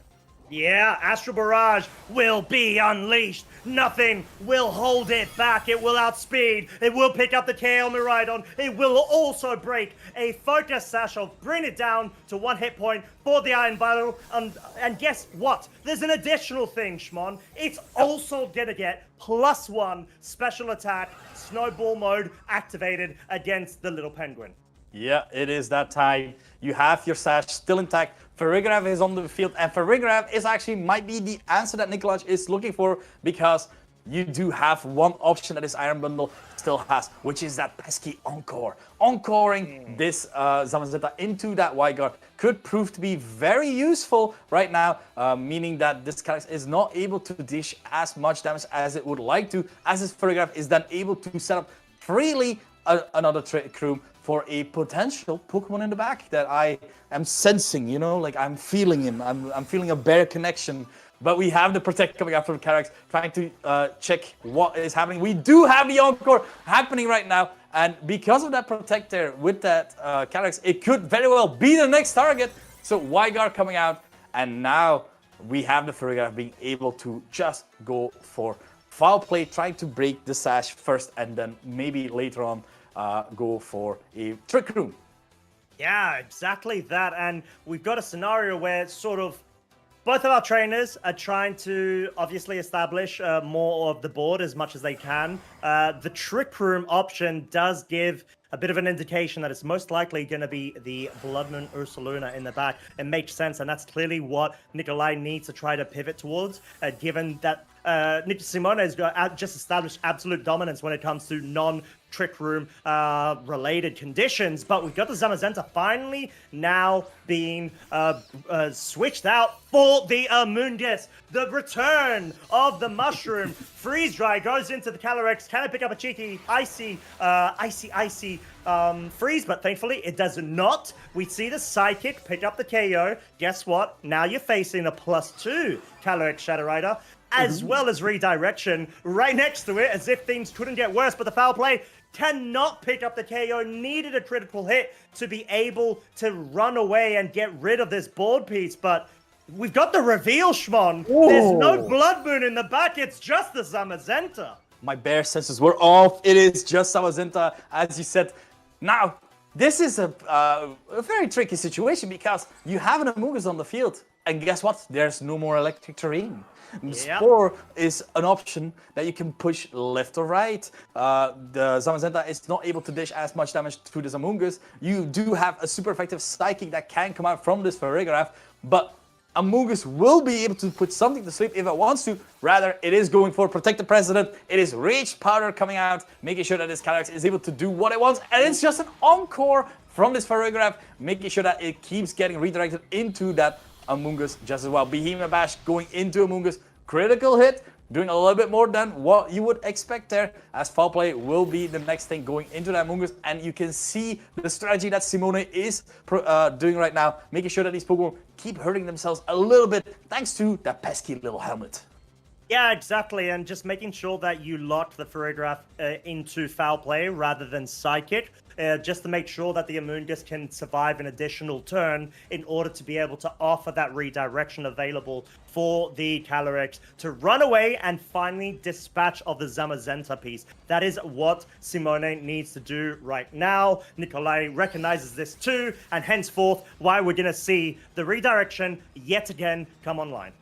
Speaker 1: Yeah, Astral Barrage will be unleashed. Nothing will hold it back. It will outspeed. It will pick up the KO Miraidon. It will also break a Focus Satchel, bring it down to 1 hit point for the Iron Battle. And guess what? There's an additional thing, Shmon. It's also gonna get +1 special attack, Snowball mode activated against the Little Penguin.
Speaker 2: Yeah, it is that time. You have your Sash still intact. Farigiraf is on the field, and Farigiraf is actually might be the answer that Nikolaj is looking for, because you do have one option that this Iron Bundle still has, which is that pesky Encore. Encoring this Zamazenta into that Wide Guard could prove to be very useful right now, meaning that this Calyrex is not able to dish as much damage as it would like to, as this Farigiraf is then able to set up freely another Trick Room for a potential Pokemon in the back that I am sensing, you know, like I'm feeling him. I'm feeling a bear connection. But we have the Protect coming out from Calyrex, trying to check what is happening. We do have the Encore happening right now, and because of that Protect there with that Calyrex, it could very well be the next target. So Wide Guard coming out, and now we have the Farigiraf being able to just go for foul play, trying to break the Sash first, and then maybe later on go for a Trick Room.
Speaker 1: Yeah, exactly that. And we've got a scenario where sort of both of our trainers are trying to obviously establish more of the board as much as they can. The Trick Room option does give a bit of an indication that it's most likely going to be the Blood Moon Ursaluna in the back. It makes sense, and that's clearly what Nikolai needs to try to pivot towards, given that Simone has just established absolute dominance when it comes to non-Trick Room related conditions. But we've got the Zamazenta finally now being switched out for the Amoonguss. The return of the Mushroom. Freeze Dry goes into the Calyrex. Can I pick up a cheeky icy freeze? But thankfully it does not. We see the Psychic pick up the KO. Guess what? Now you're facing a +2 Calyrex Shadow Rider, as well as Redirection right next to it, as if things couldn't get worse. But the foul play cannot pick up the KO, needed a critical hit to be able to run away and get rid of this board piece. But we've got the reveal, Shmon. There's no Blood Moon in the back, it's just the Zamazenta.
Speaker 2: My bear senses were off. It is just Zamazenta, as you said. Now, this is a very tricky situation, because you have an Amoonguss on the field, and guess what? There's no more electric terrain. Spore is an option that you can push left or right. The Zamazenta is not able to dish as much damage to this Amoonguss. You do have a super effective Psychic that can come out from this Farigiraf, but Amoonguss will be able to put something to sleep if it wants to. Rather, it is going for Protect the President. It is Rage Powder coming out, making sure that this Calyrex is able to do what it wants. And it's just an Encore from this Farigiraf, making sure that it keeps getting redirected into that Amoonguss just as well. Behemoth Bash going into Amoonguss. Critical hit, doing a little bit more than what you would expect there, as foul play will be the next thing going into that Amogus. And you can see the strategy that Simone is doing right now, making sure that these Pokemon keep hurting themselves a little bit thanks to that pesky little helmet.
Speaker 1: Yeah, exactly, and just making sure that you lock the Farigiraf into foul play rather than Psychic, just to make sure that the Amoonguss can survive an additional turn in order to be able to offer that redirection available for the Calyrex to run away and finally dispatch of the Zamazenta piece. That is what Simone needs to do right now. Nikolai recognizes this too, and henceforth, why we're going to see the redirection yet again come online.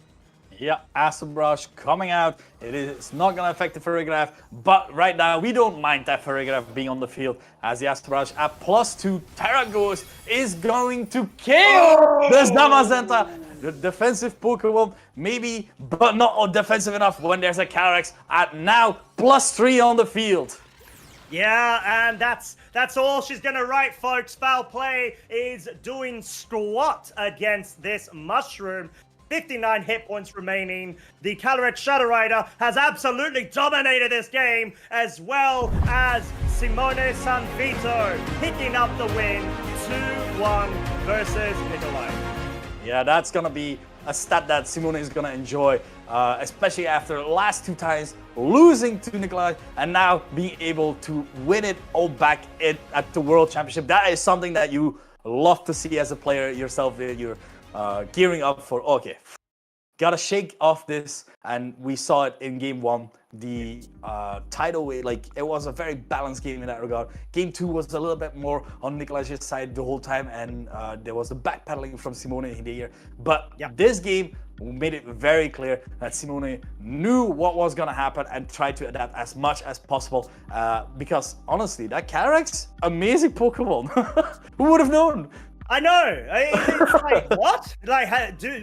Speaker 2: Yeah, Acid Brush coming out. It is not going to affect the Farigiraf, but right now we don't mind that Farigiraf being on the field, as the Acid Brush at +2 Terraghost is going to kill the Zamazenta. The defensive Pokemon, maybe, but not defensive enough when there's a Calyrex at now +3 on the field.
Speaker 1: Yeah, and that's all she's gonna write, folks. Foul play is doing squat against this Mushroom. 59 hit points remaining. The Calyrex Shadow Rider has absolutely dominated this game, as well as Simone Sanvito picking up the win 2-1 versus Nikolai.
Speaker 2: Yeah, that's going to be a stat that Simone is going to enjoy, especially after the last 2 times losing to Nikolai and now being able to win it all back at the World Championship. That is something that you love to see as a player yourself. You're gearing up for, okay, gotta shake off this, and we saw it in game 1. The tidal wave, like, it was a very balanced game in that regard. Game 2 was a little bit more on Nikolaj's side the whole time, and there was the backpedaling from Simone in here. But this game made it very clear that Simone knew what was gonna happen and tried to adapt as much as possible. Because honestly, that Calyrex, amazing Pokemon. Who would have known?
Speaker 1: I know. It's like, what? Like,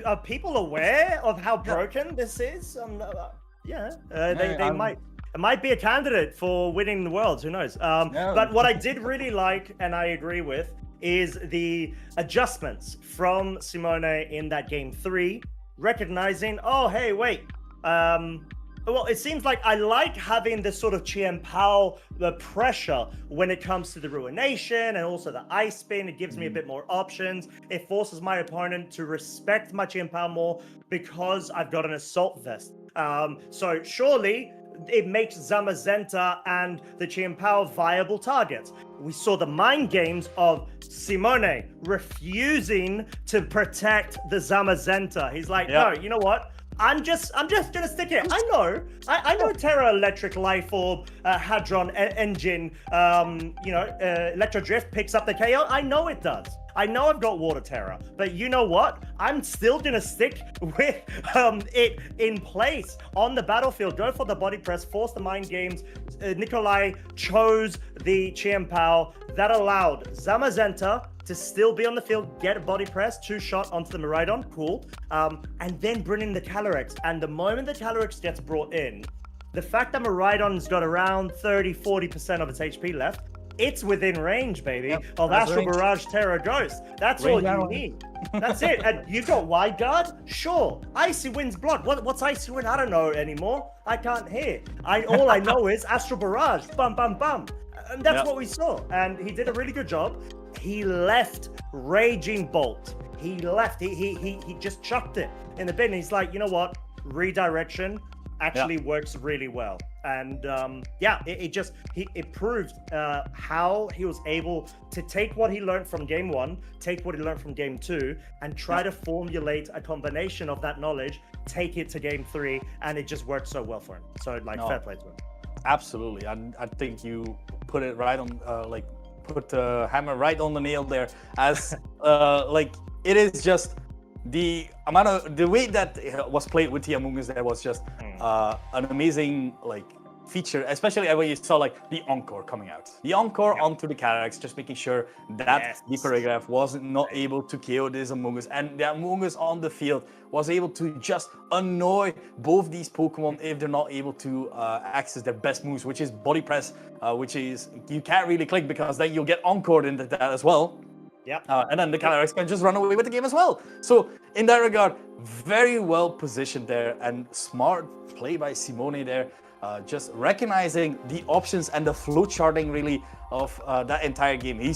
Speaker 1: are people aware of how broken this is? They might. It might be a candidate for winning the Worlds. Who knows? But what I did really like, and I agree with, is the adjustments from Simone in that game 3, recognizing, oh, hey, wait. Well, it seems like I like having this sort of Chien-Pao pressure when it comes to the Ruination and also the Ice Spin. It gives me a bit more options. It forces my opponent to respect my Chien-Pao more because I've got an Assault Vest. So surely it makes Zamazenta and the Chien-Pao viable targets. We saw the mind games of Simone refusing to protect the Zamazenta. He's like, no, you know what? I'm just gonna stick it. I know Terra Electric Life Orb, Hadron Engine, Electro Drift picks up the KO. I know it does. I know I've got Water Terra, but you know what? I'm still gonna stick with it in place on the battlefield. Go for the body press, force the mind games. Nikolai chose the Chien-Pao that allowed Zamazenta to still be on the field, get a body press, 2-shot onto the Miraidon, cool. And then bring in the Calyrex. And the moment the Calyrex gets brought in, the fact that Miraidon's got around 30-40% of its HP left, it's within range, baby, of Astral Barrage Terra Ghost. That's all you need. That's it. And you've got Wide Guard? Sure. Icy Wind's block. What's Icy Wind? I don't know anymore. I can't hear. All I know is Astral Barrage. Bum, bum, bum. And that's what we saw. And he did a really good job. He left Raging Bolt. He left. He just chucked it in the bin. He's like, you know what? Redirection actually works really well. And it proved how he was able to take what he learned from game 1, take what he learned from game 2, and try to formulate a combination of that knowledge, take it to game 3, and it just worked so well for him. So fair play to him.
Speaker 2: Absolutely. I think you put it right on, put the hammer right on the nail there, as it is just the way that it was played with the Amogus there was just an amazing feature, especially when you saw the Encore coming out. The Encore onto the Calyrex, just making sure that the Farigiraf wasn't not able to KO this Amogus, and the Amogus on the field was able to just annoy both these Pokemon if they're not able to access their best moves, which is Body Press, which is you can't really click because then you'll get Encored into that as well.
Speaker 1: Yep.
Speaker 2: And then the Calyrex can just run away with the game as well. So in that regard, very well positioned there and smart play by Simone there. Just recognizing the options and the flow charting really of that entire game. He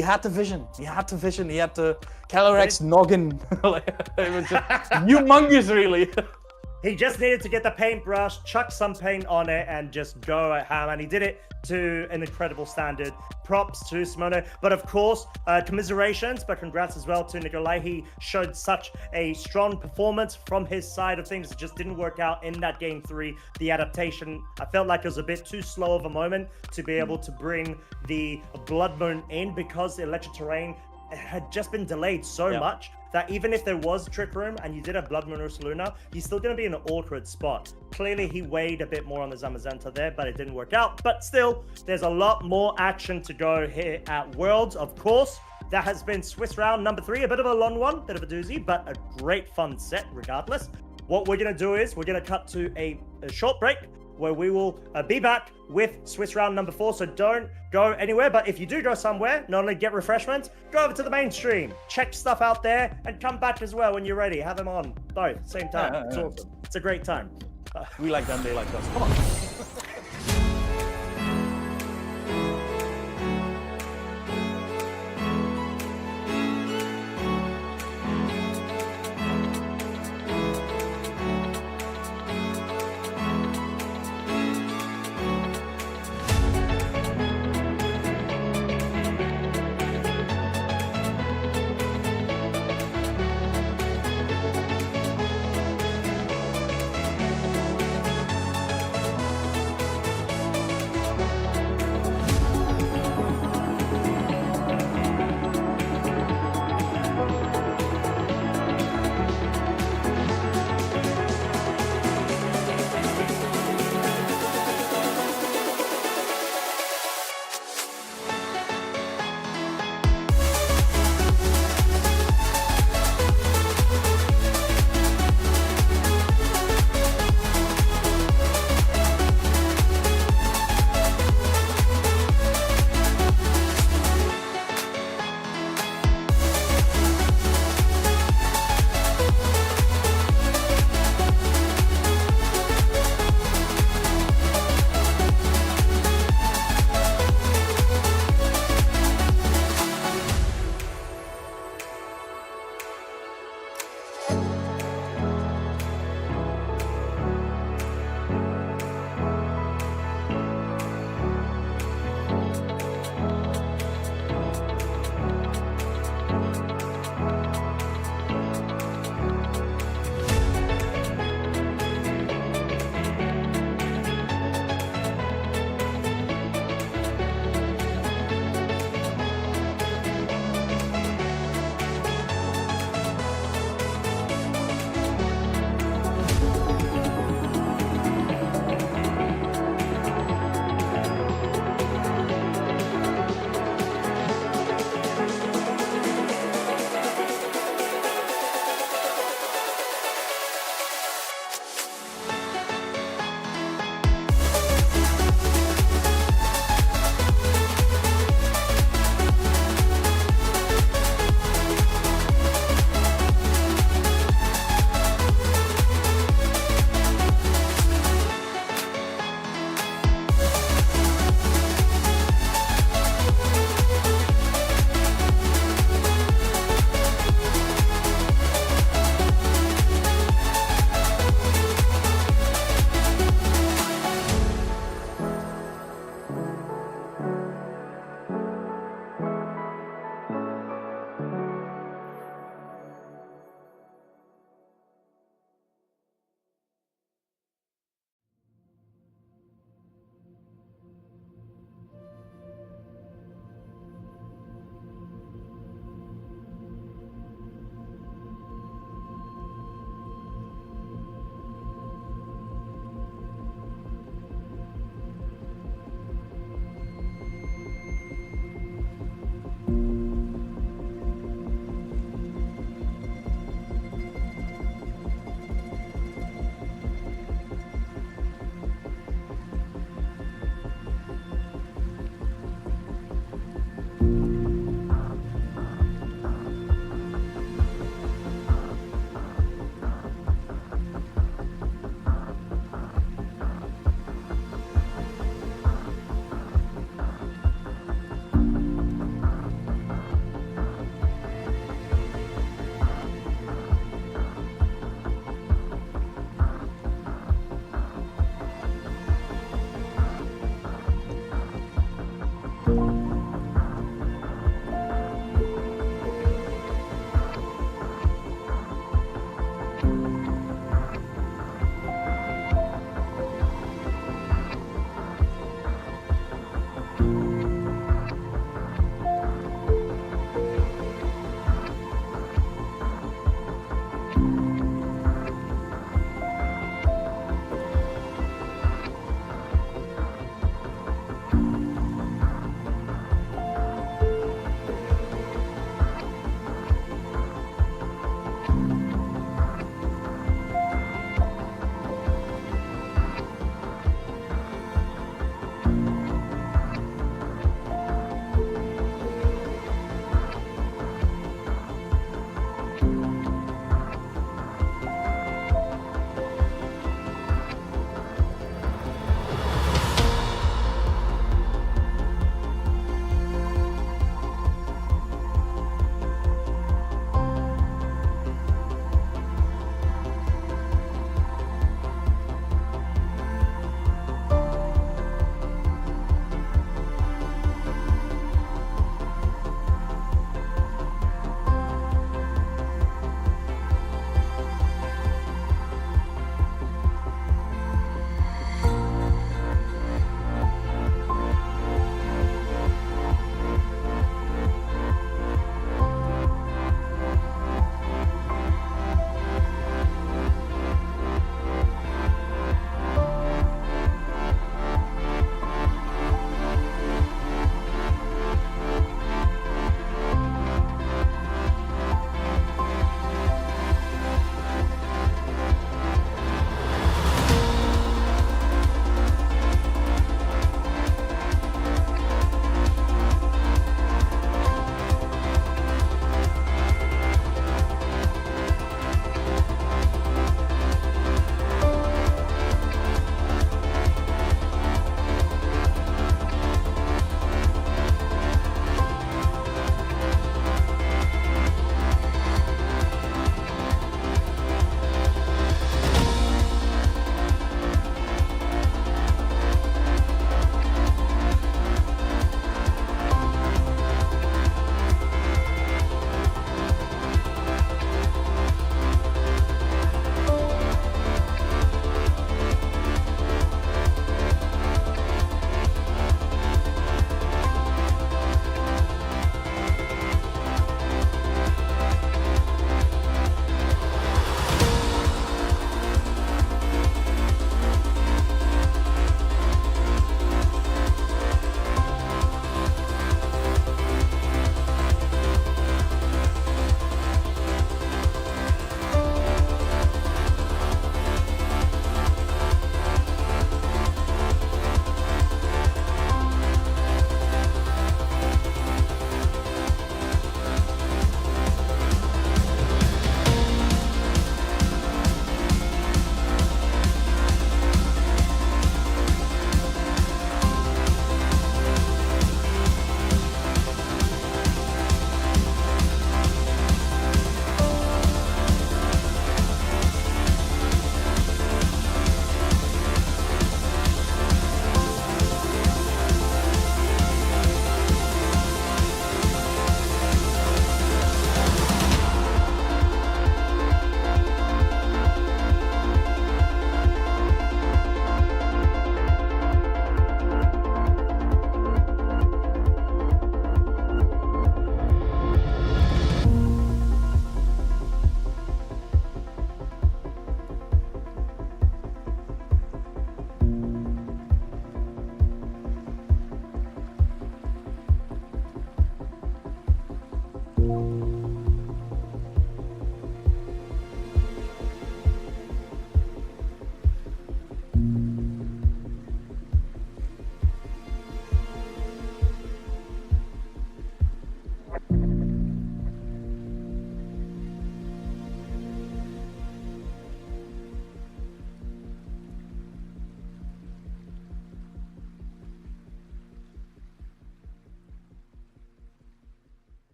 Speaker 2: had the vision. He had the Calyrex noggin. It was just humongous really.
Speaker 1: He just needed to get the paintbrush, chuck some paint on it, and just go at ham. And he did it to an incredible standard. Props to Simone. But of course, commiserations, but congrats as well to Nikolai. He showed such a strong performance from his side of things. It just didn't work out in that game 3. The adaptation, I felt like it was a bit too slow of a moment to be able to bring the Blood Moon in, because the electric terrain had just been delayed so much that even if there was Trick Room and you did have Blood Moon Ursaluna, you're still going to be in an awkward spot. Clearly, he weighed a bit more on the Zamazenta there, but it didn't work out. But still, there's a lot more action to go here at Worlds, of course. That has been Swiss round number 3, a bit of a long one, bit of a doozy, but a great fun set regardless. What we're going to do is we're going to cut to a short break where we will be back with Swiss round number 4. So don't go anywhere. But if you do go somewhere, not only get refreshments, go over to the mainstream, check stuff out there, and come back as well when you're ready. Have them on both same time. It's awesome. It's a great time.
Speaker 2: We like them, they like us. Come on.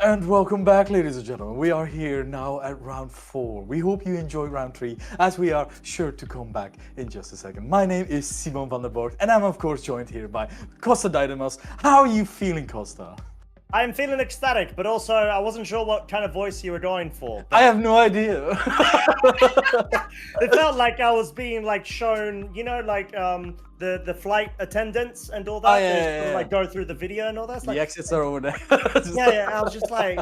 Speaker 2: And welcome back, ladies and gentlemen. We are here now at round 4. We hope you enjoy round 3, as we are sure to come back in just a second. My name is Simon van der Borg, and I'm of course joined here by Costa Didymos. How are you feeling, Costa?
Speaker 1: I'm feeling ecstatic, but also I wasn't sure what kind of voice you were going for.
Speaker 2: I have no idea.
Speaker 1: It felt like I was being like shown, you know, like the flight attendants and all that.
Speaker 2: Oh, yeah,
Speaker 1: They
Speaker 2: yeah,
Speaker 1: sort of,
Speaker 2: yeah.
Speaker 1: like go through the video and all that. It's
Speaker 2: The
Speaker 1: like,
Speaker 2: exits are over there.
Speaker 1: yeah. I was just like,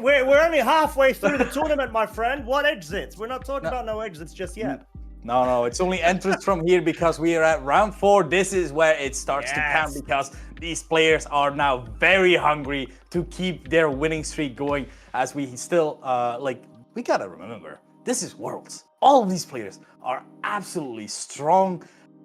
Speaker 1: we're only halfway through the tournament, my friend. What exits? We're not talking about no exits just yet.
Speaker 2: No, it's only entrance from here because we are at round 4. This is where it starts to count because these players are now very hungry to keep their winning streak going. As we still, we gotta remember, this is Worlds. All of these players are absolutely strong,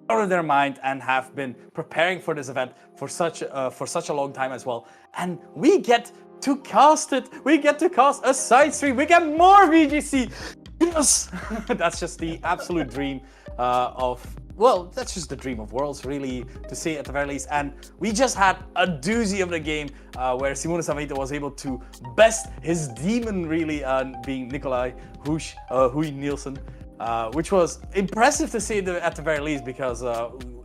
Speaker 2: out of their mind, and have been preparing for this event for such a long time as well. And we get to cast it. We get to cast a side stream. We get more VGC. Yes! That's just the absolute dream that's just the dream of Worlds, really, to say at the very least. And we just had a doozy of the game where Simone Samita was able to best his demon, really, being Nikolai Hui Nielsen, which was impressive to see at the very least, because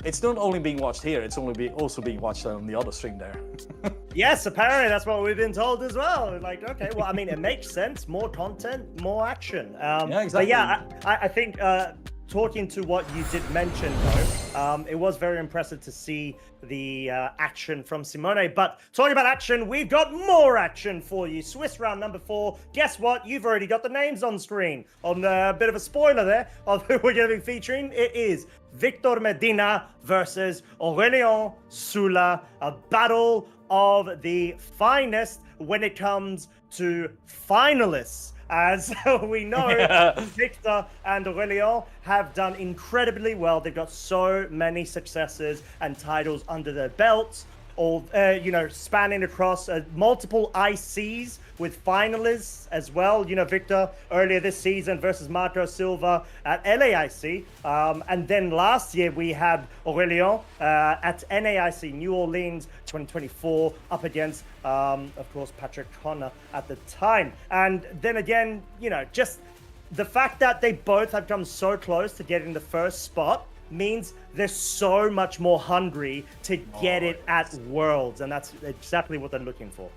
Speaker 2: it's not only being watched here, it's also being watched on the other stream there.
Speaker 1: Yes, apparently that's what we've been told as well. Like, okay, well, I mean, it makes sense. More content, more action.
Speaker 2: Yeah, exactly.
Speaker 1: But yeah, I think talking to what you did mention, though, it was very impressive to see the action from Simone. But talking about action, we've got more action for you. Swiss round number 4. Guess what? You've already got the names on screen. On a bit of a spoiler there of who we're going to be featuring. It is Victor Medina versus Aurélien Soula, a battle of the finest when it comes to finalists. As we know, Victor and Aurélien have done incredibly well. They've got so many successes and titles under their belts, all spanning across multiple ICs with finalists as well. You know, Victor earlier this season versus Marco Silva at LAIC. And then last year we had Aurélien at NAIC New Orleans 2024 up against, of course, Patrick Connor at the time. And then again, you know, just the fact that they both have come so close to getting the first spot means they're so much more hungry to get it at Worlds. And that's exactly what they're looking for.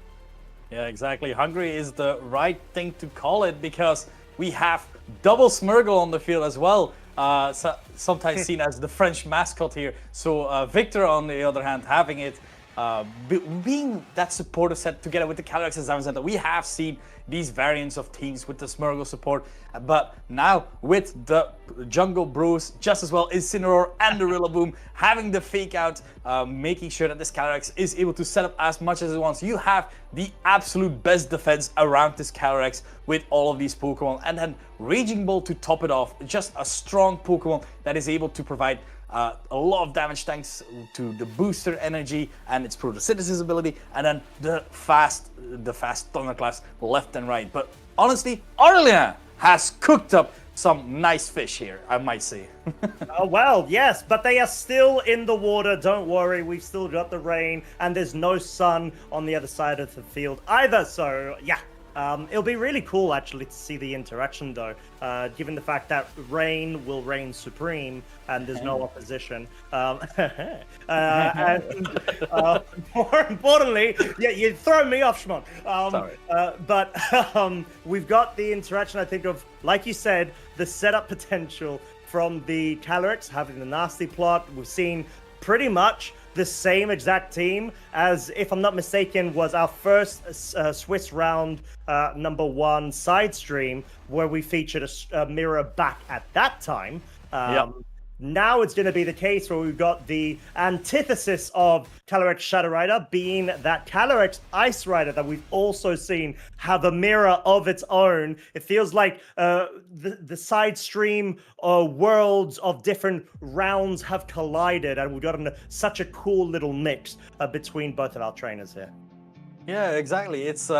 Speaker 2: Yeah, exactly. Hungry is the right thing to call it, because we have double Smurgle on the field as well, sometimes seen as the French mascot here. So Victor, on the other hand, having it, being that supporter set together with the Calyrex and Zamazenta. We have seen these variants of teams with the Smurgle support, but now with the Jungle Bros just as well, Incineroar and the Rillaboom having the fake out, making sure that this Calyrex is able to set up as much as it wants. You have the absolute best defense around this Calyrex with all of these Pokemon, and then Raging Ball to top it off. Just a strong Pokemon that is able to provide a lot of damage thanks to the booster energy and its photosynthesis ability, and then the fast Thunderclaps left and right. But honestly, Aurélien has cooked up some nice fish here, I might say.
Speaker 1: Oh, well, yes, but they are still in the water. Don't worry, we've still got the rain, and there's no sun on the other side of the field either. So, yeah. It'll be really cool, actually, to see the interaction, though, given the fact that rain will reign supreme and there's no opposition. More importantly, yeah, you throw me off, Shimon.
Speaker 2: Sorry.
Speaker 1: But we've got the interaction, I think, of, like you said, the setup potential from the Calyrex having the nasty plot. We've seen pretty much the same exact team as, if I'm not mistaken, was our first Swiss round number 1 side stream, where we featured a mirror back at that time. Now it's going to be the case where we've got the antithesis of Calyrex Shadow Rider being that Calyrex Ice Rider that we've also seen have a mirror of its own. It feels like the side stream worlds of different rounds have collided, and we've gotten such a cool little mix between both of our trainers here.
Speaker 2: Yeah, exactly. It's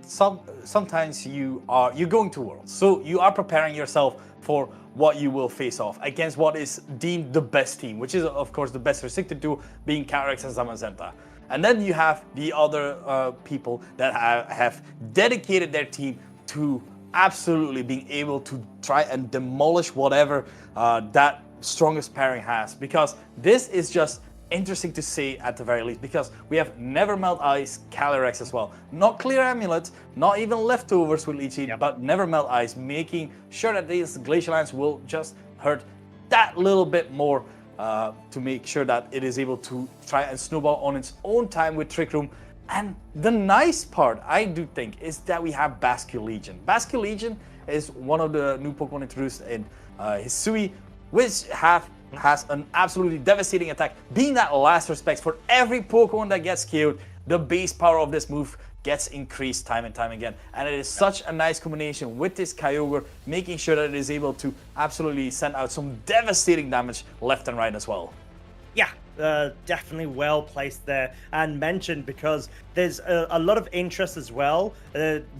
Speaker 2: sometimes you're going to Worlds, so you are preparing yourself for what you will face off against what is deemed the best team, which is of course the best restricted to being Calyrex and Zamazenta. And then you have the other people that have dedicated their team to absolutely being able to try and demolish whatever that strongest pairing has, because this is just interesting to see at the very least, because we have Never Melt Ice, Calyrex as well. Not Clear Amulet, not even leftovers with Leech Seed, but Never Melt Ice, making sure that these Glacial Lines will just hurt that little bit more to make sure that it is able to try and snowball on its own time with Trick Room. And the nice part, I do think, is that we have Bascule Legion. Bascule Legion is one of the new Pokemon introduced in Hisui, which has an absolutely devastating attack, being that last respect for every Pokemon that gets killed. The base power of this move gets increased time and time again, and it is such a nice combination with this Kyogre, making sure that it is able to absolutely send out some devastating damage left and right as well.
Speaker 1: Yeah, definitely well placed there and mentioned, because there's a lot of interest as well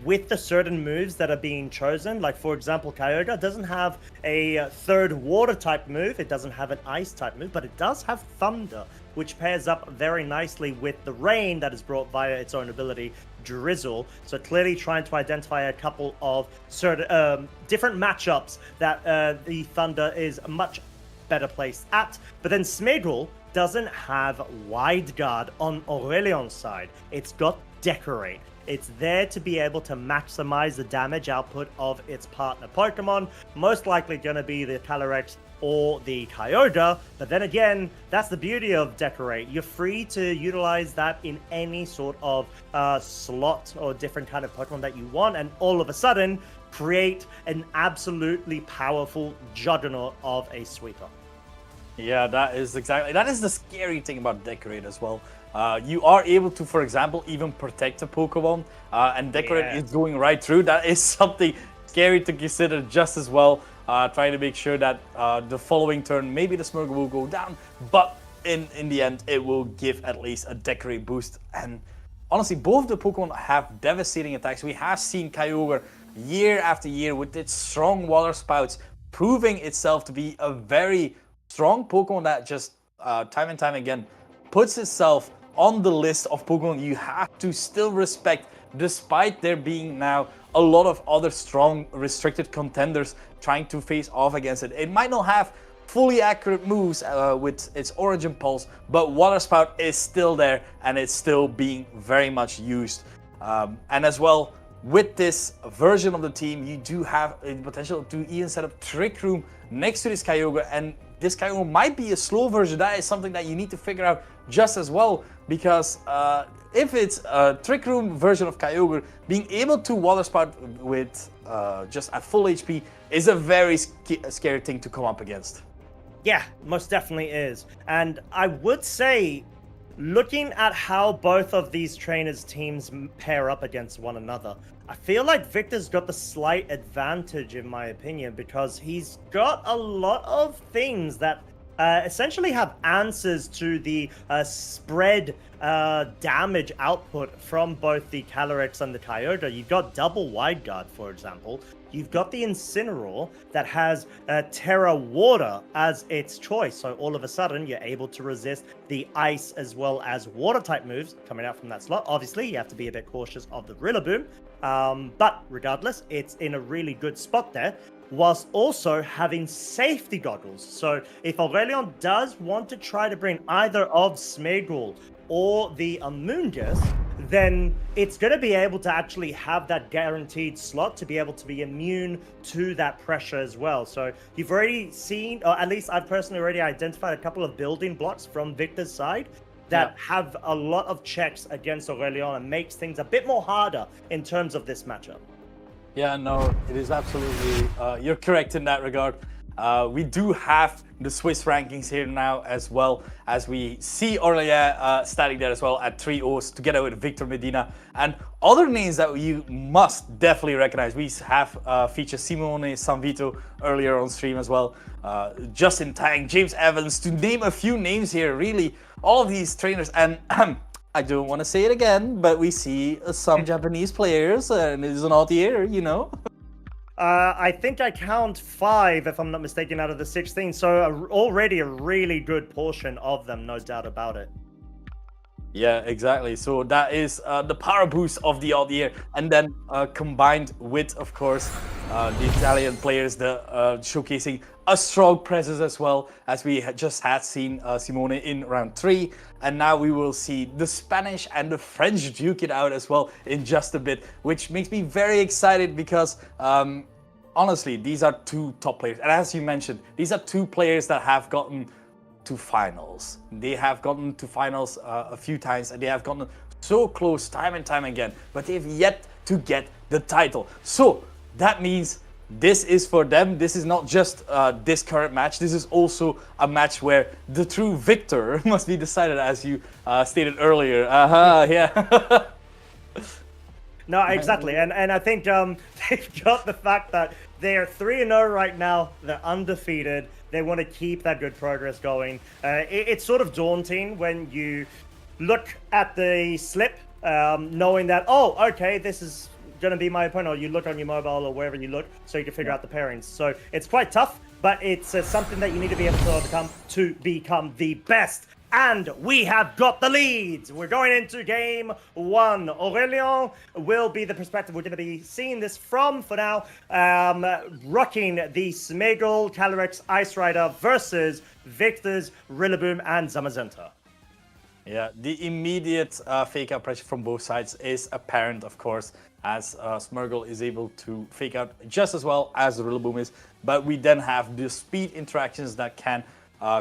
Speaker 1: with the certain moves that are being chosen. Like, for example, Kyogre doesn't have a third water type move, it doesn't have an ice type move, but it does have Thunder, which pairs up very nicely with the rain that is brought via its own ability, Drizzle. So clearly trying to identify a couple of certain different matchups that the Thunder is much better placed at. But then Smeagol doesn't have Wide Guard on Aurelion's side. It's got Decorate. It's there to be able to maximize the damage output of its partner Pokemon, most likely going to be the Calyrex or the Kyogre. But then again, that's the beauty of Decorate. You're free to utilize that in any sort of slot or different kind of Pokemon that you want, and all of a sudden create an absolutely powerful juggernaut of a sweeper.
Speaker 2: Yeah, that is the scary thing about Decorate as well. You are able to, for example, even protect a Pokemon, and Decorate is going right through. That is something scary to consider just as well. Trying to make sure that the following turn, maybe the Smeagol will go down, but in the end, it will give at least a Decorate boost. And honestly, both the Pokemon have devastating attacks. We have seen Kyogre year after year with its strong water spouts, proving itself to be a very strong Pokemon that just time and time again puts itself on the list of Pokemon you have to still respect, despite there being now a lot of other strong restricted contenders trying to face off against it. It might not have fully accurate moves with its Origin Pulse, but Water Spout is still there and it's still being very much used. And as well, with this version of the team, you do have a potential to even set up Trick Room next to this Kyogre, and this Kyogre might be a slow version. That is something that you need to figure out just as well, because if it's a Trick Room version of Kyogre, being able to Water Spout with just at full HP is a very scary thing to come up against.
Speaker 1: Yeah, most definitely is. And I would say, looking at how both of these trainers' teams pair up against one another, I feel like Victor's got the slight advantage, in my opinion, because he's got a lot of things that essentially have answers to the spread damage output from both the Calyrex and the Kyogre. You've got double Wide Guard, for example. You've got the Incineroar that has Terra Water as its choice. So all of a sudden, you're able to resist the ice as well as water type moves coming out from that slot. Obviously, you have to be a bit cautious of the Rillaboom. But regardless, it's in a really good spot there, whilst also having safety goggles. So if Aurelion does want to try to bring either of Smeagol or the Amoonguss, then it's going to be able to actually have that guaranteed slot to be able to be immune to that pressure as well. So you've already seen, or at least I've personally already identified a couple of building blocks from Victor's side that have a lot of checks against Aurelion and makes things a bit more harder in terms of this matchup.
Speaker 2: Yeah, no, it is absolutely, you're correct in that regard. We do have the Swiss rankings here now, as well as we see Aurelien standing there as well at 3 O's together with Victor Medina and other names that you must definitely recognize. We have featured Simone Sanvito earlier on stream as well, Justin Tang, James Evans, to name a few names here. Really, all of these trainers, and I don't want to say it again, but we see some Japanese players, and it's not here, you know.
Speaker 1: I think I count 5, if I'm not mistaken, out of the 16. So already a really good portion of them, no doubt about it.
Speaker 2: Yeah, exactly. So that is the power boost of the odd year, and then combined with, of course, the Italian players, showcasing a strong presence as well, as we just had seen Simone in round 3, and now we will see the Spanish and the French duke it out as well in just a bit, which makes me very excited because. Honestly, these are two top players, and as you mentioned, these are two players that have gotten to finals. They have gotten to finals a few times, and they have gotten so close time and time again, but they've yet to get the title. So that means this is for them. This is not just this current match. This is also a match where the true victor must be decided, as you stated earlier. Yeah.
Speaker 1: No, exactly, and I think they've got the fact that they're 3-0 right now. They're undefeated. They want to keep that good progress going. It's sort of daunting when you look at the slip, knowing that, oh, okay, this is going to be my opponent. Or you look on your mobile or wherever you look, so you can figure out the pairings. So it's quite tough, but it's something that you need to be able to overcome to become the best. And we have got the leads. We're going into game 1. Aurelien will be the perspective we're going to be seeing this from for now. Rocking the Smeagol Calyrex Ice Rider versus Victor's Rillaboom and Zamazenta.
Speaker 2: Yeah, the immediate fake out pressure from both sides is apparent, of course, as Smeagol is able to fake out just as well as the Rillaboom is. But we then have the speed interactions that can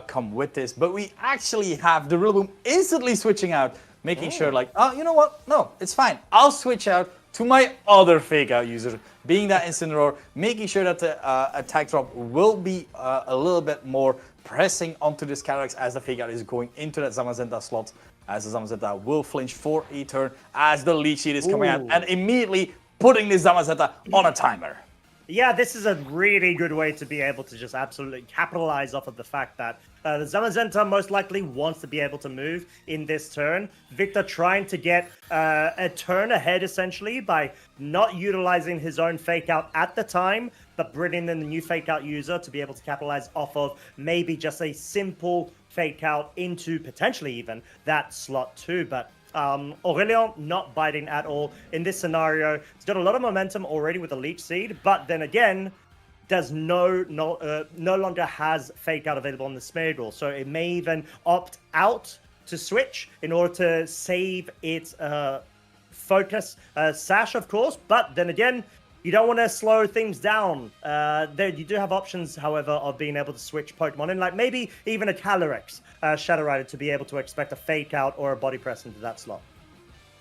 Speaker 2: come with this, but we actually have the Rillaboom instantly switching out, making sure like, oh, you know what? No, it's fine. I'll switch out to my other fake out user, being that Incineroar, making sure that the attack drop will be a little bit more pressing onto this Calyrex as the fake out is going into that Zamazenta slot, as the Zamazenta will flinch for a turn as the Leech Seed is coming out and immediately putting this Zamazenta on a timer.
Speaker 1: Yeah, this is a really good way to be able to just absolutely capitalize off of the fact that the Zamazenta most likely wants to be able to move in this turn. Victor trying to get a turn ahead, essentially, by not utilizing his own fake out at the time, but bringing in the new fake out user to be able to capitalize off of maybe just a simple fake out into potentially even that slot too. But Aurelien not biting at all in this scenario. He's got a lot of momentum already with the Leech Seed, but then again, does no longer has fake out available on the Smeagol, so it may even opt out to switch in order to save its focus sash, of course. But then again, you don't want to slow things down. You do have options, however, of being able to switch Pokemon in, like maybe even a Calyrex Shadow Rider to be able to expect a fake out or a body press into that slot.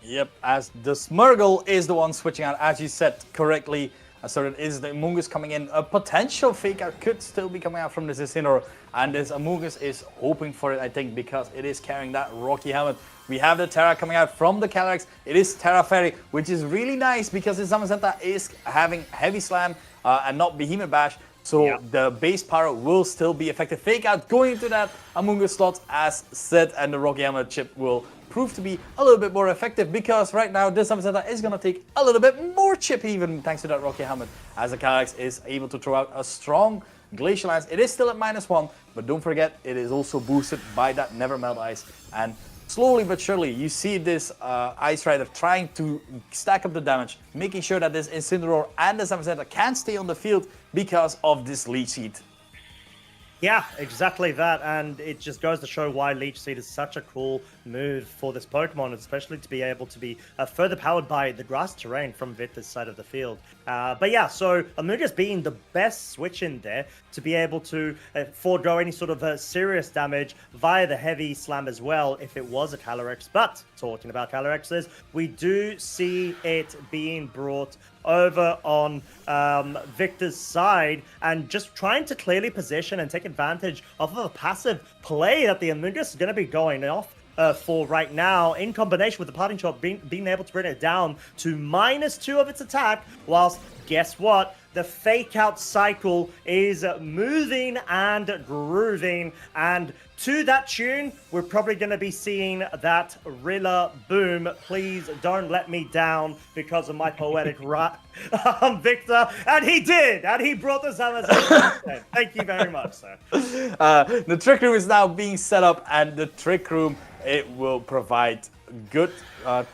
Speaker 2: Yep, as the Smeagol is the one switching out, as you said correctly. So it is the Amoonguss coming in. A potential fake out could still be coming out from this Incineroar, and this Amoonguss is hoping for it, I think, because it is carrying that Rocky Helmet. We have the Terra coming out from the Calyrex. It is Terra Fairy, which is really nice because the Zamazenta is having Heavy Slam and not Behemoth Bash. So the base power will still be effective. Fake out going into that Amoonguss slot as said, and the Rocky Helmet chip will prove to be a little bit more effective because right now this Zamazenta is going to take a little bit more chip even thanks to that Rocky Helmet, as the Calyrex is able to throw out a strong Glacial Lance. It is still at -1, but don't forget it is also boosted by that Never Melt Ice, and slowly but surely you see this Ice Rider trying to stack up the damage, making sure that this Incineroar and the Zamazenta can stay on the field because of this Leech Seed.
Speaker 1: Yeah, exactly that, and it just goes to show why Leech Seed is such a cool move for this Pokemon, especially to be able to be further powered by the grass terrain from Victor's side of the field. But yeah, so Amoonguss being the best switch in there to be able to forego any sort of serious damage via the Heavy Slam as well if it was a Calyrex. But talking about Calyrexes, we do see it being brought over on Victor's side and just trying to clearly position and take advantage of a passive play that the Amoonguss is going to be going off for right now, in combination with the Parting Shot being able to bring it down to -2 of its attack, whilst, guess what? The fake out cycle is moving and grooving, and to that tune, we're probably going to be seeing that Rillaboom. Please don't let me down because of my poetic Victor, and he did, and he brought this on as a Thank you very much, sir.
Speaker 2: The Trick Room is now being set up, and the Trick Room, it will provide good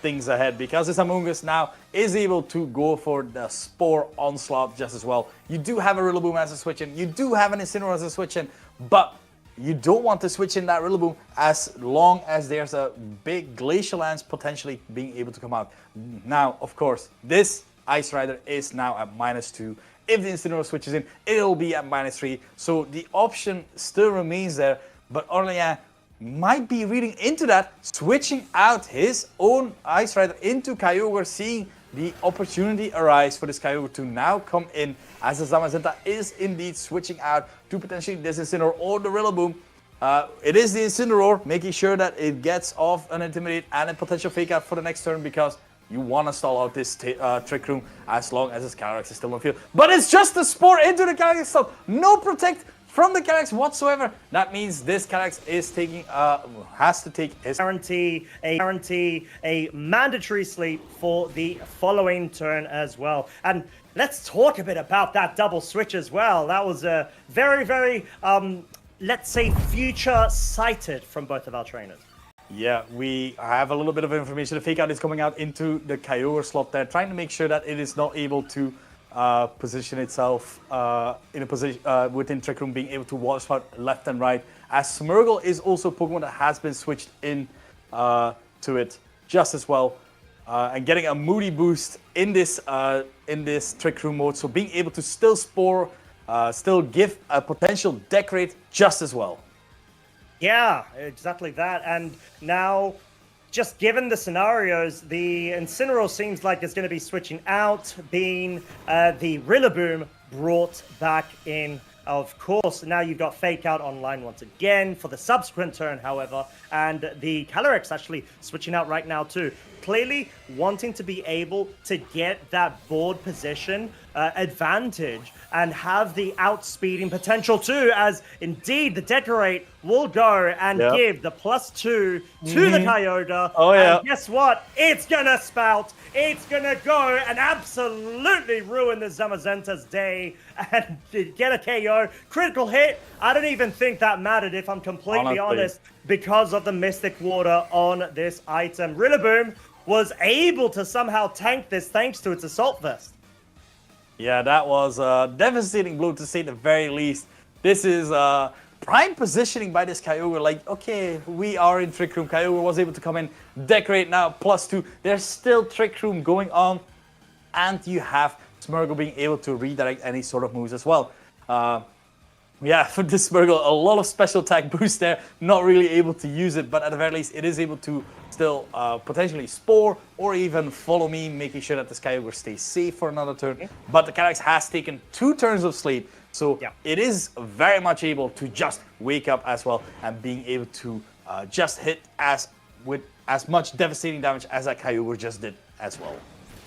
Speaker 2: things ahead, because this Amoonguss now is able to go for the Spore Onslaught just as well. You do have a Rillaboom as a switch in, you do have an Incineroar as a switch in, but you don't want to switch in that Rillaboom as long as there's a big Glacial Lance potentially being able to come out. Now, of course, this Ice Rider is now at -2. If the Incineroar switches in, it'll be at -3. So the option still remains there, but Orléans might be reading into that, switching out his own Ice Rider into Kyogre, seeing the opportunity arise for this Kyogre to now come in, as the Zamazenta is indeed switching out to potentially this Incineroar or the Rillaboom. It is the Incineroar, making sure that it gets off an Intimidate and a potential Fake Out for the next turn, because you want to stall out this Trick Room as long as this Calyrex is still on field. But it's just a Spore into the Calyrex itself. No Protect from the Calyrex whatsoever. That means this Calyrex is taking, has to take his
Speaker 1: guarantee a mandatory sleep for the following turn as well. And let's talk a bit about that double switch as well. That was a very, very, let's say, future sighted from both of our trainers.
Speaker 2: Yeah, we have a little bit of information. The Fake Out is coming out into the Kyogre slot there, trying to make sure that it is not able to position itself in a position within Trick Room, being able to watch out left and right. As Smeargle is also a Pokemon that has been switched in to it just as well, and getting a Moody boost in this Trick Room mode. So being able to still Spore, still give a potential Decorate just as well.
Speaker 1: Yeah, exactly that. And now, just given the scenarios, the Incineroar seems like it's going to be switching out, being the Rillaboom brought back in. Of course, now you've got Fake Out online once again for the subsequent turn, however, and the Calyrex actually switching out right now too. Clearly wanting to be able to get that board position advantage and have the outspeeding potential too, as indeed the Decorate will go and give the +2 to the Kyogre.
Speaker 2: Oh yeah.
Speaker 1: And guess what? It's gonna spout. It's gonna go and absolutely ruin the Zamazenta's day and get a KO. Critical hit. I don't even think that mattered, if I'm completely honest, because of the Mystic Water on this item. Rillaboom was able to somehow tank this thanks to its Assault Vest.
Speaker 2: Yeah, that was a devastating blow, to say the very least. This is prime positioning by this Kyogre. Like, okay, we are in Trick Room. Kyogre was able to come in, Decorate now, +2. There's still Trick Room going on, and you have Smeargle being able to redirect any sort of moves as well. Yeah, for this Smeargle, a lot of special attack boost there. Not really able to use it, but at the very least, it is able to still potentially Spore or even Follow Me, making sure that this Kyogre stays safe for another turn. But the Calyrex has taken 2 turns of sleep, so it is very much able to just wake up as well and being able to just hit with as much devastating damage as that Kyogre just did as well.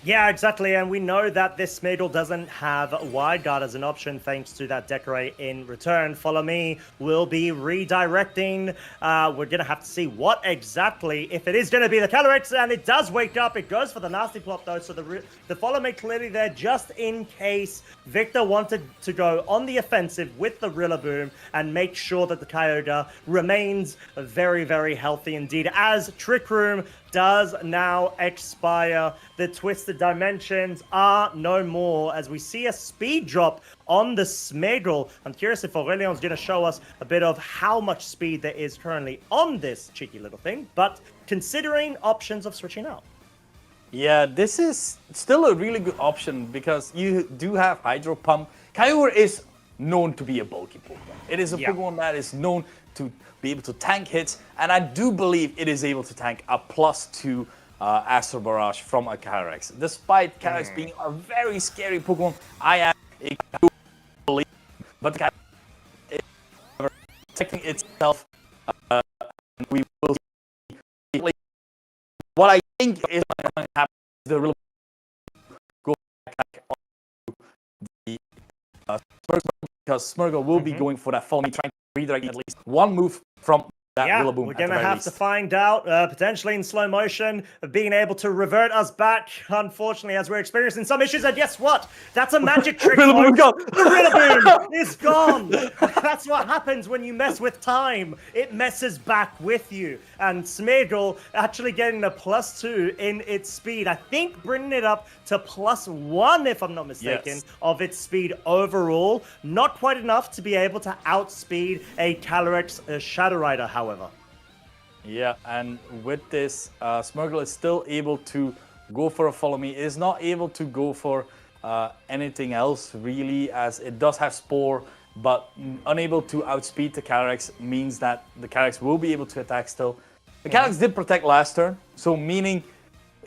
Speaker 1: Yeah, exactly, and we know that this Smeargle doesn't have Wide Guard as an option thanks to that Decorate in return. Follow Me will be redirecting. We're going to have to see what exactly, if it is going to be the Calyrex, and it does wake up. It goes for the Nasty Plot, though, so the Follow Me clearly there just in case Victor wanted to go on the offensive with the Rillaboom and make sure that the Kyogre remains very, very healthy indeed, as Trick Room does now expire. The Twisted Dimensions are no more, as we see a speed drop on the Smeargle. I'm curious if Aurelion's going to show us a bit of how much speed there is currently on this cheeky little thing, but considering options of switching out.
Speaker 2: Yeah, this is still a really good option because you do have Hydro Pump. Kyogre is known to be a bulky Pokemon. It is a Pokemon that is known to be able to tank hits, and I do believe it is able to tank a +2 Astro Barrage from a Calyrex. Despite Calyrex being a very scary Pokemon, I am a believer, but the Calyrex is protecting itself, and we will see. What I think is going to happen is the real go back on the Smeargle, because Smeargle will be going for that Follow Me, trying to redirect at least one move from that
Speaker 1: Yeah,
Speaker 2: Rillaboom
Speaker 1: we're
Speaker 2: at the
Speaker 1: gonna
Speaker 2: very
Speaker 1: have
Speaker 2: least.
Speaker 1: to find out, potentially in slow motion, of being able to revert us back. Unfortunately, as we're experiencing some issues, and guess what? That's a magic trick,
Speaker 2: Rillaboom
Speaker 1: folks.
Speaker 2: gone.
Speaker 1: The Rillaboom is gone. That's what happens when you mess with time. It messes back with you. And Smeagol actually getting a +2 in its speed. I think bringing it up to +1, if I'm not mistaken,
Speaker 2: Yes.
Speaker 1: of its speed overall. Not quite enough to be able to outspeed a Calyrex Shadow Rider, however.
Speaker 2: Yeah, and with this, Smeargle is still able to go for a follow me. It is not able to go for anything else really, as it does have Spore, but unable to outspeed the Calyrex means that the Calyrex will be able to attack still. The Calyrex did protect last turn, so meaning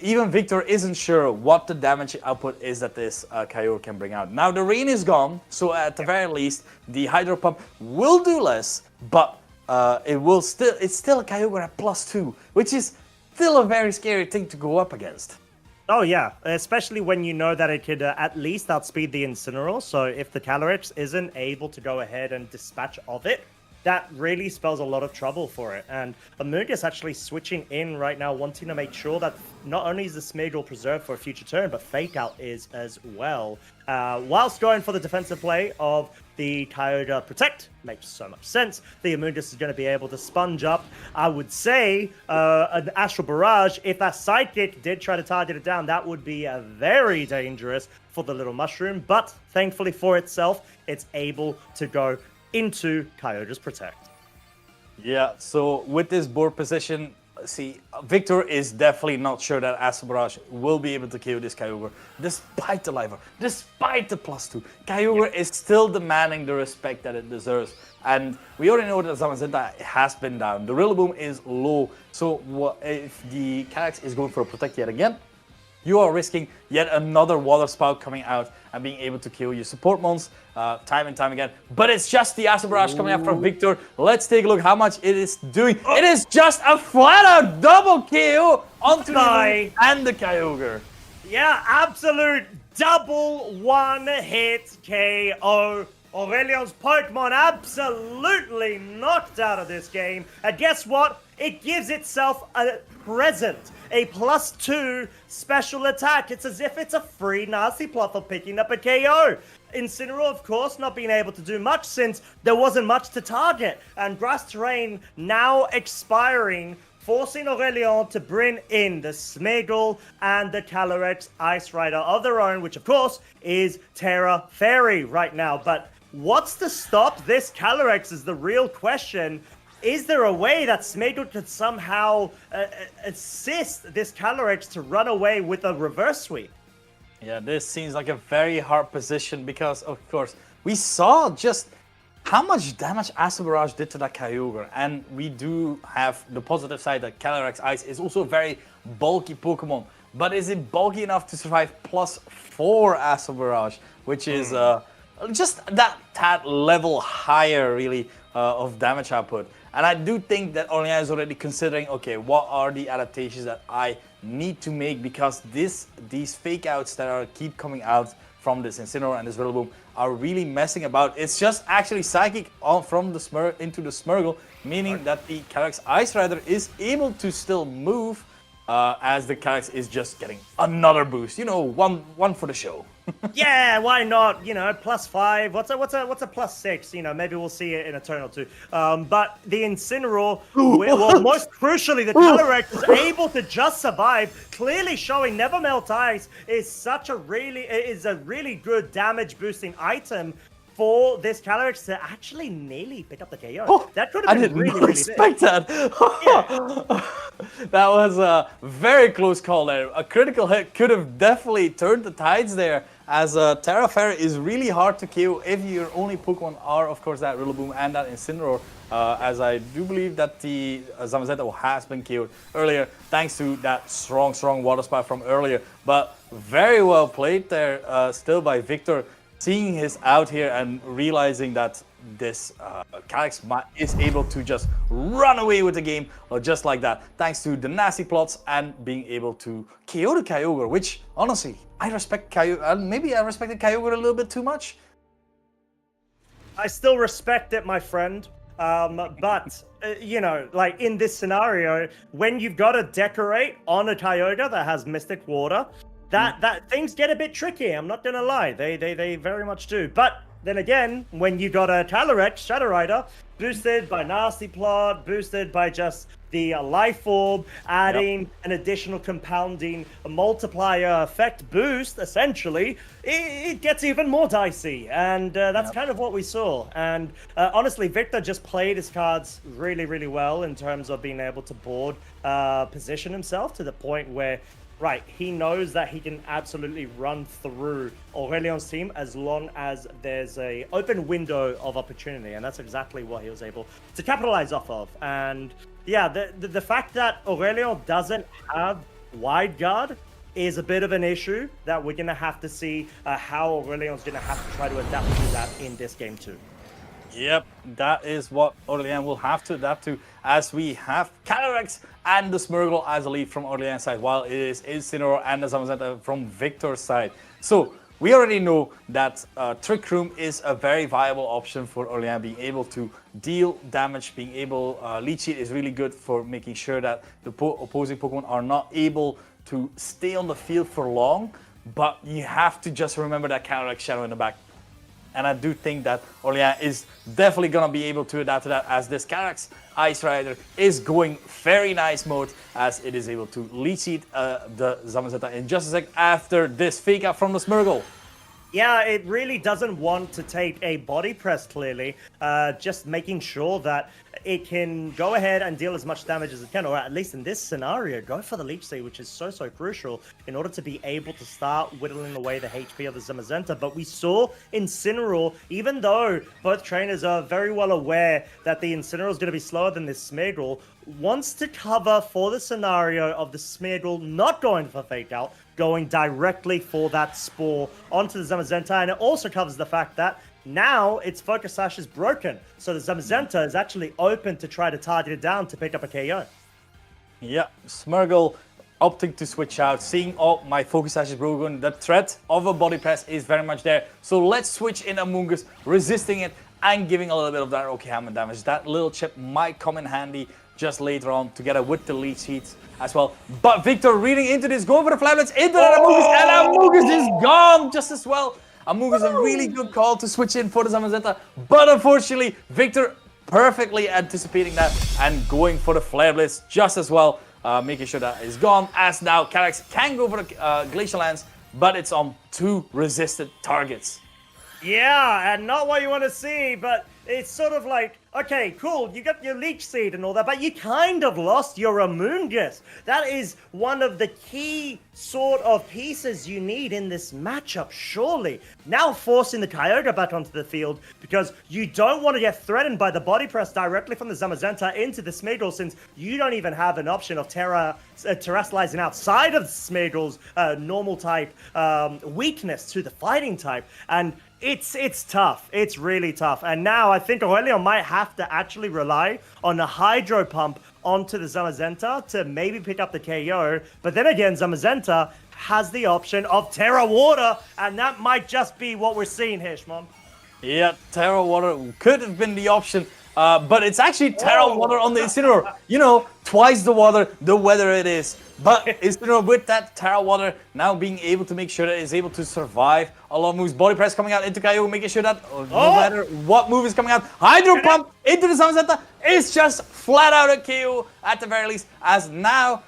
Speaker 2: even Victor isn't sure what the damage output is that this Kyogre can bring out. Now the rain is gone, so at the very least, the Hydro Pump will do less, but it's still a Kyogre at +2, which is still a very scary thing to go up against.
Speaker 1: Oh yeah, especially when you know that it could at least outspeed the Incineroar. So if the Calyrex isn't able to go ahead and dispatch of it, that really spells a lot of trouble for it. And Amoonguss actually switching in right now, wanting to make sure that not only is the Smeagol preserved for a future turn, but Fake Out is as well. Whilst going for the defensive play of the Kyogre Protect, makes so much sense. The Amoonguss is going to be able to sponge up, I would say, an Astral Barrage. If that Sidekick did try to target it down, that would be very dangerous for the little mushroom. But thankfully for itself, it's able to go into Kyogre's Protect.
Speaker 2: Yeah, so with this board position, see, Victor is definitely not sure that Astral Barrage will be able to kill this Kyogre, despite the Lifer, despite the +2. Kyogre is still demanding the respect that it deserves. And we already know that Zamazenta has been down. The Rillaboom is low, so if the Calyrex is going for a Protect yet again, you are risking yet another Water Spout coming out and being able to kill your support mons time and time again. But it's just the Astral Barrage coming out from Victor. Let's take a look how much it is doing. It is just a flat-out double KO onto the Rillaboom and the Kyogre.
Speaker 1: Yeah, absolute double one-hit KO. Aurelion's Pokemon absolutely knocked out of this game. And guess what? It gives itself a present, a +2 special attack. It's as if it's a free nasty plot for picking up a KO. Incineroar, of course, not being able to do much since there wasn't much to target. And Grass Terrain now expiring, forcing Aurelion to bring in the Smeagol and the Calyrex Ice Rider of their own, which of course is Terra Fairy right now. But what's to stop this Calyrex is the real question. Is there a way that Smeagol could somehow assist this Calyrex to run away with a reverse sweep?
Speaker 2: Yeah, this seems like a very hard position because, of course, we saw just how much damage Astral Barrage did to that Kyogre. And we do have the positive side that Calyrex Ice is also a very bulky Pokemon. But is it bulky enough to survive +4 Astral Barrage, which is just that level higher, really, of damage output. And I do think that Orleans is already considering, okay, what are the adaptations that I need to make, because these fake outs that keep coming out from this Incineroar and this Rillaboom are really messing about. It's just actually Psychic from the into the Smeargle, meaning that the Calyrex Ice Rider is able to still move, as the Calyrex is just getting another boost. You know, one for the show.
Speaker 1: Yeah, why not? You know, +5. What's a +6? You know, maybe we'll see it in a turn or two. But the Incineroar, well, most crucially, the Calyrex is able to just survive. Clearly showing Never Melt Ice is a really good damage boosting item for this Calyrex to actually nearly pick up the KO.
Speaker 2: Oh,
Speaker 1: that could have been
Speaker 2: I did
Speaker 1: really,
Speaker 2: not
Speaker 1: really
Speaker 2: expect
Speaker 1: big.
Speaker 2: that. That was a very close call there. A critical hit could have definitely turned the tides there, as Terra Fairy is really hard to KO if your only Pokemon are, of course, that Rillaboom and that Incineroar, as I do believe that the Zamazenta has been KO'd earlier, thanks to that strong Water Spout from earlier. But very well played there, still by Victor, seeing his out here and realizing that this Calyrex is able to just run away with the game, or just like that, thanks to the nasty plots and being able to KO the Kyogre, which honestly, I respect Kyogre. Maybe I respected Kyogre a little bit too much.
Speaker 1: I still respect it, my friend. But you know, like in this scenario, when you've got to decorate on a Kyogre that has Mystic Water, that things get a bit tricky. I'm not gonna lie, they very much do. But then again, when you got a Calyrex Shadow Rider, boosted by Nasty Plot, boosted by just the Life Orb, adding an additional compounding multiplier effect boost, essentially, it gets even more dicey. And that's kind of what we saw. And honestly, Victor just played his cards really, really well in terms of being able to board position himself to the point where, right, he knows that he can absolutely run through Aurelion's team as long as there's a open window of opportunity, and that's exactly what he was able to capitalize off of. And yeah, the fact that Aurelion doesn't have wide guard is a bit of an issue that we're gonna have to see how Aurelion's gonna have to try to adapt to that in this game too.
Speaker 2: Yep, that is what Aurelien will have to adapt to, as we have Calyrex and the Smeargle as a lead from Aurelien's side, while it is Incineroar and the Zamazenta from Victor's side. So we already know that Trick Room is a very viable option for Aurelien, being able to deal damage, being able, Leech Seed is really good for making sure that the opposing Pokemon are not able to stay on the field for long, but you have to just remember that Calyrex Shadow in the back. And I do think that Aurelien is definitely going to be able to adapt to that, as this Calyrex Ice Rider is going very nice mode, as it is able to Leech Seed the Zamazenta in just a sec after this fake out from the Smeargle.
Speaker 1: Yeah, it really doesn't want to take a body press, clearly. Just making sure that it can go ahead and deal as much damage as it can, or at least in this scenario, go for the Leech Seed, which is so crucial in order to be able to start whittling away the HP of the Zamazenta. But we saw Incineroar, even though both trainers are very well aware that the Incineroar is going to be slower than this Smeargle, wants to cover for the scenario of the Smeargle not going for Fake Out, going directly for that Spore onto the Zamazenta. And it also covers the fact that now its Focus Sash is broken. So the Zamazenta is actually open to try to target it down to pick up a KO.
Speaker 2: Yeah, Smeargle opting to switch out, seeing, oh, my Focus Sash is broken. The threat of a body press is very much there. So let's switch in Amoonguss, resisting it and giving a little bit of that Rockhammer damage. That little chip might come in handy just later on together with the Leech Seeds as well. But Victor reading into this, going for the Flare Blitz into that Amoonguss, and Amoonguss is gone just as well. Amoonguss is a really good call to switch in for the Zamazenta, but unfortunately, Victor perfectly anticipating that and going for the Flare Blitz just as well, making sure that is gone, as now Calyrex can go for the Glacial Lance, but it's on 2 resisted targets.
Speaker 1: Yeah, and not what you want to see, but it's sort of like, okay, cool, you got your Leech Seed and all that, but you kind of lost your Amoonguss. That is one of the key sort of pieces you need in this matchup, surely. Now forcing the Kyogre back onto the field, because you don't want to get threatened by the body press directly from the Zamazenta into the Smeargle, since you don't even have an option of terrestrializing outside of Smeargle's normal type weakness to the fighting type. And it's tough. It's really tough. And now I think Aurelion might have to actually rely on a Hydro Pump onto the Zamazenta to maybe pick up the KO. But then again, Zamazenta has the option of Terra Water, and that might just be what we're seeing here, Shmon.
Speaker 2: Yeah, Terra Water could have been the option, but it's actually Terra Water on the Incineroar. You know, twice the water, the weather it is. But Incineroar with that Terra Water now being able to make sure that it's able to survive a lot of moves. Body press coming out into Kyogre, making sure that no matter what move is coming out, Hydro Pump into the Zamazenta is just flat out a KO at the very least. As now,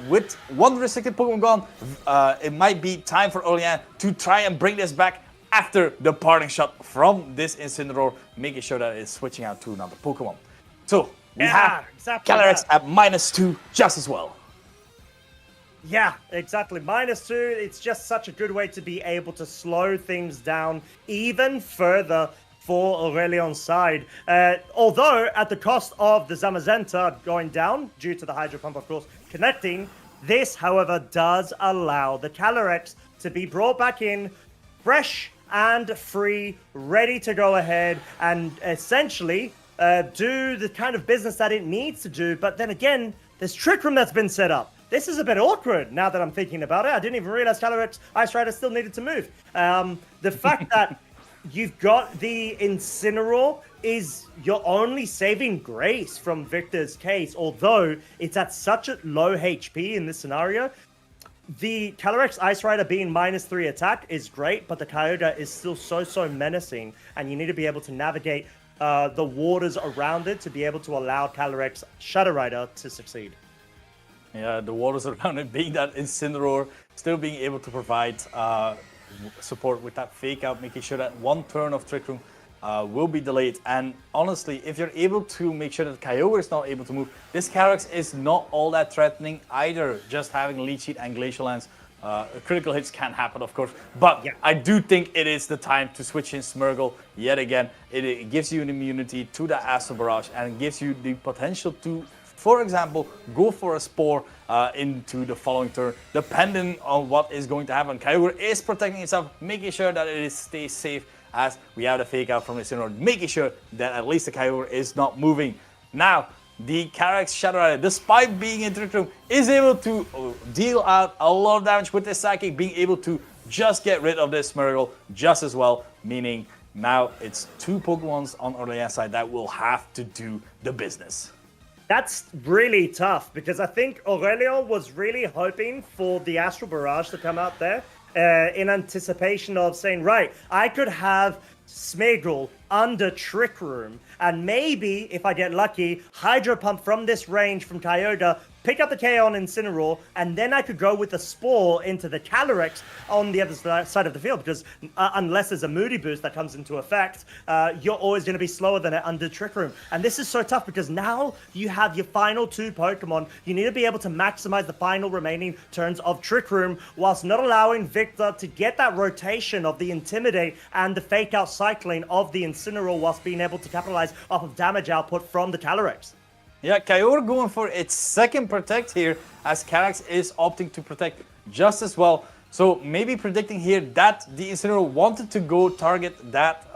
Speaker 2: with one restricted Pokemon gone, it might be time for Aurelien to try and bring this back after the parting shot from this Incineroar, making sure that it's switching out to another Pokemon. So we have
Speaker 1: exactly
Speaker 2: Calyrex
Speaker 1: that.
Speaker 2: at -2 just as well.
Speaker 1: Yeah, exactly. -2. It's just such a good way to be able to slow things down even further for Aurelion's side. Although at the cost of the Zamazenta going down due to the Hydro Pump, of course, connecting. This, however, does allow the Calyrex to be brought back in fresh and free, ready to go ahead and essentially do the kind of business that it needs to do. But then again, there's Trick Room that's been set up. This is a bit awkward now that I'm thinking about it. I didn't even realize Calyrex Ice Rider still needed to move. The fact that you've got the Incineroar is your only saving grace from Victor's case, although it's at such a low HP in this scenario. The Calyrex Ice Rider being -3 attack is great, but the Kyogre is still so menacing, and you need to be able to navigate the waters around it to be able to allow Calyrex Shadow Rider to succeed.
Speaker 2: Yeah, the waters around it, being that Incineroar, still being able to provide support with that fake out, making sure that one turn of Trick Room will be delayed. And honestly, if you're able to make sure that Kyogre is not able to move, this Calyrex is not all that threatening either. Just having Leech Seed and Glacial Lance, critical hits can happen, of course. But
Speaker 1: Yeah.
Speaker 2: I do think it is the time to switch in Smeargle yet again. It gives you an immunity to that Astral Barrage, and it gives you the potential to, for example, go for a Spore into the following turn, depending on what is going to happen. Kyogre is protecting itself, making sure that it stays safe as we have the fake out from Incineroar, making sure that at least the Kyogre is not moving. Now, the Calyrex Shadow Rider, despite being in Trick Room, is able to deal out a lot of damage with this Psychic, being able to just get rid of this Smeargle just as well, meaning now it's two Pokemons on Aurelian's side that will have to do the business.
Speaker 1: That's really tough because I think Aurelio was really hoping for the Astral Barrage to come out there in anticipation of saying, right, I could have Smeargle under Trick Room, and maybe if I get lucky, Hydro Pump from this range from Kyogre, pick up the KO on Incineroar, and then I could go with the Spore into the Calyrex on the other side of the field, because unless there's a Moody Boost that comes into effect, you're always going to be slower than it under Trick Room. And this is so tough because now you have your final two Pokemon. You need to be able to maximize the final remaining turns of Trick Room whilst not allowing Victor to get that rotation of the Intimidate and the Fake Out cycling of the Incineroar whilst being able to capitalize off of damage output from the Calyrex.
Speaker 2: Yeah, Kyogre going for its second Protect here, as Calyrex is opting to Protect just as well. So maybe predicting here that the Incineroar wanted to go target that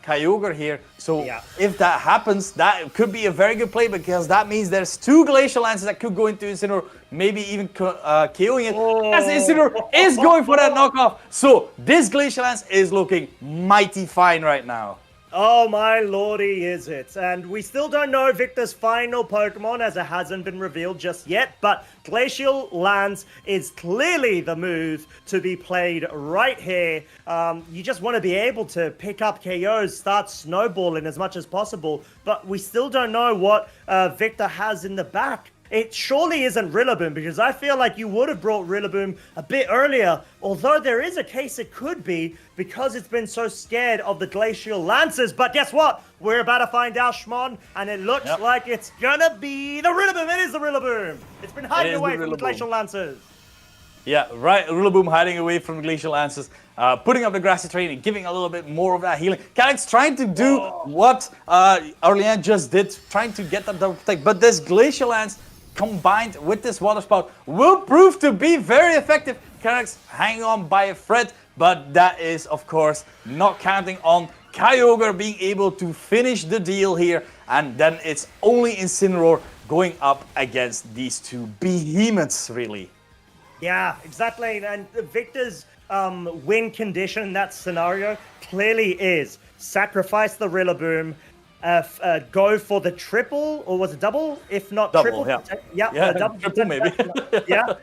Speaker 2: Kyogre here. So
Speaker 1: Yeah.
Speaker 2: if that happens, that could be a very good play, because that means there's two Glacial Lances that could go into Incineroar, maybe even KOing it, as Incineroar is going for that knockoff. So this Glacial Lance is looking mighty fine right now.
Speaker 1: Oh my lordy, is it? And we still don't know Victor's final Pokemon, as it hasn't been revealed just yet, but Glacial Lance is clearly the move to be played right here. You just want to be able to pick up KOs, start snowballing as much as possible, but we still don't know what Victor has in the back. It surely isn't Rillaboom, because I feel like you would have brought Rillaboom a bit earlier, although there is a case it could be, because it's been so scared of the Glacial Lances. But guess what? We're about to find out, Shmon, and it looks like it's gonna be the Rillaboom. It is the Rillaboom. It's been hiding away from the Glacial Lances.
Speaker 2: Yeah, right. Rillaboom hiding away from the Glacial Lances, putting up the Grassy Terrain and giving a little bit more of that healing. Calyrex trying to do what Aurelian just did, trying to get that double protect, but this Glacial Lance combined with this Water Spout will prove to be very effective. Calyrex hanging on by a thread, but that is, of course, not counting on Kyogre being able to finish the deal here, and then it's only Incineroar going up against these two behemoths, really.
Speaker 1: Yeah, exactly. And Victor's win condition in that scenario clearly is sacrifice the Rillaboom, go for the triple, or was it double? If not
Speaker 2: Double,
Speaker 1: triple,
Speaker 2: yeah,
Speaker 1: double
Speaker 2: triple maybe.
Speaker 1: yeah.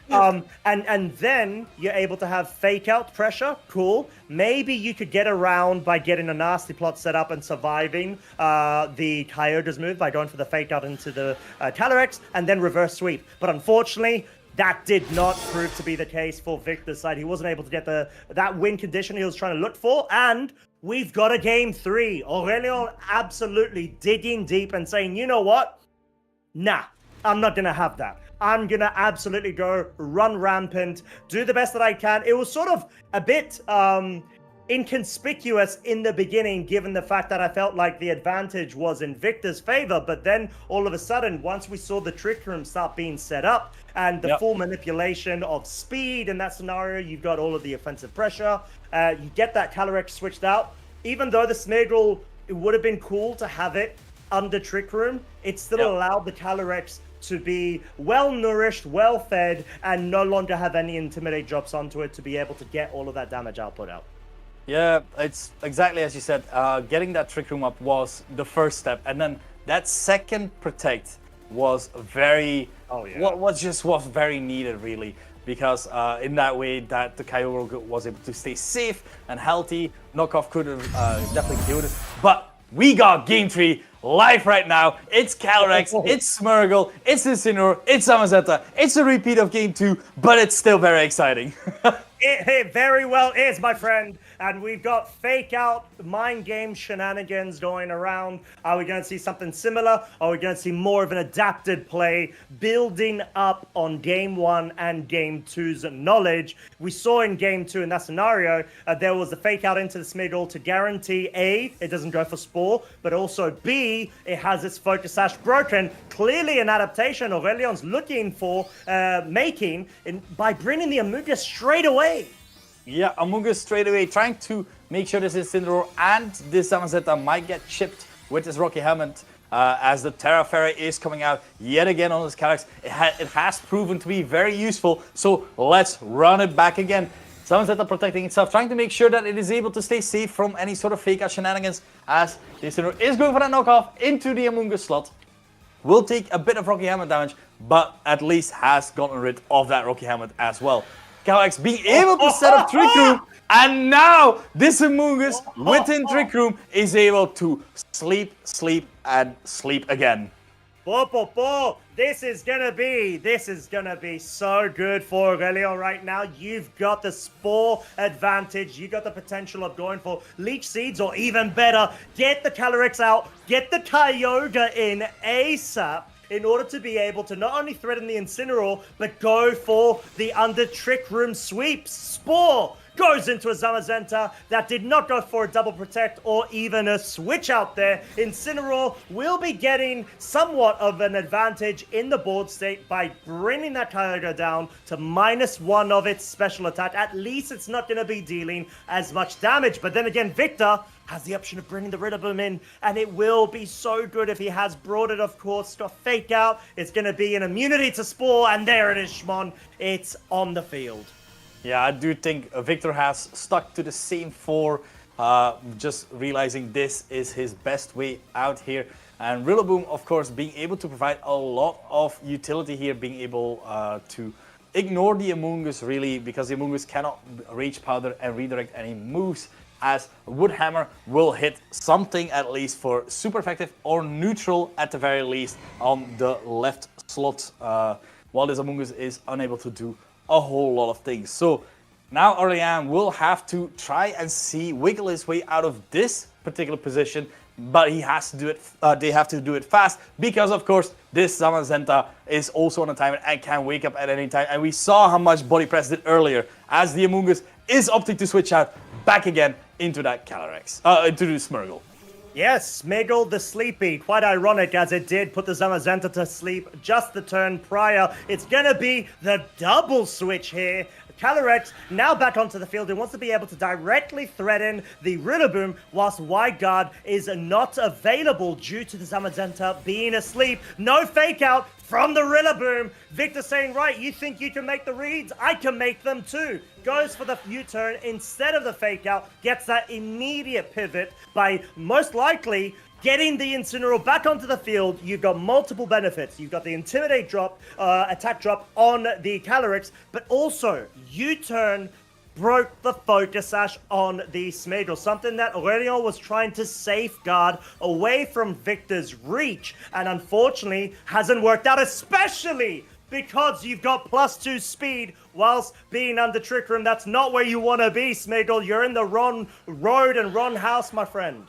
Speaker 1: And then you're able to have fake out pressure. Cool. Maybe you could get around by getting a nasty plot set up and surviving the Kyogre's move by going for the fake out into the Calyrex and then reverse sweep. But unfortunately, that did not prove to be the case for Victor's side. He wasn't able to get that win condition he was trying to look for, and we've got a game 3. Aurelio absolutely digging deep and saying, you know what? Nah, I'm not going to have that. I'm going to absolutely go run rampant, do the best that I can. It was sort of a bit inconspicuous in the beginning, given the fact that I felt like the advantage was in Victor's favor. But then all of a sudden, once we saw the Trick Room start being set up and the full manipulation of speed in that scenario, you've got all of the offensive pressure. You get that Calyrex switched out. Even though the Smeargle, it would have been cool to have it under Trick Room, it still allowed the Calyrex to be well-nourished, well-fed, and no longer have any Intimidate drops onto it to be able to get all of that damage output out.
Speaker 2: Yeah, it's exactly as you said. Getting that Trick Room up was the first step, and then that second Protect was very, was very needed really, because in that way that the Kyogre was able to stay safe and healthy. Knockoff could have definitely killed it, but we got Game 3 live right now. It's Calyrex, it's Smeargle, it's Incineroar, it's Zamazenta. It's a repeat of Game 2, but it's still very exciting.
Speaker 1: It very well is, my friend. And we've got fake out mind game shenanigans going around. Are we going to see something similar? Are we going to see more of an adapted play building up on game 1 and game 2's knowledge? We saw in game 2 in that scenario, there was a fake out into the Smeargle to guarantee A, it doesn't go for Spore, but also B, it has its Focus Sash broken. Clearly an adaptation Aurelion's looking for making by bringing the Amoonguss straight away.
Speaker 2: Yeah, Amoonguss straight away trying to make sure this Incineroar and this Zamazenta might get chipped with this Rocky Helmet as the Terra Fairy is coming out yet again on this Calyrex. It has proven to be very useful, so let's run it back again. Zamazenta protecting itself, trying to make sure that it is able to stay safe from any sort of fake out shenanigans as the Incineroar is going for that knockoff into the Amoonguss slot. Will take a bit of Rocky Helmet damage, but at least has gotten rid of that Rocky Helmet as well. Calyrex being able to set up Trick Room, and now this Amoonguss within Trick Room is able to sleep, and sleep again.
Speaker 1: This is gonna be so good for Aurelion right now. You've got the Spore advantage. You got the potential of going for Leech Seeds, or even better, get the Calyrex out, get the Kyogre in ASAP, in order to be able to not only threaten the Incineroar, but go for the under Trick Room sweeps. Spore goes into a Zamazenta that did not go for a double protect or even a switch out there. Incineroar will be getting somewhat of an advantage in the board state by bringing that Kyogre down to -1 of its special attack. At least it's not going to be dealing as much damage. But then again, Victor has the option of bringing the Rillaboom in, and it will be so good if he has brought it, of course. Got fake out. It's going to be an immunity to Spore, and there it is, Shmon. It's on the field.
Speaker 2: Yeah, I do think Victor has stuck to the same 4, just realizing this is his best way out here. And Rillaboom, of course, being able to provide a lot of utility here, being able to ignore the Amoonguss really, because the Amoonguss cannot Rage Powder and redirect any moves, as Wood Hammer will hit something at least for super effective or neutral at the very least on the left slot, while this Amoonguss is unable to do a whole lot of things. So now Aurelion will have to try and wiggle his way out of this particular position, but he has to do it. They have to do it fast, because of course this Zamazenta is also on a timer and can wake up at any time. And we saw how much body press did earlier, as the Amoonguss is opting to switch out back again into that Calyrex, into the Smeargle.
Speaker 1: Yes, Smeargle the Sleepy. Quite ironic, as it did put the Zamazenta to sleep just the turn prior. It's gonna be the double switch here. Calyrex now back onto the field and wants to be able to directly threaten the Rillaboom, whilst Wide Guard is not available due to the Zamazenta being asleep. No fake out from the Rillaboom. Victor saying, right, you think you can make the reads? I can make them too. Goes for the U-turn instead of the fake out, gets that immediate pivot by most likely getting the Incineroar back onto the field. You've got multiple benefits. You've got the Intimidate drop, attack drop on the Calyrex, but also U-turn broke the Focus Sash on the Smeargle, something that Aurelion was trying to safeguard away from Victor's reach, and unfortunately hasn't worked out, especially because you've got +2 speed whilst being under Trick Room. That's not where you want to be, Smeargle. You're in the wrong road and wrong house, my friend.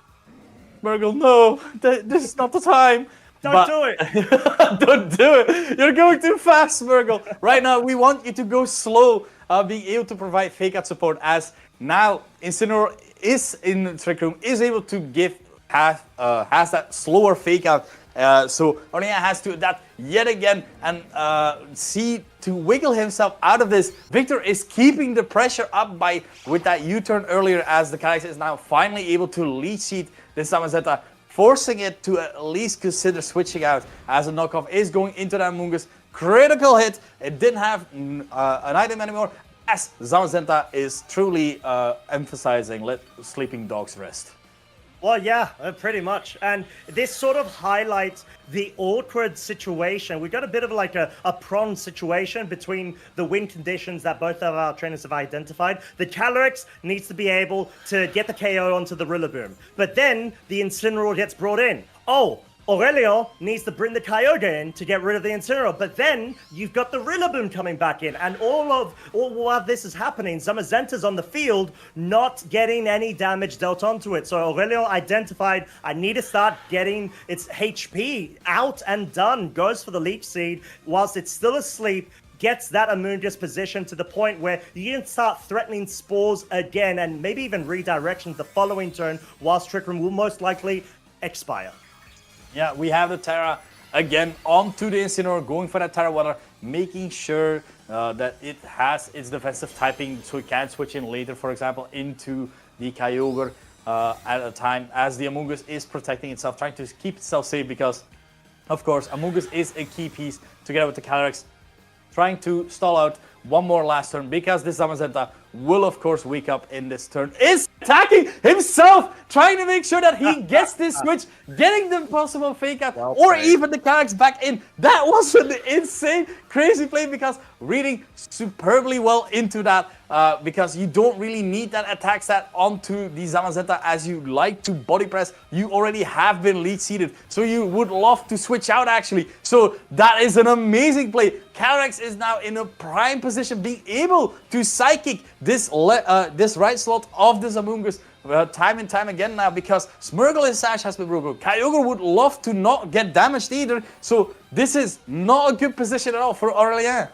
Speaker 2: Smeargle, no, this is not the time.
Speaker 1: Don't do it.
Speaker 2: Don't do it. You're going too fast, Smeargle. Right now, we want you to go slow, being able to provide fake out support, as now Incineroar is in Trick Room, is able to has that slower fake out. So Aurelion has to adapt yet again and see to wiggle himself out of this. Victor is keeping the pressure up with that U-turn earlier, as the Calyrex is now finally able to lead seat this Zamazenta, forcing it to at least consider switching out, as a knockoff is going into that Amoonguss. Critical hit. It didn't have an item anymore, as Zamazenta is truly emphasizing let sleeping dogs rest.
Speaker 1: Well, yeah, pretty much. And this sort of highlights the awkward situation. We got a bit of like a prawn situation between the win conditions that both of our trainers have identified. The Calyrex needs to be able to get the KO onto the Rillaboom. But then the Incineroar gets brought in. Oh, Aurelio needs to bring the Kyogre in to get rid of the Incineroar, but then you've got the Rillaboom coming back in, and all while this is happening, Zamazenta's on the field, not getting any damage dealt onto it. So Aurelio identified, I need to start getting its HP out and done, goes for the Leech Seed, whilst it's still asleep, gets that Amoonguss position to the point where you can start threatening Spores again, and maybe even redirections the following turn, whilst Trick Room will most likely expire.
Speaker 2: Yeah, we have the Terra again onto the Incineroar, going for that Terra Water, making sure that it has its defensive typing so it can switch in later, for example, into the Kyogre at a time as the Amoonguss is protecting itself, trying to keep itself safe because, of course, Amoonguss is a key piece together with the Calyrex, trying to stall out one more last turn because this Zamazenta will, of course, wake up in this turn. Is attacking himself, trying to make sure that he gets this switch, getting the possible fake out, or even the Calyrex back in. That was an insane, crazy play because reading superbly well into that because you don't really need that attack stat onto the Zamazenta as you like to body press. You already have been lead seeded, so you would love to switch out actually. So that is an amazing play. Calyrex is now in a prime position, being able to psychic this right slot of this Amoonguss time and time again now because Smeargle Sash has been broken. Kyogre would love to not get damaged either, so this is not a good position at all for Aurelien.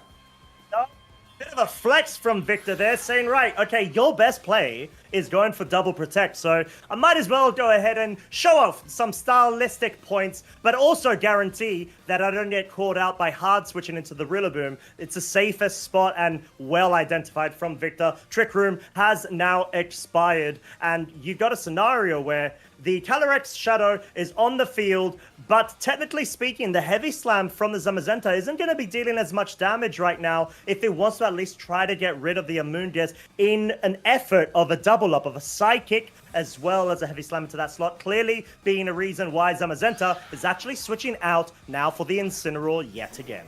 Speaker 1: Bit of a flex from Victor there, saying, right, okay, your best play is going for double protect, so I might as well go ahead and show off some stylistic points, but also guarantee that I don't get caught out by hard switching into the Rillaboom. It's the safest spot and well identified from Victor. Trick Room has now expired, and you got a scenario where the Calyrex Shadow is on the field, but technically speaking, the Heavy Slam from the Zamazenta isn't going to be dealing as much damage right now if it wants to at least try to get rid of the Amoonguss in an effort of a double up of a Psychic as well as a Heavy Slam into that slot, clearly being a reason why Zamazenta is actually switching out now for the Incineroar yet again.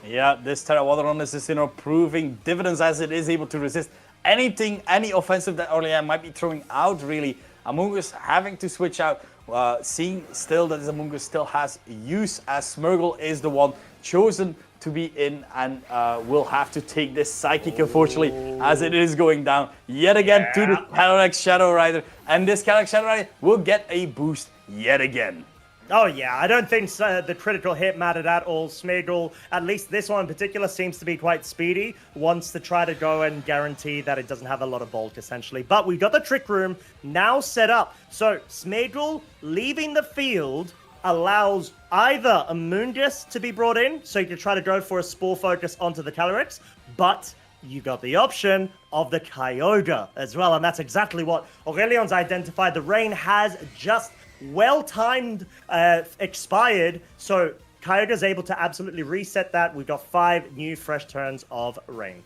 Speaker 2: Yeah, this Terra Water on this Incineroar proving dividends as it is able to resist anything, any offensive that Aurelien might be throwing out really. Amoonguss having to switch out, seeing still that this Amoonguss still has use as Smeargle is the one chosen to be in and will have to take this Psychic unfortunately as it is going down yet again to the Calyrex Shadow Rider, and this Calyrex Shadow Rider will get a boost yet again.
Speaker 1: Oh yeah, I don't think the critical hit mattered at all. Smeargle, at least this one in particular, seems to be quite speedy. Wants to try to go and guarantee that it doesn't have a lot of bulk, essentially. But we've got the Trick Room now set up. So Smeargle leaving the field allows either a Amoonguss to be brought in, so you can try to go for a Spore Focus onto the Calyrex, but you got the option of the Kyogre as well, and that's exactly what Aurelion's identified. The rain has just well-timed expired, so Kyogre's able to absolutely reset that. We've got 5 new fresh turns of rain.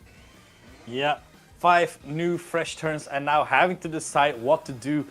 Speaker 2: Yeah, 5 new fresh turns, and now having to decide what to do.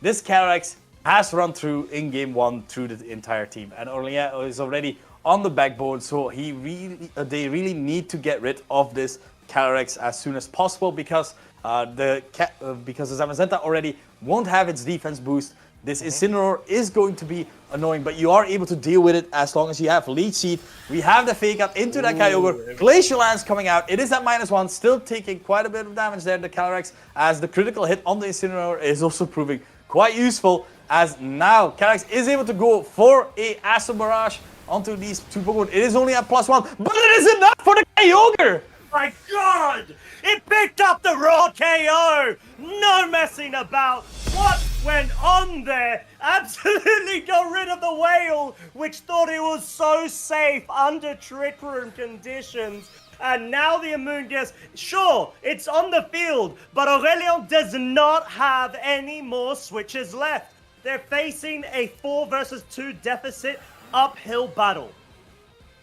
Speaker 2: This Calyrex has run through in game 1 through the entire team, and Aurelien is already on the backboard, so they really need to get rid of this Calyrex as soon as possible because the Zamazenta already won't have its defense boost. This Incineroar is going to be annoying, but you are able to deal with it as long as you have Leech Seed. We have the Fake Out into that Kyogre. Glacial Lance coming out. It is at -1, still taking quite a bit of damage there, the Calyrex, as the critical hit on the Incineroar is also proving quite useful, as now Calyrex is able to go for a Acid Barrage onto these 2 Pokemon. It is only at +1, but it is enough for the Kyogre!
Speaker 1: My God! It picked up the raw KO! No messing about! What went on there? Absolutely got rid of the whale, which thought it was so safe under Trick Room conditions. And now the Amoonguss, sure, it's on the field, but Aurelien does not have any more switches left. They're facing a 4 versus 2 deficit uphill battle.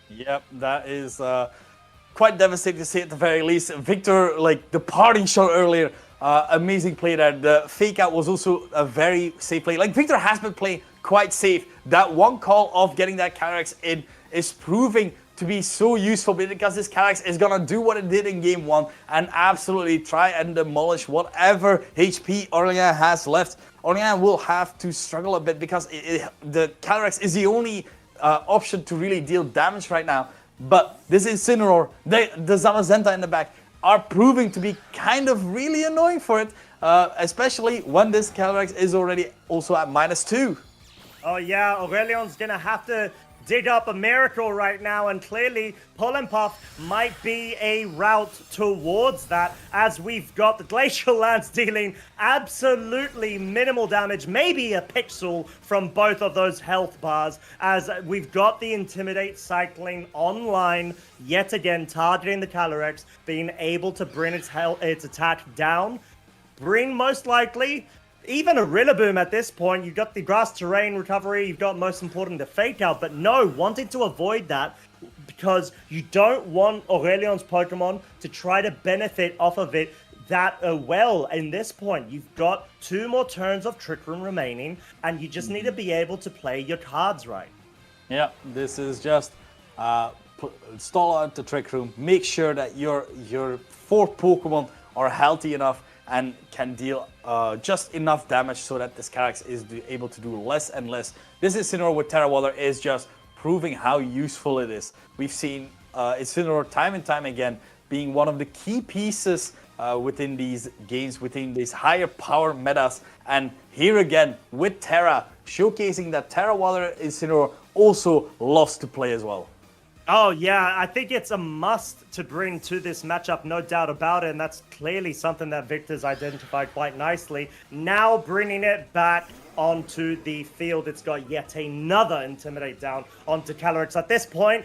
Speaker 2: Yep, that is quite devastating to say at the very least. Victor, like the parting shot earlier, amazing play there. The fake out was also a very safe play. Like Victor has been playing quite safe. That one call of getting that Calyrex in is proving to be so useful because this Calyrex is gonna do what it did in game 1 and absolutely try and demolish whatever HP Orléans has left. Orléans will have to struggle a bit because the Calyrex is the only option to really deal damage right now. But this Incineroar, the Zamazenta in the back are proving to be kind of really annoying for it, especially when this Calyrex is already also at -2.
Speaker 1: Oh yeah, Aurelion's gonna have to dig up a miracle right now, and clearly Puff might be a route towards that, as we've got the Glacial Lance dealing absolutely minimal damage, maybe a pixel from both of those health bars, as we've got the Intimidate cycling online, yet again targeting the Calyrex, being able to bring its attack down, bring most likely even a Rillaboom at this point. You've got the grass terrain recovery, you've got most important the fake out, but no, wanting to avoid that because you don't want Aurelion's Pokemon to try to benefit off of it that well. In this point, you've got 2 more turns of Trick Room remaining, and you just need to be able to play your cards right.
Speaker 2: Yeah, this is just stall out the Trick Room, make sure that your 4 Pokemon are healthy enough and can deal just enough damage so that this Calyrex is able to do less and less. This Incineroar with Terra Water is just proving how useful it is. We've seen Incineroar time and time again being one of the key pieces within these games, within these higher power metas. And here again with Terra, showcasing that Terra Water Incineroar also loves to play as well.
Speaker 1: Oh yeah, I think it's a must to bring to this matchup, no doubt about it, and that's clearly something that Victor's identified quite nicely. Now bringing it back onto the field, it's got yet another Intimidate down onto Calyrex. At this point,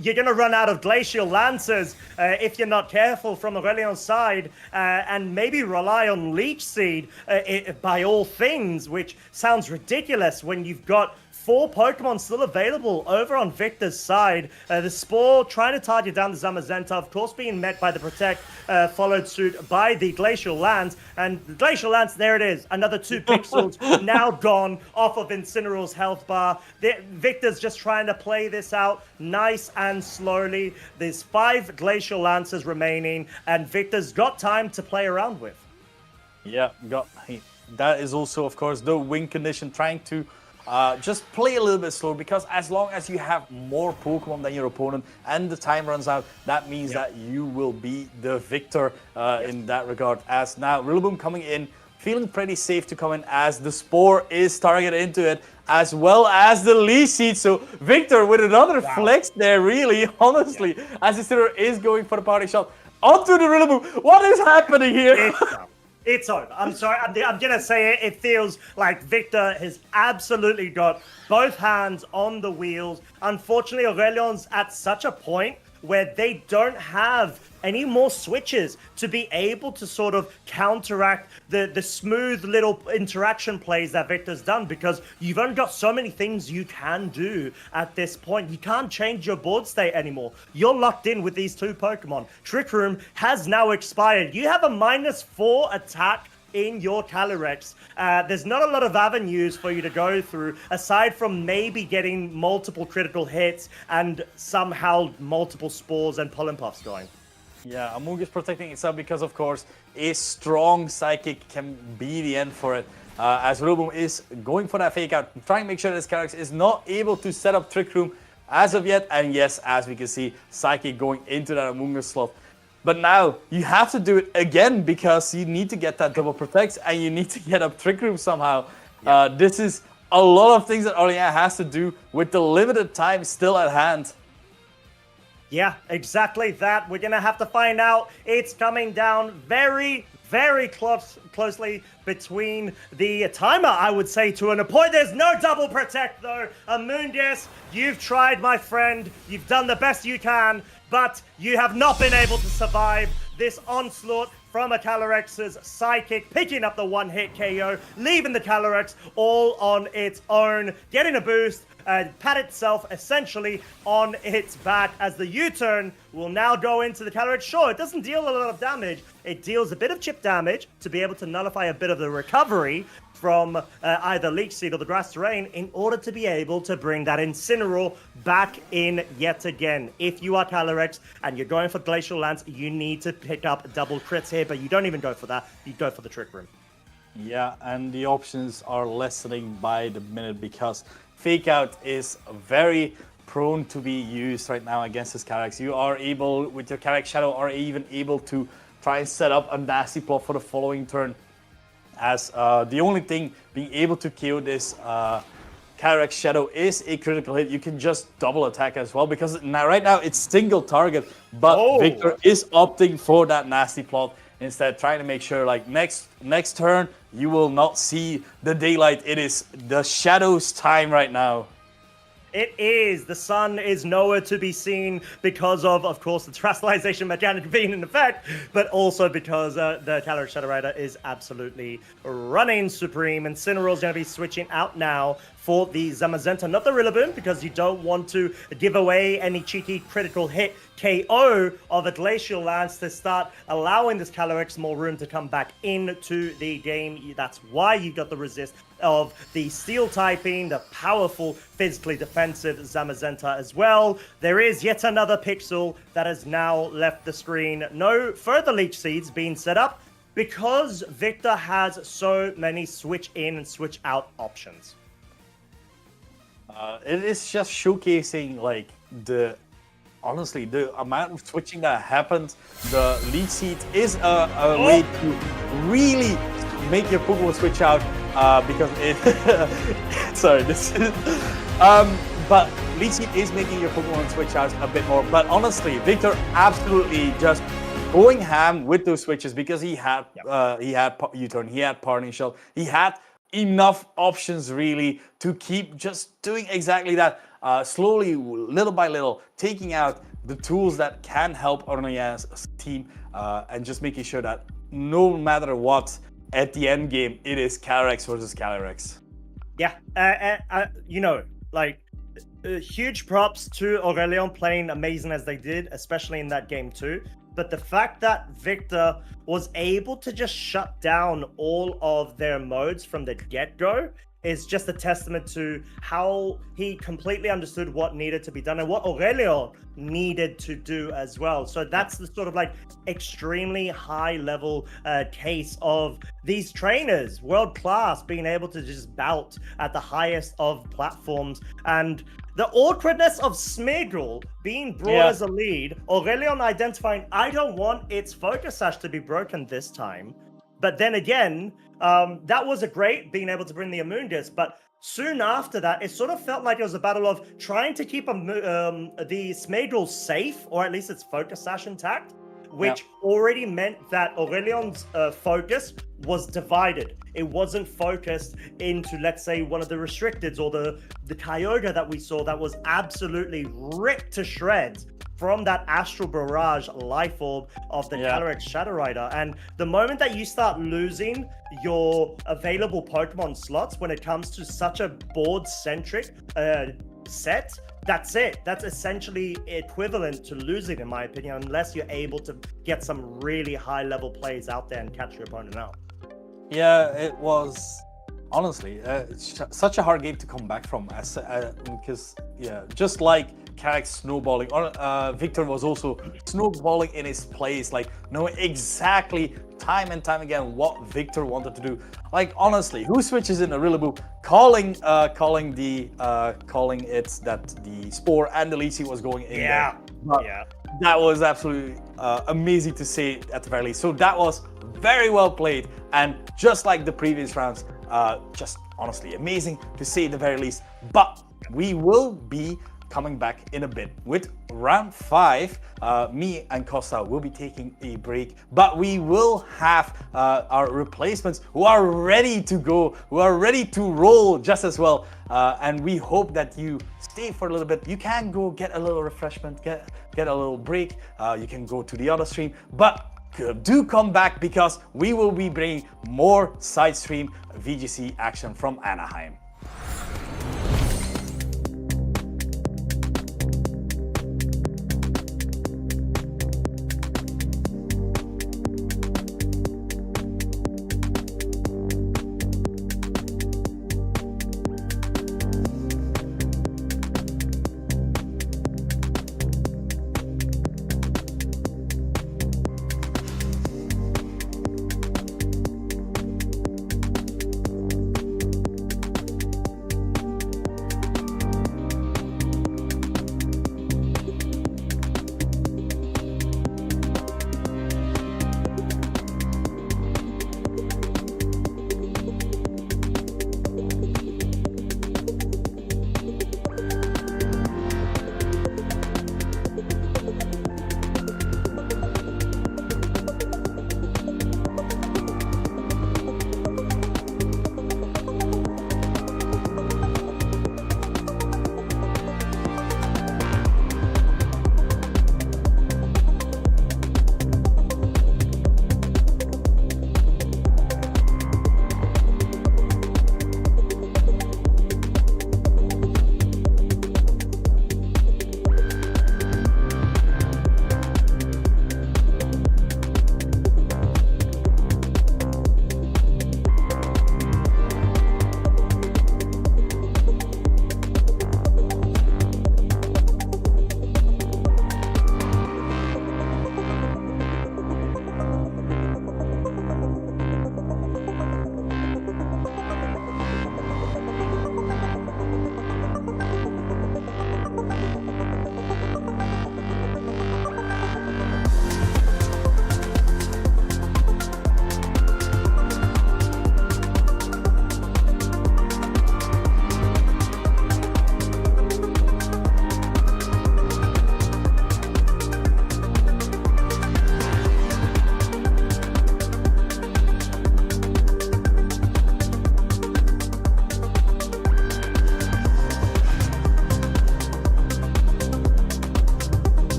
Speaker 1: you're going to run out of Glacial Lancers if you're not careful from Aurelion's side, and maybe rely on Leech Seed by all things, which sounds ridiculous when you've got 4 Pokemon still available over on Victor's side. The Spore trying to target down the Zamazenta, of course being met by the Protect, followed suit by the Glacial Lance. And the Glacial Lance, there it is, another 2 pixels now gone off of Incineroar's health bar. Victor's just trying to play this out nice and slowly. There's 5 Glacial Lances remaining, and Victor's got time to play around with.
Speaker 2: Yeah, that is also, of course, the win condition, trying to just play a little bit slow, because as long as you have more Pokemon than your opponent and the time runs out, that means that you will be the victor in that regard. As now Rillaboom coming in, feeling pretty safe to come in, as the Spore is targeted into it, as well as the Leech Seed. So Victor with another flex there, really, honestly, as Incineroar is going for the party shot onto the Rillaboom. What is happening here?
Speaker 1: It's over. I'm sorry. I'm going to say it. It feels like Victor has absolutely got both hands on the wheels. Unfortunately, Aurelion's at such a point where they don't have any more switches to be able to sort of counteract the smooth little interaction plays that Victor's done, because you've only got so many things you can do at this point. You can't change your board state anymore. You're locked in with these 2 Pokemon. Trick Room has now expired. You have a -4 attack in your Calyrex. There's not a lot of avenues for you to go through, aside from maybe getting multiple critical hits and somehow multiple Spores and Pollen Puffs going.
Speaker 2: Yeah, Amoonguss protecting itself because, of course, a strong Psychic can be the end for it. As Rillaboom is going for that fake out, trying to make sure this Calyrex is not able to set up Trick Room as of yet. And yes, as we can see, Psychic going into that Amoonguss slot. But now you have to do it again, because you need to get that double protect and you need to get up Trick Room somehow. This is a lot of things that Orléans has to do with the limited time still at hand.
Speaker 1: Yeah, exactly that. We're going to have to find out. It's coming down very, very closely between the timer, I would say, to an point. There's no double protect, though. Amoonguss, you've tried, my friend. You've done the best you can, but you have not been able to survive this onslaught from a Calyrex's Psychic, picking up the one-hit KO, leaving the Calyrex all on its own, getting a boost, and pat itself essentially on its back as the U-turn will now go into the Calyrex. Sure, it doesn't deal a lot of damage. It deals a bit of chip damage to be able to nullify a bit of the recovery from either Leech Seed or the Grass Terrain in order to be able to bring that Incineroar back in yet again. If you are Calyrex and you're going for Glacial Lance, you need to pick up double crits here, but you don't even go for that. You go for the Trick Room.
Speaker 2: Yeah, and the options are lessening by the minute because Fake Out is very prone to be used right now against this Calyrex. You are able, with your Calyrex Shadow, are even able to try and set up a nasty plot for the following turn. As the only thing being able to KO this Calyrex Shadow is a critical hit. You can just double attack as well because now right now it's single target, but Victor is opting for that nasty plot instead, trying to make sure like next turn you will not see the daylight. It is the Shadow's time right now.
Speaker 1: It is. The sun is nowhere to be seen because of course, the terrestrialization mechanic being in effect, but also because the Calyrex Shadow Rider is absolutely running supreme. And Incineroar's going to be switching out now for the Zamazenta, not the Rillaboom, because you don't want to give away any cheeky critical hit KO of a Glacial Lance to start allowing this Calyrex more room to come back into the game. That's why you got the resist of the Steel typing, the powerful, physically defensive Zamazenta as well. There is yet another pixel that has now left the screen. No further Leech Seeds being set up because Victor has so many switch in and switch out options.
Speaker 2: It is just showcasing like honestly, the amount of switching that happens. The Leech Seed is a way to really make your Pokemon switch out because it sorry, this is but Leech Seed is making your Pokemon switch out a bit more. But honestly, Victor absolutely just going ham with those switches because he had U-turn, he had Parting Shell, he had enough options really to keep just doing exactly that. Slowly, little by little, taking out the tools that can help Ornea's team and just making sure that no matter what, at the end game, it is Calyrex versus Calyrex.
Speaker 1: Yeah, huge props to Aurelion playing amazing as they did, especially in that game too. But the fact that Victor was able to just shut down all of their modes from the get-go is just a testament to how he completely understood what needed to be done and what Aurelion needed to do as well. So that's the sort of like extremely high level case of these trainers, world class, being able to just bout at the highest of platforms. And the awkwardness of Smeagol being brought as a lead, Aurelion identifying, I don't want its Focus Sash to be broken this time. But then again, that was a great being able to bring the Amoonguss, but soon after that, it sort of felt like it was a battle of trying to keep the Smeagol safe, or at least its Focus Sash intact, which already meant that Aurelion's focus was divided. It wasn't focused into, let's say, one of the Restricteds or the Kyogre that we saw that was absolutely ripped to shreds from that Astral Barrage Life Orb of the Calyrex Shadow Rider. And the moment that you start losing your available Pokemon slots when it comes to such a board-centric set, that's it. That's essentially equivalent to losing, in my opinion, unless you're able to get some really high-level plays out there and catch your opponent out.
Speaker 2: Yeah, it was honestly such a hard game to come back from, because just like Calyrex snowballing, Victor was also snowballing in his plays, like knowing exactly time and time again what Victor wanted to do. Like honestly, who switches in a Rillaboom, calling it that the Spore and the Leech Seed was going in there. But that was absolutely amazing to see at the very least. So that was very well played, and just like the previous rounds, just honestly amazing to see at the very least. But we will be coming back in a bit with round 5. Me and Costa will be taking a break, but we will have our replacements who are ready to go, who are ready to roll just as well. And we hope that you stay for a little bit. You can go get a little refreshment, get a little break. You can go to the other stream, but do come back, because we will be bringing more side stream VGC action from Anaheim.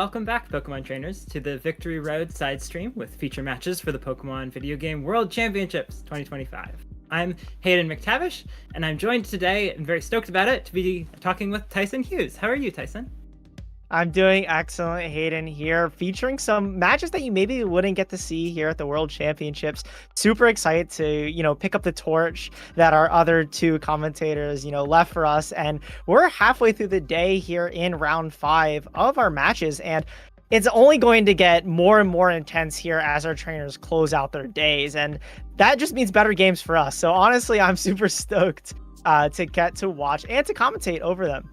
Speaker 8: welcome back, Pokemon trainers, to the Victory Road side stream with feature matches for the Pokemon Video Game World Championships 2025. I'm Hayden McTavish, and I'm joined today, and very stoked about it, to be talking with Tyson Hughes. How are you, Tyson?
Speaker 9: I'm doing excellent, Hayden, here, featuring some matches that you maybe wouldn't get to see here at the World Championships. Super excited to, pick up the torch that our other two commentators, left for us. And we're halfway through the day here in round 5 of our matches. And it's only going to get more and more intense here as our trainers close out their days. And that just means better games for us. So honestly, I'm super stoked to get to watch and to commentate over them.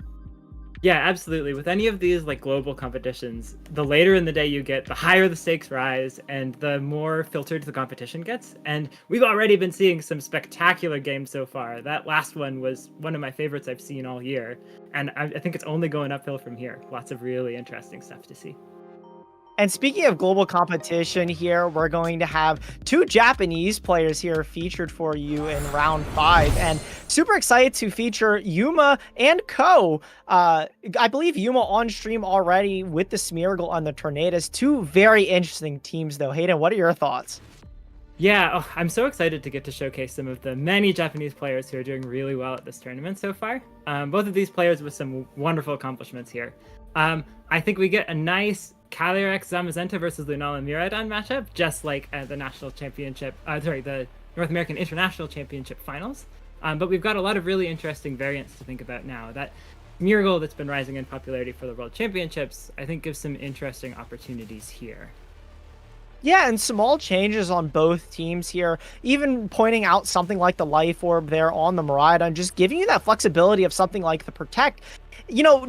Speaker 8: Yeah, absolutely. With any of these global competitions, the later in the day you get, the higher the stakes rise and the more filtered the competition gets. And we've already been seeing some spectacular games so far. That last one was one of my favorites I've seen all year. And I think it's only going uphill from here. Lots of really interesting stuff to see.
Speaker 9: And speaking of global competition here, we're going to have 2 Japanese players here featured for you in round 5. And super excited to feature Yuma and Ko. I believe Yuma on stream already with the Smeargle and the Tornadus. 2 very interesting teams, though. Hayden, what are your thoughts?
Speaker 8: Yeah, I'm so excited to get to showcase some of the many Japanese players who are doing really well at this tournament so far. Both of these players with some wonderful accomplishments here. I think we get a nice Calyrex Zamazenta versus Lunala Miraidon matchup, just like the national championship, the North American International Championship finals. But we've got a lot of really interesting variants to think about now. That Miracle that's been rising in popularity for the World Championships, I think gives some interesting opportunities here.
Speaker 9: Yeah, and small changes on both teams here, even pointing out something like the Life Orb there on the Miraidon, just giving you that flexibility of something like the Protect.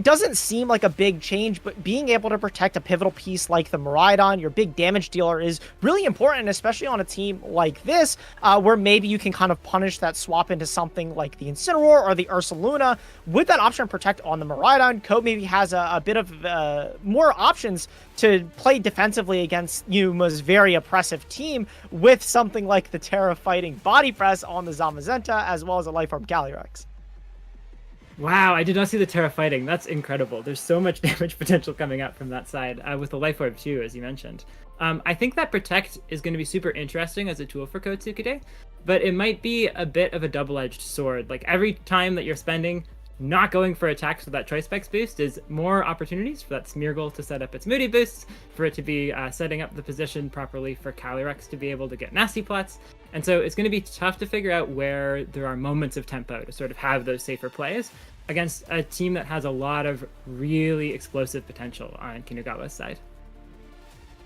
Speaker 9: Doesn't seem like a big change, but being able to protect a pivotal piece like the Miraidon, your big damage dealer, is really important, especially on a team like this, where maybe you can kind of punish that swap into something like the Incineroar or the Ursaluna. With that option of Protect on the Miraidon, Ko maybe has a bit of more options to play defensively against Yuma's very oppressive team with something like the Terra Fighting Body Press on the Zamazenta, as well as a Life Orb Calyrex.
Speaker 8: Wow, I did not see the Terra Fighting. That's incredible. There's so much damage potential coming out from that side, with the Life Orb too, as you mentioned. I think that Protect is going to be super interesting as a tool for Kotsukude, but it might be a bit of a double-edged sword. Every time that you're spending not going for attacks with that Choice Specs boost is more opportunities for that Smeargle to set up its Moody boosts, for it to be setting up the position properly for Calyrex to be able to get Nasty Plots. And so it's going to be tough to figure out where there are moments of tempo to sort of have those safer plays against a team that has a lot of really explosive potential on Kinugawa's side.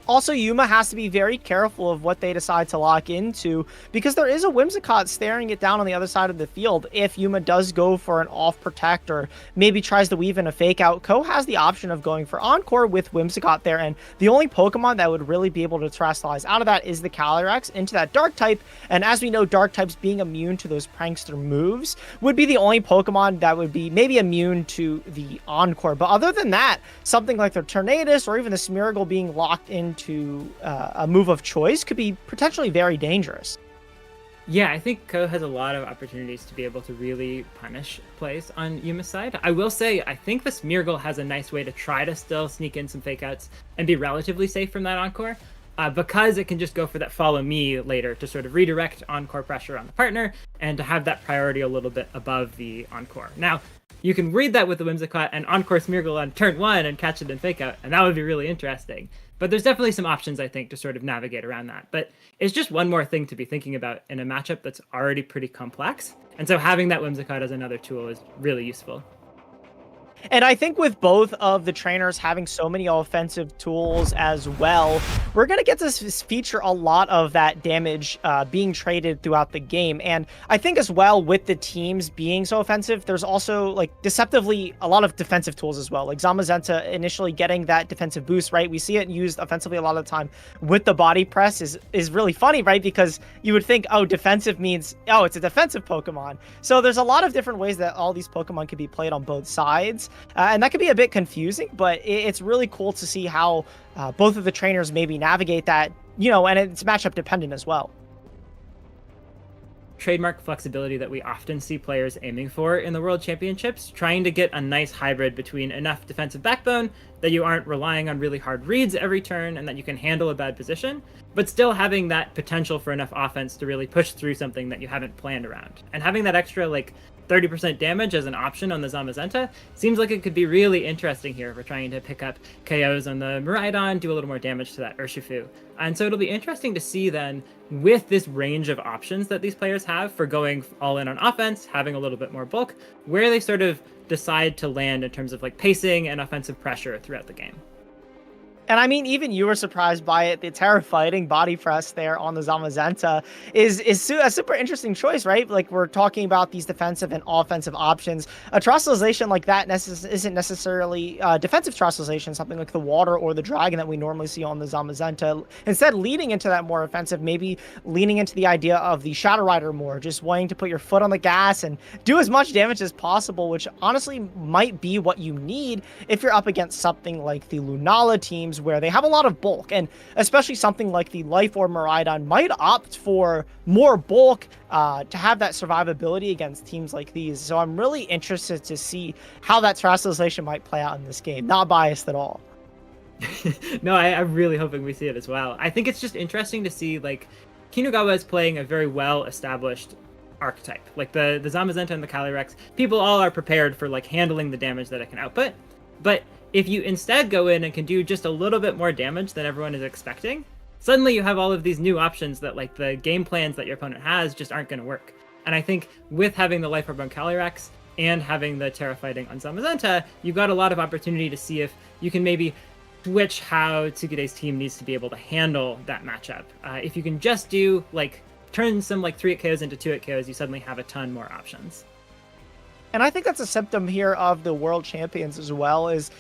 Speaker 9: Also, Yuma has to be very careful of what they decide to lock into, because there is a Whimsicott staring it down on the other side of the field. If Yuma does go for an off Protect or maybe tries to weave in a Fake Out, Ko has the option of going for Encore with Whimsicott there, and the only Pokemon that would really be able to terrestrialize out of that is the Calyrex into that Dark type, and as we know, Dark types being immune to those Prankster moves would be the only Pokemon that would be maybe immune to the Encore. But other than that, something like the Tornadus or even the Smeargle being locked into a move of choice could be potentially very dangerous.
Speaker 8: Yeah, I think Ko has a lot of opportunities to be able to really punish plays on Yuma's side. I will say, I think the Smeargle has a nice way to try to still sneak in some fake outs and be relatively safe from that Encore, because it can just go for that follow me later to sort of redirect Encore pressure on the partner and to have that priority a little bit above the Encore. Now, you can read that with the Whimsicott and Encore Smeargle on turn 1 and catch it in fake out, and that would be really interesting. But there's definitely some options, I think, to sort of navigate around that. But it's just one more thing to be thinking about in a matchup that's already pretty complex. And so having that Whimsicott as another tool is really useful.
Speaker 9: And I think with both of the trainers having so many offensive tools as well, we're going to get to feature a lot of that damage being traded throughout the game. And I think as well, with the teams being so offensive, there's also deceptively a lot of defensive tools as well. Like Zamazenta initially getting that defensive boost, right? We see it used offensively a lot of the time with the Body Press is really funny, right? Because you would think, oh, defensive means, oh, it's a defensive Pokemon. So there's a lot of different ways that all these Pokemon can be played on both sides. And that can be a bit confusing, but it's really cool to see how both of the trainers maybe navigate that, and it's matchup dependent as well.
Speaker 8: trademark flexibility that we often see players aiming for in the World Championships, trying to get a nice hybrid between enough defensive backbone that you aren't relying on really hard reads every turn and that you can handle a bad position, but still having that potential for enough offense to really push through something that you haven't planned around. And having that extra, like, 30% damage as an option on the Zamazenta seems like it could be really interesting here if we're trying to pick up KOs on the Miraidon, do a little more damage to that Urshifu. And so it'll be interesting to see then, with this range of options that these players have for going all in on offense, having a little bit more bulk, where they sort of decide to land in terms of like pacing and offensive pressure throughout the game.
Speaker 9: And I mean, even you were surprised by it. The Terra Fighting body press there on the Zamazenta is a super interesting choice, right? Like, we're talking about these defensive and offensive options. A Trostalization like that isn't necessarily defensive Trostalization, something like the Water or the Dragon that we normally see on the Zamazenta. Instead, leading into that more offensive, maybe leaning into the idea of the Shadow Rider more, just wanting to put your foot on the gas and do as much damage as possible, which honestly might be what you need if you're up against something like the Lunala teams, where they have a lot of bulk, and especially something like the Life Orb Miraidon might opt for more bulk to have that survivability against teams like these. So I'm really interested to see how that Trostalization might play out in this game. Not biased at all.
Speaker 8: No, I'm really hoping we see it as well. I think it's just interesting to see, like, Kinugawa is playing a very well-established archetype. Like, the Zamazenta and the Calyrex, people all are prepared for, like, handling the damage that it can output. But if you instead go in and can do just a little bit more damage than everyone is expecting, suddenly you have all of these new options that, like, the game plans that your opponent has just aren't going to work. And I think with having the Life Orb on Calyrex and having the Terra Fighting on Zamazenta, you've got a lot of opportunity to see if you can maybe switch how Tsukude's team needs to be able to handle that matchup. If you can just do, like, turn some, like, 3-hit KOs into 2-hit KOs, you suddenly have a ton more options.
Speaker 9: And I think that's a symptom here of the World Champions as well, is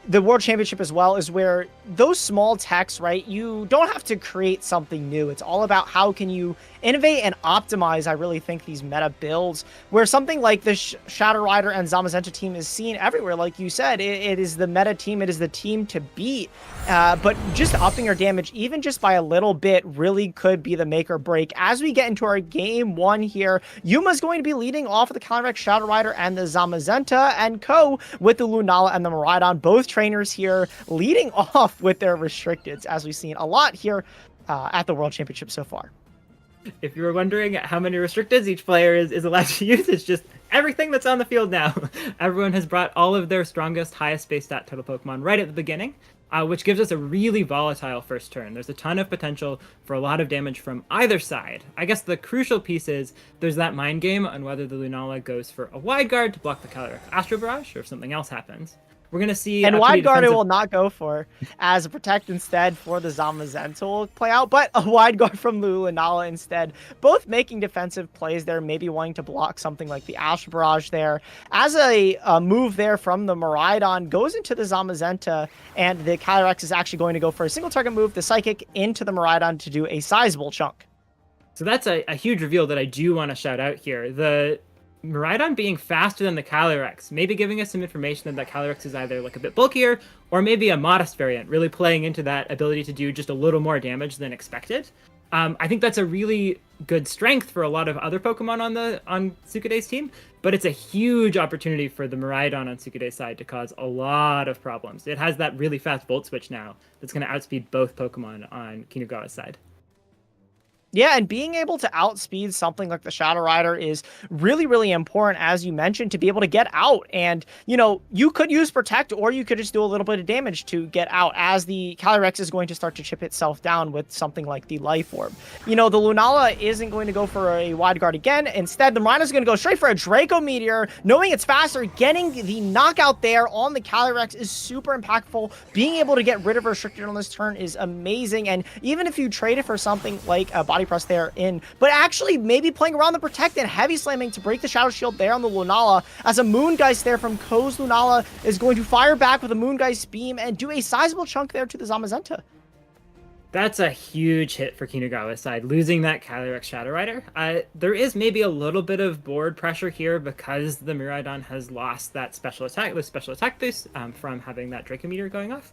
Speaker 9: the World Championship as well, is where those small techs, right, you don't have to create something new. It's all about how can you innovate and optimize, I really think, these meta builds, where something like the Shadow Rider and Zamazenta team is seen everywhere. Like you said, it is the meta team, it is the team to beat, but just upping your damage, even just by a little bit, really could be the make or break. As we get into our game one here, Yuma's going to be leading off with the Calyrex, Shadow Rider, and the Zamazenta, and Ko with the Lunala and the Miraidon, both trainers here leading off with their restricteds, as we've seen a lot here at the World Championship so far.
Speaker 8: If you were wondering how many restricteds each player is allowed to use, it's just everything that's on the field now. Everyone has brought all of their strongest, highest base stat total Pokemon right at the beginning, which gives us a really volatile first turn. There's a ton of potential for a lot of damage from either side. I guess the crucial piece is there's that mind game on whether the Lunala goes for a wide guard to block the Calyrex Astro Barrage, or if something else happens. We're going to see...
Speaker 9: And wide guard it will not go for, as a protect instead for the Zamazenta will play out, but a wide guard from Lunala instead. Both making defensive plays there, maybe wanting to block something like the Astro Barrage there. As a move there from the Miraidon goes into the Zamazenta, and the Calyrex is actually going to go for a single target move, the Psychic, into the Miraidon to do a sizable chunk.
Speaker 8: So that's a huge reveal that I do want to shout out here. The Miraidon being faster than the Calyrex, maybe giving us some information that Calyrex is either like a bit bulkier or maybe a modest variant, really playing into that ability to do just a little more damage than expected. I think that's a really good strength for a lot of other Pokemon on Tsukude's team, but it's a huge opportunity for the Miraidon on Tsukude's side to cause a lot of problems. It has that really fast Volt Switch now that's going to outspeed both Pokemon on Kinugawa's side.
Speaker 9: Yeah, and being able to outspeed something like the Shadow Rider is really, really important, as you mentioned, to be able to get out. And, you know, you could use Protect, or you could just do a little bit of damage to get out, as the Calyrex is going to start to chip itself down with something like the Life Orb. You know, the Lunala isn't going to go for a wide guard again. Instead, the Miraidon is going to go straight for a Draco Meteor, knowing it's faster. Getting the knockout there on the Calyrex is super impactful. Being able to get rid of Restricted on this turn is amazing. And even if you trade it for something like a Body Press there but actually maybe playing around the Protect and Heavy Slamming to break the Shadow Shield there on the Lunala, as a Moongeist there from Ko's Lunala is going to fire back with a Moongeist Beam and do a sizable chunk there to the Zamazenta.
Speaker 8: That's a huge hit for Kinugawa's side, losing that Calyrex Shadow Rider. There is maybe a little bit of board pressure here because the Miraidon has lost that special attack boost from having that Draco Meteor going off.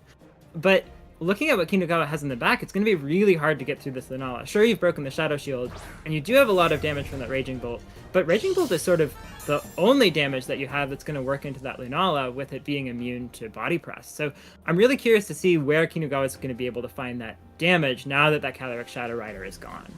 Speaker 8: But looking at what Kinugawa has in the back, it's going to be really hard to get through this Lunala. Sure, you've broken the Shadow Shield, and you do have a lot of damage from that Raging Bolt, but Raging Bolt is sort of the only damage that you have that's going to work into that Lunala, with it being immune to Body Press. So I'm really curious to see where Kinugawa is going to be able to find that damage now that Calyrex Shadow Rider is gone.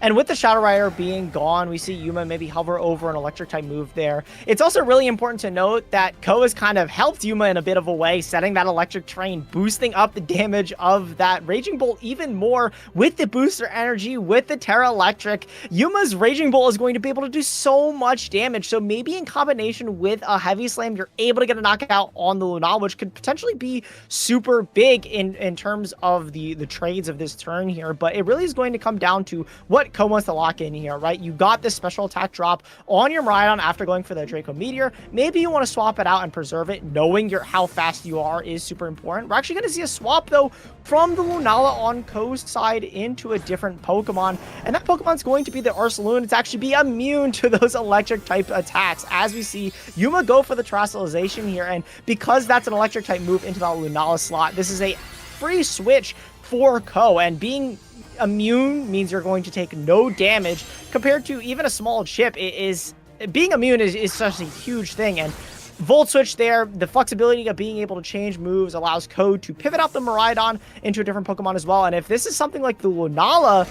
Speaker 9: And with the Shadow Rider being gone, we see Yuma maybe hover over an electric-type move there. It's also really important to note that Ko has kind of helped Yuma in a bit of a way, setting that electric train, boosting up the damage of that Raging Bolt even more with the booster energy, with the Terra Electric. Yuma's Raging Bolt is going to be able to do so much damage, so maybe in combination with a Heavy Slam, you're able to get a knockout on the Lunala, which could potentially be super big in terms of the trades of this turn here, but it really is going to come down to what Ko wants to lock in here, right? You got this special attack drop on your Miraidon after going for the Draco Meteor. Maybe you want to swap it out and preserve it, knowing how fast you are is super important. We're actually going to see a swap, though, from the Lunala on Ko's side into a different Pokemon, and that Pokemon's going to be the Ursaluna to actually be immune to those electric-type attacks, as we see Yuma go for the Terastallization here, and because that's an electric-type move into that Lunala slot, this is a free switch for Ko, and being immune means you're going to take no damage compared to even a small chip. Being immune is such a huge thing, and Volt Switch there, the flexibility of being able to change moves allows Ko to pivot out the Miraidon into a different Pokemon as well. And if this is something like the Lunala,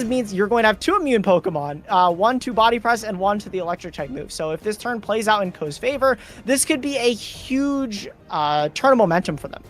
Speaker 9: means you're going to have two immune Pokemon, one to Body Press and one to the electric type move. So if this turn plays out in Ko's favor, this could be a huge turn of momentum for them.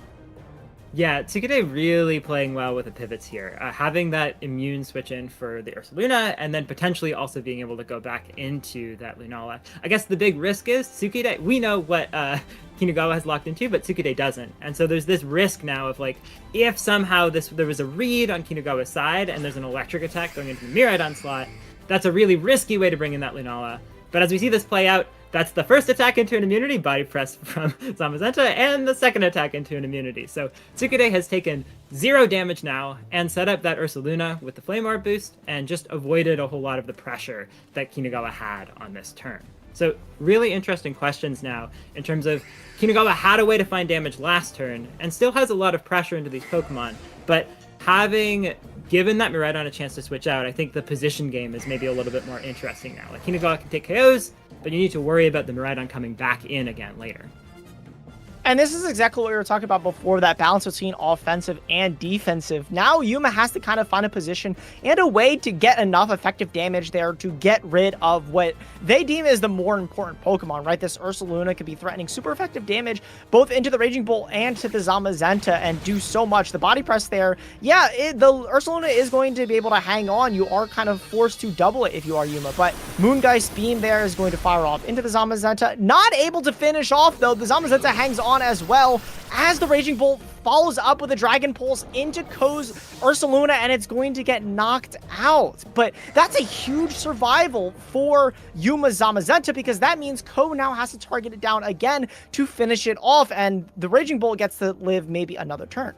Speaker 8: Yeah, Tsukude really playing well with the pivots here. Having that immune switch in for the Ursaluna, and then potentially also being able to go back into that Lunala. I guess the big risk is Tsukude, we know what Kinugawa has locked into, but Tsukude doesn't. And so there's this risk now of, like, if somehow there was a read on Kinugawa's side and there's an electric attack going into the Miraidon slot, that's a really risky way to bring in that Lunala. But as we see this play out, that's the first attack into an immunity, Body Press from Zamazenta, and the second attack into an immunity. So Tsukude has taken 0 damage now and set up that Ursaluna with the Flame Orb boost and just avoided a whole lot of the pressure that Kinugawa had on this turn. So really interesting questions now in terms of Kinugawa had a way to find damage last turn and still has a lot of pressure into these Pokemon, but having given that Miraidon a chance to switch out, I think the position game is maybe a little bit more interesting now. Like, Kinugawa can take KOs, but you need to worry about the Miraidon coming back in again later.
Speaker 9: And this is exactly what we were talking about before, that balance between offensive and defensive. Now Yuma has to kind of find a position and a way to get enough effective damage there to get rid of what they deem as the more important Pokemon, right? This Ursaluna could be threatening super effective damage both into the Raging Bolt and to the Zamazenta and do so much. The Body Press there, yeah, the Ursaluna is going to be able to hang on. You are kind of forced to double it if you are Yuma, but Moongeist Beam there is going to fire off into the Zamazenta. Not able to finish off, though. The Zamazenta hangs on as well as the Raging Bolt follows up with a Dragon Pulse into Ko's Ursaluna, and it's going to get knocked out. But that's a huge survival for Yuma's Zamazenta, because that means Ko now has to target it down again to finish it off, and the Raging Bolt gets to live maybe another turn.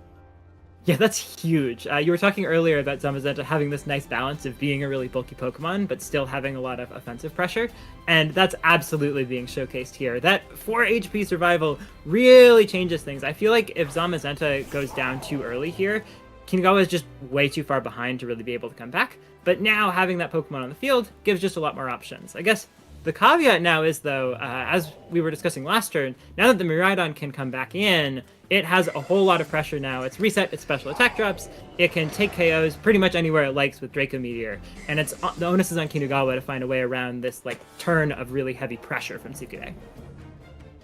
Speaker 8: Yeah, that's huge. You were talking earlier about Zamazenta having this nice balance of being a really bulky Pokemon, but still having a lot of offensive pressure, and that's absolutely being showcased here. That 4 HP survival really changes things. I feel like if Zamazenta goes down too early here, Kinugawa is just way too far behind to really be able to come back, but now having that Pokemon on the field gives just a lot more options. I guess the caveat now is, though, as we were discussing last turn, now that the Miraidon can come back in, it has a whole lot of pressure now. It's reset its special attack drops. It can take KOs pretty much anywhere it likes with Draco Meteor. And the onus is on Kinugawa to find a way around this turn of really heavy pressure from Tsukude.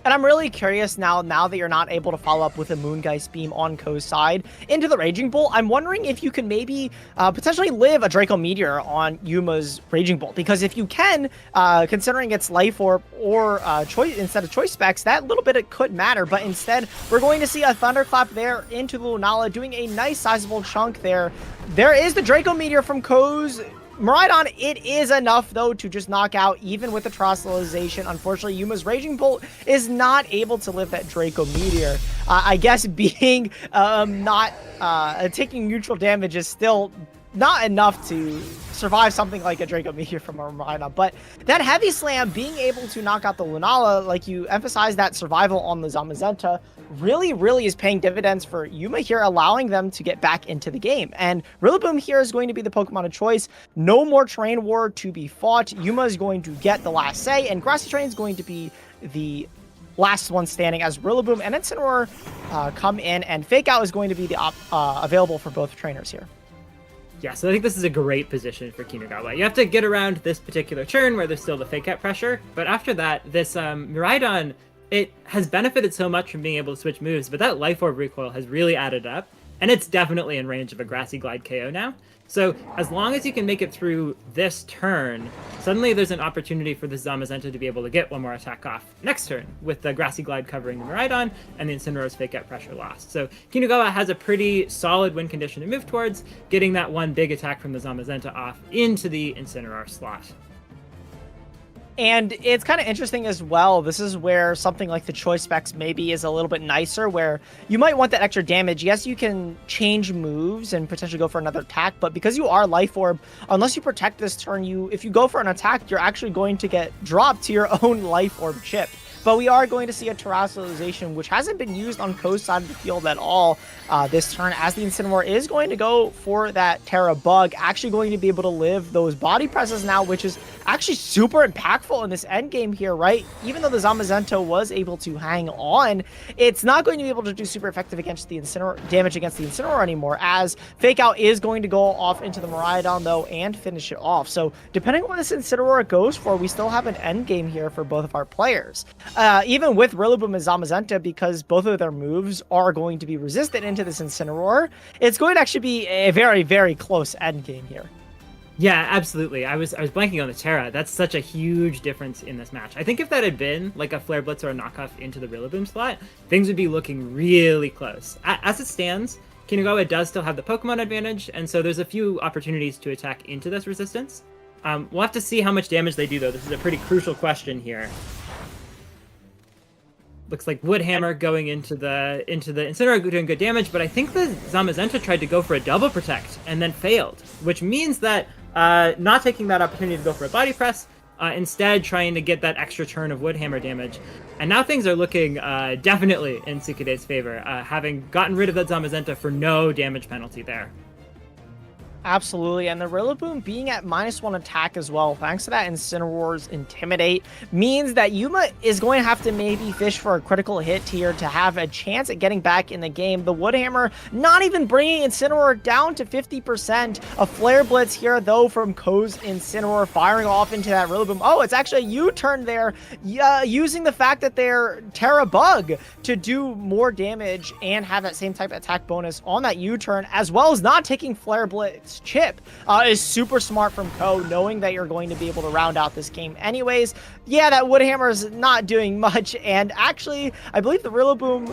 Speaker 9: And I'm really curious now that you're not able to follow up with a Moongeist Beam on Ko's side into the Raging Bolt. I'm wondering if you can maybe potentially live a Draco Meteor on Yuma's Raging Bolt. Because if you can, considering its Life Orb or choice instead of Choice Specs, that little bit it could matter. But instead, we're going to see a Thunderclap there into the Lunala, doing a nice sizable chunk there. There is the Draco Meteor from Ko's Miraidon. It is enough, though, to just knock out, even with the Terastallization. Unfortunately, Yuma's Raging Bolt is not able to live that Draco Meteor. I guess being not taking neutral damage is still not enough to survive something like a Draco Meteor from a Miraidon. But that Heavy Slam, being able to knock out the Lunala, like you emphasize that survival on the Zamazenta, really is paying dividends for Yuma here, allowing them to get back into the game. And Rillaboom here is going to be the Pokemon of choice. No more Terrain War to be fought. Yuma is going to get the last say, and Grassy Terrain is going to be the last one standing as Rillaboom and Incineroar come in, and Fake Out is going to be the available for both trainers here.
Speaker 8: Yeah, so I think this is a great position for Kinugawa. You have to get around this particular turn where there's still the Fake Out pressure, but after that, this Miraidon, it has benefited so much from being able to switch moves, but that Life Orb recoil has really added up, and it's definitely in range of a Grassy Glide KO now. So as long as you can make it through this turn, suddenly there's an opportunity for the Zamazenta to be able to get one more attack off next turn with the Grassy Glide covering the Miraidon and the Incineroar's Fake Out pressure lost. So Kinugawa has a pretty solid win condition to move towards, getting that one big attack from the Zamazenta off into the Incineroar slot.
Speaker 9: And it's kind of interesting as well. This is where something like the choice specs maybe is a little bit nicer, where you might want that extra damage. Yes, you can change moves and potentially go for another attack, but because you are Life Orb, unless you protect this turn, if you go for an attack, you're actually going to get dropped to your own Life Orb chip. But we are going to see a Terrestrialization, which hasn't been used on Ko's side of the field at all this turn, as the Incineroar is going to go for that Terra Bug, actually going to be able to live those body presses now, which is actually super impactful in this end game here, right? Even though the Zamazenta was able to hang on, it's not going to be able to do super effective against the damage against the Incineroar anymore, as Fake Out is going to go off into the Miraidon, though, and finish it off. So depending on what this Incineroar goes for, we still have an end game here for both of our players. Even with Rillaboom and Zamazenta, because both of their moves are going to be resistant into this Incineroar, it's going to actually be a very close end game here.
Speaker 8: Yeah, absolutely. I was blanking on the Terra. That's such a huge difference in this match. I think if that had been like a Flare Blitz or a knockoff into the Rillaboom slot, things would be looking really close. As it stands, Kinugawa does still have the Pokemon advantage, and so there's a few opportunities to attack into this resistance. We'll have to see how much damage they do, though. This is a pretty crucial question here. Looks like Woodhammer going into the Incineroar doing good damage, but I think the Zamazenta tried to go for a double protect and then failed, which means that not taking that opportunity to go for a body press, instead trying to get that extra turn of Woodhammer damage. And now things are looking definitely in Tsukude's favor, having gotten rid of that Zamazenta for no damage penalty there.
Speaker 9: Absolutely, and the Rillaboom being at -1 attack as well, thanks to that Incineroar's Intimidate, means that Yuma is going to have to maybe fish for a critical hit here to have a chance at getting back in the game. The Woodhammer not even bringing Incineroar down to 50%. A Flare Blitz here, though, from Ko's Incineroar firing off into that Rillaboom. Oh, it's actually a U-turn there, using the fact that they're Terra Bug to do more damage and have that same type of attack bonus on that U-turn, as well as not taking Flare Blitz chip, is super smart from Ko, knowing that you're going to be able to round out this game anyways. Yeah, that Woodhammer is not doing much, and actually, I believe the Rillaboom,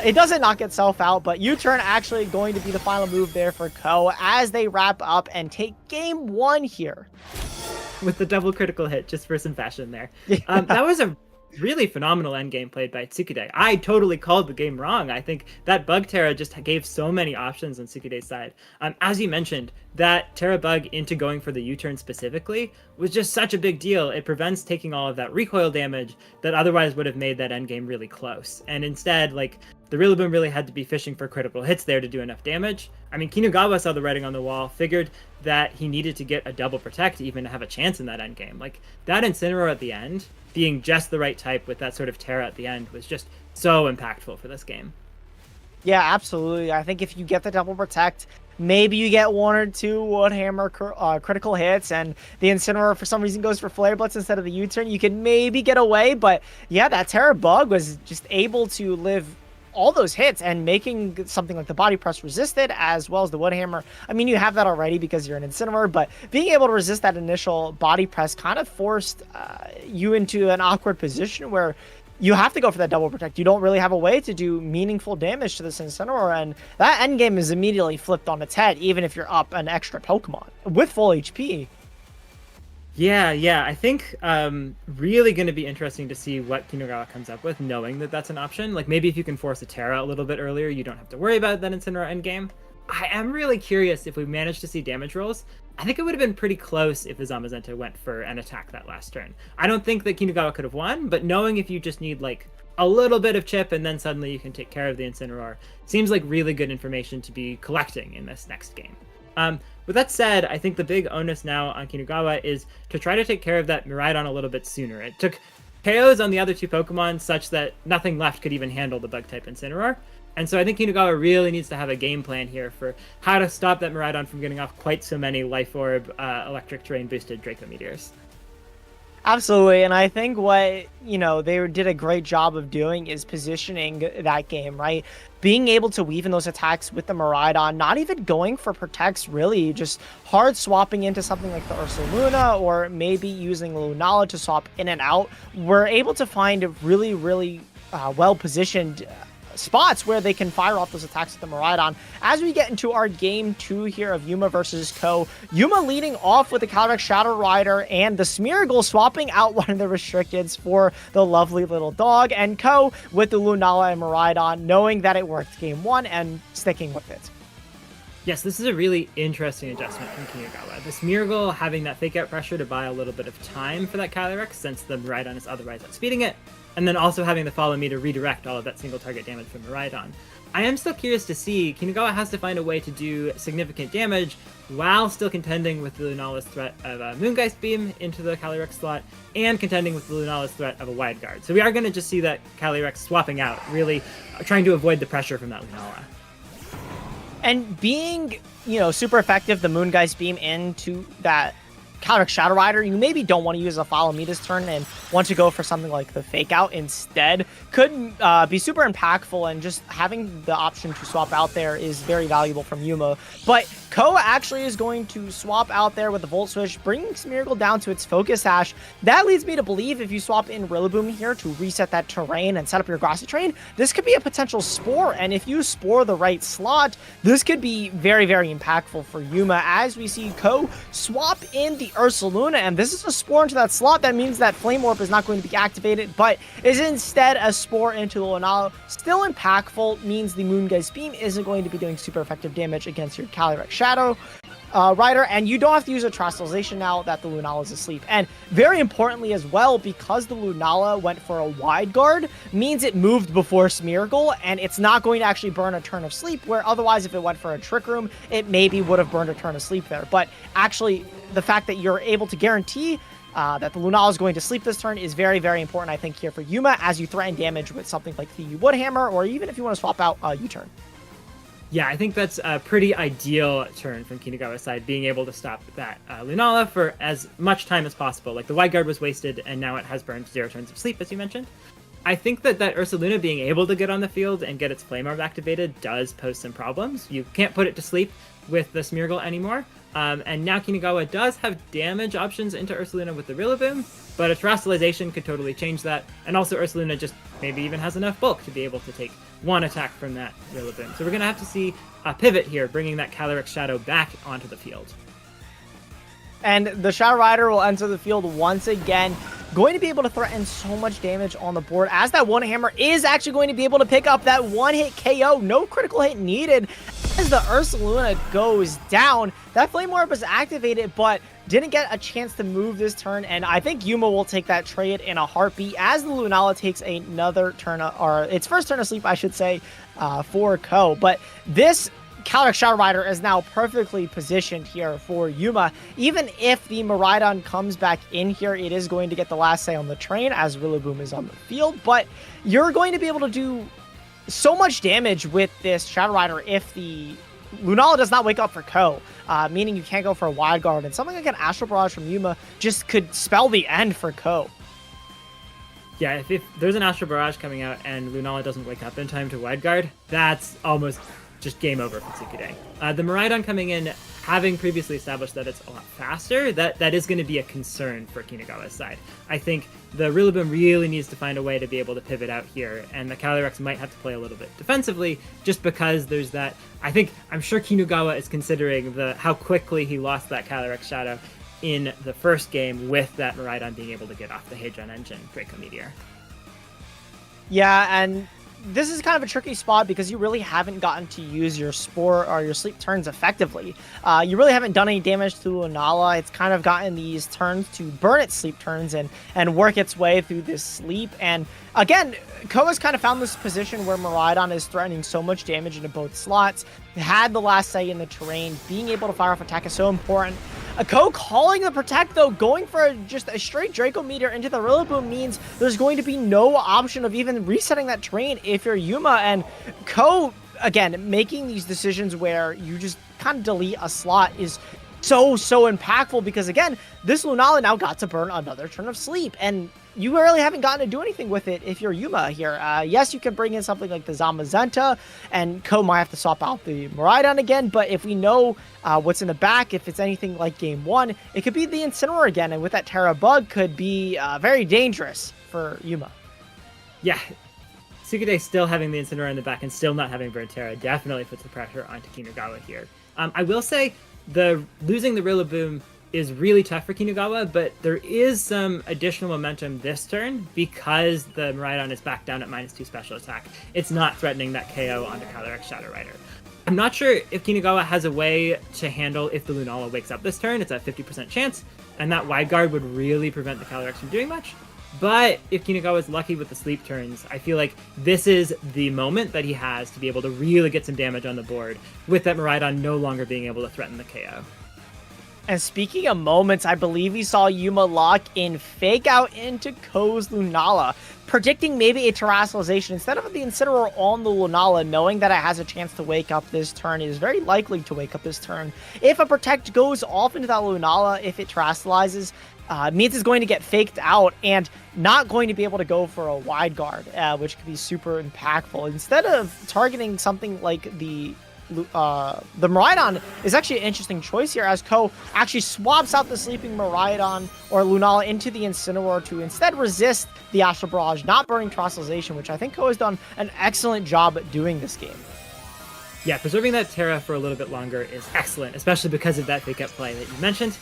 Speaker 9: it doesn't knock itself out, but U-turn actually going to be the final move there for Ko as they wrap up and take game 1 here.
Speaker 8: With the double critical hit, just for some fashion there. That was a really phenomenal endgame played by Tsukude. I totally called the game wrong. I think that Bug Terra just gave so many options on Tsukude's side. As you mentioned, that Terra Bug into going for the U-turn specifically was just such a big deal. It prevents taking all of that recoil damage that otherwise would have made that endgame really close. And instead, like, the Rillaboom really had to be fishing for critical hits there to do enough damage. I mean, Kinugawa saw the writing on the wall, figured that he needed to get a double protect to even have a chance in that endgame. Like, that Incineroar at the end, being just the right type with that sort of Terra at the end, was just so impactful for this game.
Speaker 9: Yeah, absolutely. I think if you get the double protect, maybe you get 1 or 2 Woodhammer critical hits, and the Incineroar for some reason goes for Flare Blitz instead of the U-turn, you can maybe get away. But yeah, that Terra Bug was just able to live all those hits and making something like the body press resisted, as well as the Woodhammer. I mean, you have that already because you're an Incineroar, but being able to resist that initial body press kind of forced you into an awkward position where you have to go for that double protect. You don't really have a way to do meaningful damage to this Incineroar, and that endgame is immediately flipped on its head, even if you're up an extra Pokemon with full HP.
Speaker 8: Yeah, I think really going to be interesting to see what Kinugawa comes up with, knowing that that's an option. Like, maybe if you can force a Terra a little bit earlier, you don't have to worry about that Incineroar endgame. I am really curious if we managed to see damage rolls. I think it would have been pretty close if the Zamazenta went for an attack that last turn. I don't think that Kinugawa could have won, but knowing if you just need like a little bit of chip and then suddenly you can take care of the Incineroar seems like really good information to be collecting in this next game. With that said, I think the big onus now on Kinugawa is to try to take care of that Miraidon a little bit sooner. It took KOs on the other two Pokemon such that nothing left could even handle the Bug-type Incineroar. And so I think Kinugawa really needs to have a game plan here for how to stop that Miraidon from getting off quite so many Life Orb, Electric Terrain boosted Draco Meteors.
Speaker 9: Absolutely, and I think what, they did a great job of doing is positioning that game, right? Being able to weave in those attacks with the Miraidon, not even going for protects, really, just hard swapping into something like the Ursaluna, or maybe using Lunala to swap in and out. We're able to find really, really well-positioned spots where they can fire off those attacks with the Miraidon. As we get into our game 2 here of Yuma versus Ko, Yuma leading off with the Calyrex Shadow Rider and the Smeargle swapping out one of the Restricteds for the lovely little dog, and Ko with the Lunala and Miraidon, knowing that it worked game 1 and sticking with it.
Speaker 8: Yes, this is a really interesting adjustment from Kinugawa. The Smeargle having that fake out pressure to buy a little bit of time for that Calyrex since the Miraidon is otherwise outspeeding it, and then also having the Follow Me to redirect all of that single target damage from Miraidon. I am still curious to see, Kinugawa has to find a way to do significant damage while still contending with the Lunala's threat of a Moongeist Beam into the Calyrex slot and contending with the Lunala's threat of a Wide Guard. So we are going to just see that Calyrex swapping out, really trying to avoid the pressure from that Lunala.
Speaker 9: And being, super effective, the Moongeist Beam into that Calyrex Shadow Rider, you maybe don't want to use a Follow Me this turn and want to go for something like the Fake Out instead. Could be super impactful, and just having the option to swap out there is very valuable from Yuma. But Ko actually is going to swap out there with the Volt Switch, bringing Smeargle down to its Focus Sash. That leads me to believe if you swap in Rillaboom here to reset that terrain and set up your Grassy Terrain, this could be a potential Spore, and if you Spore the right slot, this could be very, very impactful for Yuma, as we see Ko swap in the Ursaluna, and this is a Spore into that slot. That means that Flame Orb is not going to be activated, but is instead a Spore into the Lunala. Still impactful, means the Moongeist Beam isn't going to be doing super effective damage against your Calyrex Shadow Rider, and you don't have to use a Terastallization now that the Lunala is asleep. And very importantly as well, because the Lunala went for a Wide Guard, means it moved before Smeargle, and it's not going to actually burn a turn of sleep, where otherwise if it went for a Trick Room, it maybe would have burned a turn of sleep there. But actually, the fact that you're able to guarantee that the Lunala is going to sleep this turn is very, very important, I think, here for Yuma, as you threaten damage with something like the Woodhammer, or even if you want to swap out U-Turn.
Speaker 8: Yeah, I think that's a pretty ideal turn from Kinugawa's side, being able to stop that Lunala for as much time as possible. Like, the Wide Guard was wasted, and now it has burned 0 turns of sleep, as you mentioned. I think that Ursaluna being able to get on the field and get its Flame Orb activated does pose some problems. You can't put it to sleep with the Smeargle anymore. And now Kinugawa does have damage options into Ursaluna with the Rillaboom, but a Terastallization could totally change that. And also Ursaluna just maybe even has enough bulk to be able to take one attack from that Rillaboom. So we're going to have to see a pivot here, bringing that Calyrex Shadow back onto the field.
Speaker 9: And the Shadow Rider will enter the field once again, going to be able to threaten so much damage on the board, as that One Hammer is actually going to be able to pick up that one-hit KO. No critical hit needed. As the Ursaluna goes down, that Flame Orb is activated, but didn't get a chance to move this turn, and I think Yuma will take that trade in a heartbeat, as the Lunala takes another turn, or its first turn of sleep, I should say, for Ko. But this Calyrex Shadow Rider is now perfectly positioned here for Yuma. Even if the Miraidon comes back in here, it is going to get the last say on the train, as Rillaboom is on the field, but you're going to be able to do so much damage with this Shadow Rider if the Lunala does not wake up for Ko, meaning you can't go for a Wide Guard, and something like an Astral Barrage from Yuma just could spell the end for Ko.
Speaker 8: Yeah, if there's an Astral Barrage coming out and Lunala doesn't wake up in time to Wide Guard, that's almost just game over for Tsukude. The Miraidon coming in, having previously established that it's a lot faster, that is going to be a concern for Kinugawa's side. I think the Rillaboom really needs to find a way to be able to pivot out here, and the Calyrex might have to play a little bit defensively, just because there's that. I'm sure Kinugawa is considering how quickly he lost that Calyrex Shadow in the first game, with that Miraidon being able to get off the Hadron Engine Draco Meteor.
Speaker 9: Yeah, and this is kind of a tricky spot because you really haven't gotten to use your Spore or your Sleep turns effectively. You really haven't done any damage to Lunala. It's kind of gotten these turns to burn its Sleep turns and work its way through this Sleep. And again, Ko has kind of found this position where Miraidon is threatening so much damage into both slots. Had the last say in the terrain. Being able to fire off attack is so important. Ko calling the Protect, though, going for just a straight Draco Meteor into the Rillaboom means there's going to be no option of even resetting that terrain if you're Yuma. And Ko, again, making these decisions where you just kind of delete a slot is so impactful because, again, this Lunala now got to burn another turn of Sleep. And you really haven't gotten to do anything with it if you're Yuma here. Yes, you can bring in something like the Zamazenta, and Ko might have to swap out the Miraidon again, but if we know what's in the back, if it's anything like Game 1, it could be the Incineroar again, and with that Terra Bug could be very dangerous for Yuma.
Speaker 8: Yeah, Sukude still having the Incineroar in the back and still not having burn Terra definitely puts the pressure onto Kinugawa here. I will say, losing the Rillaboom is really tough for Kinugawa, but there is some additional momentum this turn because the Miraidon is back down at -2 special attack. It's not threatening that KO onto Calyrex Shadow Rider. I'm not sure if Kinugawa has a way to handle if the Lunala wakes up this turn. It's a 50% chance, and that Wide Guard would really prevent the Calyrex from doing much. But if Kinugawa is lucky with the Sleep turns, I feel like this is the moment that he has to be able to really get some damage on the board with that Miraidon no longer being able to threaten the KO.
Speaker 9: And speaking of moments, I believe we saw Yuma lock in Fake Out into Ko's Lunala, predicting maybe a Terrestrialization instead of the Incineroar on the Lunala, knowing that it has a chance to wake up this turn. It is very likely to wake up this turn. If a Protect goes off into that Lunala, if it Terrestrializes, means it's going to get faked out and not going to be able to go for a Wide Guard, which could be super impactful. Instead of targeting something like the Miraidon is actually an interesting choice here as Ko actually swaps out the sleeping Miraidon or Lunala into the Incineroar to instead resist the Astral Barrage, not burning Terrestrialization, which I think Ko has done an excellent job at doing this game.
Speaker 8: Yeah, preserving that Terra for a little bit longer is excellent, especially because of that fake out play that you mentioned.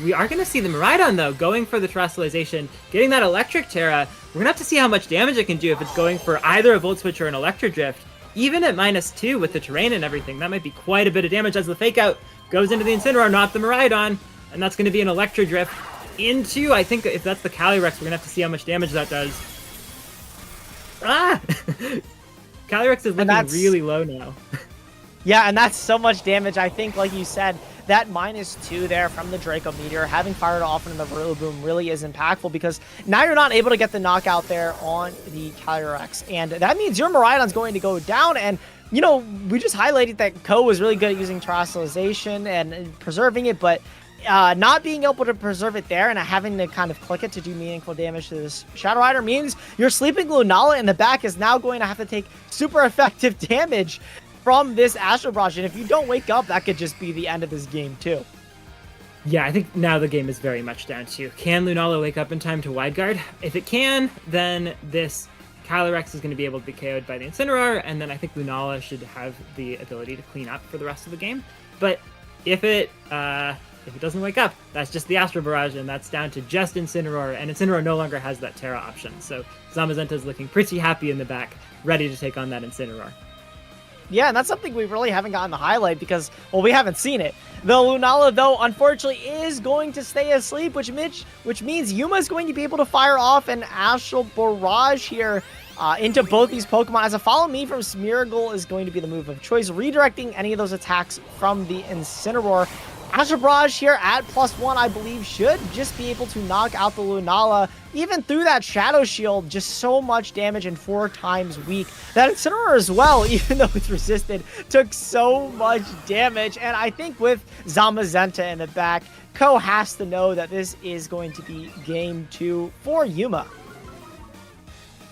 Speaker 8: We are going to see the Miraidon, though, going for the Terrestrialization, getting that Electric Terra. We're going to have to see how much damage it can do if it's going for either a Volt Switch or an Electric Drift. Even at -2 with the terrain and everything, that might be quite a bit of damage as the Fake Out goes into the Incineroar, not the Miraidon, and that's going to be an Electric Drift into, I think, if that's the Calyrex, we're going to have to see how much damage that does. Ah! Calyrex is looking really low now.
Speaker 9: Yeah, and that's so much damage. I think, like you said, that -2 there from the Draco Meteor, having fired off into the Rillaboom really is impactful because now you're not able to get the knockout there on the Calyrex. And that means your Miraidon's going to go down. And, you know, we just highlighted that Ko was really good at using Terrestrialization and preserving it, but not being able to preserve it there and having to kind of click it to do meaningful damage to this Shadow Rider means your sleeping Lunala in the back is now going to have to take super effective damage from this Astral Barrage, and if you don't wake up, that could just be the end of this game too.
Speaker 8: Yeah, I think now the game is very much down to, can Lunala wake up in time to Wide Guard? If it can, then this Calyrex is going to be able to be KO'd by the Incineroar, and then I think Lunala should have the ability to clean up for the rest of the game. But if it doesn't wake up, that's just the Astral Barrage, and that's down to just Incineroar, and Incineroar no longer has that Terra option. So Zamazenta is looking pretty happy in the back, ready to take on that Incineroar.
Speaker 9: Yeah, and that's something we really haven't gotten the highlight because, well, we haven't seen it. The Lunala, though, unfortunately is going to stay asleep, which means Yuma is going to be able to fire off an Astral Barrage here into both these Pokemon, as a Follow Me from Smeargle is going to be the move of choice, redirecting any of those attacks from the Incineroar. Astral Barrage here at +1, I believe, should just be able to knock out the Lunala, even through that Shadow Shield, just so much damage and 4 times weak. That Incineroar as well, even though it's resisted, took so much damage, and I think with Zamazenta in the back, Ko has to know that this is going to be Game 2 for Yuma.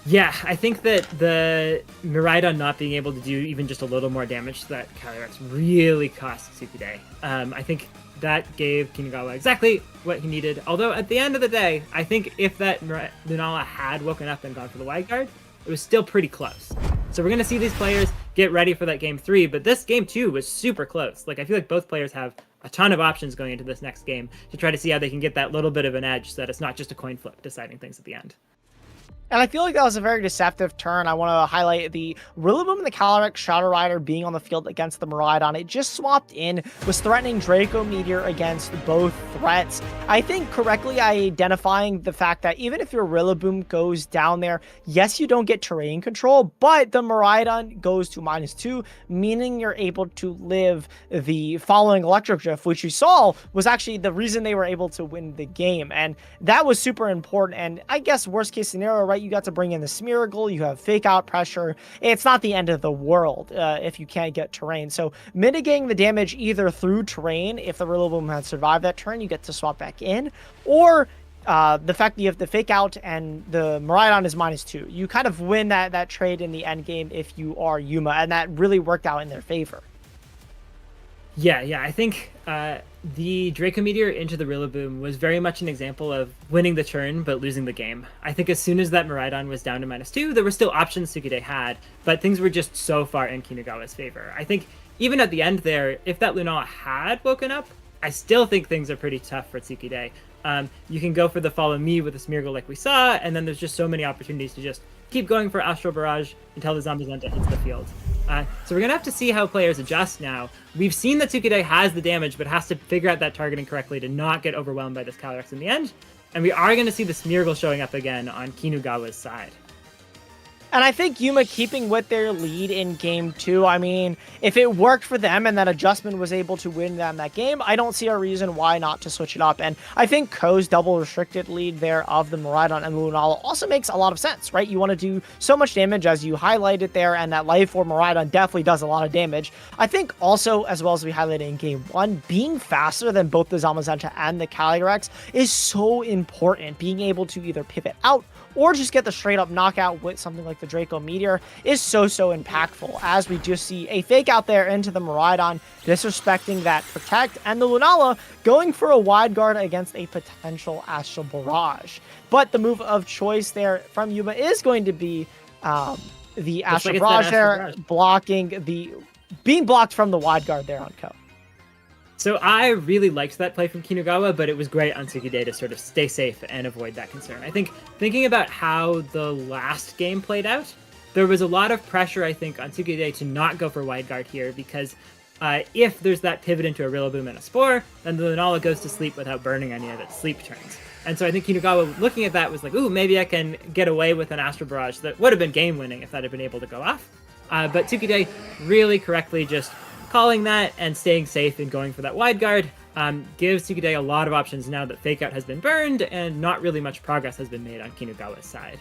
Speaker 8: Yeah, I think that the Miraidon not being able to do even just a little more damage to that Calyrex really cost Sukude. I think that gave Kinugawa exactly what he needed. Although at the end of the day, I think if that Lunala had woken up and gone for the Wide Guard, it was still pretty close. So we're going to see these players get ready for that Game 3, but this Game 2 was super close. Like, I feel like both players have a ton of options going into this next game to try to see how they can get that little bit of an edge so that it's not just a coin flip deciding things at the end.
Speaker 9: And I feel like that was a very deceptive turn. I want to highlight the Rillaboom and the Calyrex Shadow Rider being on the field against the Miraidon. It just swapped in, was threatening Draco Meteor against both threats. I think correctly identifying the fact that even if your Rillaboom goes down there, yes, you don't get terrain control, but the Miraidon goes to -2, meaning you're able to live the following Electric Drift, which you saw was actually the reason they were able to win the game. And that was super important. And I guess worst case scenario, right? You got to bring in the Smeargle, you have fake out pressure. It's not the end of the world if you can't get terrain. So mitigating the damage either through terrain, if the Rillaboom had survived that turn, you get to swap back in, or the fact that you have the fake out and the Miraidon is -2. You kind of win that trade in the end game if you are Yuma, and that really worked out in their favor.
Speaker 8: Yeah, I think the Draco Meteor into the Rillaboom was very much an example of winning the turn but losing the game. I think as soon as that Miraidon was down to -2, there were still options Tsukude had, but things were just so far in Kinugawa's favor. I think even at the end there, if that Lunala had woken up, I still think things are pretty tough for Tsukude. You can go for the follow me with the Smeargle like we saw, and then there's just so many opportunities to just keep going for Astral Barrage until the Zamazenta hits the field. So we're going to have to see how players adjust now. We've seen that Tsukude has the damage, but has to figure out that targeting correctly to not get overwhelmed by this Calyrex in the end. And we are going to see the Smeargle showing up again on Kinugawa's side.
Speaker 9: And I think Yuma keeping with their lead in game 2, I mean, if it worked for them and that adjustment was able to win them that game, I don't see a reason why not to switch it up. And I think Ko's double restricted lead there of the Miraidon and Lunala also makes a lot of sense, right? You want to do so much damage as you highlighted there, and that Life Orb Miraidon definitely does a lot of damage. I think also, as well as we highlighted in game 1, being faster than both the Zamazenta and the Calyrex is so important. Being able to either pivot out or just get the straight up knockout with something like the Draco Meteor is so impactful, as we just see a fake out there into the Miraidon, disrespecting that Protect, and the Lunala going for a wide guard against a potential Astral Barrage. But the move of choice there from Yuma is going to be the Astral Barrage there, being blocked from the wide guard there on Ko.
Speaker 8: So I really liked that play from Kinugawa, but it was great on Tsukude to sort of stay safe and avoid that concern. I think thinking about how the last game played out, there was a lot of pressure, I think, on Tsukude to not go for wide guard here, because if there's that pivot into a Rillaboom and a Spore, then the Lunala goes to sleep without burning any of its sleep turns. And so I think Kinugawa, looking at that, was like, ooh, maybe I can get away with an Astral Barrage that would have been game-winning if that had been able to go off. But Tsukude really correctly just calling that and staying safe and going for that wide guard gives Tsukude a lot of options now that Fake Out has been burned and not really much progress has been made on Kinugawa's side.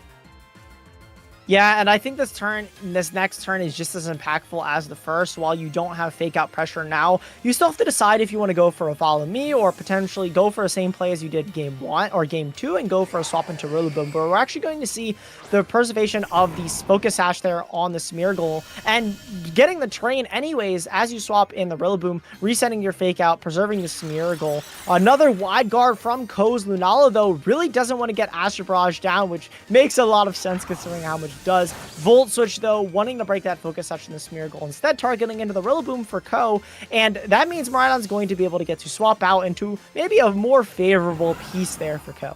Speaker 9: Yeah, and I think this next turn is just as impactful as the first. While you don't have fake out pressure now, you still have to decide if you want to go for a follow me or potentially go for the same play as you did game 1 or game 2 and go for a swap into Rillaboom. But we're actually going to see the preservation of the Focus Sash there on the Smeargle and getting the terrain anyways as you swap in the Rillaboom, resetting your fake out, preserving the Smeargle. Another wide guard from Ko's Lunala, though, really doesn't want to get Astral Barrage down, which makes a lot of sense considering how much does. Volt Switch, though, wanting to break that Focus Sash in the Smeargle, instead targeting into the Rillaboom for Ko, and that means Miraidon's going to be able to get to swap out into maybe a more favorable piece there for Ko.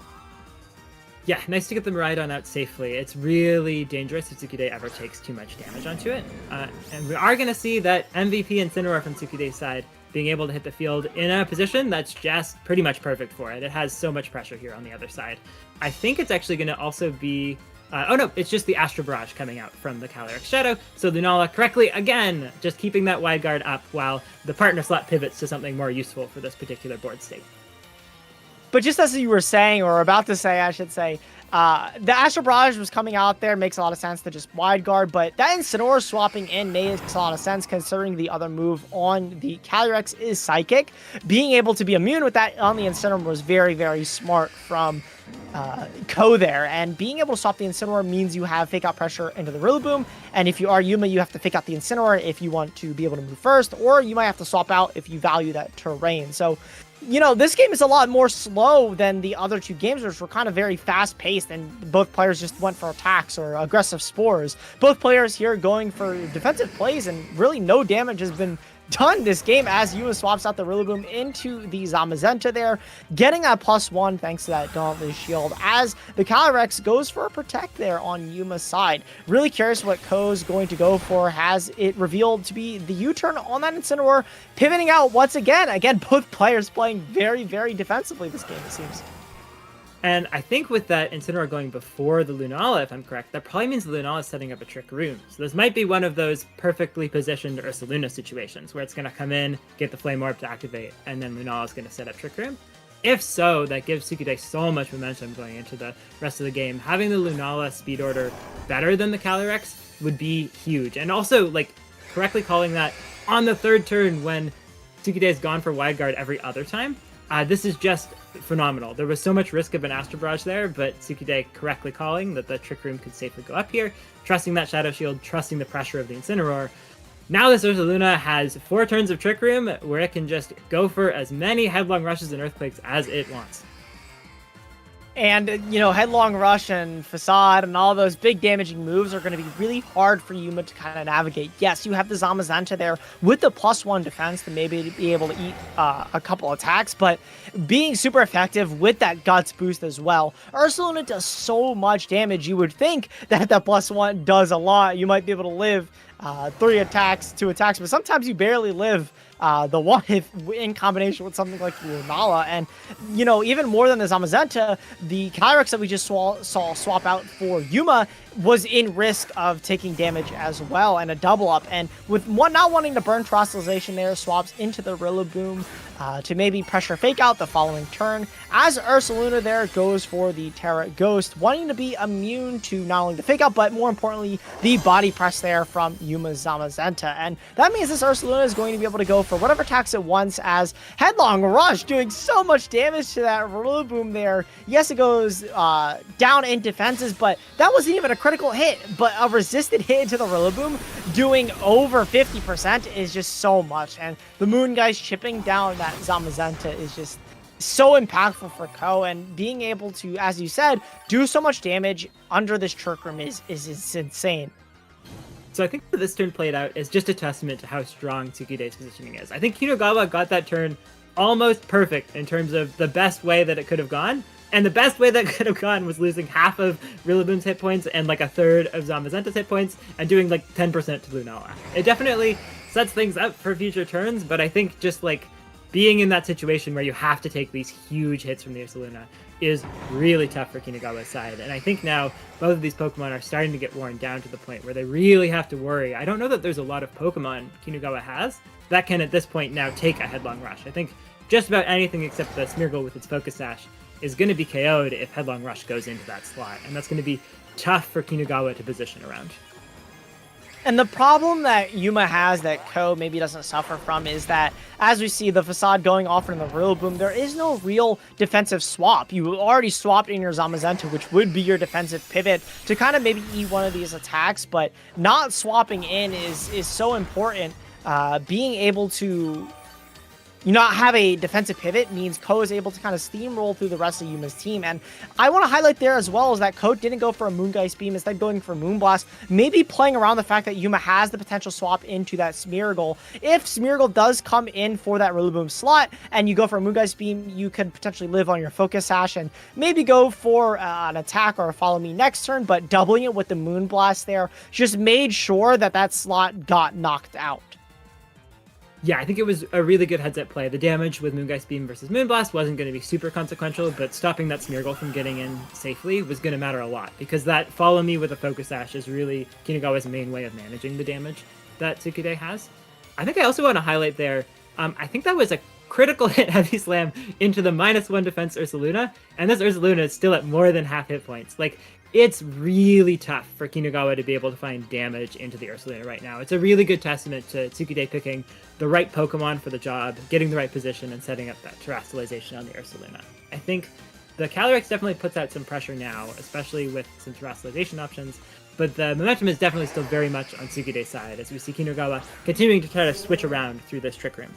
Speaker 8: Yeah, nice to get the Miraidon out safely. It's really dangerous if Tsukude ever takes too much damage onto it. And we are going to see that MVP Incineroar from Tsukude's side being able to hit the field in a position that's just pretty much perfect for it. It has so much pressure here on the other side. I think it's actually going to also be... oh no, it's just the Astral Barrage coming out from the Calyrex Shadow. So Lunala correctly, again, just keeping that wide guard up while the partner slot pivots to something more useful for this particular board state.
Speaker 9: But just as you were saying, or about to say, I should say, the Astral Barrage was coming out there. Makes a lot of sense to just wide guard, but that Incineroar swapping in makes a lot of sense considering the other move on the Calyrex is Psychic. Being able to be immune with that on the Incineroar was very smart from Ko there, and being able to stop the Incineroar means you have fake out pressure into the Rillaboom, and if you are Yuma, you have to fake out the Incineroar if you want to be able to move first, or you might have to swap out if you value that terrain. So, you know, this game is a lot more slow than the other two games, which were kind of very fast-paced, and both players just went for attacks or aggressive spores. Both players here going for defensive plays, and really no damage has been done this game as Yuma swaps out the Rillaboom into the Zamazenta there, getting that +1 thanks to that Dauntless Shield as the Calyrex goes for a Protect there on Yuma's side. Really curious what Ko's going to go for. Has it revealed to be the U-turn on that Incineroar, pivoting out once again. Again, both players playing very, very defensively this game, it seems.
Speaker 8: And I think with that Incineroar going before the Lunala, if I'm correct, that probably means the Lunala is setting up a Trick Room. So this might be one of those perfectly positioned Ursaluna situations where it's going to come in, get the Flame Orb to activate, and then Lunala is going to set up Trick Room. If so, that gives Tsukude so much momentum going into the rest of the game. Having the Lunala speed order better than the Calyrex would be huge. And also, like, correctly calling that on the third turn when Tsukude has gone for Wide Guard every other time. This is just phenomenal. There was so much risk of an Astro Barrage there, but Tsukude correctly calling that the Trick Room could safely go up here, trusting that Shadow Shield, trusting the pressure of the Incineroar. Now this Ursaluna has 4 turns of Trick Room where it can just go for as many Headlong Rushes and Earthquakes as it wants.
Speaker 9: And, Headlong Rush and Facade and all those big damaging moves are going to be really hard for Yuma to kind of navigate. Yes, you have the Zamazenta there with the +1 defense to maybe be able to eat a couple attacks, but being super effective with that Guts boost as well. Ursaluna does so much damage, you would think that +1 does a lot. You might be able to live 3 attacks, 2 attacks, but sometimes you barely live the one if in combination with something like Lunala. And, even more than the Zamazenta, the Calyrex that we just saw swap out for Yuma was in risk of taking damage as well and a double up. And with one not wanting to burn Terrestrialization there, swaps into the Rillaboom to maybe pressure Fake Out the following turn. As Ursaluna there goes for the Terra Ghost, wanting to be immune to not only the Fake Out, but more importantly, the body press there from Yuma's Zamazenta. And that means this Ursaluna is going to be able to go for whatever attacks it wants as Headlong Rush doing so much damage to that Rillaboom there. Yes, it goes down in defenses, but that wasn't even a critical hit, but a resisted hit into the Rillaboom doing over 50% is just so much. And the Moon Guys chipping down that Zamazenta is just so impactful for Ko, and being able to, as you said, do so much damage under this Trick Room is insane.
Speaker 8: So I think that this turn played out is just a testament to how strong Tsukude's positioning is. I think Kinugawa got that turn almost perfect in terms of the best way that it could have gone. And the best way that could have gone was losing half of Rillaboom's hit points and like a third of Zamazenta's hit points and doing like 10% to Lunala. It definitely sets things up for future turns, but I think just like being in that situation where you have to take these huge hits from the Ursaluna is really tough for Kinugawa's side. And I think now both of these Pokemon are starting to get worn down to the point where they really have to worry. I don't know that there's a lot of Pokemon Kinugawa has that can at this point now take a Headlong Rush. I think just about anything except the Smeargle with its Focus Sash is going to be KO'd if Headlong Rush goes into that slot. And that's going to be tough for Kinugawa to position around.
Speaker 9: And the problem that Yuma has that Ko maybe doesn't suffer from is that, as we see the Facade going off in the Rillaboom, there is no real defensive swap. You already swapped in your Zamazenta, which would be your defensive pivot, to kind of maybe eat one of these attacks, but not swapping in is so important. Being able to not have a defensive pivot means Ko is able to kind of steamroll through the rest of Yuma's team. And I want to highlight there as well is that Ko didn't go for a Moongeist Beam, instead going for Moonblast, maybe playing around the fact that Yuma has the potential swap into that Smeargle. If Smeargle does come in for that Rillaboom slot and you go for a Moongeist Beam, you could potentially live on your Focus Sash and maybe go for an attack or a Follow Me next turn, but doubling it with the Moonblast there just made sure that that slot got knocked out.
Speaker 8: Yeah, I think it was a really good heads-up play. The damage with Moongeist Beam versus Moonblast wasn't going to be super consequential, but stopping that Smeargle from getting in safely was going to matter a lot, because that Follow Me with a Focus Sash is really Kinugawa's main way of managing the damage that Tsukude has. I think I also want to highlight there, I think that was a critical hit Heavy Slam into the -1 defense Ursaluna, and this Ursaluna is still at more than half hit points. Like, it's really tough for Kinugawa to be able to find damage into the Ursaluna right now. It's a really good testament to Tsukude picking the right Pokemon for the job, getting the right position, and setting up that Terrestrialization on the Ursaluna. I think the Calyrex definitely puts out some pressure now, especially with some Terrestrialization options, but the momentum is definitely still very much on Tsukude's side, as we see Kinugawa continuing to try to switch around through this Trick Room.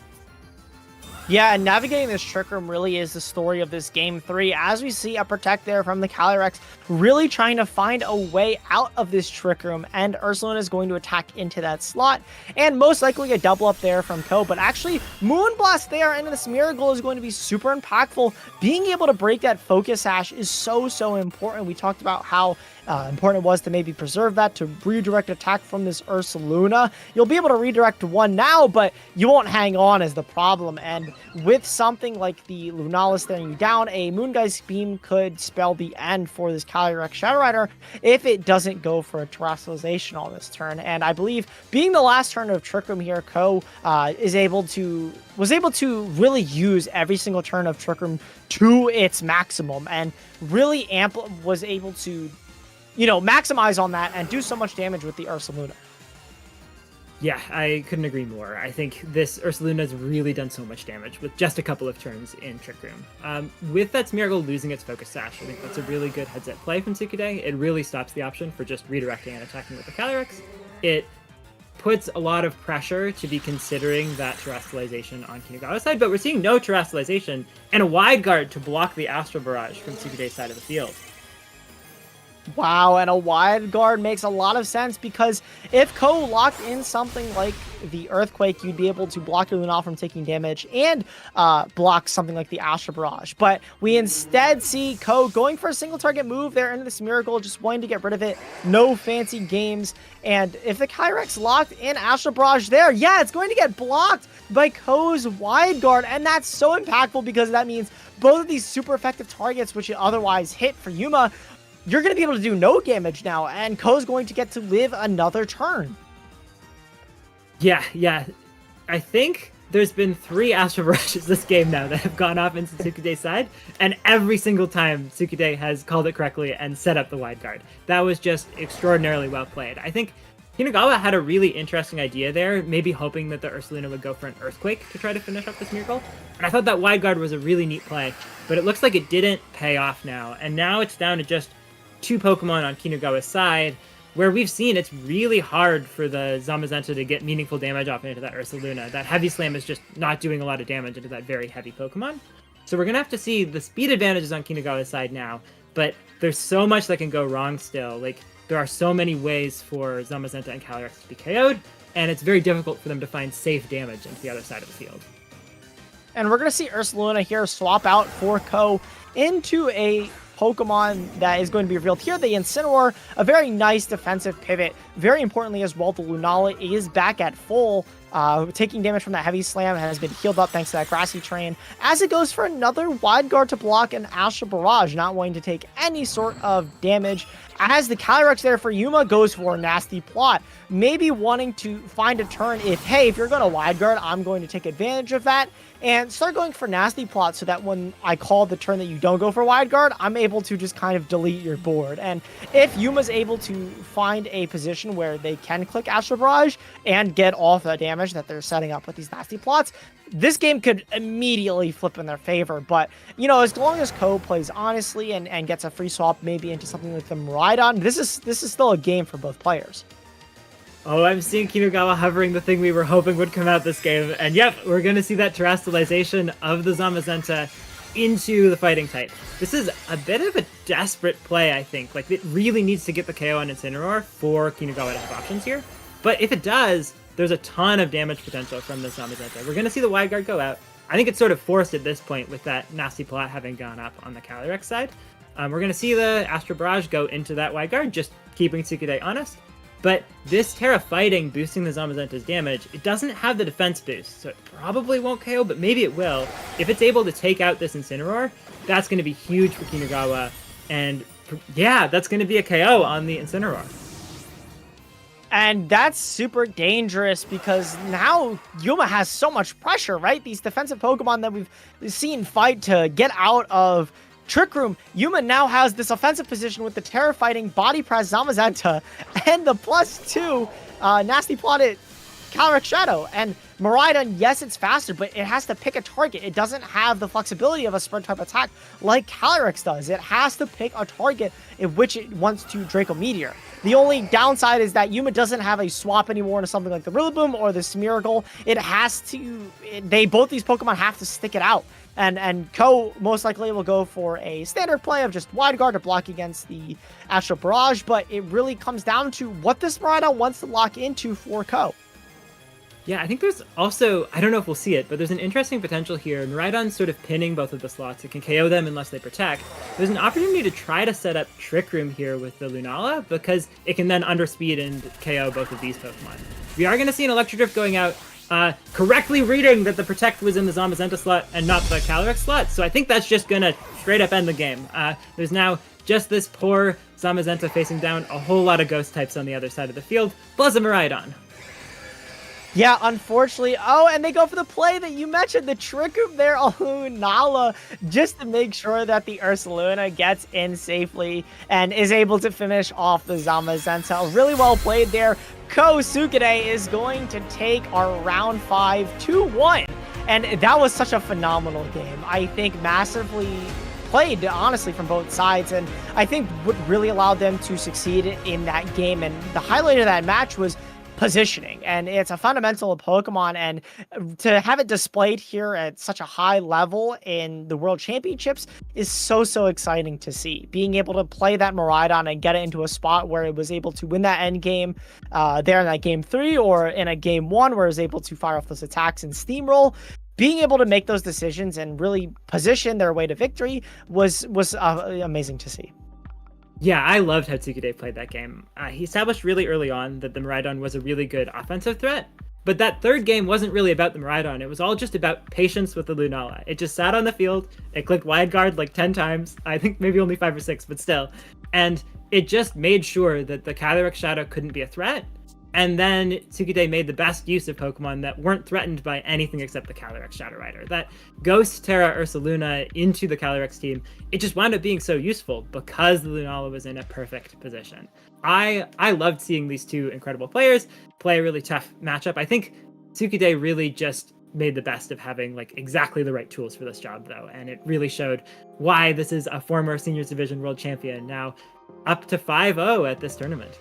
Speaker 9: Yeah, and navigating this Trick Room really is the story of this Game 3, as we see a Protect there from the Calyrex really trying to find a way out of this Trick Room, and Ursaluna is going to attack into that slot, and most likely a double up there from Ko, but actually Moonblast there into this Miracle is going to be super impactful. Being able to break that Focus Sash is so important. We talked about how important it was to maybe preserve that, to redirect attack from this Ursaluna. You'll be able to redirect one now, but you won't hang on is the problem, and with something like the Lunala staring you down, a Moongeist Beam could spell the end for this Calyrex Shadow Rider if it doesn't go for a Terrestrialization on this turn. And I believe being the last turn of Trick Room here, Ko was able to really use every single turn of Trick Room to its maximum, and really was able to, you know, maximize on that and do so much damage with the Ursaluna.
Speaker 8: Yeah, I couldn't agree more. I think this Ursaluna has really done so much damage with just a couple of turns in Trick Room. With that Smeargle losing its Focus Sash, I think that's a really good heads-up play from Tsukude. It really stops the option for just redirecting and attacking with the Calyrex. It puts a lot of pressure to be considering that Terrestrialization on Kinugawa's side, but we're seeing no Terrestrialization and a wide guard to block the Astral Barrage from Tsukude's side of the field.
Speaker 9: Wow, and a wide guard makes a lot of sense, because if Ko locked in something like the Earthquake, you'd be able to block your Lunala from taking damage and block something like the Astral Barrage. But we instead see Ko going for a single target move there into this Miracle, just wanting to get rid of it. No fancy games. And if the Calyrex locked in Astral Barrage there, yeah, it's going to get blocked by Ko's wide guard. And that's so impactful, because that means both of these super effective targets, which you otherwise hit for Yuma, you're going to be able to do no damage now, and Ko's going to get to live another turn.
Speaker 8: Yeah. I think there's been 3 Astral Barrages this game now that have gone off into Tsukude's side, and every single time Tsukude has called it correctly and set up the wide guard. That was just extraordinarily well played. I think Kinugawa had a really interesting idea there, maybe hoping that the Ursaluna would go for an Earthquake to try to finish up this Miracle. And I thought that wide guard was a really neat play, but it looks like it didn't pay off now, and now it's down to just 2 Pokemon on Kinugawa's side, where we've seen it's really hard for the Zamazenta to get meaningful damage off into that Ursaluna. That Heavy Slam is just not doing a lot of damage into that very heavy Pokemon. So we're going to have to see the speed advantages on Kinugawa's side now, but there's so much that can go wrong still. Like, there are so many ways for Zamazenta and Calyrex to be KO'd, and it's very difficult for them to find safe damage into the other side of the field.
Speaker 9: And we're going to see Ursaluna here swap out for Ko into a Pokemon that is going to be revealed here, the Incineroar, a very nice defensive pivot. Very importantly as well, the Lunala is back at full, taking damage from that Heavy Slam, has been healed up thanks to that Grassy Train, as it goes for another wide guard to block an Astral Barrage, not wanting to take any sort of damage, as the Calyrex there for Yuma goes for a Nasty Plot, maybe wanting to find a turn if you're going to wide guard, I'm going to take advantage of that, and start going for Nasty Plot, so that when I call the turn that you don't go for wide guard, I'm able to just kind of delete your board. And if Yuma's able to find a position where they can click Astral Barrage and get off the damage that they're setting up with these Nasty Plots, this game could immediately flip in their favor. But, you know, as long as Ko plays honestly and gets a free swap maybe into something like the Miraidon, this is still a game for both players.
Speaker 8: Oh, I'm seeing Kinugawa hovering the thing we were hoping would come out this game. And yep, we're going to see that Terrestrialization of the Zamazenta into the Fighting type. This is a bit of a desperate play, I think. Like, it really needs to get the KO on Incineroar for Kinugawa to have options here. But if it does, there's a ton of damage potential from the Zamazenta. We're going to see the wide guard go out. I think it's sort of forced at this point with that Nasty Plot having gone up on the Calyrex side. We're going to see the Astral Barrage go into that wide guard, just keeping Tsukude honest. But this Terra Fighting boosting the Zamazenta's damage, it doesn't have the defense boost, so it probably won't KO, but maybe it will. If it's able to take out this Incineroar, that's going to be huge for Kinugawa, and yeah, that's going to be a KO on the Incineroar.
Speaker 9: And that's super dangerous, because now Yuma has so much pressure, right? These defensive Pokemon that we've seen fight to get out of Trick Room, Yuma now has this offensive position with the Terra Fighting Body Press Zamazenta and the +2 Nasty Plotted Calyrex Shadow. And Miraidon, yes, it's faster, but it has to pick a target. It doesn't have the flexibility of a sprint type attack like Calyrex does. It has to pick a target in which it wants to Draco Meteor. The only downside is that Yuma doesn't have a swap anymore into something like the Rillaboom or the Smeargle. It has to, both these Pokemon have to stick it out. And Ko most likely will go for a standard play of just Wide Guard to block against the Astral Barrage, but it really comes down to what this Miraidon wants to lock into for Ko.
Speaker 8: Yeah, I think there's also, I don't know if we'll see it, but there's an interesting potential here. Miraidon's sort of pinning both of the slots. It can KO them unless they protect. There's an opportunity to try to set up Trick Room here with the Lunala, because it can then underspeed and KO both of these Pokemon. We are going to see an Electro Drift going out, correctly reading that the Protect was in the Zamazenta slot and not the Calyrex slot, so I think that's just going to straight up end the game. There's now just this poor Zamazenta facing down a whole lot of Ghost types on the other side of the field, plus a Miraidon.
Speaker 9: Yeah, unfortunately. Oh, and they go for the play that you mentioned, the Trick Room there on Lunala, just to make sure that the Ursaluna gets in safely and is able to finish off the Zamazenta. Really well played there. Ko Sukade is going to take our round 5 2-1. And that was such a phenomenal game. I think massively played, honestly, from both sides. And I think what really allowed them to succeed in that game, and the highlight of that match, was positioning. And it's a fundamental of Pokemon, and to have it displayed here at such a high level in the World Championships is so exciting to see. Being able to play that Miraidon and get it into a spot where it was able to win that end game there in that game 3, or in a game 1 where it was able to fire off those attacks and steamroll. Being able to make those decisions and really position their way to victory was amazing to see.
Speaker 8: Yeah, I loved how Tsukude played that game. He established really early on that the Miraidon was a really good offensive threat, but that third game wasn't really about the Miraidon. It was all just about patience with the Lunala. It just sat on the field, it clicked Wide Guard like 10 times, I think maybe only 5 or 6, but still, and it just made sure that the Calyrex Shadow couldn't be a threat. And then Tsukude made the best use of Pokemon that weren't threatened by anything except the Calyrex Shadow Rider. That Ghost, Terra, Ursaluna into the Calyrex team, it just wound up being so useful because the Lunala was in a perfect position. I loved seeing these two incredible players play a really tough matchup. I think Tsukude really just made the best of having like exactly the right tools for this job, though, and it really showed why this is a former Seniors Division World Champion, now up to 5-0 at this tournament.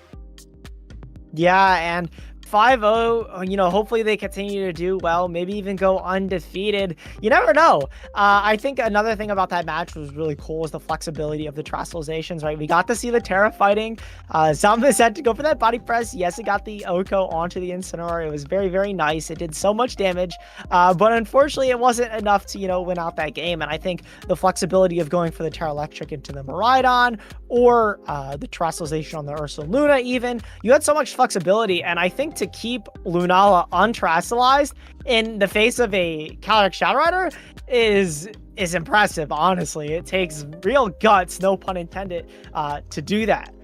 Speaker 9: Yeah, and 5-0, hopefully they continue to do well, maybe even go undefeated. You never know. I think another thing about that match was really cool was the flexibility of the Terastallizations, right? We got to see the Terra fighting. Zambas had to go for that body press. Yes, it got the Oko onto the Incineroar. It was very nice. It did so much damage, but unfortunately it wasn't enough to, win out that game. And I think the flexibility of going for the Terra Electric into the Miraidon, or the Terastallization on the Ursaluna even, you had so much flexibility, and I think to keep Lunala unterastallized in the face of a Calyrex Shadow Rider is impressive, honestly. It takes real guts, no pun intended, to do that.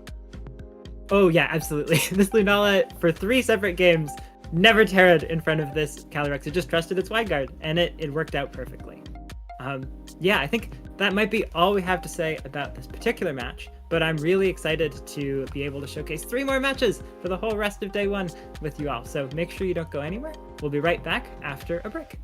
Speaker 8: Oh yeah, absolutely. This Lunala, for 3 separate games, never terra'd in front of this Calyrex. It just trusted its Wide Guard, and it worked out perfectly. Yeah, I think that might be all we have to say about this particular match, but I'm really excited to be able to showcase 3 more matches for the whole rest of day 1 with you all. So make sure you don't go anywhere. We'll be right back after a break.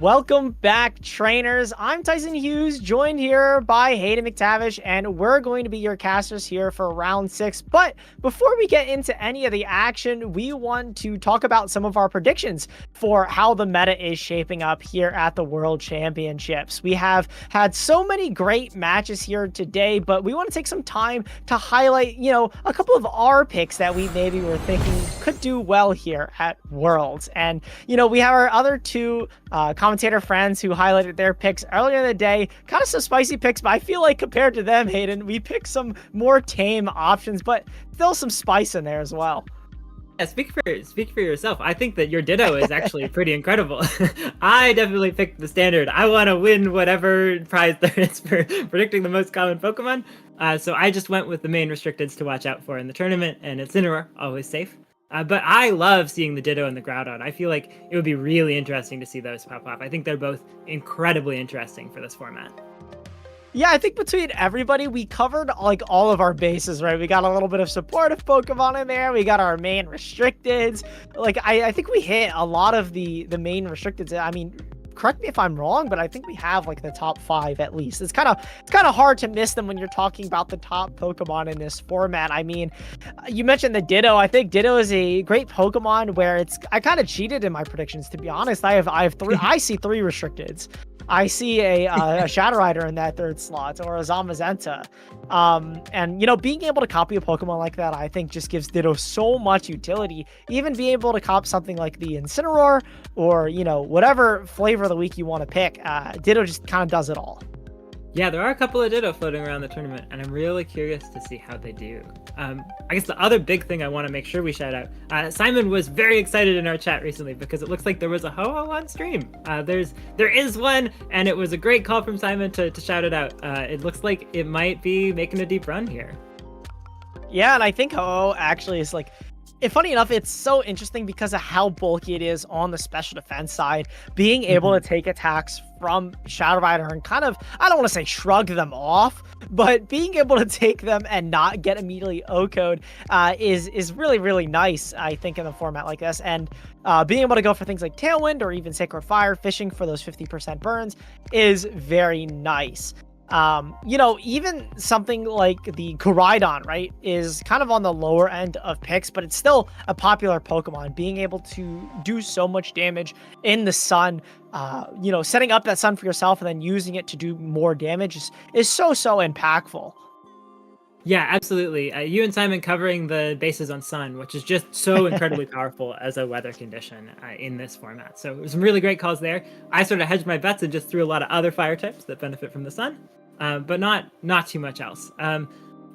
Speaker 9: Welcome back, trainers. I'm Tyson Hughes, joined here by Hayden McTavish, and we're going to be your casters here for round 6. But before we get into any of the action, we want to talk about some of our predictions for how the meta is shaping up here at the World Championships. We have had so many great matches here today, but we want to take some time to highlight, a couple of our picks that we maybe were thinking could do well here at Worlds. And, we have our other two commentator friends who highlighted their picks earlier in the day. Kind of some spicy picks, but I feel like compared to them, Hayden, we picked some more tame options, but still some spice in there as well.
Speaker 8: Yeah, speak for yourself. I think that your Ditto is actually pretty incredible. I definitely picked the standard. I want to win whatever prize there is for predicting the most common Pokemon. So I just went with the main restricteds to watch out for in the tournament, and Incineroar, always safe. But I love seeing the Ditto and the Groudon. I feel like it would be really interesting to see those pop up. I think they're both incredibly interesting for this format.
Speaker 9: Yeah, I think between everybody, we covered like all of our bases, right? We got a little bit of supportive Pokemon in there. We got our main restricteds. Like, I think we hit a lot of the main restricteds. I mean, correct me if I'm wrong, but I think we have like the top 5 at least. It's kind of hard to miss them when you're talking about the top Pokemon in this format. I mean, you mentioned the Ditto. I think Ditto is a great Pokemon where I kind of cheated in my predictions, to be honest. I have 3. I see 3 restricteds. I see a Shadow Rider in that 3rd slot, or a Zamazenta. And, being able to copy a Pokemon like that, I think just gives Ditto so much utility. Even being able to cop something like the Incineroar, or, whatever flavor of the week you want to pick, Ditto just kind of does it all.
Speaker 8: Yeah, there are a couple of Ditto floating around the tournament, and I'm really curious to see how they do. I guess the other big thing I want to make sure we shout out, Simon was very excited in our chat recently because it looks like there was a Ho-Oh on stream. There is one, and it was a great call from Simon to shout it out. It looks like it might be making a deep run here.
Speaker 9: Yeah, and I think Ho-Oh actually is like... funny enough, it's so interesting because of how bulky it is on the special defense side. Being able to take attacks from Shadow Rider and kind of, I don't want to say shrug them off, but being able to take them and not get immediately O-code is really, really nice, I think, in a format like this. And being able to go for things like Tailwind or even Sacred Fire, fishing for those 50% burns is very nice. Even something like the Koraidon, right, is kind of on the lower end of picks, but it's still a popular Pokemon. Being able to do so much damage in the sun, setting up that sun for yourself and then using it to do more damage is so impactful.
Speaker 8: Yeah, absolutely. You and Simon covering the bases on sun, which is just so incredibly powerful as a weather condition in this format. So some really great calls there. I sort of hedged my bets and just threw a lot of other fire types that benefit from the sun, but not too much else.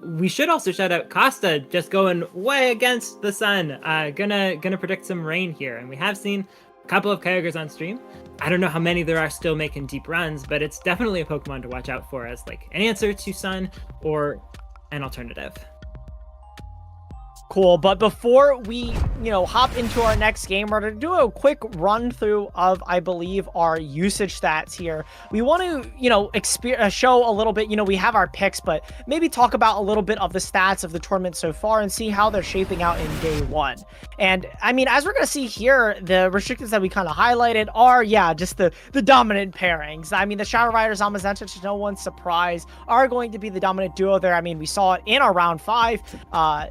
Speaker 8: We should also shout out Costa, just going way against the sun. Gonna predict some rain here, and we have seen a couple of Kyogres on stream. I don't know how many there are still making deep runs, but it's definitely a Pokemon to watch out for as like an answer to sun or an alternative.
Speaker 9: Cool, but before we, hop into our next game, we're going to do a quick run through of, I believe, our usage stats here. We want to, show a little bit, we have our picks, but maybe talk about a little bit of the stats of the tournament so far and see how they're shaping out in day 1. And, I mean, as we're going to see here, the restrictions that we kind of highlighted are, just the dominant pairings. I mean, the Shadow Rider, Zamazenta, to no one's surprise, are going to be the dominant duo there. I mean, we saw it in our round 5.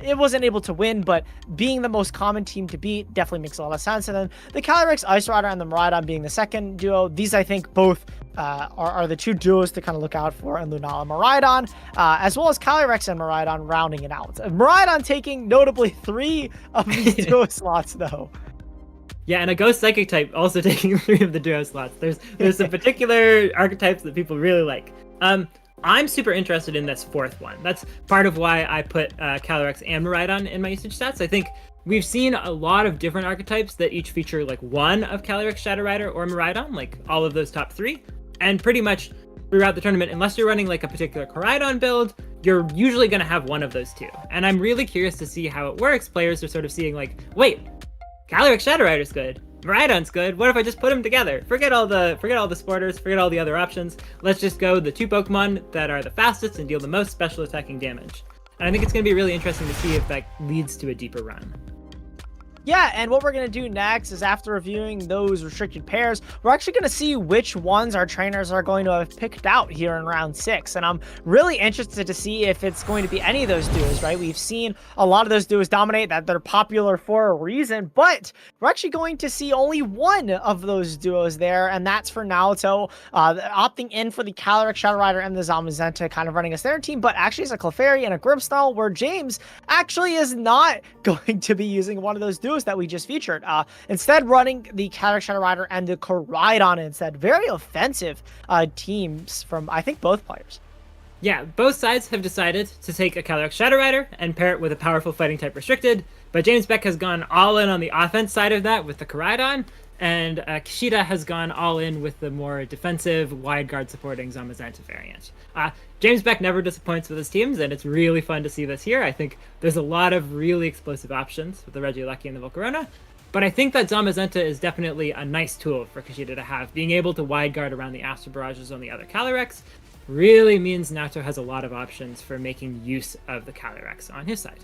Speaker 9: It wasn't able to win, but being the most common team to beat definitely makes a lot of sense. And then the Calyrex, Ice Rider, and the Miraidon being the second duo. These, I think, both are the 2 duos to kind of look out for in Lunala Miraidon, as well as Calyrex and Miraidon rounding it out. Miraidon taking notably 3 of these duo slots, though.
Speaker 8: Yeah, and a Ghost Psychic type also taking 3 of the duo slots. There's some particular archetypes that people really like. I'm super interested in this 4th one. That's part of why I put Calyrex and Miraidon in my usage stats. I think we've seen a lot of different archetypes that each feature like one of Calyrex, Shadow Rider, or Miraidon, like all of those top 3. And pretty much throughout the tournament, unless you're running like a particular Koraidon build, you're usually going to have one of those 2. And I'm really curious to see how it works. Players are sort of seeing like, wait, Calyrex Shadow Rider's good. Miraidon's good. What if I just put them together? Forget all the sporters, forget all the other options. Let's just go the 2 Pokemon that are the fastest and deal the most special attacking damage. And I think it's going to be really interesting to see if that leads to a deeper run.
Speaker 9: Yeah, and what we're going to do next is after reviewing those restricted pairs, we're actually going to see which ones our trainers are going to have picked out here in round 6. And I'm really interested to see if it's going to be any of those duos, right? We've seen a lot of those duos dominate, that they're popular for a reason, but we're actually going to see only one of those duos there, and that's for Naoto, opting in for the Calyrex Shadow Rider and the Zamazenta, kind of running as their team, but actually as a Clefairy and a Grimmsnarl, where James actually is not going to be using one of those duos that we just featured. Instead, running the Calyrex Shadow Rider and the Koraidon instead. Very offensive teams from, I think, both players.
Speaker 8: Yeah, both sides have decided to take a Calyrex Shadow Rider and pair it with a powerful fighting type restricted, but James Beck has gone all in on the offense side of that with the Koraidon, and Kishida has gone all in with the more defensive, wide guard supporting Zamazenta variant. James Beck never disappoints with his teams, and it's really fun to see this here. I think there's a lot of really explosive options with the Regieleki and the Volcarona, but I think that Zamazenta is definitely a nice tool for Kishida to have. Being able to wide guard around the Astral Barrages on the other Calyrex really means Naoto has a lot of options for making use of the Calyrex on his side.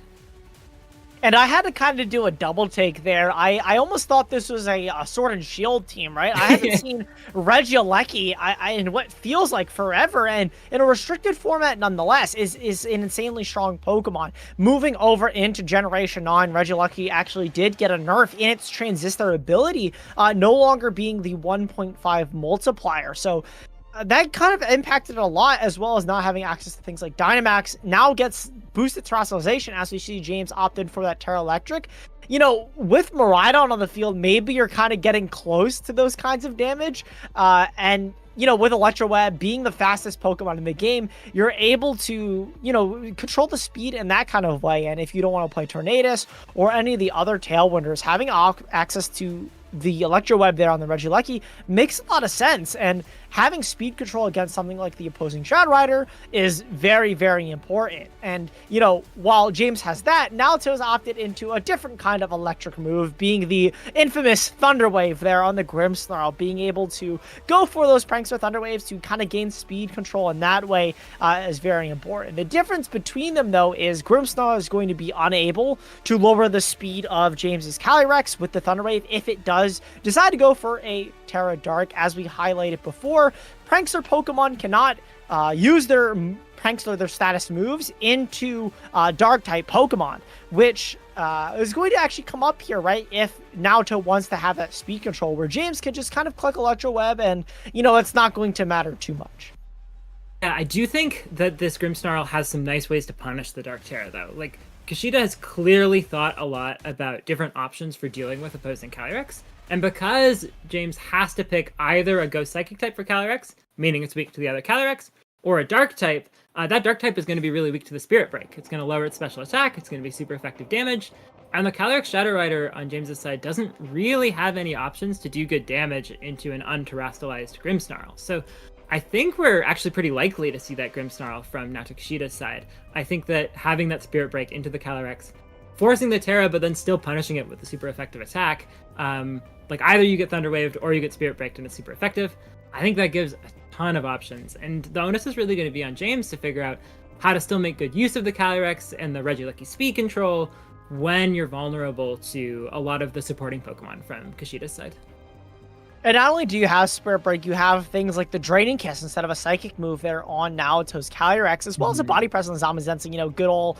Speaker 9: And I had to kind of do a double take there. I almost thought this was a Sword and Shield team, right? I haven't seen Regieleki in what feels like forever, and in a restricted format nonetheless, is an insanely strong Pokemon. Moving over into Generation 9, Regieleki actually did get a nerf in its Transistor ability, no longer being the 1.5 multiplier. So that kind of impacted it a lot, as well as not having access to things like Dynamax. Now gets boosted Terastallization as we see James opted for that Terra Electric. You know, with Miraidon on the field, maybe you're kind of getting close to those kinds of damage. And, you know, with Electro Web being the fastest Pokemon in the game, you're able to, you know, control the speed in that kind of way. And if you don't want to play Tornadus or any of the other Tailwinders, having access to the Electro Web there on the Regieleki makes a lot of sense, and having speed control against something like the opposing Shadow Rider is very, very important. And, you know, while James has that, Naoto's opted into a different kind of electric move, being the infamous Thunder Wave there on the Grimmsnarl, being able to go for those Prankster Thunder Waves to kind of gain speed control in that way is very important. The difference between them, though, is Grimmsnarl is going to be unable to lower the speed of James's Calyrex with the Thunder Wave if it does decide to go for a Terra Dark. As we highlighted before, Prankster Pokemon cannot use their Prankster, their status moves, into Dark type Pokemon, which is going to actually come up here, right? If Naoto wants to have that speed control, where James can just kind of click Electro Web and, you know, it's not going to matter too much.
Speaker 8: Yeah, I do think that this Grimmsnarl has some nice ways to punish the Dark Terra, though. Like, Kishida has clearly thought a lot about different options for dealing with opposing Calyrex, and because James has to pick either a Ghost Psychic type for Calyrex, meaning it's weak to the other Calyrex, or a Dark type, that Dark type is going to be really weak to the Spirit Break. It's going to lower its special attack, it's going to be super effective damage, and the Calyrex Shadow Rider on James's side doesn't really have any options to do good damage into an unterastalized Grimmsnarl. So I think we're actually pretty likely to see that Grimmsnarl from Naoto Kishida's side. I think that having that Spirit Break into the Calyrex, forcing the Terra, but then still punishing it with a super effective attack, like either you get Thunder Waved or you get Spirit Breaked and it's super effective, I think that gives a ton of options. And the onus is really going to be on James to figure out how to still make good use of the Calyrex and the Regieleki speed control when you're vulnerable to a lot of the supporting Pokemon from Kishida's side.
Speaker 9: And not only do you have Spirit Break, you have things like the Draining Kiss instead of a Psychic move there on Naoto's Calyrex, as well as a Body Press on Zamazenta, you know, good old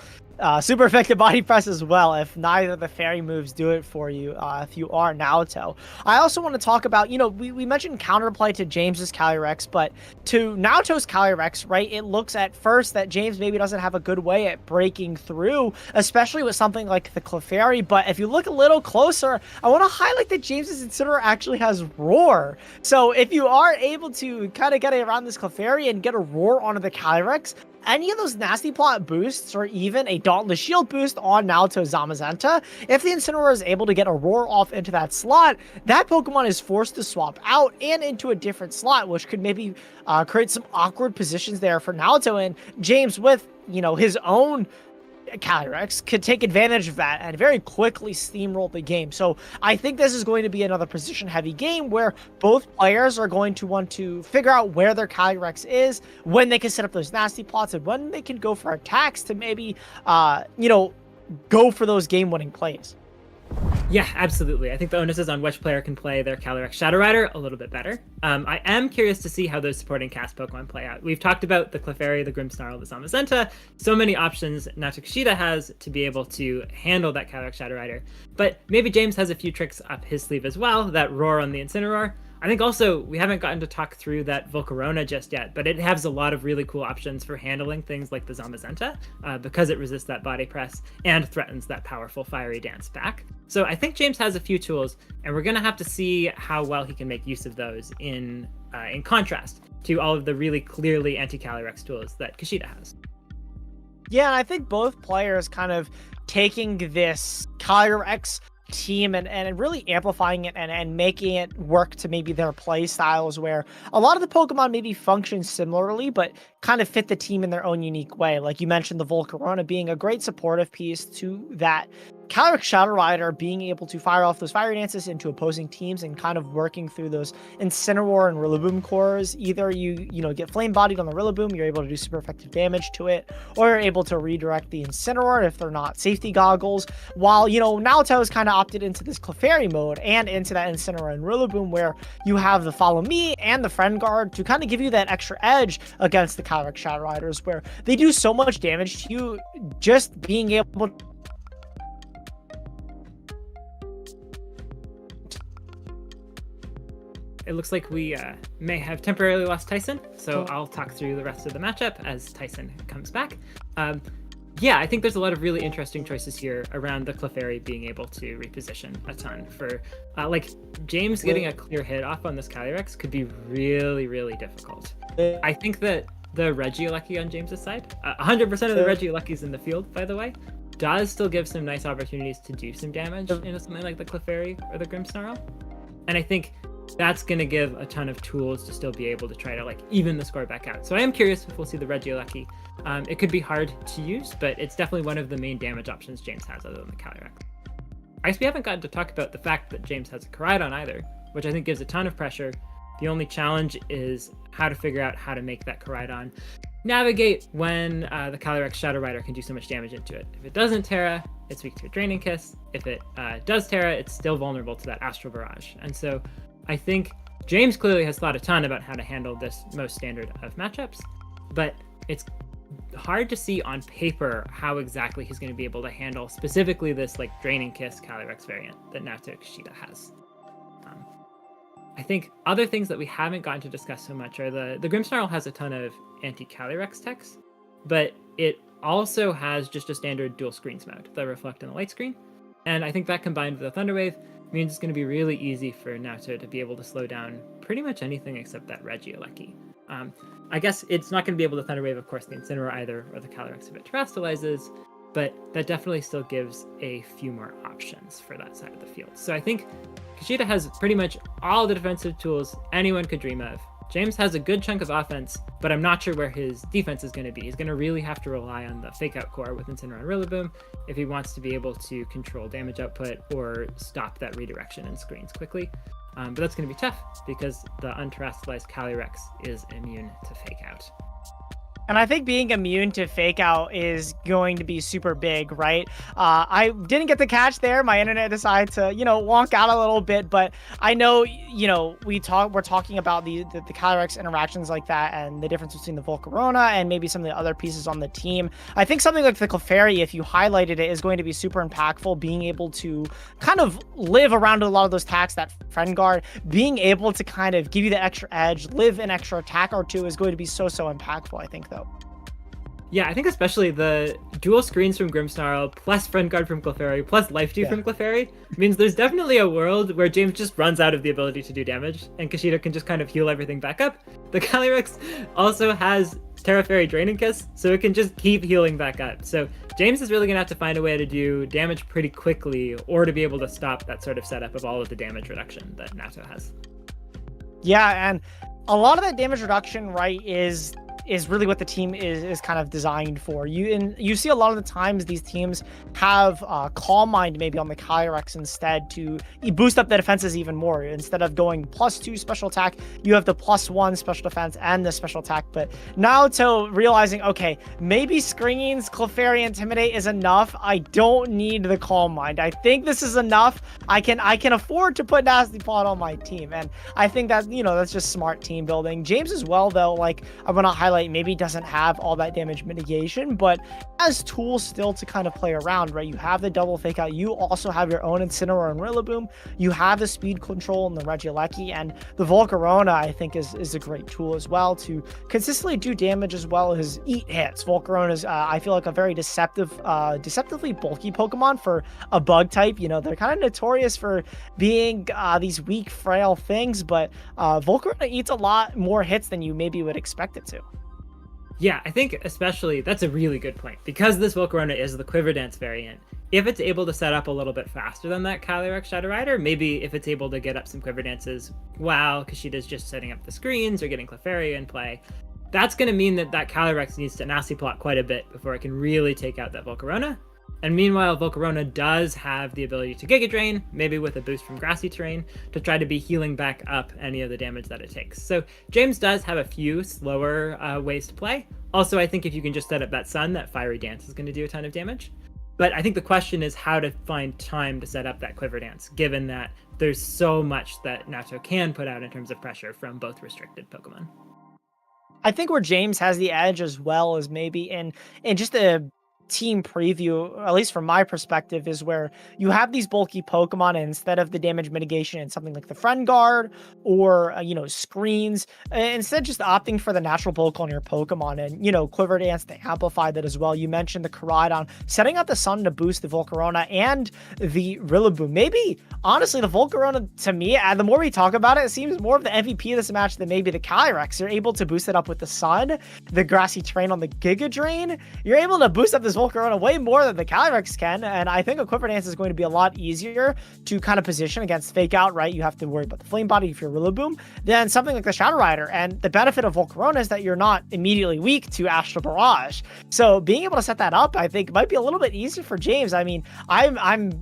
Speaker 9: super effective Body Press as well, if neither of the fairy moves do it for you, if you are Naoto. I also want to talk about, you know, we mentioned counterplay to James's Calyrex, but to Naoto's Calyrex, right, it looks at first that James maybe doesn't have a good way at breaking through, especially with something like the Clefairy, but if you look a little closer, I want to highlight that James's Incineroar actually has Roar. So if you are able to kind of get around this Clefairy and get a Roar onto the Calyrex, any of those Nasty Plot boosts or even a Dauntless Shield boost on Naoto Zamazenta, if the Incineroar is able to get a Roar off into that slot, that Pokemon is forced to swap out and into a different slot, which could maybe create some awkward positions there for Naoto. And James, with, you know, his own Calyrex, could take advantage of that and very quickly steamroll the game. So I think this is going to be another position heavy game where both players are going to want to figure out where their Calyrex is, when they can set up those nasty plots, and when they can go for attacks to maybe, you know, go for those game-winning plays.
Speaker 8: Yeah, absolutely. I think the onus is on which player can play their Calyrex Shadow Rider a little bit better. I am curious to see how those supporting cast Pokemon play out. We've talked about the Clefairy, the Grimmsnarl, the Zamazenta. So many options Naoto Kishida has to be able to handle that Calyrex Shadow Rider. But maybe James has a few tricks up his sleeve as well. That Roar on the Incineroar. I think also we haven't gotten to talk through that Volcarona just yet, but it has a lot of really cool options for handling things like the Zamazenta because it resists that body press and threatens that powerful fiery dance back. So I think James has a few tools, and we're going to have to see how well he can make use of those in contrast to all of the really clearly anti-Calyrex tools that Kishida has.
Speaker 9: Yeah, and I think both players kind of taking this Calyrex team and really amplifying it and making it work to maybe their play styles, where a lot of the Pokemon maybe function similarly but kind of fit the team in their own unique way. Like you mentioned, the Volcarona being a great supportive piece to that Calyrex Shadow Rider being able to fire off those fire dances into opposing teams and kind of working through those Incineroar and Rillaboom cores. Either you get flame bodied on the Rillaboom, you're able to do super effective damage to it, or you're able to redirect the Incineroar if they're not safety goggles. While Naoto has kind of opted into this Clefairy mode and into that Incineroar and Rillaboom, where you have the Follow Me and the Friend Guard to kind of give you that extra edge against the Calyrex Shadow Riders, where they do so much damage to you. Just being able to
Speaker 8: It looks like we may have temporarily lost Tyson, so I'll talk through the rest of the matchup as Tyson comes back. Yeah, I think there's a lot of really interesting choices here around the Clefairy being able to reposition a ton for, like, James getting a clear hit off on this Calyrex could be really, really difficult. I think that the Regieleki on James's side, 100% of the Regielekis in the field, by the way, does still give some nice opportunities to do some damage into something like the Clefairy or the Grimmsnarl. And I think that's going to give a ton of tools to still be able to try to like even the score back out. So I am curious if we'll see the Regieleki. It could be hard to use, but it's definitely one of the main damage options James has other than the Calyrex. I guess we haven't gotten to talk about the fact that James has a Koraidon either, which I think gives a ton of pressure. The only challenge is how to figure out how to make that Koraidon navigate when the Calyrex Shadow Rider can do so much damage into it. If it doesn't Terra, it's weak to a Draining Kiss. If it does Terra, it's still vulnerable to that Astral Barrage. And so I think James clearly has thought a ton about how to handle this most standard of matchups, but it's hard to see on paper how exactly he's going to be able to handle specifically this like Draining Kiss Calyrex variant that Naoto Kishida has. I think other things that we haven't gotten to discuss so much are the Grimmsnarl has a ton of anti-Calyrex techs, but it also has just a standard dual screens mode, the Reflect and the Light Screen. And I think that combined with the Thunder Wave means it's going to be really easy for Naoto to be able to slow down pretty much anything except that Regieleki. I guess it's not going to be able to Thunder Wave, of course, the Incineroar either, or the Calyrex if it terastallizes, but that definitely still gives a few more options for that side of the field. So I think Kishida has pretty much all the defensive tools anyone could dream of. James has a good chunk of offense, but I'm not sure where his defense is going to be. He's going to really have to rely on the Fake Out core with Incineroar and Rillaboom if he wants to be able to control damage output or stop that redirection and screens quickly. But that's going to be tough because the unterastallized Calyrex is immune to Fake Out.
Speaker 9: And I think being immune to Fake Out is going to be super big, right? I didn't get the catch there. My internet decided to, wonk out a little bit. But I know, we're talking about the Calyrex interactions like that and the difference between the Volcarona and maybe some of the other pieces on the team. I think something like the Clefairy, if you highlighted it, is going to be super impactful. Being able to kind of live around a lot of those attacks, that Friend Guard, being able to kind of give you the extra edge, live an extra attack or two is going to be so impactful, I think, though.
Speaker 8: Yeah, I think especially the dual screens from Grimmsnarl plus Friend Guard from Clefairy plus Life Dew from Clefairy means there's definitely a world where James just runs out of the ability to do damage and Kishida can just kind of heal everything back up. The Calyrex also has Terra Fairy Draining Kiss, so it can just keep healing back up. So James is really going to have to find a way to do damage pretty quickly or to be able to stop that sort of setup of all of the damage reduction that Naoto has.
Speaker 9: Yeah, and a lot of that damage reduction, right, is is really what the team is kind of designed for. You see a lot of the times these teams have Calm Mind maybe on the Calyrex instead to boost up the defenses even more. Instead of going +2 special attack, you have the +1 special defense and the special attack. But Naoto realizing, okay, maybe Screens, Clefairy, Intimidate is enough. I don't need the Calm Mind. I think this is enough. I can afford to put Nasty Plot on my team. And I think that, that's just smart team building. James as well, though, like I want to highlight, maybe doesn't have all that damage mitigation, but has tools still to kind of play around, right? You have the double fake out. You also have your own Incineroar and Rillaboom. You have the speed control and the Regieleki, and the Volcarona, I think, is a great tool as well to consistently do damage as well as eat hits. Volcarona is, I feel like, a very deceptively bulky Pokemon for a bug type. They're kind of notorious for being these weak, frail things, but Volcarona eats a lot more hits than you maybe would expect it to.
Speaker 8: Yeah, I think especially that's a really good point, because this Volcarona is the Quiver Dance variant. If it's able to set up a little bit faster than that Calyrex Shadow Rider, maybe if it's able to get up some Quiver Dances while Kashida's just setting up the screens or getting Clefairy in play, that's going to mean that Calyrex needs to Nasty Plot quite a bit before it can really take out that Volcarona. And meanwhile, Volcarona does have the ability to Giga Drain, maybe with a boost from Grassy Terrain, to try to be healing back up any of the damage that it takes. So James does have a few slower ways to play. Also, I think if you can just set up that Sun, that Fiery Dance is going to do a ton of damage. But I think the question is how to find time to set up that Quiver Dance, given that there's so much that Naoto can put out in terms of pressure from both restricted Pokemon.
Speaker 9: I think where James has the edge as well is maybe in just a team preview, at least from my perspective, is where you have these bulky Pokemon, and instead of the damage mitigation in something like the Friend Guard or screens, instead just opting for the natural bulk on your Pokemon and Quiver Dance to amplify that as well. You mentioned the Koraidon, setting out the Sun to boost the Volcarona and the Rillaboom. Maybe honestly the Volcarona, to me, the more we talk about it, it seems more of the MVP of this match than maybe the Calyrex. You're able to boost it up with the Sun, the Grassy Terrain on the Giga Drain. You're able to boost up this Volcarona way more than the Calyrex can, and I think a Quiver Dance is going to be a lot easier to kind of position against Fake Out, right? You have to worry about the Flame Body if you're Rillaboom, than something like the Shadow Rider. And the benefit of Volcarona is that you're not immediately weak to Astral Barrage. So being able to set that up, I think, might be a little bit easier for James. I mean, I'm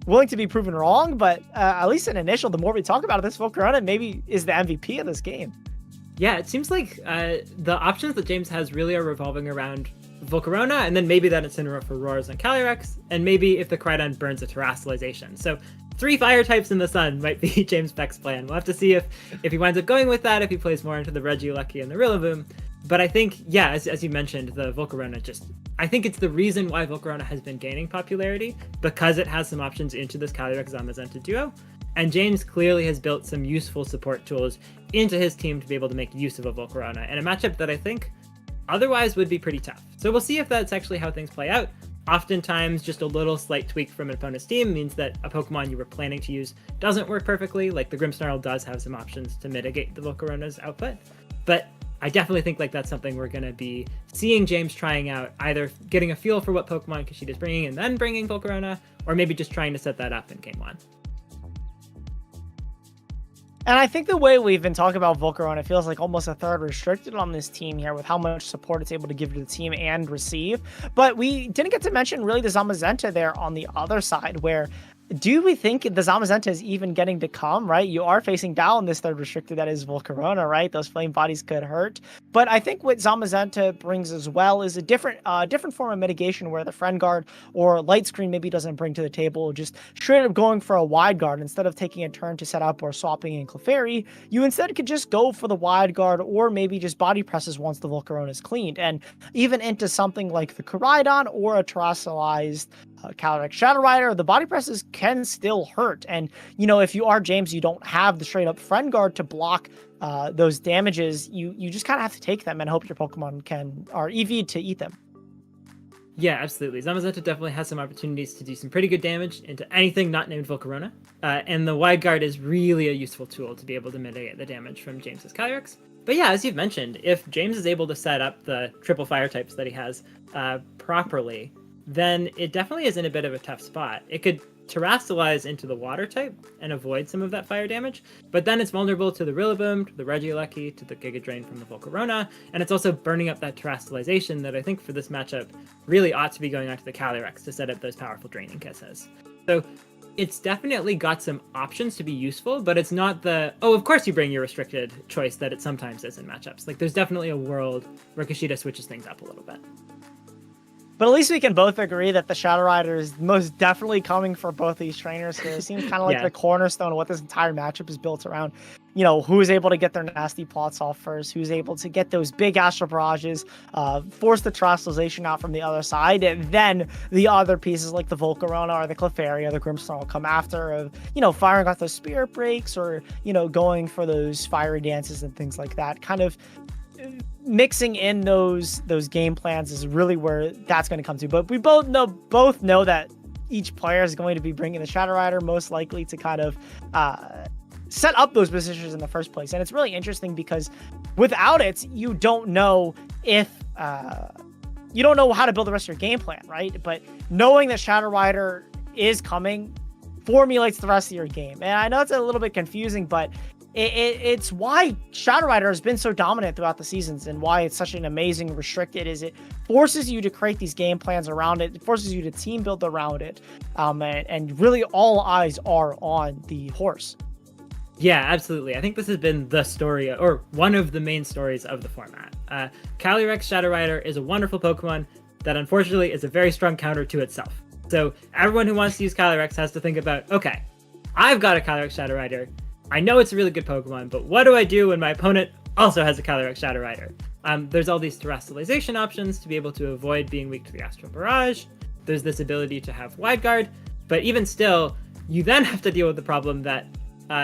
Speaker 9: willing to be proven wrong, but at least in initial, the more we talk about it, this Volcarona maybe is the MVP of this game.
Speaker 8: Yeah, it seems like the options that James has really are revolving around Volcarona, and then maybe that Incineroar for Roars and Calyrex, and maybe if the Koraidon burns a Terastallization. So 3 fire types in the Sun might be James Beck's plan. We'll have to see if he winds up going with that, if he plays more into the Regieleki and the Rillaboom. But I think, yeah, as you mentioned, the Volcarona I think it's the reason why Volcarona has been gaining popularity, because it has some options into this Calyrex Zamazenta duo. And James clearly has built some useful support tools into his team to be able to make use of a Volcarona, and a matchup that I think otherwise would be pretty tough. So we'll see if that's actually how things play out. Oftentimes, just a little slight tweak from an opponent's team means that a Pokemon you were planning to use doesn't work perfectly, like the Grimmsnarl does have some options to mitigate the Volcarona's output. But I definitely think that's something we're going to be seeing James trying out, either getting a feel for what Pokemon Kashida's bringing and then bringing Volcarona, or maybe just trying to set that up in Game 1.
Speaker 9: And I think the way we've been talking about Volcarona feels like almost a third restricted on this team here with how much support it's able to give to the team and receive. But we didn't get to mention really the Zamazenta there on the other side, where do we think the Zamazenta is even getting to come, right? You are facing down this third restricted that is Volcarona, right? Those flame bodies could hurt. But I think what Zamazenta brings as well is a different form of mitigation, where the Friend Guard or Light Screen maybe doesn't bring to the table. Just straight up going for a Wide Guard instead of taking a turn to set up or swapping in Clefairy, you instead could just go for the Wide Guard or maybe just body presses once the Volcarona is cleaned. And even into something like the Koraidon or a Terastallized Calyrex Shadow Rider, the body presses can still hurt. And, if you are James, you don't have the straight up Friend Guard to block those damages. You just kind of have to take them and hope your Pokemon are EV'd to eat them.
Speaker 8: Yeah, absolutely. Zamazenta definitely has some opportunities to do some pretty good damage into anything not named Volcarona. And the Wide Guard is really a useful tool to be able to mitigate the damage from James's Calyrex. But yeah, as you've mentioned, if James is able to set up the triple fire types that he has properly, then it definitely is in a bit of a tough spot. It could terrestrialize into the water type and avoid some of that fire damage, but then it's vulnerable to the Rillaboom, to the Regieleki, to the Giga Drain from the Volcarona, and it's also burning up that terrestrialization that I think for this matchup really ought to be going onto the Calyrex to set up those powerful draining kisses. So it's definitely got some options to be useful, but it's not the, oh, of course you bring your restricted choice that it sometimes is in matchups. Like, there's definitely a world where Kushida switches things up a little bit.
Speaker 9: But at least we can both agree that the Shadow Rider is most definitely coming for both these trainers here. It seems kind of like
Speaker 8: Yeah.
Speaker 9: the cornerstone of what this entire matchup is built around. You know, who's able to get their nasty plots off first, who's able to get those big Astral Barrages, force the terrestrialization out from the other side, and then the other pieces like the Volcarona or the Clefairy or the Grimmsnarl will come after of, you know, firing off those Spirit Breaks or, you know, going for those fiery dances and things like that. Kind of mixing in those game plans is really where that's going to come to. But we both know that each player is going to be bringing the Shadow Rider most likely to kind of set up those positions in the first place. And it's really interesting because without it, you don't know if you don't know how to build the rest of your game plan, right? But knowing that Shadow Rider is coming formulates the rest of your game. And I know it's a little bit confusing, but it's why Shadow Rider has been so dominant throughout the seasons and why it's such an amazing restricted is it forces you to create these game plans around it. It forces you to team build around it. And really all eyes are on the horse.
Speaker 8: Yeah, absolutely. I think this has been the story, or one of the main stories of the format. Calyrex Shadow Rider is a wonderful Pokemon that unfortunately is a very strong counter to itself. So everyone who wants to use Calyrex has to think about, okay, I've got a Calyrex Shadow Rider. I know it's a really good Pokemon, but what do I do when my opponent also has a Calyrex Shadow Rider? There's all these terrestrialization options to be able to avoid being weak to the Astral Barrage. There's this ability to have Wide Guard, but even still, you then have to deal with the problem that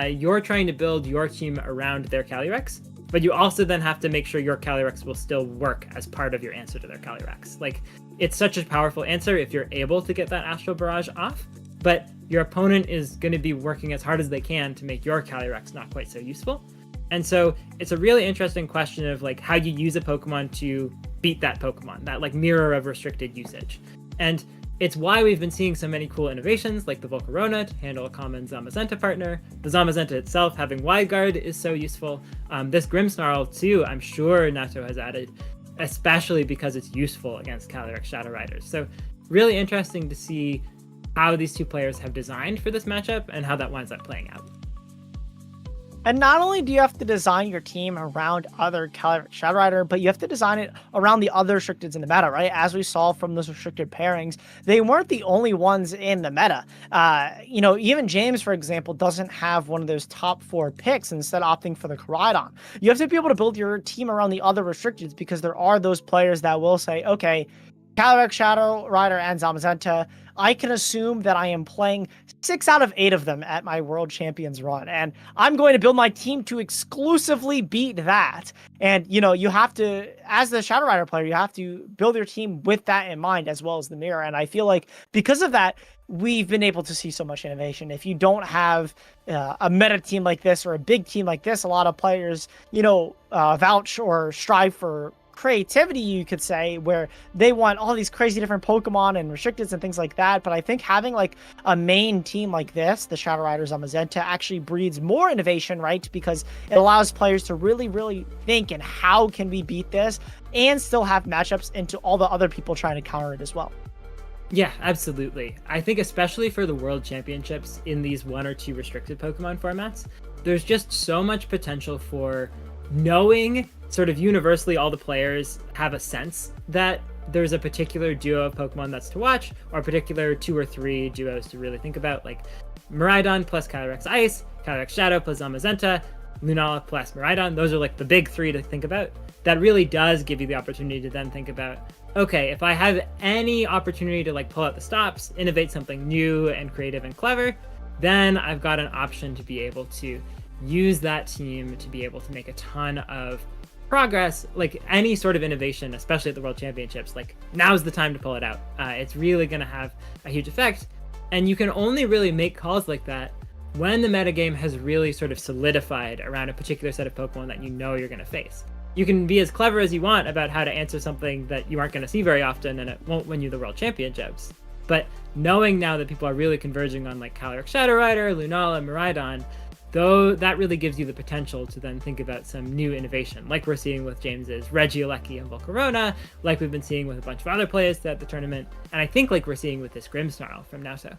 Speaker 8: you're trying to build your team around their Calyrex, but you also then have to make sure your Calyrex will still work as part of your answer to their Calyrex. Like, it's such a powerful answer if you're able to get that Astral Barrage off, but your opponent is going to be working as hard as they can to make your Calyrex not quite so useful. And so it's a really interesting question of like how you use a Pokemon to beat that Pokemon, that like mirror of restricted usage. And it's why we've been seeing so many cool innovations like the Volcarona to handle a common Zamazenta partner. The Zamazenta itself having Wide Guard is so useful. This Grimmsnarl too, I'm sure Nato has added, especially because it's useful against Calyrex Shadow Riders. So really interesting to see how these two players have designed for this matchup and how that winds up playing out.
Speaker 9: And not only do you have to design your team around other Calyrex Shadow Rider, but you have to design it around the other restricteds in the meta, right? As we saw from those restricted pairings, they weren't the only ones in the meta. You know, even James, for example, doesn't have one of those top 4 picks, instead opting for the Koraidon. You have to be able to build your team around the other restricteds because there are those players that will say, okay, Calyrex Shadow Rider and Zamazenta, I can assume that I am playing 6 out of 8 of them at my World Champions run, and I'm going to build my team to exclusively beat that. And, you know, you have to, as the Shadow Rider player, you have to build your team with that in mind as well as the mirror. And I feel like because of that, we've been able to see so much innovation. If you don't have a meta team like this or a big team like this, a lot of players, you know, vouch or strive for creativity, you could say, where they want all these crazy different Pokemon and restricteds and things like that. But I think having like a main team like this, the Shadow Riders on Mazenta, actually breeds more innovation, right? Because it allows players to really think and how can we beat this and still have matchups into all the other people trying to counter it as well.
Speaker 8: Yeah, absolutely. I think especially for the World Championships in these 1 or 2 restricted Pokemon formats, there's just so much potential for knowing sort of universally all the players have a sense that there's a particular duo of Pokemon that's to watch, or a particular 2 or 3 duos to really think about, like Miraidon plus Calyrex Ice, Calyrex Shadow plus Zamazenta, Lunala plus Miraidon. Those are like the big 3 to think about. That really does give you the opportunity to then think about, okay, if I have any opportunity to like pull out the stops, innovate something new and creative and clever, then I've got an option to be able to use that team to be able to make a ton of progress. Like any sort of innovation, especially at the World Championships, like now's the time to pull it out. It's really going to have a huge effect, and you can only really make calls like that when the metagame has really sort of solidified around a particular set of Pokemon that you know you're going to face. You can be as clever as you want about how to answer something that you aren't going to see very often and it won't win you the World Championships. But knowing now that people are really converging on like Calyrex Shadow Rider, Lunala, Miraidon, though that really gives you the potential to then think about some new innovation, like we're seeing with James's Regieleki and Volcarona, like we've been seeing with a bunch of other players at the tournament, and I think like we're seeing with this Grimmsnarl from Naoto.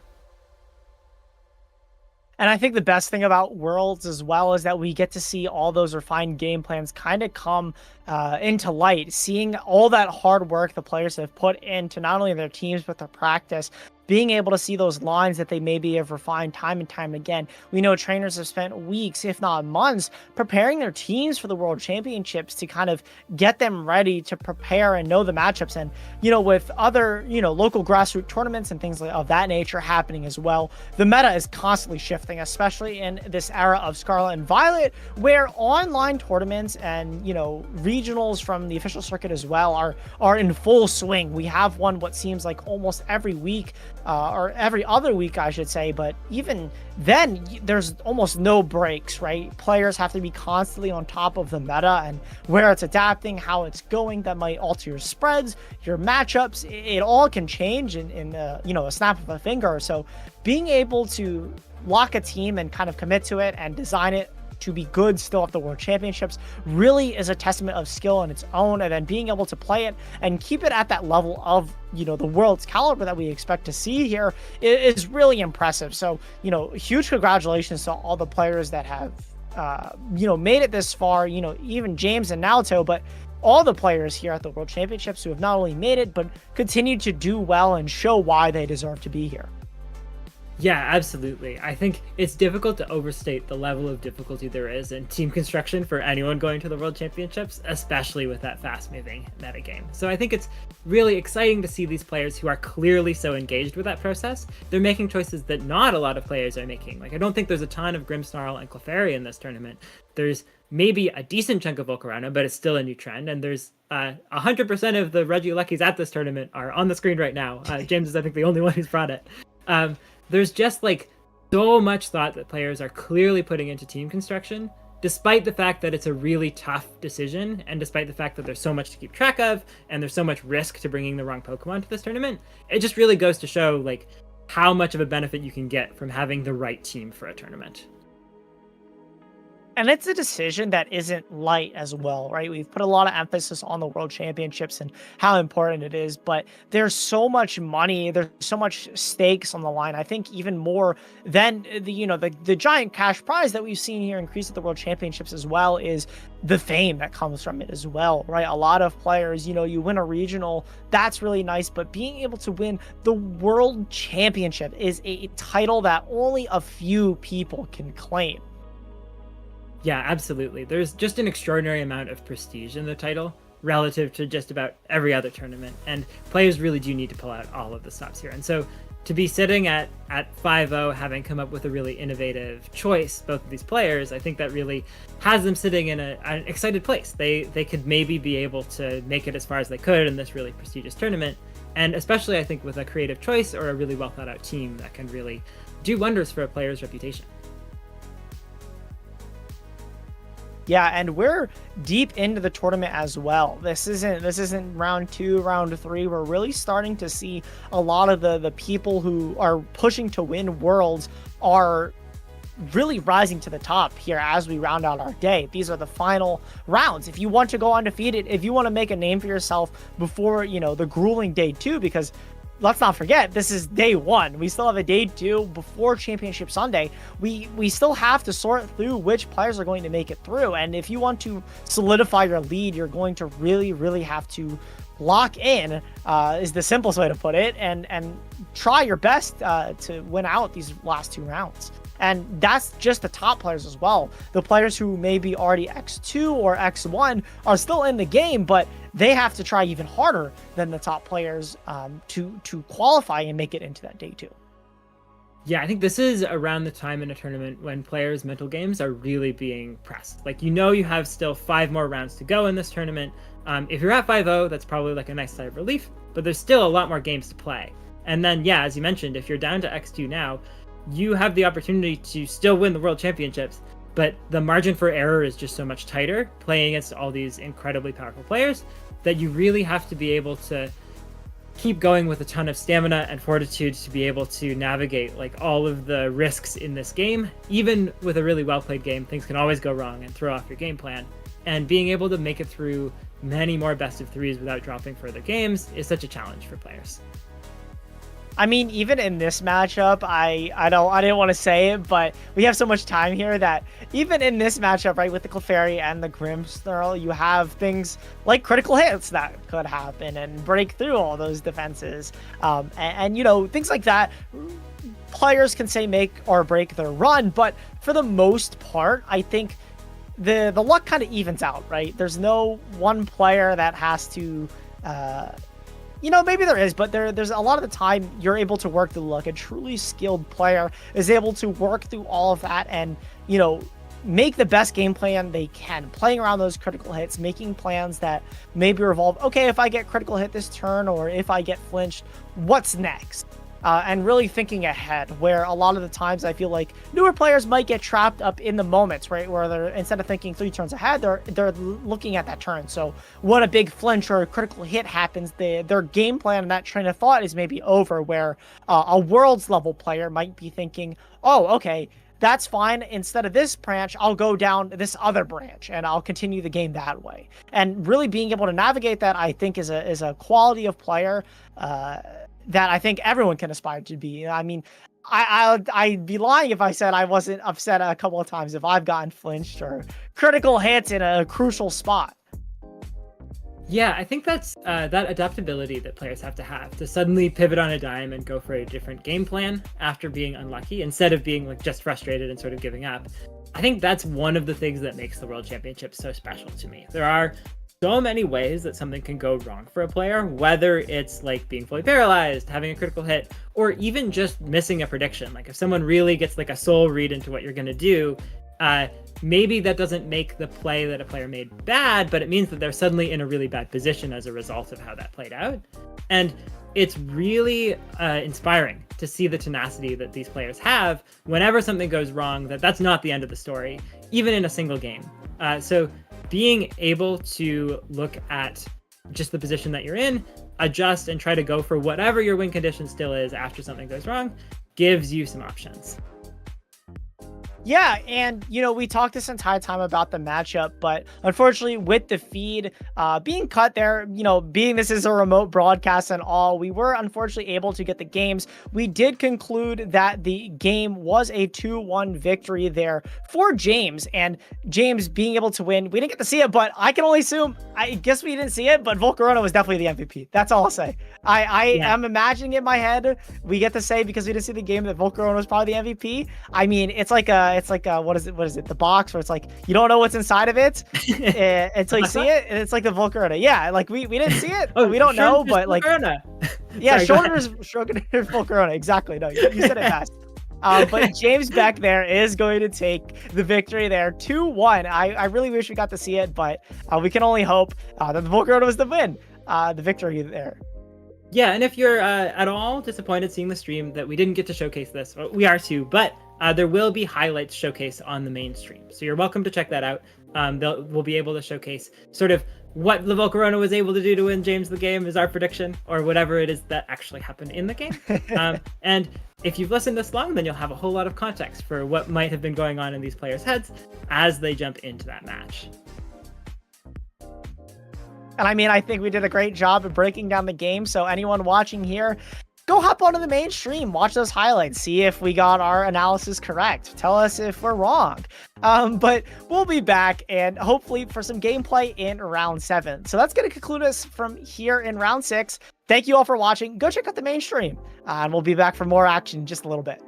Speaker 9: And I think the best thing about Worlds as well is that we get to see all those refined game plans kind of come into light, seeing all that hard work the players have put into not only their teams, but their practice, being able to see those lines that they maybe have refined time and time again. We know trainers have spent weeks, if not months, preparing their teams for the World Championships to kind of get them ready to prepare and know the matchups. And, with other, local grassroots tournaments and things of that nature happening as well, the meta is constantly shifting, especially in this era of Scarlet and Violet, where online tournaments and, regionals from the official circuit as well are in full swing. We have one what seems like almost every week, or every other week, I should say. But even then, there's almost no breaks, right? Players have to be constantly on top of the meta and where it's adapting, how it's going. That might alter your spreads, your matchups. It all can change in a snap of a finger. So being able to lock a team and kind of commit to it and design it to be good still at the World Championships really is a testament of skill in its own, and then being able to play it and keep it at that level of the world's caliber that we expect to see here is really impressive. So huge congratulations to all the players that have made it this far, even James and Naoto, but all the players here at the World Championships who have not only made it but continue to do well and show why they deserve to be here.
Speaker 8: Yeah, absolutely. I think it's difficult to overstate the level of difficulty there is in team construction for anyone going to the World Championships, especially with that fast-moving metagame. So I think it's really exciting to see these players who are clearly so engaged with that process. They're making choices that not a lot of players are making. Like, I don't think there's a ton of Grimmsnarl and Clefairy in this tournament. There's maybe a decent chunk of Volcarona, but it's still a new trend. And there's 100% of the Regielekis at this tournament are on the screen right now. James is, I think, the only one who's brought it. There's just like so much thought that players are clearly putting into team construction, despite the fact that it's a really tough decision, and despite the fact that there's so much to keep track of and there's so much risk to bringing the wrong Pokemon to this tournament. It just really goes to show like how much of a benefit you can get from having the right team for a tournament.
Speaker 9: And it's a decision that isn't light as well, right? We've put a lot of emphasis on the World Championships and how important it is, but there's so much money, there's so much stakes on the line. I think even more than the giant cash prize that we've seen here increase at the World Championships as well is the fame that comes from it as well, right? A lot of players, you win a regional, that's really nice, but being able to win the World Championship is a title that only a few people can claim.
Speaker 8: Yeah, absolutely. There's just an extraordinary amount of prestige in the title relative to just about every other tournament, and players really do need to pull out all of the stops here. And so to be sitting at 5-0, having come up with a really innovative choice, both of these players, I think that really has them sitting in an excited place. They could maybe be able to make it as far as they could in this really prestigious tournament, and especially I think with a creative choice or a really well thought out team that can really do wonders for a player's reputation.
Speaker 9: Yeah, and we're deep into the tournament as well. This isn't round 2, round 3. We're really starting to see a lot of the people who are pushing to win Worlds are really rising to the top here as we round out our day. These are the final rounds. If you want to go undefeated, if you want to make a name for yourself before, the grueling day 2, because let's not forget, this is day 1. We still have a day 2 before Championship Sunday. We still have to sort through which players are going to make it through. And if you want to solidify your lead, you're going to really, really have to lock in, is the simplest way to put it, and try your best to win out these last 2 rounds. And that's just the top players as well. The players who may be already X2 or X1 are still in the game, but they have to try even harder than the top players to qualify and make it into that day 2.
Speaker 8: Yeah, I think this is around the time in a tournament when players' mental games are really being pressed. Like, you have still 5 more rounds to go in this tournament. If you're at 5-0, that's probably like a nice sigh of relief, but there's still a lot more games to play. And then, yeah, as you mentioned, if you're down to X2 now, you have the opportunity to still win the World Championships, but the margin for error is just so much tighter playing against all these incredibly powerful players that you really have to be able to keep going with a ton of stamina and fortitude to be able to navigate like all of the risks in this game. Even with a really well played game, things can always go wrong and throw off your game plan. And being able to make it through many more best of threes without dropping further games is such a challenge for players.
Speaker 9: I mean, even in this matchup, I didn't want to say it, but we have so much time here that even in this matchup, right, with the Clefairy and the Grimmsnarl, you have things like critical hits that could happen and break through all those defenses. And you know, things like that, players can say make or break their run, but for the most part, I think the luck kind of evens out, right? There's no one player that has to... you know, maybe there is, but there's a lot of the time you're able to work through luck. A truly skilled player is able to work through all of that and, you know, make the best game plan they can, playing around those critical hits, making plans that maybe revolve, okay, if I get critical hit this turn or if I get flinched, what's next? And really thinking ahead, where a lot of the times I feel like newer players might get trapped up in the moments, right? Where they're, instead of thinking 3 turns ahead, they're looking at that turn. So when a big flinch or a critical hit happens, their game plan and that train of thought is maybe over, where a world's level player might be thinking, oh, okay, that's fine. Instead of this branch, I'll go down this other branch and I'll continue the game that way. And really being able to navigate that, I think, is a quality of player that I think everyone can aspire to be. I mean, I'd be lying if I said I wasn't upset a couple of times if I've gotten flinched or critical hits in a crucial spot.
Speaker 8: Yeah, I think that's that adaptability that players have to suddenly pivot on a dime and go for a different game plan after being unlucky, instead of being like just frustrated and sort of giving up. I think that's one of the things that makes the World Championship so special to me. There are so many ways that something can go wrong for a player, whether it's like being fully paralyzed, having a critical hit, or even just missing a prediction. Like if someone really gets like a soul read into what you're going to do, maybe that doesn't make the play that a player made bad, but it means that they're suddenly in a really bad position as a result of how that played out. And it's really inspiring to see the tenacity that these players have whenever something goes wrong, that's not the end of the story, even in a single game. So being able to look at just the position that you're in, adjust, and try to go for whatever your win condition still is after something goes wrong gives you some options.
Speaker 9: Yeah, and, you know, we talked this entire time about the matchup, but unfortunately with the feed being cut there, you know, being this is a remote broadcast and all, we were unfortunately able to get the games. We did conclude that the game was a 2-1 victory there for James, and James being able to win. We didn't get to see it, but I can only assume, I guess we didn't see it, but Volcarona was definitely the MVP. That's all I'll say. I am imagining in my head, we get to say, because we didn't see the game, that Volcarona was probably the MVP. I mean, it's like what is it? The box where it's like you don't know what's inside of it until you see it, and it's like the Volcarona. Yeah, like we didn't see it, we don't know, but like yeah, shoulders Volcarona. Exactly. No, you said it best. But James Beck there is going to take the victory there, 2-1. I really wish we got to see it, but we can only hope that the Volcarona was the win, the victory there.
Speaker 8: Yeah, and if you're at all disappointed seeing the stream that we didn't get to showcase this, well, we are too, but there will be highlights showcased on the main stream. So you're welcome to check that out. We'll be able to showcase sort of what the Volcarona was able to do to win James the game is our prediction, or whatever it is that actually happened in the game. And if you've listened this long, then you'll have a whole lot of context for what might have been going on in these players' heads as they jump into that match.
Speaker 9: And I mean, I think we did a great job of breaking down the game. So anyone watching here, go hop onto the main stream, watch those highlights, see if we got our analysis correct. Tell us if we're wrong. But we'll be back, and hopefully for some gameplay in round 7. So that's going to conclude us from here in round 6. Thank you all for watching. Go check out the main stream, and we'll be back for more action in just a little bit.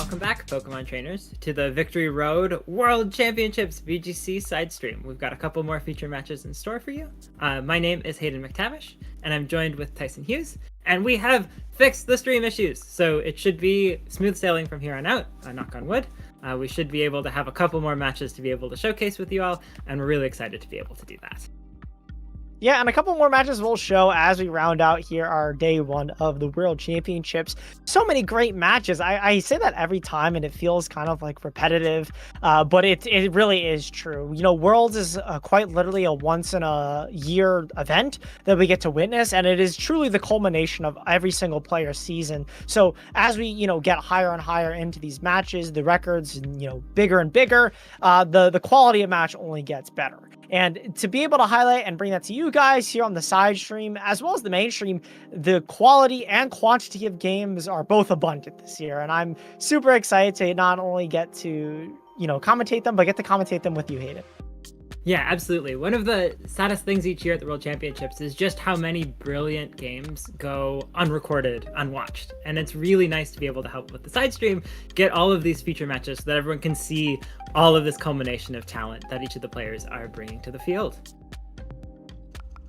Speaker 8: welcome back, Pokemon trainers, to the Victory Road World Championships VGC side stream. We've got a couple more feature matches in store for you. My name is Hayden McTavish, and I'm joined with Tyson Hughes, and we have fixed the stream issues, so it should be smooth sailing from here on out, knock on wood. We should be able to have a couple more matches to be able to showcase with you all, and we're really excited to be able to do that.
Speaker 9: Yeah, and a couple more matches will show as we round out here our day one of the World Championships. So many great matches. I say that every time, and it feels kind of like repetitive, but it really is true. You know, Worlds is quite literally a once-in-a-year event that we get to witness, and it is truly the culmination of every single player's season. So as we, get higher and higher into these matches, the records, bigger and bigger, the quality of match only gets better. And to be able to highlight and bring that to you guys here on the side stream, as well as the main stream, the quality and quantity of games are both abundant this year. And I'm super excited to not only get to, commentate them, but get to commentate them with you, Hayden.
Speaker 8: Yeah, absolutely. One of the saddest things each year at the World Championships is just how many brilliant games go unrecorded, unwatched. And it's really nice to be able to help with the side stream, get all of these feature matches so that everyone can see all of this culmination of talent that each of the players are bringing to the field.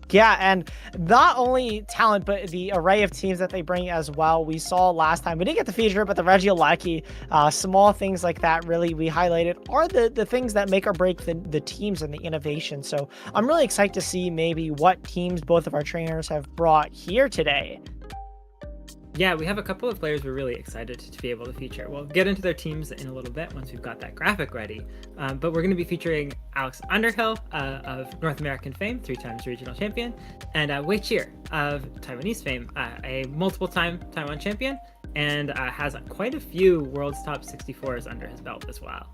Speaker 9: Yeah, and not only talent, but the array of teams that they bring as well. We saw last time, we didn't get to feature, but the Regieleki, small things like that really we highlighted are the things that make or break the teams and the innovation. So I'm really excited to see maybe what teams both of our trainers have brought here today.
Speaker 8: Yeah, we have a couple of players we're really excited to be able to feature. We'll get into their teams in a little bit once we've got that graphic ready. But we're going to be featuring Alex Underhill of North American fame, 3 times regional champion, and Wei Cheer of Taiwanese fame, a multiple-time Taiwan champion, and has quite a few World's Top 64s under his belt as well.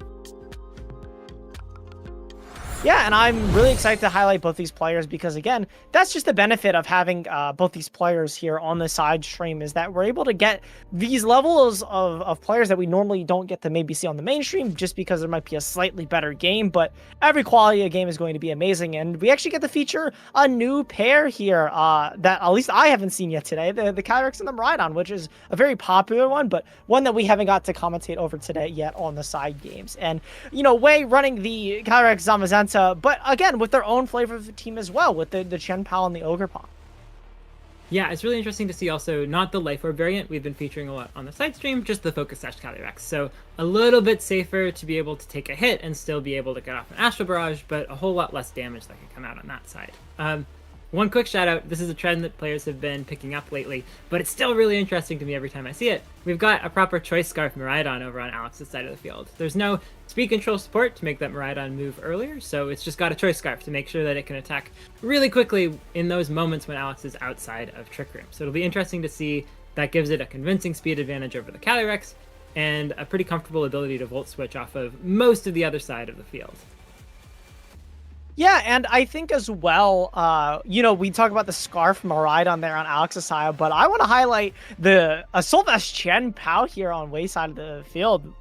Speaker 9: Yeah, and I'm really excited to highlight both these players because, again, that's just the benefit of having both these players here on the side stream is that we're able to get these levels of players that we normally don't get to maybe see on the mainstream just because there might be a slightly better game, but every quality of game is going to be amazing, and we actually get to feature a new pair here that at least I haven't seen yet today, the Calyrex and the Miraidon, which is a very popular one, but one that we haven't got to commentate over today yet on the side games. And, Wei running the Calyrex Zamazenta, but again, with their own flavor of the team as well, with the Chen Pao and the Ogerpon.
Speaker 8: Yeah, it's really interesting to see also not the Life Orb variant we've been featuring a lot on the side stream, just the Focus Sash Calyrex. So a little bit safer to be able to take a hit and still be able to get off an Astral Barrage, but a whole lot less damage that can come out on that side. One quick shout out, this is a trend that players have been picking up lately, but it's still really interesting to me every time I see it. We've got a proper Choice Scarf Miraidon over on Alex's side of the field. There's no speed control support to make that Miraidon move earlier, so it's just got a Choice Scarf to make sure that it can attack really quickly in those moments when Alex is outside of Trick Room. So it'll be interesting to see. That gives it a convincing speed advantage over the Calyrex, and a pretty comfortable ability to Volt Switch off of most of the other side of the field.
Speaker 9: Yeah, and I think as well, we talk about the Scarf Miraidon there on Alex's side, but I want to highlight the Assault Vest Chen Pao here on Wei's side of the field,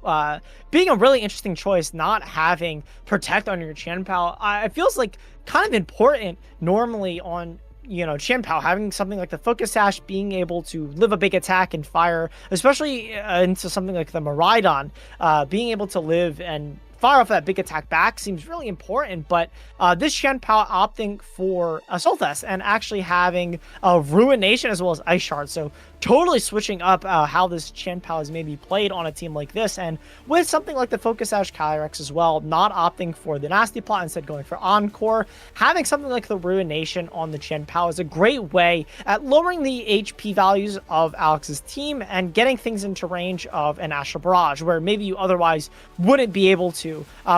Speaker 9: being a really interesting choice, not having Protect on your Chen Pao. It feels like kind of important normally on Chen Pao, having something like the Focus Sash, being able to live a big attack and fire, especially into something like the Miraidon, being able to live and fire off that big attack back seems really important, but this Chen Pao opting for Assault Vest and actually having Ruination as well as Ice Shard, so totally switching up how this Chen Pao is maybe played on a team like this, and with something like the Focus Sash Calyrex as well, not opting for the Nasty Plot, instead going for Encore, having something like the Ruination on the Chen Pao is a great way at lowering the HP values of Alex's team and getting things into range of an Astral Barrage, where maybe you otherwise wouldn't be able to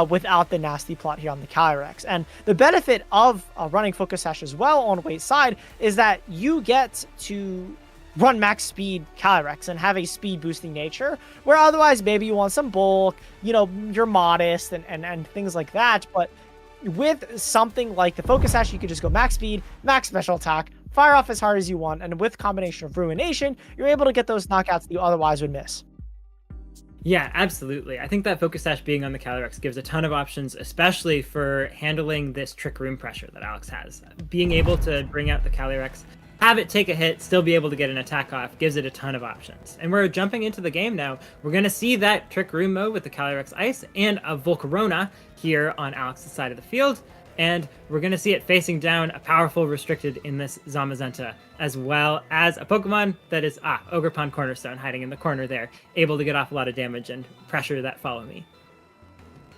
Speaker 9: without the Nasty Plot here on the Calyrex. And the benefit of running Focus Sash as well on Wei's side is that you get to run max speed Calyrex and have a speed boosting nature, where otherwise maybe you want some bulk, you're modest and things like that. But with something like the Focus Sash, you could just go max speed, max special attack, fire off as hard as you want, and with combination of Ruination, you're able to get those knockouts that you otherwise would miss.
Speaker 8: Yeah, absolutely. I think that Focus Sash being on the Calyrex gives a ton of options, especially for handling this Trick Room pressure that Alex has. Being able to bring out the Calyrex have it take a hit, still be able to get an attack off, gives it a ton of options. And we're jumping into the game now. We're going to see that Trick Room mode with the Calyrex Ice and a Volcarona here on Alex's side of the field. And we're going to see it facing down a powerful restricted in this Zamazenta, as well as a Pokemon that is, Ogerpon Cornerstone hiding in the corner there, able to get off a lot of damage and pressure that Follow Me.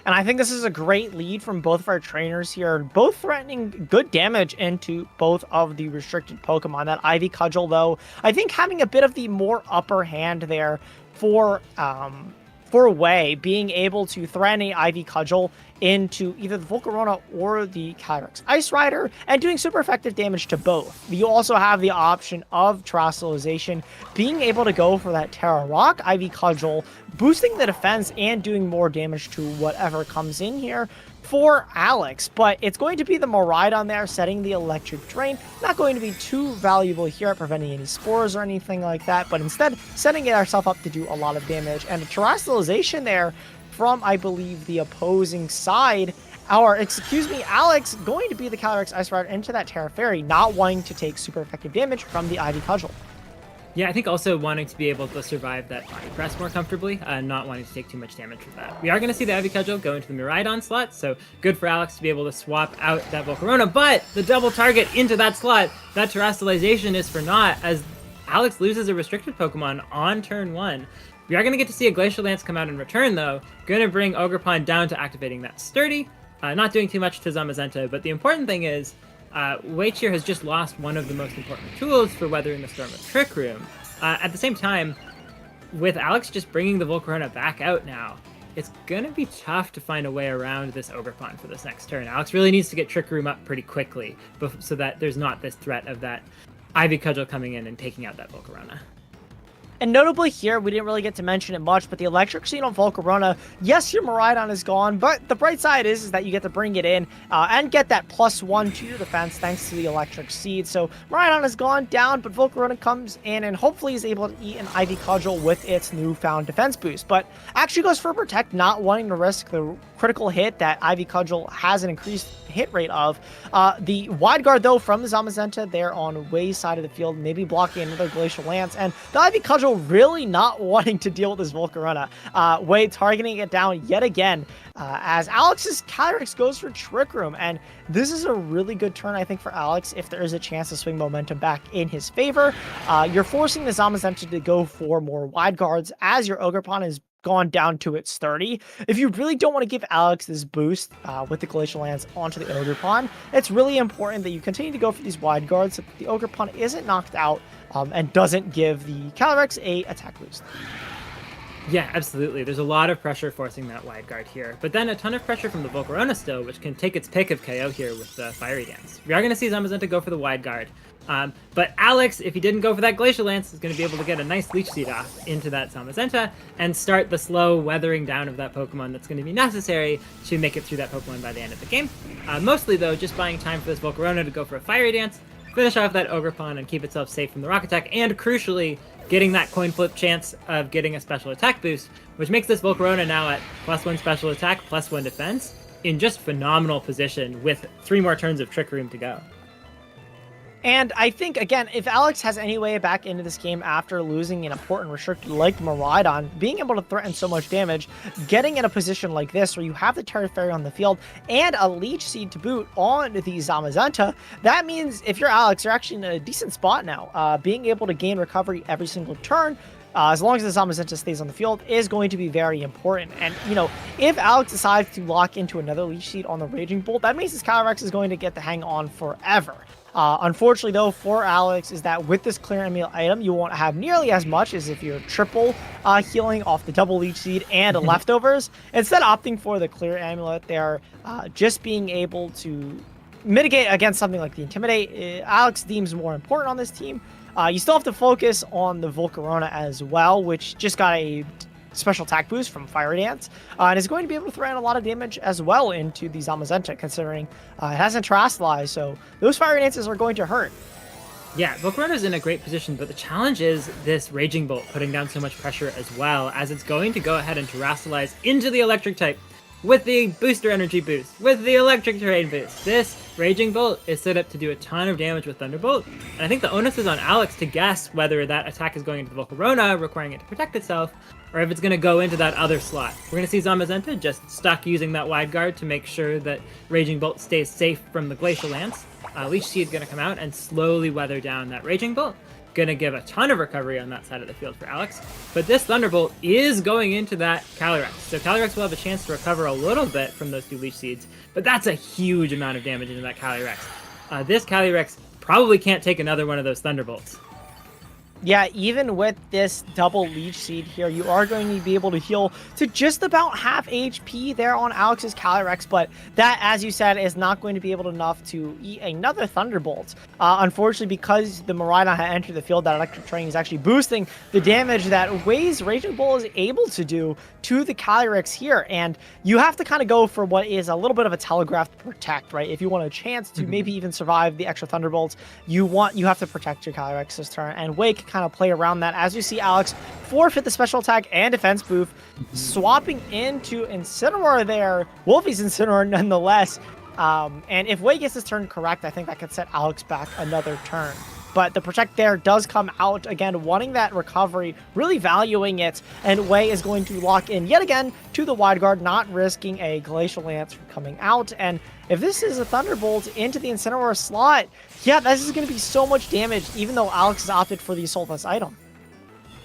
Speaker 9: And I think this is a great lead from both of our trainers here, both threatening good damage into both of the restricted Pokemon. That Ivy Cudgel, though, I think having a bit of the more upper hand there for Wei, being able to threaten a Ivy Cudgel into either the Volcarona or the Calyrex Ice Rider, and doing super effective damage to both. You also have the option of Terrestrialization, being able to go for that Terra Rock Ivy Cudgel, boosting the defense and doing more damage to whatever comes in here for Alex. But it's going to be the Miraidon there setting the Electric Drain. Not going to be too valuable here at preventing any spores or anything like that, but instead setting it ourselves up to do a lot of damage. And a Terrestrialization there from, I believe, the opposing side. Alex going to be the Calyrex Ice Rider into that Terra Fairy, not wanting to take super effective damage from the Ivy Cudgel.
Speaker 8: Yeah, I think also wanting to be able to survive that body press more comfortably, not wanting to take too much damage with that. We are going to see the Ivy Cudgel go into the Miraidon slot, so good for Alex to be able to swap out that Volcarona, but the double target into that slot, that Terrestrialization is for naught, as Alex loses a restricted Pokemon on turn 1. We are going to get to see a Glacial Lance come out in return, though. Going to bring Ogerpon down to activating that Sturdy. Not doing too much to Zamazenta, but the important thing is Weichier has just lost one of the most important tools for weathering the storm of Trick Room. At the same time, with Alex just bringing the Volcarona back out now, it's going to be tough to find a way around this Ogerpon for this next turn. Alex really needs to get Trick Room up pretty quickly so that there's not this threat of that Ivy Cudgel coming in and taking out that Volcarona.
Speaker 9: And notably here, we didn't really get to mention it much, but the Electric Seed on Volcarona, yes, your Miraidon is gone, but the bright side is that you get to bring it in and get that +1 to your defense thanks to the Electric Seed. So Miraidon is gone down, but Volcarona comes in and hopefully is able to eat an Ivy Cudgel with its newfound defense boost. But actually goes for Protect, not wanting to risk the critical hit that Ivy Cudgel has an increased hit rate of. The Wide Guard, though, from the Zamazenta there on Wei's side of the field, maybe blocking another Glacial Lance, and the Ivy Cudgel really not wanting to deal with this Volcarona. Wei targeting it down yet again as Alex's Calyrex goes for Trick Room, and this is a really good turn, I think, for Alex if there is a chance to swing momentum back in his favor. You're forcing the Zamazenta to go for more Wide Guards as your Ogerpon is gone down to its 30. If you really don't want to give Alex this boost with the Glacial Lance onto the Ogerpon, it's really important that you continue to go for these Wide Guards so that the Ogerpon isn't knocked out and doesn't give the Calyrex a attack boost.
Speaker 8: Yeah, absolutely. There's a lot of pressure forcing that Wide Guard here, but then a ton of pressure from the Volcarona still, which can take its pick of KO here with the Fiery Dance. We are going to see Zamazenta go for the Wide Guard, but Alex, if he didn't go for that Glacial Lance, is going to be able to get a nice Leech Seed off into that Zamazenta and start the slow weathering down of that Pokemon that's going to be necessary to make it through that Pokemon by the end of the game. Mostly, though, just buying time for this Volcarona to go for a Fiery Dance, finish off that Ogerpon and keep itself safe from the Rock Attack, and crucially, getting that coin flip chance of getting a special attack boost, which makes this Volcarona now at +1 special attack, +1 defense, in just phenomenal position with 3 more turns of Trick Room to go.
Speaker 9: And I think, again, if Alex has any way back into this game after losing an important restricted like Miraidon, being able to threaten so much damage, getting in a position like this where you have the Terra Fairy on the field and a Leech Seed to boot on the Zamazenta, that means if you're Alex, you're actually in a decent spot now. Being able to gain recovery every single turn, as long as the Zamazenta stays on the field, is going to be very important. And, you know, if Alex decides to lock into another Leech Seed on the Raging Bolt, that means his Calyrex is going to get the hang on forever. Unfortunately, though, for Alex, is that with this Clear Amulet item, you won't have nearly as much as if you're triple healing off the double Leech Seed and leftovers. Instead, opting for the Clear Amulet there, just being able to mitigate against something like the Intimidate, Alex deems more important on this team. You still have to focus on the Volcarona as well, which just got a special attack boost from Fire Dance, and is going to be able to throw in a lot of damage as well into the Zamazenta, considering it hasn't Terrestrialized, so those Fire Dances are going to hurt.
Speaker 8: Yeah, Volcarona's in a great position, but the challenge is this Raging Bolt putting down so much pressure as well, as it's going to go ahead and Terrestrialize into the Electric type, with the booster energy boost, with the electric terrain boost. This Raging Bolt is set up to do a ton of damage with Thunderbolt, and I think the onus is on Alex to guess whether that attack is going into the Volcarona, requiring it to protect itself, or if it's going to go into that other slot. We're going to see Zamazenta just stuck using that wide guard to make sure that Raging Bolt stays safe from the Glacial Lance. Leech Seed going to come out and slowly weather down that Raging Bolt. Going to give a ton of recovery on that side of the field for Alex. But this Thunderbolt is going into that Calyrex. So Calyrex will have a chance to recover a little bit from those 2 Leech Seeds, but that's a huge amount of damage into that Calyrex. This Calyrex probably can't take another one of those Thunderbolts.
Speaker 9: Yeah, even with this double Leech Seed here, you are going to be able to heal to just about half HP there on Alex's Calyrex, but that, as you said, is not going to be able enough to eat another Thunderbolt. Unfortunately, because the Miraidon had entered the field, that Electric Terrain is actually boosting the damage that Way's Raging Bolt is able to do to the Calyrex here, and you have to kind of go for what is a little bit of a telegraphed protect, right? If you want a chance to maybe even survive the extra Thunderbolts, you have to protect your Calyrex this turn, and Way can kind of play around that. As you see, Alex forfeit the special attack and defense boost, swapping into Incineroar there. Wolfie's Incineroar nonetheless. And if Way gets his turn correct, I think that could set Alex back another turn. But the protect there does come out again, wanting that recovery, really valuing it, and Way is going to lock in yet again to the wide guard, not risking a Glacial Lance from coming out. And if this is a Thunderbolt into the Incineroar slot, yeah, this is going to be so much damage, even though Alex has opted for the Assaultless item.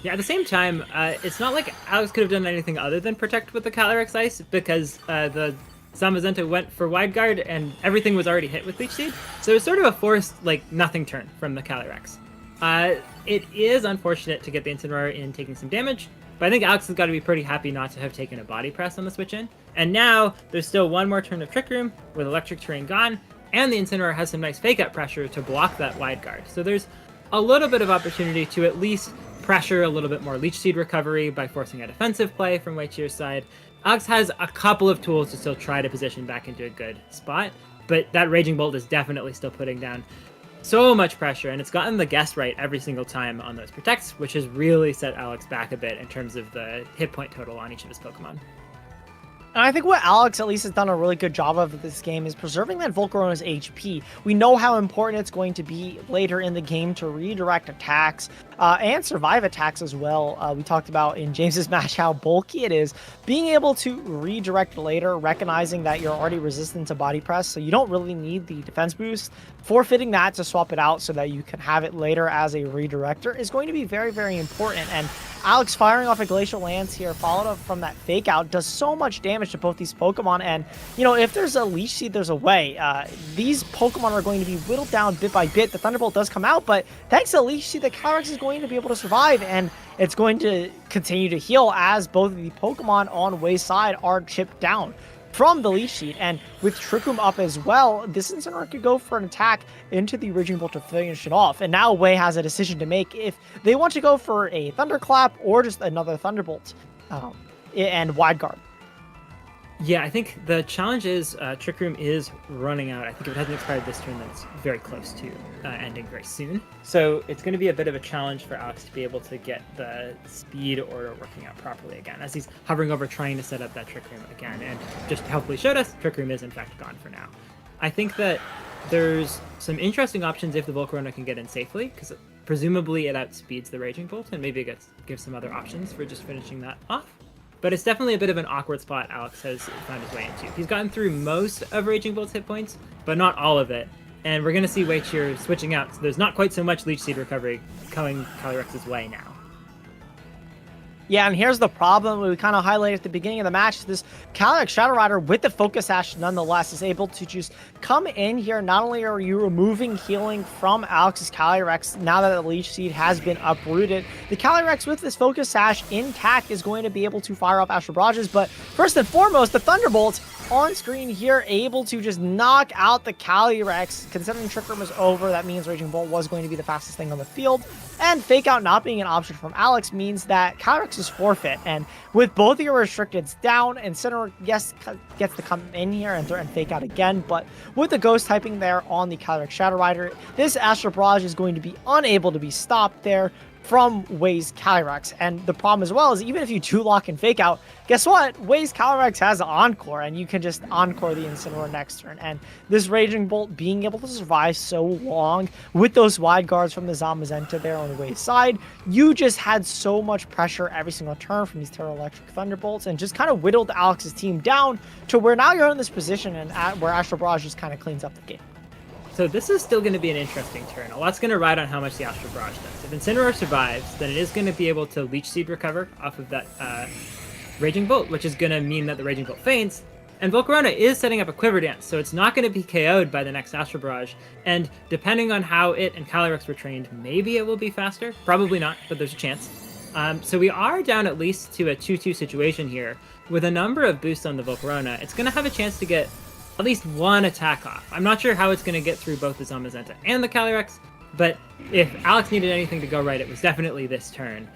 Speaker 8: Yeah, at the same time, it's not like Alex could have done anything other than protect with the Calyrex Ice, because the Zamazenta went for wide guard and everything was already hit with Leech Seed. So it was sort of a forced, nothing turn from the Calyrex. It is unfortunate to get the Incineroar in taking some damage, but I think Alex has got to be pretty happy not to have taken a body press on the switch in. And now there's still one more turn of Trick Room with Electric Terrain gone, and the Incineroar has some nice fake out pressure to block that wide guard. So there's a little bit of opportunity to at least pressure a little bit more Leech Seed recovery by forcing a defensive play from Waichir's side. Alex has a couple of tools to still try to position back into a good spot, but that Raging Bolt is definitely still putting down so much pressure, and it's gotten the guess right every single time on those protects, which has really set Alex back a bit in terms of the hit point total on each of his Pokemon.
Speaker 9: And I think what Alex at least has done a really good job of this game is preserving that Volcarona's HP. We know how important it's going to be later in the game to redirect attacks and survive attacks as well. We talked about in James's match how bulky it is. Being able to redirect later, recognizing that you're already resistant to body press, so you don't really need the defense boost, forfeiting that to swap it out so that you can have it later as a redirector is going to be very, very important. And Alex firing off a Glacial Lance here, followed up from that fake out, does so much damage to both these Pokemon. And, if there's a Leech Seed, there's a way. These Pokemon are going to be whittled down bit by bit. The Thunderbolt does come out, but thanks to Leech Seed, the Calyrex is going to be able to survive, and it's going to continue to heal as both of the Pokemon on Way's side are chipped down from the Leech Seed. And with Trick Room up as well, this Incineroar could go for an attack into the Raging Bolt to finish it off. And now Way has a decision to make if they want to go for a Thunderclap or just another Thunderbolt and Wide Guard.
Speaker 8: Yeah, I think the challenge is Trick Room is running out. I think if it hasn't expired this turn, then it's very close to ending very soon. So it's going to be a bit of a challenge for Alex to be able to get the speed order working out properly again, as he's hovering over trying to set up that Trick Room again. And just helpfully showed us, Trick Room is in fact gone for now. I think that there's some interesting options if the Volcarona can get in safely, because presumably it outspeeds the Raging Bolt, and maybe it gives some other options for just finishing that off. But it's definitely a bit of an awkward spot Alex has found his way into. He's gotten through most of Raging Bolt's hit points, but not all of it. And we're going to see Waichir switching out, so there's not quite so much Leech Seed recovery coming Calyrex's way now.
Speaker 9: Yeah, and here's the problem we kind of highlighted at the beginning of the match. This Calyrex Shadow Rider with the Focus Sash nonetheless is able to just come in here. Not only are you removing healing from Alex's Calyrex now that the Leech Seed has been uprooted, the Calyrex with this Focus Sash intact is going to be able to fire off Astral Barrages, but first and foremost, the Thunderbolt on screen here able to just knock out the Calyrex. Considering Trick Room is over, that means Raging Bolt was going to be the fastest thing on the field, and Fake Out not being an option from Alex means that Calyrex is forfeit. And with both of your restricteds down, Incineroar, yes, gets to come in here and threaten Fake Out again, but with the Ghost typing there on the Calyrex Shadow Rider, this Astral Barrage is going to be unable to be stopped there, from Wei's Calyrex. And the problem as well is even if you do lock and fake out, guess what? Wei's Calyrex has Encore, and you can just Encore the Incineroar next turn. And this Raging Bolt being able to survive so long with those wide guards from the Zamazenta there on Wei's side, you just had so much pressure every single turn from these Terra Electric Thunderbolts and just kind of whittled Alex's team down to where now you're in this position and where Astral Barrage just kind of cleans up the game.
Speaker 8: So this is still going to be an interesting turn. A lot's going to ride on how much the Astral Barrage does. If Incineroar survives, then it is going to be able to Leech Seed recover off of that Raging Bolt, which is going to mean that the Raging Bolt faints. And Volcarona is setting up a Quiver Dance, so it's not going to be KO'd by the next Astral Barrage. And depending on how it and Calyrex were trained, maybe it will be faster. Probably not, but there's a chance. So we are down at least to a 2-2 situation here. With a number of boosts on the Volcarona, it's going to have a chance to get at least one attack off. I'm not sure how it's going to get through both the Zamazenta and the Calyrex, but if Alex needed anything to go right, it was definitely this turn.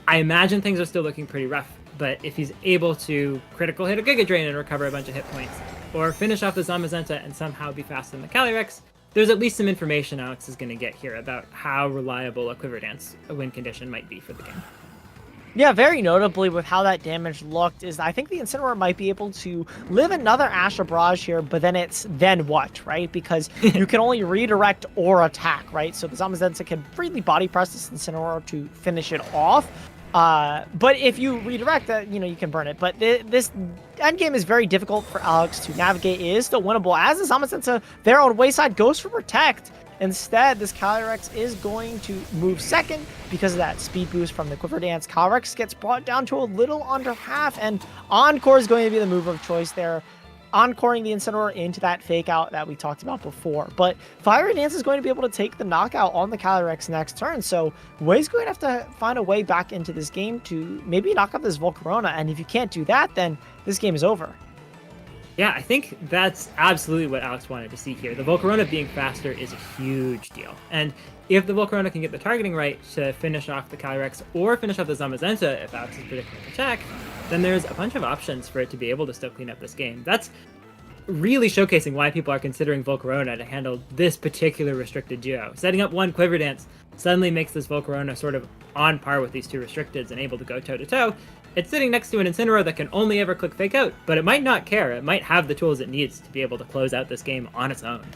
Speaker 8: I imagine things are still looking pretty rough, but if he's able to critical hit a Giga Drain and recover a bunch of hit points, or finish off the Zamazenta and somehow be faster than the Calyrex, there's at least some information Alex is going to get here about how reliable a Quiver Dance win condition might be for the game.
Speaker 9: Yeah, very notably with how that damage looked is I think the Incineroar might be able to live another Astral Barrage here, but then it's then what, right? Because you can only redirect or attack, right? So the Zamazenta can freely body press this Incineroar to finish it off. But if you redirect that, you can burn it. But this endgame is very difficult for Alex to navigate. It is still winnable as the Zamazenta there on Wayside goes for Protect. Instead, this Calyrex is going to move second because of that speed boost from the Quiver Dance. Calyrex gets brought down to a little under half, and Encore is going to be the move of choice there, encoring the Incineroar into that fake out that we talked about before. But Fiery Dance is going to be able to take the knockout on the Calyrex next turn, so Wei's going to have to find a way back into this game to maybe knock out this Volcarona, and if you can't do that, then this game is over.
Speaker 8: Yeah, I think that's absolutely what Alex wanted to see here. The Volcarona being faster is a huge deal. And if the Volcarona can get the targeting right to finish off the Calyrex or finish off the Zamazenta if Alex is predicting an attack, then there's a bunch of options for it to be able to still clean up this game. That's really showcasing why people are considering Volcarona to handle this particular restricted duo. Setting up one Quiver Dance suddenly makes this Volcarona sort of on par with these two restricteds and able to go toe-to-toe. It's sitting next to an Incineroar that can only ever click Fake Out, but it might not care. It might have the tools it needs to be able to close out this game on its own.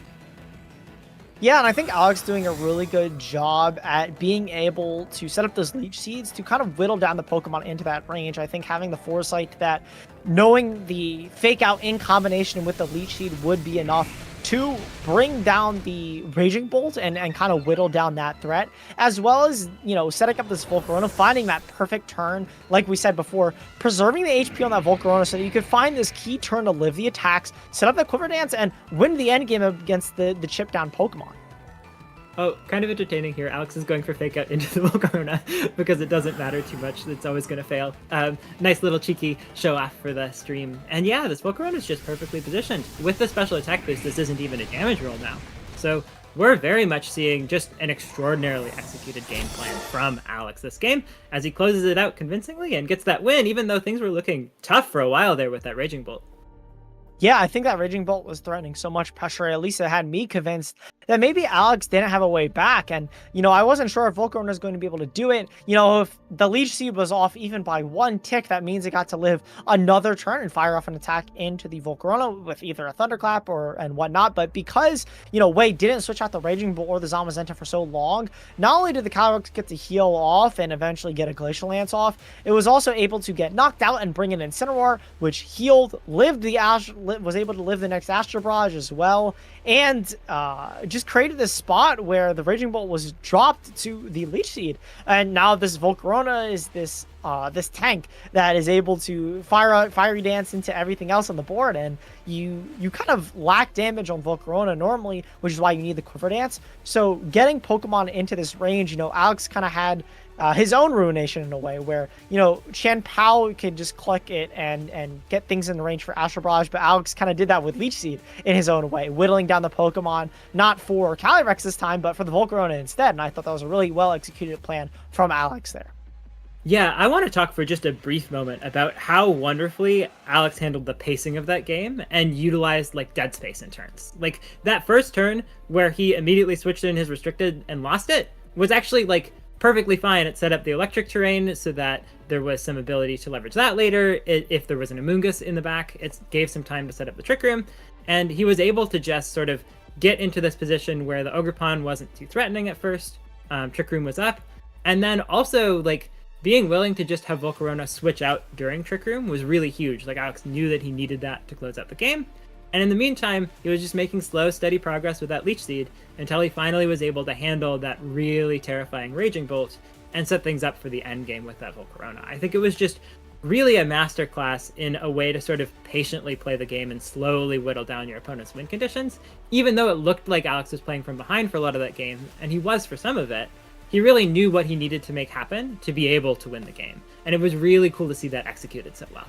Speaker 9: Yeah, and I think Alex doing a really good job at being able to set up those Leech Seeds to kind of whittle down the Pokemon into that range. I think having the foresight that knowing the Fake Out in combination with the Leech Seed would be enough to bring down the Raging Bolt and kind of whittle down that threat, as well as, setting up this Volcarona, finding that perfect turn, like we said before, preserving the HP on that Volcarona so that you could find this key turn to live the attacks, set up that Quiver Dance, and win the endgame against the chip down Pokemon.
Speaker 8: Oh, kind of entertaining here. Alex is going for Fake Out into the Volcarona because it doesn't matter too much. It's always going to fail. Nice little cheeky show off for the stream. And yeah, this Volcarona is just perfectly positioned. With the special attack boost, this isn't even a damage roll now. So we're very much seeing just an extraordinarily executed game plan from Alex this game as he closes it out convincingly and gets that win, even though things were looking tough for a while there with that Raging Bolt.
Speaker 9: Yeah, I think that Raging Bolt was threatening so much pressure, at least it had me convinced that maybe Alex didn't have a way back. And, I wasn't sure if Volcarona was going to be able to do it. If the Leech Seed was off even by one tick, that means it got to live another turn and fire off an attack into the Volcarona with either a Thunderclap and whatnot. But because, Wei didn't switch out the Raging Bolt or the Zamazenta for so long, not only did the Calyrex get to heal off and eventually get a Glacial Lance off, it was also able to get knocked out and bring in Incineroar, which healed, lived the was able to live the next Astral Barrage as well, and just created this spot where the Raging Bolt was dropped to the Leech Seed, and now this Volcarona is this tank that is able to Fiery Dance into everything else on the board, and you kind of lack damage on Volcarona normally, which is why you need the Quiver Dance. So getting Pokemon into this range, Alex kind of had his own ruination in a way where, Chen Pao could just click it and get things in the range for Astral Barrage, but Alex kind of did that with Leech Seed in his own way, whittling down the Pokemon, not for Calyrex this time, but for the Volcarona instead, and I thought that was a really well-executed plan from Alex there.
Speaker 8: Yeah, I want to talk for just a brief moment about how wonderfully Alex handled the pacing of that game and utilized, dead space in turns. That first turn where he immediately switched in his restricted and lost it was actually, perfectly fine. It set up the electric terrain so that there was some ability to leverage that later. If there was an Amoonguss in the back, it gave some time to set up the Trick Room. And he was able to just sort of get into this position where the Ogre Pawn wasn't too threatening at first. Trick Room was up. And then also, like, being willing to just have Volcarona switch out during Trick Room was really huge. Like, Alex knew that he needed that to close out the game. And in the meantime, he was just making slow, steady progress with that Leech Seed until he finally was able to handle that really terrifying Raging Bolt and set things up for the end game with that Volcarona. I think it was just really a masterclass in a way to sort of patiently play the game and slowly whittle down your opponent's win conditions. Even though it looked like Alex was playing from behind for a lot of that game, and he was for some of it, he really knew what he needed to make happen to be able to win the game. And it was really cool to see that executed so well.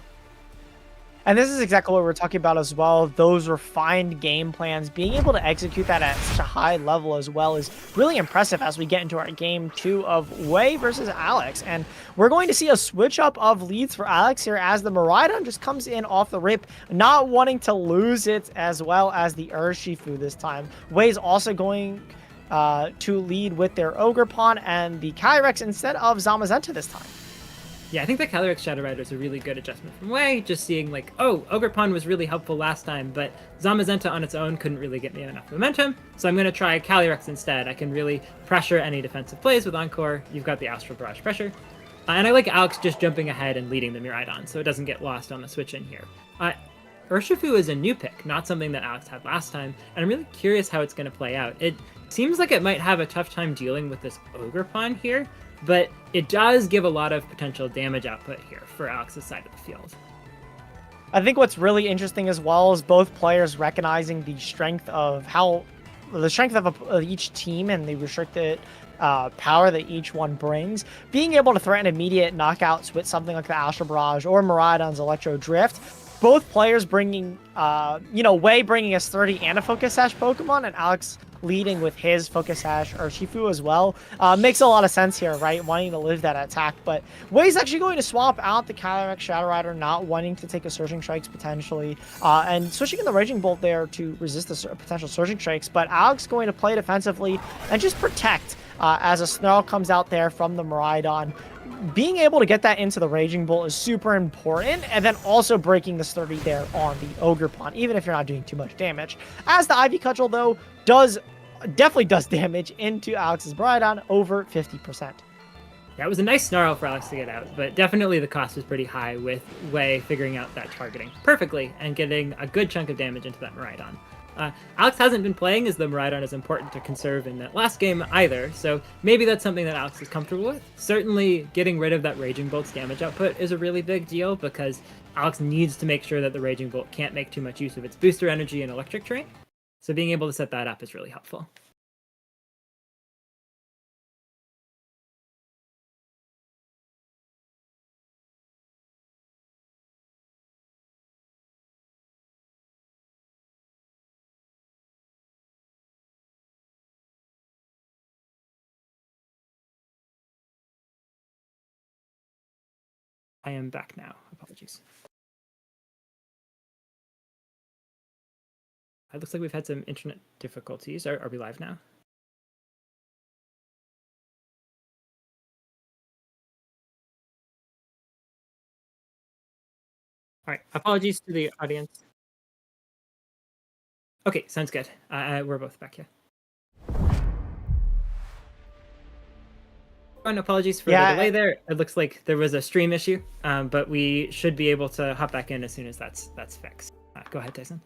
Speaker 9: And this is exactly what we're talking about as well. Those refined game plans, being able to execute that at such a high level as well is really impressive as we get into our game 2 of Wei versus Alex. And we're going to see a switch up of leads for Alex here as the Miraidon just comes in off the rip, not wanting to lose it, as well as the Urshifu this time. Wei's also going to lead with their Ogre Pawn and the Calyrex instead of Zamazenta this time.
Speaker 8: Yeah, I think the Calyrex Shadow Rider is a really good adjustment from Wei, just seeing like, oh, Ogre Pawn was really helpful last time, but Zamazenta on its own couldn't really get me enough momentum, so I'm going to try Calyrex instead. I can really pressure any defensive plays with Encore. You've got the Astral Barrage pressure. And I like Alex just jumping ahead and leading the Miraidon, so it doesn't get lost on the switch in here. Urshifu is a new pick, not something that Alex had last time, and I'm really curious how it's going to play out. It seems like it might have a tough time dealing with this Ogre Pawn here, but it does give a lot of potential damage output here for Alex's side of the field.
Speaker 9: I think what's really interesting as well is both players recognizing the strength of each team and the restricted power that each one brings. Being able to threaten immediate knockouts with something like the Astral Barrage or Miraidon's Electro Drift. Both players bringing, Wei bringing us 30 and a Focus Sash Pokemon, and Alex leading with his Focus Sash Urshifu as well. Makes a lot of sense here, right? Wanting to live that attack, but Wei's actually going to swap out the Calyrex Shadow Rider, not wanting to take a Surging Strikes potentially, and switching in the Raging Bolt there to resist the potential Surging Strikes, but Alex going to play defensively and just protect as a Snarl comes out there from the Miraidon. Being able to get that into the Raging Bolt is super important, and then also breaking the 30 there on the Ogre Pawn, even if you're not doing too much damage. As the Ivy Cudgel, though, definitely does damage into Alex's Miraidon, over 50%.
Speaker 8: Yeah, it was a nice Snarl for Alex to get out, but definitely the cost was pretty high with Wei figuring out that targeting perfectly and getting a good chunk of damage into that Miraidon. Alex hasn't been playing as the Miraidon is important to conserve in that last game either, so maybe that's something that Alex is comfortable with. Certainly, getting rid of that Raging Bolt's damage output is a really big deal because Alex needs to make sure that the Raging Bolt can't make too much use of its booster energy and electric terrain. So being able to set that up is really helpful. I am back now. Apologies. It looks like we've had some internet difficulties. Are we live now? All right. Apologies to the audience. Okay, sounds good. We're both back here. And apologies for the delay there. It looks like there was a stream issue, but we should be able to hop back in as soon as that's fixed. Go ahead, Tyson.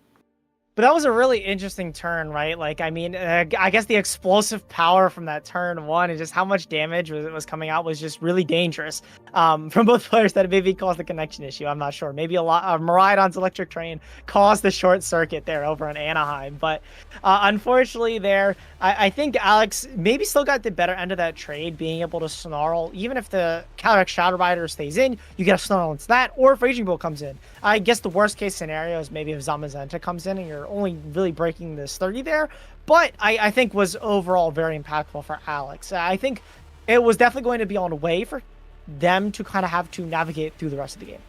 Speaker 9: But that was a really interesting turn, right? Like, I mean, I guess the explosive power from that turn one and just how much damage was coming out was just really dangerous from both players. That maybe caused the connection issue. I'm not sure. Maybe a lot of Miraidon's electric train caused the short circuit there over in Anaheim. But unfortunately there, I think Alex maybe still got the better end of that trade, being able to Snarl. Even if the Calyrex Shadow Rider stays in, you get a Snarl into that, or if Raging Bolt comes in. I guess the worst case scenario is maybe if Zamazenta comes in and you're only really breaking this 30 there, but I think was overall very impactful for Alex. I think it was definitely going to be on a way for them to kind of have to navigate through the rest of the game.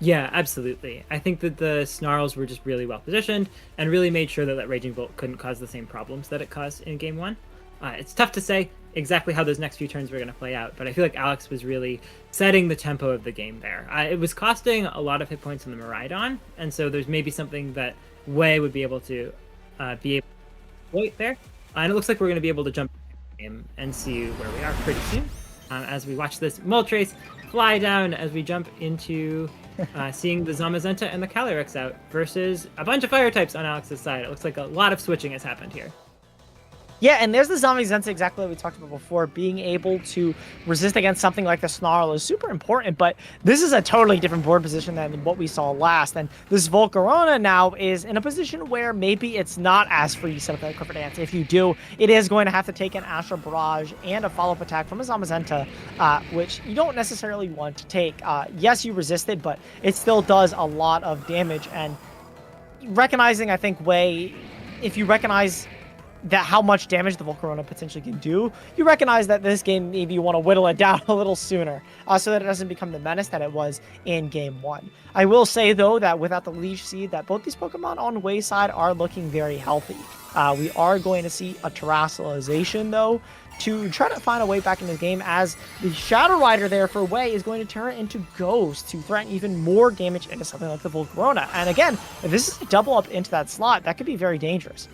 Speaker 8: Yeah, absolutely. I think that the Snarls were just really well positioned and really made sure that Raging Bolt couldn't cause the same problems that it caused in game one. It's tough to say exactly how those next few turns were going to play out, but I feel like Alex was really setting the tempo of the game there. It was costing a lot of hit points on the Miraidon, and so there's maybe something that Wei would be able to exploit there. And it looks like we're going to be able to jump in and see where we are pretty soon as we watch this Moltres fly down as we jump into seeing the Zamazenta and the Calyrex out versus a bunch of fire types on Alex's side. It looks like a lot of switching has happened here.
Speaker 9: Yeah, and there's the Zamazenta, exactly what we talked about before. Being able to resist against something like the Snarl is super important, but this is a totally different board position than what we saw last. And this Volcarona now is in a position where maybe it's not as free to set up that Quiver Dance. If you do, it is going to have to take an Astral Barrage and a follow-up attack from a Zamazenta, which you don't necessarily want to take. Yes, you resist it, but it still does a lot of damage. And recognizing, I think, Wei, if you recognize that how much damage the Volcarona potentially can do, you recognize that this game maybe you want to whittle it down a little sooner so that it doesn't become the menace that it was in game 1. I will say, though, that without the Leech Seed, that both these Pokemon on Wei's side are looking very healthy. We are going to see a Terrassalization, though, to try to find a way back in this game, as the Shadow Rider there for Wei is going to turn it into Ghost to threaten even more damage into something like the Volcarona. And again, if this is a double up into that slot, that could be very dangerous.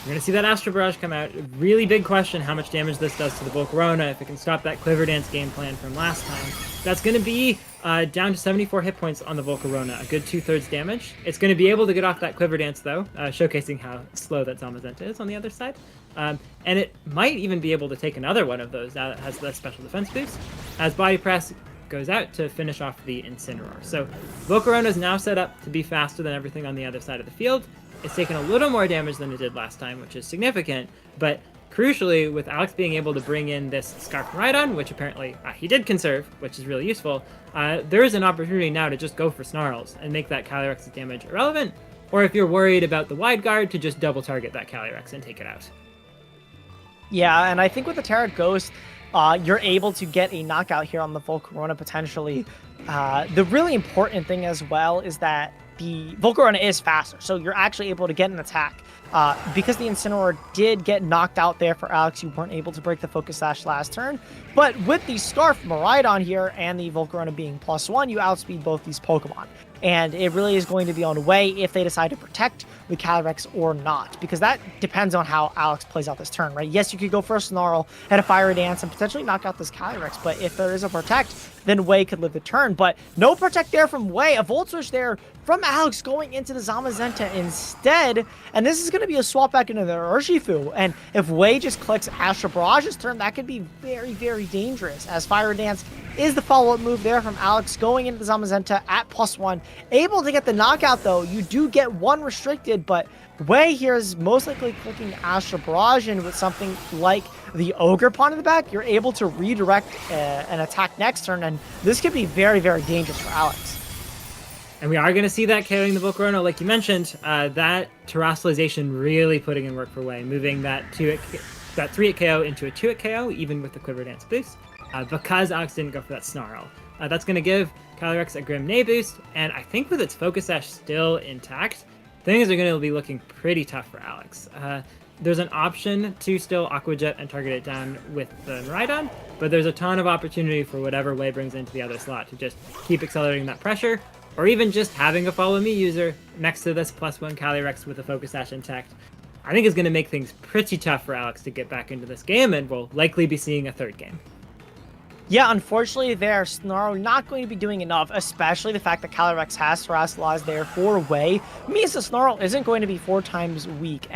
Speaker 8: We're going to see that Astral Barrage come out. Really big question how much damage this does to the Volcarona, if it can stop that Quiver Dance game plan from last time. That's going to be down to 74 hit points on the Volcarona, a good 2/3 damage. It's going to be able to get off that Quiver Dance, though, showcasing how slow that Zamazenta is on the other side. And it might even be able to take another one of those now that has the special defense boost, as Body Press goes out to finish off the Incineroar. So Volcarona is now set up to be faster than everything on the other side of the field. It's taken a little more damage than it did last time, which is significant, but crucially, with Alex being able to bring in this Scarf Miraidon, which apparently he did conserve, which is really useful, there is an opportunity now to just go for Snarls and make that Calyrex's damage irrelevant, or if you're worried about the Wide Guard, to just double target that Calyrex and take it out.
Speaker 9: Yeah, and I think with the Terra Ghost, you're able to get a knockout here on the Volcarona potentially. The really important thing as well is that the Volcarona is faster, so you're actually able to get an attack. Because the Incineroar did get knocked out there for Alex, you weren't able to break the Focus Sash last turn. But with the Scarf Miraidon here and the Volcarona being +1, you outspeed both these Pokemon. And it really is going to be on Wei if they decide to protect the Calyrex or not, because that depends on how Alex plays out this turn, right? Yes, you could go for a Snarl and a Fire Dance and potentially knock out this Calyrex, but if there is a Protect, then Wei could live the turn. But no Protect there from Wei, a Volt Switch there from Alex going into the Zamazenta instead, and this is going to be a swap back into the Urshifu, and if Wei just clicks Astral Barrage's turn, that could be very, very dangerous, as Fire Dance is the follow-up move there from Alex going into the Zamazenta at +1. Able to get the knockout, though. You do get one restricted, but Wei here is most likely clicking Astral Barrage, and with something like the Ogre Pawn in the back, you're able to redirect an attack next turn, and this could be very, very dangerous for Alex.
Speaker 8: And we are going to see that KOing the Volcarona, like you mentioned. That Terrassalization really putting in work for Wei, moving that 3-hit KO into a 2-hit KO, even with the Quiver Dance boost, because Alex didn't go for that Snarl. That's going to give Calyrex a Grim Neigh boost, and I think with its Focus Sash still intact, things are going to be looking pretty tough for Alex. There's an option to still Aqua Jet and target it down with the Miraidon, but there's a ton of opportunity for whatever Wei brings into the other slot to just keep accelerating that pressure, or even just having a Follow Me user next to this +1 Calyrex with a Focus Sash intact. I think is going to make things pretty tough for Alex to get back into this game, and we'll likely be seeing a third game.
Speaker 9: Yeah, unfortunately there, Snarl not going to be doing enough, especially the fact that Calyrex has Terrassalized there for Wei. Means that Snarl isn't going to be 4 times weak,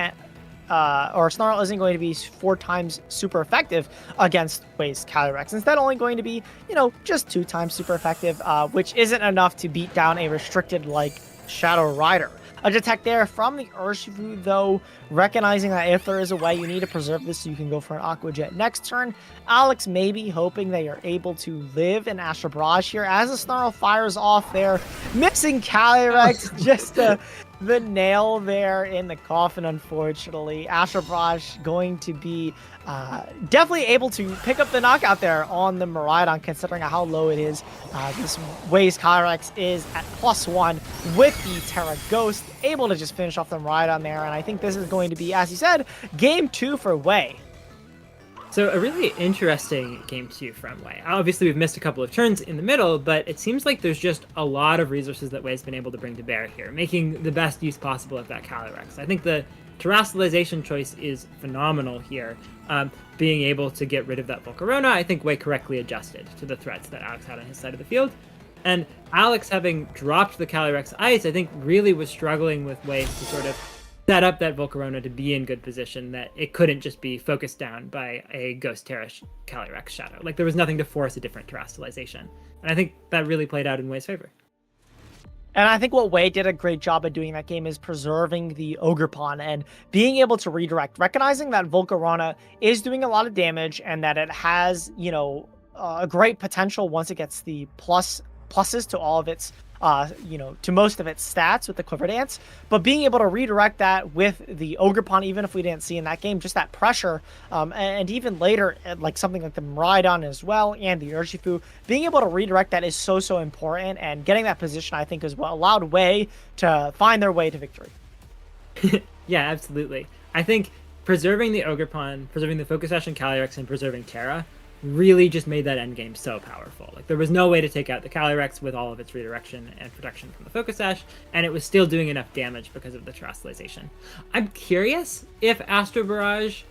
Speaker 9: or Snarl isn't going to be 4 times super effective against Wei's Calyrex. Instead, only going to be, just 2 times super effective, which isn't enough to beat down a restricted like Shadow Rider. A detect there from the Urshifu, though, recognizing that if there is a way, you need to preserve this so you can go for an Aqua Jet next turn. Alex may be hoping they are able to live in Astral Barrage here as the Snarl fires off there, missing Calyrex, just the nail there in the coffin, unfortunately. Astral Barrage going to be definitely able to pick up the knockout there on the Miraidon, considering how low it is. This Wei's Calyrex is at +1 with the Terra Ghost, able to just finish off the Miraidon there, and I think this is going to be, as you said, game 2 for Wei.
Speaker 8: So a really interesting game 2 from Wei. Obviously, we've missed a couple of turns in the middle, but it seems like there's just a lot of resources that Wei's been able to bring to bear here, making the best use possible of that Calyrex. I think the terrestrialization choice is phenomenal here. Being able to get rid of that Volcarona, I think Wei correctly adjusted to the threats that Alex had on his side of the field. And Alex, having dropped the Calyrex Ice, I think really was struggling with ways to sort of set up that Volcarona to be in good position, that it couldn't just be focused down by a Ghost Terra Calyrex Shadow. Like, there was nothing to force a different terrestrialization. And I think that really played out in Wei's favor.
Speaker 9: And I think what Wei did a great job at doing that game is preserving the Ogre Pawn and being able to redirect, recognizing that Volcarona is doing a lot of damage and that it has, you know, a great potential once it gets the pluses to all of its to most of its stats with the Quiver Dance, but being able to redirect that with the Ogre Pawn, even if we didn't see in that game, just that pressure, and even later, like something like the Miraidon as well, and the Urshifu, being able to redirect that is so important, and getting that position, I think, is what allowed Wei to find their way to victory.
Speaker 8: Yeah, absolutely. I think preserving the Ogre Pawn, preserving the Focus Sash and Calyrex, and preserving Terra really just made that endgame so powerful. Like, there was no way to take out the Calyrex with all of its redirection and protection from the Focus Sash, and it was still doing enough damage because of the terrestrialization. I'm curious if Astro Barrage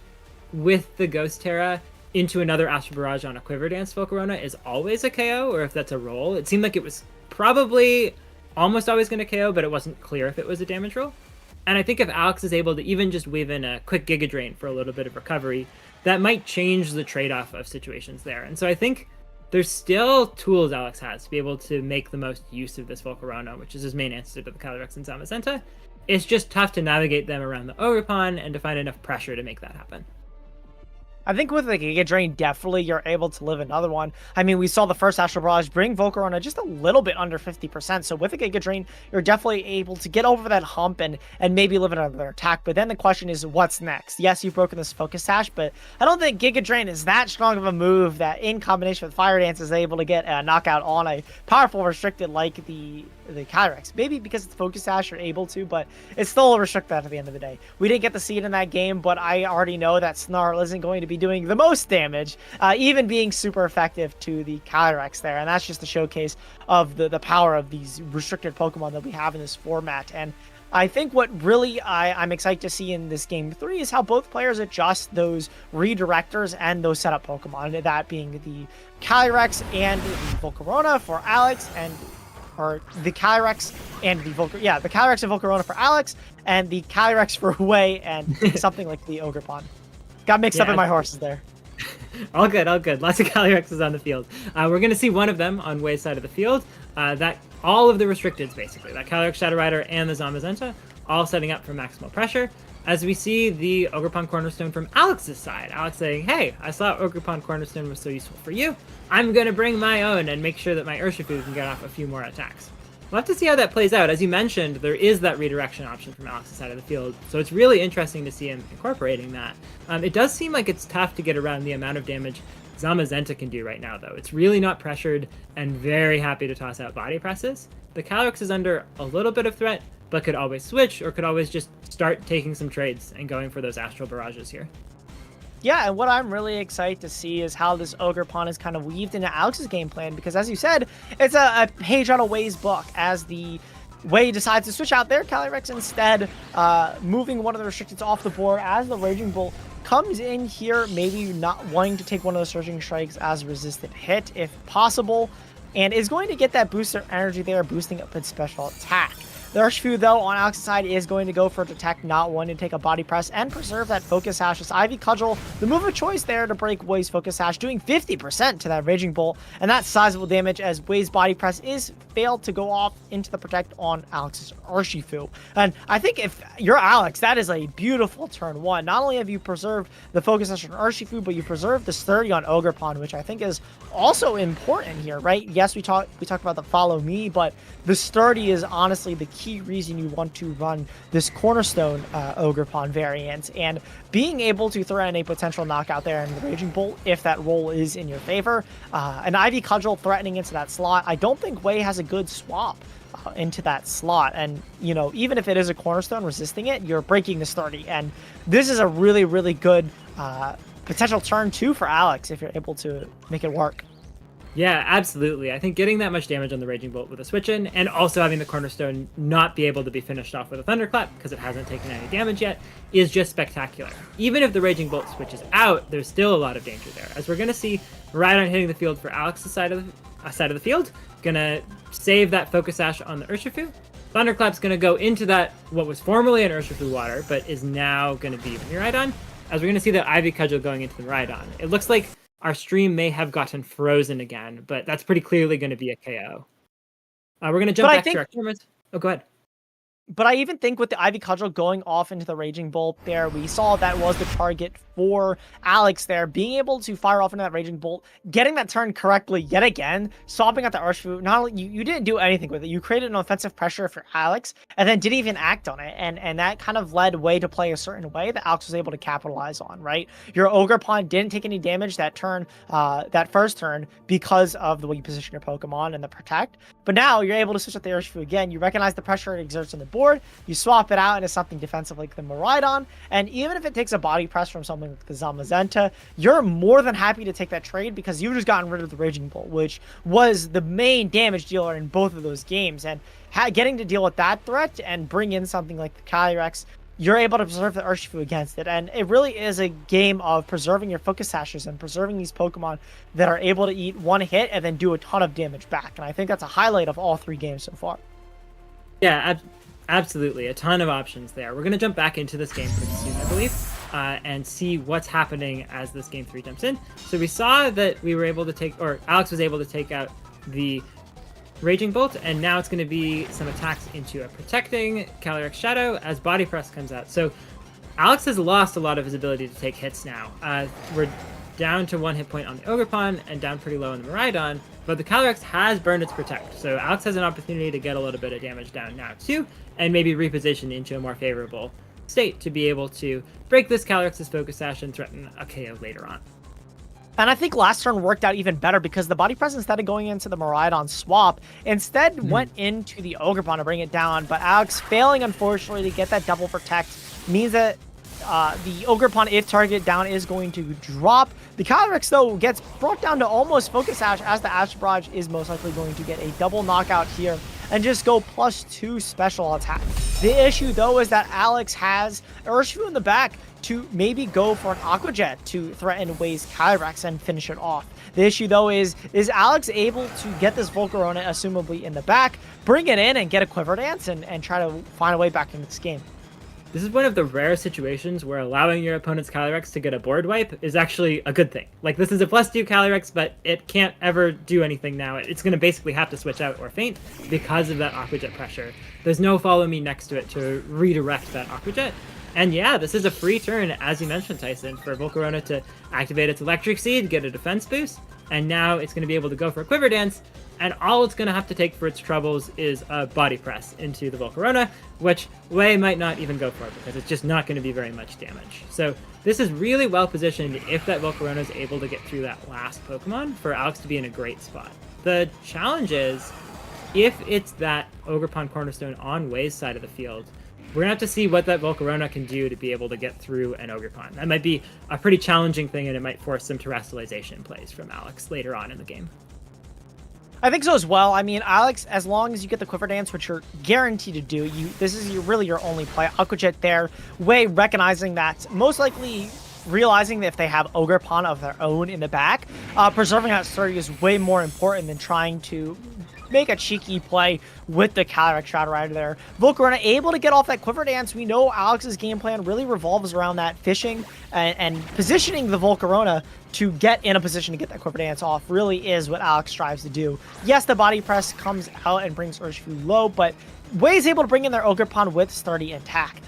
Speaker 8: with the Ghost Terra into another Astro Barrage on a Quiver Dance Volcarona is always a KO, or if that's a roll. It seemed like it was probably almost always going to KO, but it wasn't clear if it was a damage roll. And I think if Alex is able to even just weave in a quick Giga Drain for a little bit of recovery, that might change the trade-off of situations there. And so I think there's still tools Alex has to be able to make the most use of this Volcarona, which is his main answer to the Calyrex and Zamazenta. It's just tough to navigate them around the Ogre Pawn and to find enough pressure to make that happen.
Speaker 9: I think with the Giga Drain, definitely you're able to live another one. I mean, we saw the first Astral Barrage bring Volcarona just a little bit under 50%. So with a Giga Drain, you're definitely able to get over that hump and maybe live another attack. But then the question is, what's next? Yes, you've broken this Focus Sash, but I don't think Giga Drain is that strong of a move that in combination with Fire Dance is able to get a knockout on a powerful restricted like the Calyrex. Maybe because it's Focus Sash, you're able to, but it's still a restricted at the end of the day. We didn't get to see it in that game, but I already know that Snarl isn't going to be doing the most damage, even being super effective to the Calyrex there. And that's just a showcase of the power of these restricted Pokemon that we have in this format. And I think what really I'm excited to see in this game 3 is how both players adjust those redirectors and those setup Pokemon, that being the Calyrex and the Volcarona for Alex, or the Calyrex and the the Calyrex and Volcarona for Alex, and the Calyrex for Wei and something like the Ogre Pawn. Got mixed up in my horses there.
Speaker 8: All good, all good. Lots of Calyrexes on the field. We're going to see one of them on Wei's side of the field. That all of the restricteds, basically, that Calyrex Shadow Rider and the Zamazenta, all setting up for maximal pressure. As we see the Ogre Pawn Cornerstone from Alex's side. Alex saying, hey, I saw Ogre Pawn Cornerstone was so useful for you. I'm going to bring my own and make sure that my Urshifu can get off a few more attacks. We'll have to see how that plays out. As you mentioned, there is that redirection option from Alex's side of the field, so it's really interesting to see him incorporating that. It does seem like it's tough to get around the amount of damage Zamazenta can do right now, though. It's really not pressured and very happy to toss out body presses. The Calyrex is under a little bit of threat, but could always switch or could always just start taking some trades and going for those Astral Barrages here.
Speaker 9: Yeah, and what I'm really excited to see is how this Ogre Pawn is kind of weaved into Alex's game plan, because as you said, it's a page out of Wei's book, as the Wei decides to switch out their Calyrex instead, moving one of the restricteds off the board as the Raging Bolt comes in here, maybe not wanting to take one of the Surging Strikes as a resistant hit if possible, and is going to get that booster energy there, boosting up its special attack. The Urshifu, though, on Alex's side is going to go for Detect, not wanting to take a Body Press and preserve that Focus Sash. This Ivy Cudgel, the move of choice there to break Wei's Focus Sash, doing 50% to that Raging Bolt, and that's sizable damage as Wei's Body Press is failed to go off into the Protect on Alex's Urshifu. And I think if you're Alex, that is a beautiful turn one. Not only have you preserved the Focus Sash on Urshifu, but you preserved the Sturdy on Ogre Pawn, which I think is also important here, right? Yes, we talked about the Follow Me, but the Sturdy is honestly the key reason you want to run this Cornerstone Ogre Pawn variant, and being able to threaten a potential knockout there in the Raging Bolt if that roll is in your favor. An Ivy Cudgel threatening into that slot, I don't think Wei has a good swap into that slot, and you know, even if it is a Cornerstone resisting it, you're breaking the Sturdy, and this is a really good potential turn 2 for Alex if you're able to make it work.
Speaker 8: Yeah, absolutely. I think getting that much damage on the Raging Bolt with a switch in, and also having the Cornerstone not be able to be finished off with a Thunderclap because it hasn't taken any damage yet, is just spectacular. Even if the Raging Bolt switches out, there's still a lot of danger there. As we're going to see Miraidon hitting the field for Alex's side of the field, gonna save that Focus Sash on the Urshifu. Thunderclap's gonna go into that, what was formerly an Urshifu water, but is now gonna be Miraidon. As we're gonna see that Ivy Cudgel going into the Miraidon. It looks like our stream may have gotten frozen again, but that's pretty clearly gonna be a KO. We're gonna jump back to our cameras. Oh, go ahead.
Speaker 9: But I even think with the Ivy Cudgel going off into the Raging Bolt there, we saw that was the target for Alex there, being able to fire off into that Raging Bolt, getting that turn correctly yet again, stopping at the Urshifu. Not only you didn't do anything with it, you created an offensive pressure for Alex, and then didn't even act on it, and that kind of led way to play a certain way that Alex was able to capitalize on, right? Your Ogerpon didn't take any damage that turn, that first turn, because of the way you position your Pokemon and the Protect, but now you're able to switch at the Urshifu again, you recognize the pressure it exerts on the board, you swap it out into something defensive like the Miraidon, and even if it takes a body press from something like the Zamazenta, you're more than happy to take that trade because you've just gotten rid of the Raging Bolt, which was the main damage dealer in both of those games, and getting to deal with that threat and bring in something like the Calyrex, you're able to preserve the Urshifu against it, and it really is a game of preserving your Focus Sashes and preserving these Pokemon that are able to eat one hit and then do a ton of damage back, and I think that's a highlight of all 3 games so far.
Speaker 8: Yeah, absolutely. A ton of options there. We're going to jump back into this game pretty soon, I believe, and see what's happening as this game 3 jumps in. So we saw that we were able to take, or Alex was able to take out the Raging Bolt, and now it's going to be some attacks into a protecting Calyrex Shadow as Body Press comes out. So Alex has lost a lot of his ability to take hits now. We're down to 1 hit point on the Ogerpon and down pretty low on the Miraidon, but the Calyrex has burned its Protect, so Alex has an opportunity to get a little bit of damage down now too, and maybe reposition into a more favorable state to be able to break this Calyrex's Focus Sash and threaten a KO later on.
Speaker 9: And I think last turn worked out even better because the Body Press, instead of going into the Miraidon swap, instead went into the Ogerpon to bring it down, but Alex failing, unfortunately, to get that double Protect means that the Ogerpon, if targeted down, is going to drop. The Calyrex, though, gets brought down to almost Focus Sash, as the Ash Barrage is most likely going to get a double knockout here and just go +2 special attack. The issue, though, is that Alex has Urshifu in the back to maybe go for an Aqua Jet to threaten Wei's Calyrex and finish it off. The issue, though, is Alex able to get this Volcarona, assumably in the back, bring it in and get a Quiver Dance and try to find a way back into this game?
Speaker 8: This is one of the rare situations where allowing your opponent's Calyrex to get a board wipe is actually a good thing. Like, this is a +2 Calyrex, but it can't ever do anything now. It's going to basically have to switch out or faint because of that Aqua Jet pressure. There's no Follow Me next to it to redirect that Aqua Jet. And yeah, this is a free turn, as you mentioned, Tyson, for Volcarona to activate its Electric Seed, get a defense boost, and now it's going to be able to go for a Quiver Dance, and all it's going to have to take for its troubles is a Body Press into the Volcarona, which Wei might not even go for because it's just not going to be very much damage. So this is really well positioned if that Volcarona is able to get through that last Pokemon for Alex to be in a great spot. The challenge is, if it's that Ogerpon Cornerstone on Wei's side of the field, we're going to have to see what that Volcarona can do to be able to get through an Ogerpon. That might be a pretty challenging thing, and it might force some terrestrialization plays from Alex later on in the game.
Speaker 9: I think so as well. I mean, Alex, as long as you get the Quiver Dance, which you're guaranteed to do, this is really your only play. Aqua Jet there, Wei recognizing that, most likely realizing that if they have Ogerpon of their own in the back, preserving that sturdy is way more important than trying to make a cheeky play with the Calyrex Shadow Rider there. Volcarona able to get off that Quiver Dance. We know Alex's game plan really revolves around that fishing and positioning the Volcarona to get in a position to get that Quiver Dance off really is what Alex strives to do. Yes, the Body Press comes out and brings Urshifu low, but Wei's able to bring in their Ogerpon with sturdy intact.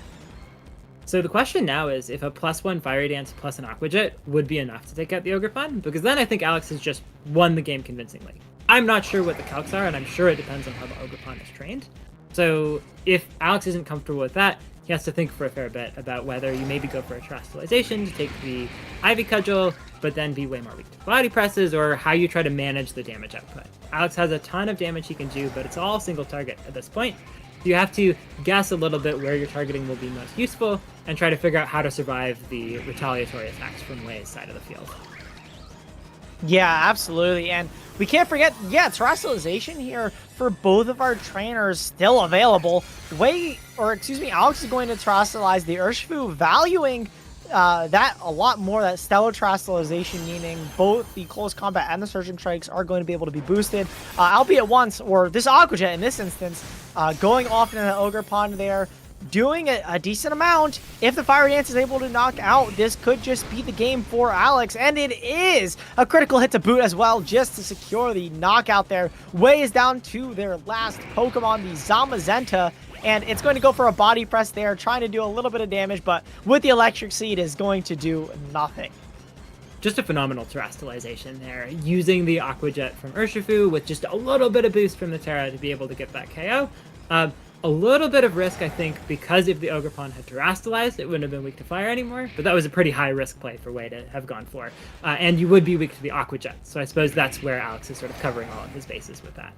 Speaker 8: So the question now is if a +1 Fiery Dance plus an Aqua Jet would be enough to take out the Ogerpon, because then I think Alex has just won the game convincingly. I'm not sure what the calcs are, and I'm sure it depends on how the Ogerpon is trained. So if Alex isn't comfortable with that, he has to think for a fair bit about whether you maybe go for a Terrestrialization to take the Ivy Cudgel, but then be way more weak to Body Presses, or how you try to manage the damage output. Alex has a ton of damage he can do, but it's all single target at this point. You have to guess a little bit where your targeting will be most useful and try to figure out how to survive the retaliatory attacks from Wei's side of the field.
Speaker 9: Yeah, absolutely. And we can't forget, terrestrialization here for both of our trainers still available. Alex is going to terrestrialize the Urshifu, valuing that a lot more, that stellar terrestrialization, meaning both the close combat and the surging strikes are going to be able to be boosted, albeit once, or this Aqua Jet in this instance, going off into the Ogre Pond there, doing a decent amount. If the Fire Dance is able to knock out, this could just be the game for Alex, and it is a critical hit to boot as well, just to secure the knockout there. Wei is down to their last Pokemon, the Zamazenta, and it's going to go for a body press there, trying to do a little bit of damage, but with the Electric Seed is going to do nothing.
Speaker 8: Just a phenomenal terrestrialization there, using the Aqua Jet from Urshifu with just a little bit of boost from the Terra to be able to get that KO. A little bit of risk, I think, because if the Ogerpon had terrestrialized, it wouldn't have been weak to fire anymore, but that was a pretty high risk play for Wei to have gone for. And you would be weak to the Aqua Jet, so I suppose that's where Alex is sort of covering all of his bases with that.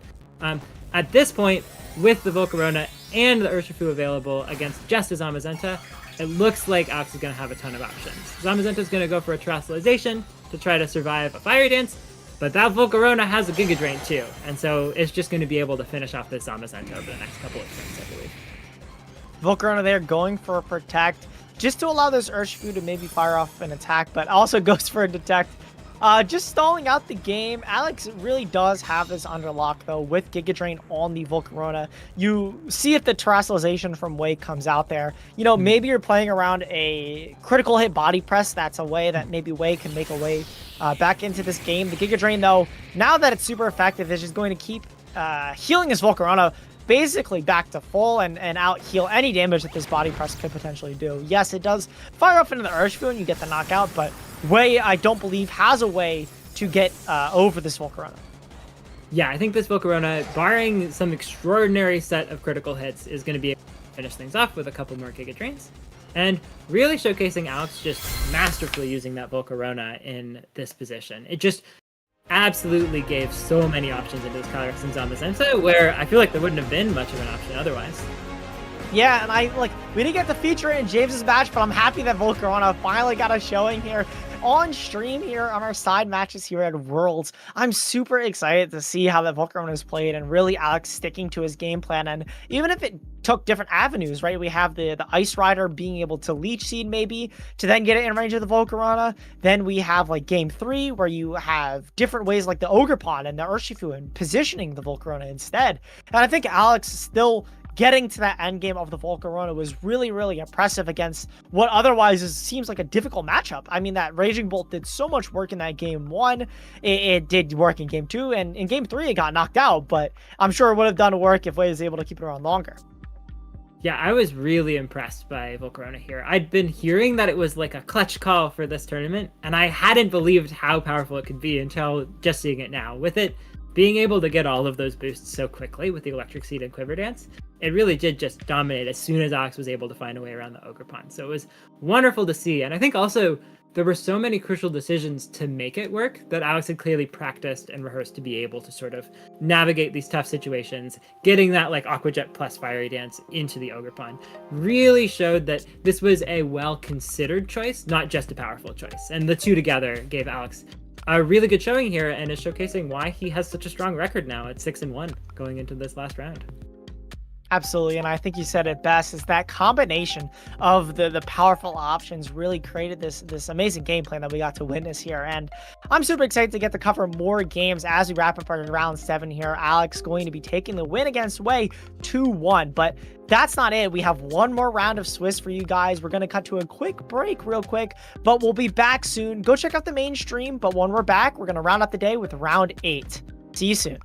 Speaker 8: At this point, with the Volcarona and the Urshifu available against just a Zamazenta, it looks like Alex is going to have a ton of options. Zamazenta is going to go for a terrestrialization to try to survive a Fire Dance, but that Volcarona has a Giga Drain too, and so it's just going to be able to finish off this Zamazenta over the next couple of turns, I believe.
Speaker 9: Volcarona there going for a Protect, just to allow this Urshifu to maybe fire off an attack, but also goes for a Detect. Just stalling out the game. Alex really does have this under lock, though, with Giga Drain on the Volcarona. You see if the terrestrialization from Wei comes out there. You know, maybe you're playing around a critical hit body press. That's a way that maybe Wei can make a way back into this game. The Giga Drain, though, now that it's super effective, is just going to keep healing his Volcarona basically back to full and out heal any damage that this body press could potentially do. Yes, it does fire up into the Urshifu and you get the knockout, but Wei, I don't believe, has a way to get over this Volcarona.
Speaker 8: Yeah, I think this Volcarona, barring some extraordinary set of critical hits, is going to be able to finish things off with a couple more Giga Drains. And really showcasing Alex just masterfully using that Volcarona in this position. It just absolutely gave so many options into this Calyrex and Zamazenta, where I feel like there wouldn't have been much of an option otherwise.
Speaker 9: Yeah, and we didn't get to feature it in James's match, but I'm happy that Volcarona finally got a showing here on stream here on our side matches here at Worlds. I'm super excited to see how that Volcarona is played and really Alex sticking to his game plan. And even if it took different avenues, right? We have the Ice Rider being able to Leech Seed maybe to then get it in range of the Volcarona. Then we have like game 3 where you have different ways like the Ogerpon and the Urshifu and positioning the Volcarona instead. And I think Alex still getting to that end game of the Volcarona was really, really impressive against what otherwise seems like a difficult matchup. I mean, that Raging Bolt did so much work in that game 1. It did work in game 2, and in game 3 it got knocked out, but I'm sure it would have done work if Wei was able to keep it around longer.
Speaker 8: Yeah, I was really impressed by Volcarona here. I'd been hearing that it was like a clutch call for this tournament, and I hadn't believed how powerful it could be until just seeing it now. With it being able to get all of those boosts so quickly with the Electric Seed and Quiver Dance, it really did just dominate as soon as Alex was able to find a way around the Ogerpon. So it was wonderful to see. And I think also there were so many crucial decisions to make it work that Alex had clearly practiced and rehearsed to be able to sort of navigate these tough situations. Getting that like Aqua Jet plus Fiery Dance into the Ogerpon really showed that this was a well-considered choice, not just a powerful choice. And the two together gave Alex a really good showing here and is showcasing why he has such a strong record now at 6-1 going into this last round.
Speaker 9: Absolutely, and I think you said it best, is that combination of the powerful options really created this amazing game plan that we got to witness here. And I'm super excited to get to cover more games as we wrap up our round 7 here. Alex going to be taking the win against Wei 2-1, but that's not it. We have one more round of Swiss for you guys. We're going to cut to a quick break real quick, but we'll be back soon. Go check out the main stream, but when we're back, we're going to round up the day with round 8. See you soon.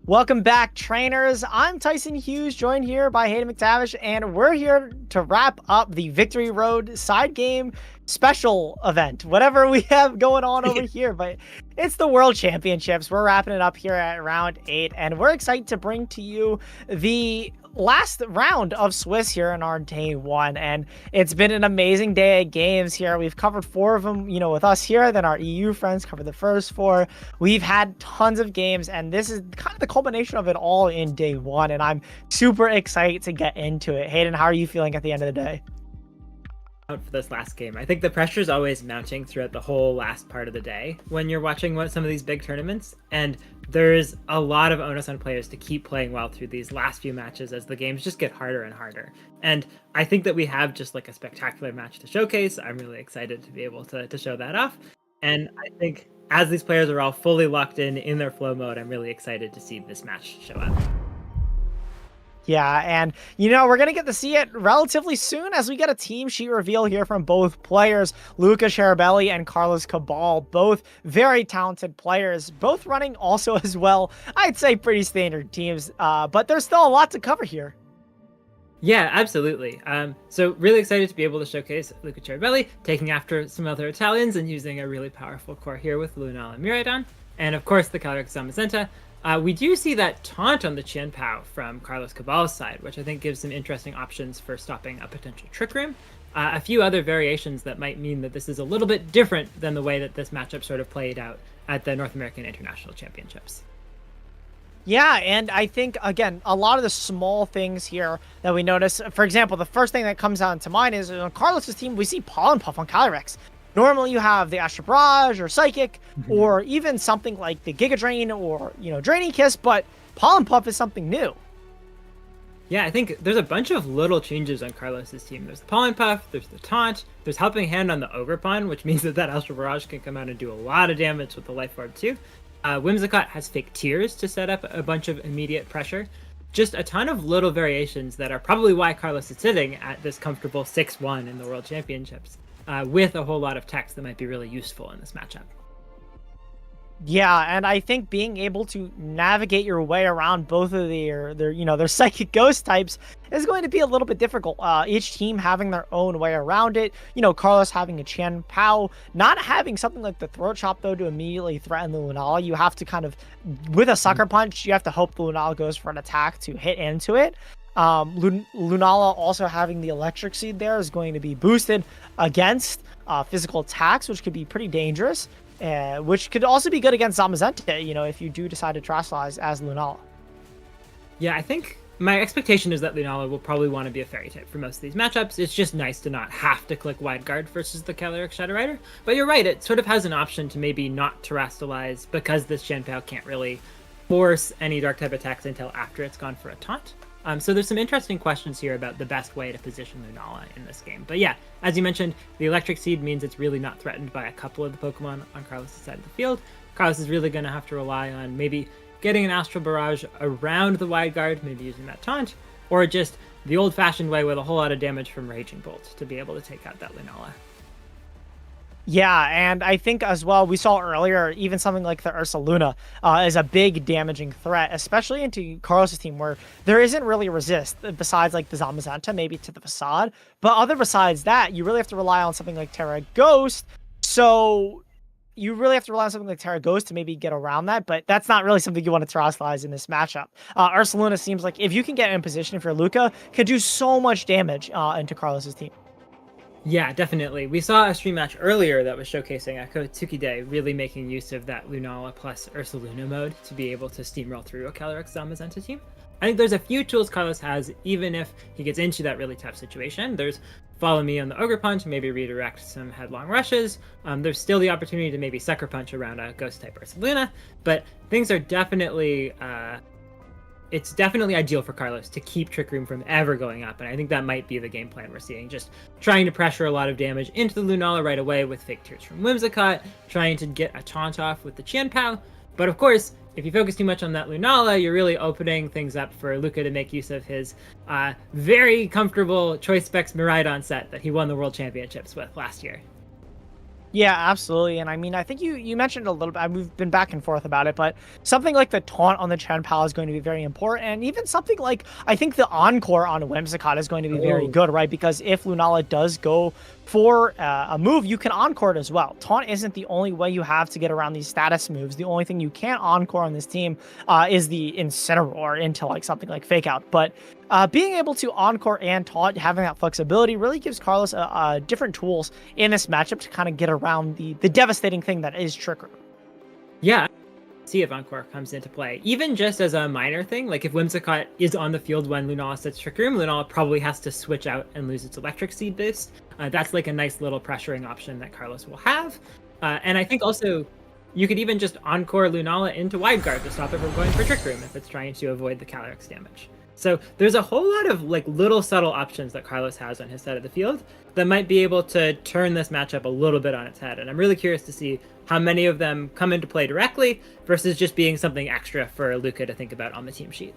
Speaker 9: Welcome back, trainers. I'm Tyson Hughes, joined here by Hayden McTavish, and we're here to wrap up the Victory Road side game special event, whatever we have going on over here. But it's the World Championships. We're wrapping it up here at round 8, and we're excited to bring to you the last round of Swiss here in our day 1, and it's been an amazing day of games here. We've covered 4 of them, with us here. Then our EU friends covered the first 4. We've had tons of games, and this is kind of the culmination of it all in day 1, and I'm super excited to get into it. Hayden, how are you feeling at the end of the day?
Speaker 8: Out for this last game. I think the pressure is always mounting throughout the whole last part of the day when you're watching some of these big tournaments, and there's a lot of onus on players to keep playing well through these last few matches as the games just get harder and harder. And I think that we have just like a spectacular match to showcase. I'm really excited to be able to show that off. And I think as these players are all fully locked in their flow mode, I'm really excited to see this match show up.
Speaker 9: Yeah, and we're going to get to see it relatively soon as we get a team sheet reveal here from both players, Luca Cherubelli and Carlos Cabal, both very talented players, both running also as well, I'd say pretty standard teams, but there's still a lot to cover here.
Speaker 8: Yeah, absolutely. So really excited to be able to showcase Luca Cherubelli, taking after some other Italians and using a really powerful core here with Lunala and Miraidon, and of course the Calyrex Zamazenta. We do see that taunt on the Qian Pao from Carlos Cabal's side, which I think gives some interesting options for stopping a potential Trick Room. A few other variations that might mean that this is a little bit different than the way that this matchup sort of played out at the North American International Championships.
Speaker 9: Yeah, and I think, again, a lot of the small things here that we notice, for example, the first thing that comes out to mind is on Carlos's team, we see Pollen Puff on Calyrex. Normally you have the Astral Barrage or Psychic, or even something like the Giga Drain or, Draining Kiss, but Pollen Puff is something new.
Speaker 8: Yeah, I think there's a bunch of little changes on Carlos's team. There's the Pollen Puff, there's the Taunt, there's Helping Hand on the Ogre Pawn, which means that Astral Barrage can come out and do a lot of damage with the Life Orb too. Whimsicott has Fake Tears to set up a bunch of immediate pressure. Just a ton of little variations that are probably why Carlos is sitting at this comfortable 6-1 in the World Championships. With a whole lot of text that might be really useful in this matchup.
Speaker 9: Yeah, and I think being able to navigate your way around both of their psychic ghost types is going to be a little bit difficult. Each team having their own way around it. Carlos having a Qian Pao, not having something like the Throat Chop though to immediately threaten the Lunala. You have to kind of, with a Sucker Punch, you have to hope the Lunala goes for an attack to hit into it. Lunala also having the Electric Seed there is going to be boosted against physical attacks, which could be pretty dangerous, which could also be good against Zamazenta, if you do decide to Terastallize as Lunala.
Speaker 8: Yeah, I think my expectation is that Lunala will probably want to be a Fairy type for most of these matchups. It's just nice to not have to click Wide Guard versus the Calyrex Shadow Rider. But you're right, it sort of has an option to maybe not Terastallize because this Qian Pao can't really force any Dark type attacks until after it's gone for a taunt. So there's some interesting questions here about the best way to position Lunala in this game. But yeah, as you mentioned, the Electric Seed means it's really not threatened by a couple of the Pokemon on Carlos' side of the field. Carlos is really going to have to rely on maybe getting an Astral Barrage around the Wide Guard, maybe using that taunt, or just the old-fashioned way with a whole lot of damage from Raging Bolt to be able to take out that Lunala.
Speaker 9: Yeah, and I think as well, we saw earlier, even something like the Ursaluna is a big damaging threat, especially into Carlos' team, where there isn't really a resist, besides like the Zamazenta, maybe to the Facade. But other besides that, you really have to rely on something like Terra Ghost. So you really have to rely on something like Terra Ghost to maybe get around that, but that's not really something you want to Terastallize in this matchup. Ursaluna seems like if you can get in position, if you're Luca, could do so much damage into Carlos' team.
Speaker 8: Yeah, definitely. We saw a stream match earlier that was showcasing Akatsuki Day really making use of that Lunala plus Ursaluna mode to be able to steamroll through a Calyrex Zamazenta team. I think there's a few tools Carlos has, even if he gets into that really tough situation. There's Follow Me on the Ogre Punch, maybe redirect some headlong rushes. There's still the opportunity to maybe Sucker Punch around a Ghost type Ursaluna, but things are definitely it's definitely ideal for Carlos to keep Trick Room from ever going up, and I think that might be the game plan we're seeing. Just trying to pressure a lot of damage into the Lunala right away with Fake Tears from Whimsicott, trying to get a taunt off with the Qian Pao. But of course, if you focus too much on that Lunala, you're really opening things up for Luca to make use of his very comfortable Choice Specs Miraidon set that he won the World Championships with last year.
Speaker 9: Yeah, absolutely. And I mean, I think you mentioned a little bit, we've been back and forth about it, but something like the taunt on the Chen Pal is going to be very important. And even something like, I think the encore on Whimsicott is going to be very good, right? Because if Lunala does go for a move, you can encore it as well. Taunt isn't the only way you have to get around these status moves. The only thing you can't encore on this team is the Incineroar into like something like Fake Out. But being able to encore and taunt, having that flexibility really gives Carlos different tools in this matchup to kind of get around the devastating thing that is Trick Room.
Speaker 8: Yeah, see if Encore comes into play. Even just as a minor thing, like if Whimsicott is on the field when Lunala sets Trick Room, Lunala probably has to switch out and lose its Electric Seed boost. That's like a nice little pressuring option that Carlos will have. And I think also you could even just Encore Lunala into Wide Guard to stop it from going for Trick Room if it's trying to avoid the Calyrex damage. So there's a whole lot of like little subtle options that Carlos has on his side of the field that might be able to turn this matchup a little bit on its head. And I'm really curious to see how many of them come into play directly versus just being something extra for Luca to think about on the team sheet.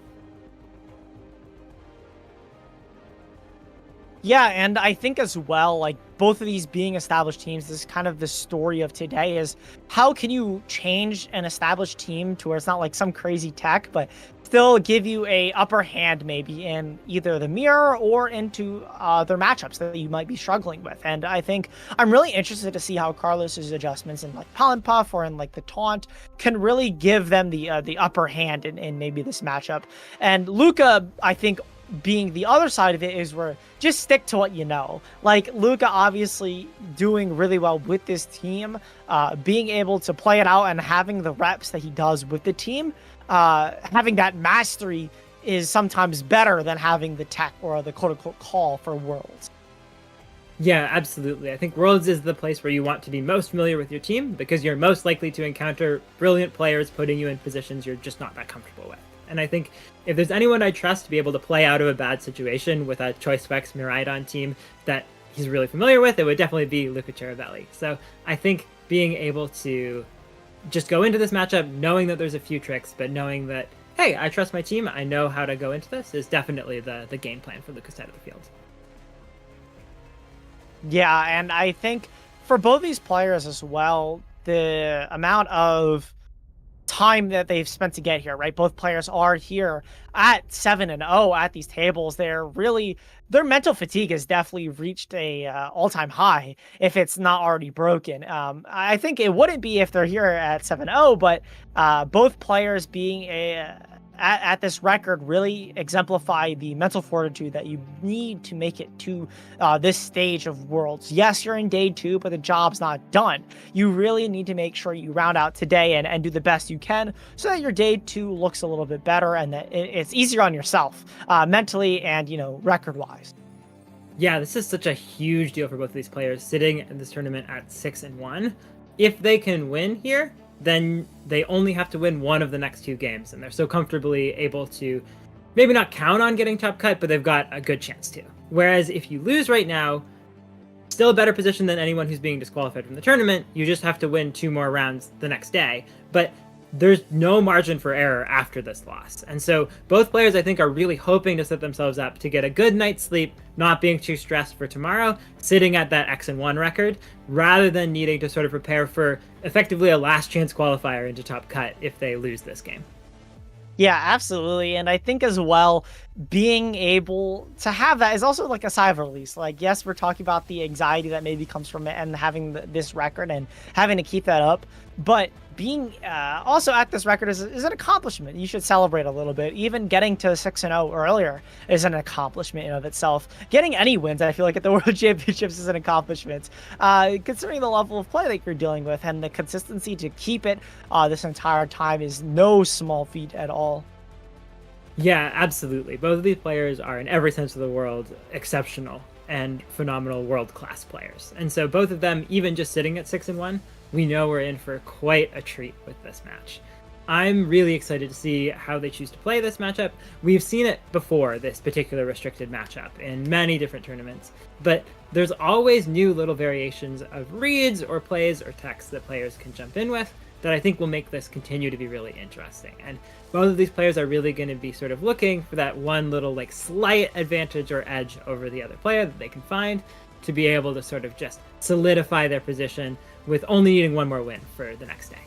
Speaker 9: Yeah, and I think as well, like both of these being established teams, this is kind of the story of today is how can you change an established team to where it's not like some crazy tech, but still give you a upper hand maybe in either the mirror or into their matchups that you might be struggling with. And I think I'm really interested to see how Carlos's adjustments in like Pollen Puff or in like the taunt can really give them the upper hand in maybe this matchup. And Luca, I think, being the other side of it is where just stick to what you know. Like Luca obviously doing really well with this team, being able to play it out and having the reps that he does with the team, having that mastery is sometimes better than having the tech or the quote-unquote call for Worlds.
Speaker 8: Yeah, absolutely. I think Worlds is the place where you want to be most familiar with your team because you're most likely to encounter brilliant players putting you in positions you're just not that comfortable with. And I think if there's anyone I trust to be able to play out of a bad situation with a Choice Specs Miraidon team that he's really familiar with, it would definitely be Luca Cherubelli. So I think being able to just go into this matchup knowing that there's a few tricks, but knowing that, hey, I trust my team, I know how to go into this, is definitely the game plan for Luca's side of the field.
Speaker 9: Yeah, and I think for both these players as well, the amount of time that they've spent to get here, right? Both players are here at 7-0 at these tables. Their mental fatigue has definitely reached a all-time high if it's not already broken. I think it wouldn't be if they're here at 7-0, but both players being at this record really exemplify the mental fortitude that you need to make it to this stage of Worlds. Yes, you're in day 2, but the job's not done. You really need to make sure you round out today and do the best you can so that your day 2 looks a little bit better and that it's easier on yourself mentally and, record-wise.
Speaker 8: Yeah, this is such a huge deal for both of these players sitting in this tournament at 6-1. If they can win here, then they only have to win one of the next 2 games, and they're so comfortably able to maybe not count on getting top cut, but they've got a good chance to. Whereas if you lose right now, still a better position than anyone who's being disqualified from the tournament, you just have to win 2 more rounds the next day. But there's no margin for error after this loss. And so both players, I think, are really hoping to set themselves up to get a good night's sleep, not being too stressed for tomorrow, sitting at that X-1 record, rather than needing to sort of prepare for effectively a last chance qualifier into top cut if they lose this game.
Speaker 9: Yeah, absolutely. And I think as well, being able to have that is also like a sigh of release. Like, yes, we're talking about the anxiety that maybe comes from it and having this record and having to keep that up. But being also at this record is an accomplishment. You should celebrate a little bit. Even getting to 6-0 earlier is an accomplishment in of itself. Getting any wins, I feel like, at the World Championships is an accomplishment. Considering the level of play that you're dealing with and the consistency to keep it this entire time is no small feat at all.
Speaker 8: Yeah, absolutely. Both of these players are, in every sense of the word, exceptional and phenomenal world-class players. And so both of them, even just sitting at 6-1, we know we're in for quite a treat with this match. I'm really excited to see how they choose to play this matchup. We've seen it before, this particular restricted matchup, in many different tournaments, but there's always new little variations of reads or plays or texts that players can jump in with that I think will make this continue to be really interesting. And both of these players are really going to be sort of looking for that one little like slight advantage or edge over the other player that they can find. to be able to sort of just solidify their position with only needing one more win for the next day.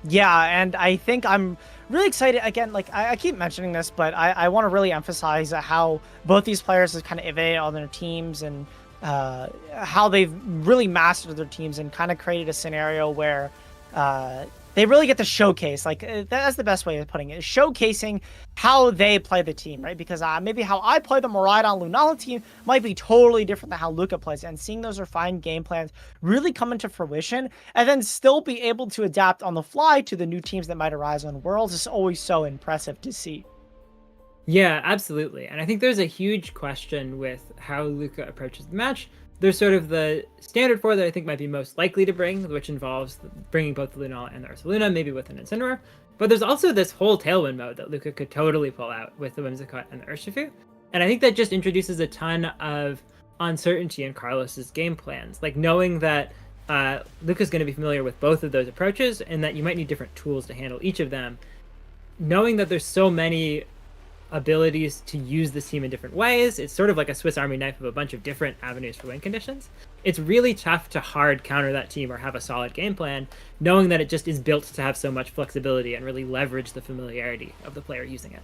Speaker 9: Yeah, and I think I'm really excited. Again, like I keep mentioning this, but I want to really emphasize how both these players have kind of innovated on their teams and how they've really mastered their teams and kind of created a scenario where they really get to showcase, like that's the best way of putting it, is showcasing how they play the team, right? Because maybe how I play the Miraidon Lunala team might be totally different than how Luca plays, and seeing those refined game plans really come into fruition and then still be able to adapt on the fly to the new teams that might arise on Worlds is always so impressive to see.
Speaker 8: Yeah, absolutely. And I think there's a huge question with how Luca approaches the match. There's sort of the standard four that I think might be most likely to bring, which involves bringing both the Lunala and the Ursaluna, maybe with an Incineroar. But there's also this whole Tailwind mode that Luca could totally pull out with the Whimsicott and the Urshifu. And I think that just introduces a ton of uncertainty in Carlos's game plans. Like knowing that Luca's going to be familiar with both of those approaches and that you might need different tools to handle each of them. Knowing that there's so many abilities to use this team in different ways. It's sort of like a Swiss Army knife of a bunch of different avenues for win conditions. It's really tough to hard counter that team or have a solid game plan, knowing that it just is built to have so much flexibility and really leverage the familiarity of the player using it.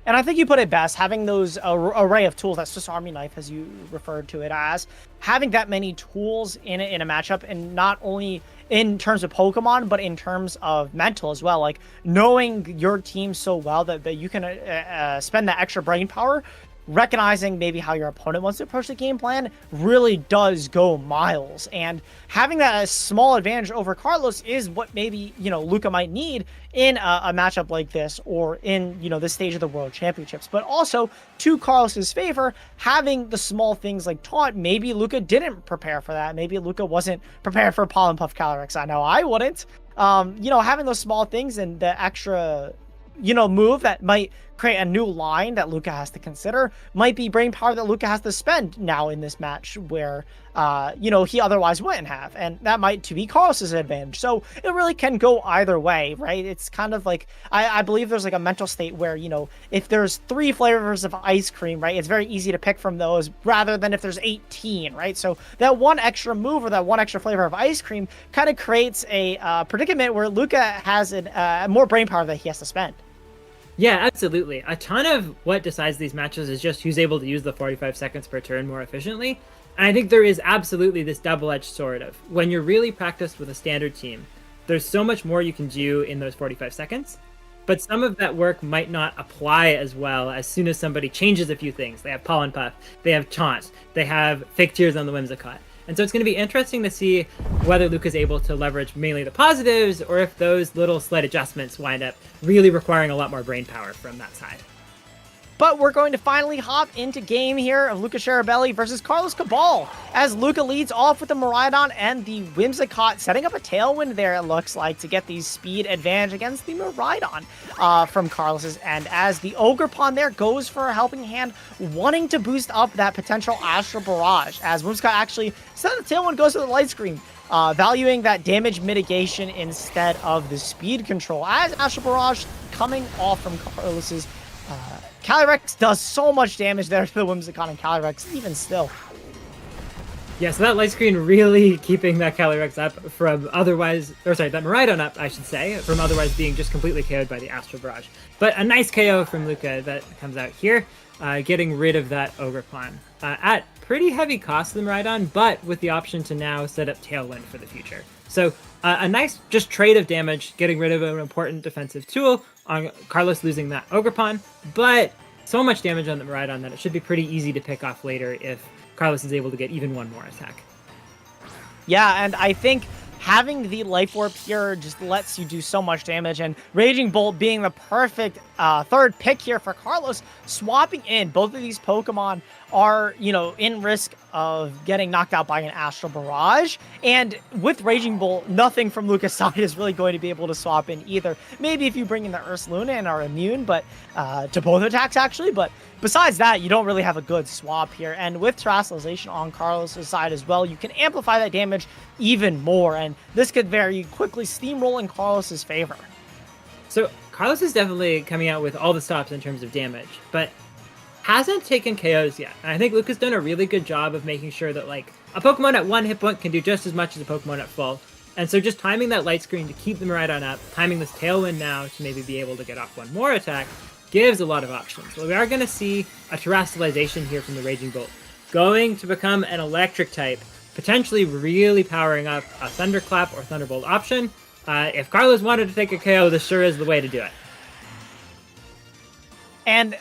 Speaker 9: And I think you put it best, having those array of tools, that Swiss Army knife, as you referred to it as, having that many tools in a matchup, and not only in terms of Pokemon, but in terms of mental as well. Like knowing your team so well that you can spend that extra brain power, recognizing maybe how your opponent wants to approach the game plan really does go miles. And having that small advantage over Carlos is what maybe, Luca might need in a matchup like this, or in, this stage of the World Championships. But also, to Carlos's favor, having the small things like Taunt, maybe Luca didn't prepare for that. Maybe Luca wasn't prepared for Pollen Puff Calyrex. I know I wouldn't. Having those small things and the extra move that might create a new line that Luca has to consider might be brain power that Luca has to spend now in this match where, he otherwise wouldn't have. And that might to be Carlos's advantage. So it really can go either way, right? It's kind of like, I believe there's like a mental state where, if there's 3 flavors of ice cream, right, it's very easy to pick from those rather than if there's 18, right? So that one extra move or that one extra flavor of ice cream kind of creates a predicament where Luca has more brain power that he has to spend.
Speaker 8: Yeah, absolutely. A ton of what decides these matches is just who's able to use the 45 seconds per turn more efficiently. And I think there is absolutely this double-edged sword of when you're really practiced with a standard team, there's so much more you can do in those 45 seconds. But some of that work might not apply as well as soon as somebody changes a few things. They have Pollen Puff, they have Taunt, they have Fake Tears on the Whimsicott. And so it's going to be interesting to see whether Luca's able to leverage mainly the positives, or if those little slight adjustments wind up really requiring a lot more brain power from that side.
Speaker 9: But we're going to finally hop into game here of Luca Scarabelli versus Carlos Cabal, as Luca leads off with the Miraidon and the Whimsicott, setting up a Tailwind there, it looks like, to get the speed advantage against the Miraidon from Carlos's end, as the Ogerpon there goes for a helping hand, wanting to boost up that potential Astral Barrage, as Whimsicott actually, instead of the Tailwind, goes to the Light Screen, valuing that damage mitigation instead of the speed control, as Astral Barrage coming off from Carlos's Calyrex does so much damage there to the Whimsicott and Calyrex, even still.
Speaker 8: Yeah, so that Light Screen really keeping that Calyrex up from otherwise, that Miraidon up, I should say, from otherwise being just completely KO'd by the Astral Barrage. But a nice KO from Luca that comes out here, getting rid of that Ogerpon at pretty heavy cost to the Miraidon, but with the option to now set up Tailwind for the future. So a nice just trade of damage, getting rid of an important defensive tool on Carlos losing that Ogerpon, but so much damage on the Miraidon that it should be pretty easy to pick off later if Carlos is able to get even one more attack.
Speaker 9: Yeah, and I think having the Life Orb here just lets you do so much damage, and Raging Bolt being the perfect third pick here for Carlos, swapping in both of these Pokemon are, in risk of getting knocked out by an Astral Barrage, and with Raging Bolt, nothing from Luca's side is really going to be able to swap in either. Maybe if you bring in the Ursaluna and are immune, but to both attacks actually, but besides that, you don't really have a good swap here, and with Terastallization on Carlos' side as well, you can amplify that damage even more, and this could very quickly steamroll in Carlos' favor.
Speaker 8: So Carlos is definitely coming out with all the stops in terms of damage, but hasn't taken KOs yet. And I think Luca's done a really good job of making sure that like a Pokemon at 1 hit point can do just as much as a Pokemon at full. And so just timing that light screen to keep the Miraidon up, timing this Tailwind now to maybe be able to get off one more attack, gives a lot of options. Well, we are going to see a Terrestrialization here from the Raging Bolt, going to become an electric type, potentially really powering up a Thunderclap or Thunderbolt option. If Carlos wanted to take a KO, this sure is the way to do it.
Speaker 9: And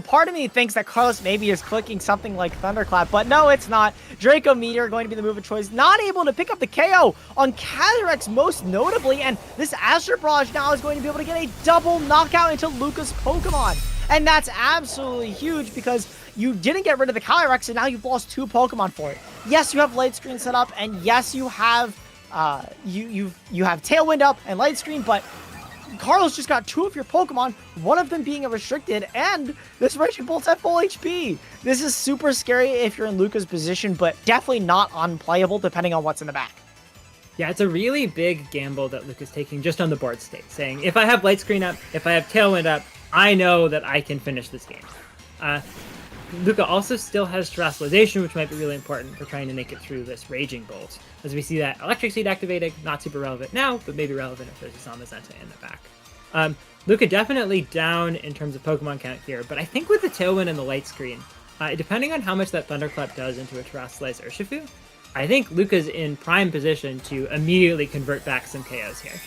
Speaker 9: part of me thinks that Carlos maybe is clicking something like Thunderclap, but no, it's not. Draco Meteor going to be the move of choice. Not able to pick up the KO on Calyrex most notably, and this Astro Barrage now is going to be able to get a double knockout into Luca's Pokemon. And that's absolutely huge because you didn't get rid of the Calyrex, and now you've lost 2 Pokemon for it. Yes, you have Light Screen set up, and yes, you have you have Tailwind up and Light Screen, but Carlos just got 2 of your Pokemon, one of them being a restricted, and this Raging Bolt's at full HP. This is super scary if you're in Luca's position, but definitely not unplayable depending on what's in the back.
Speaker 8: Yeah, it's a really big gamble that Luca's taking just on the board state, saying, if I have Light Screen up, if I have Tailwind up, I know that I can finish this game. Luca also still has Terrestrialization, which might be really important for trying to make it through this Raging Bolt. As we see that Electric Seed activating, not super relevant now, but maybe relevant if there's a Zamazenta in the back. Luca definitely down in terms of Pokemon count here, but I think with the Tailwind and the Light Screen, depending on how much that Thunderclap does into a Terrestrialized Urshifu, I think Luca's in prime position to immediately convert back some KOs here.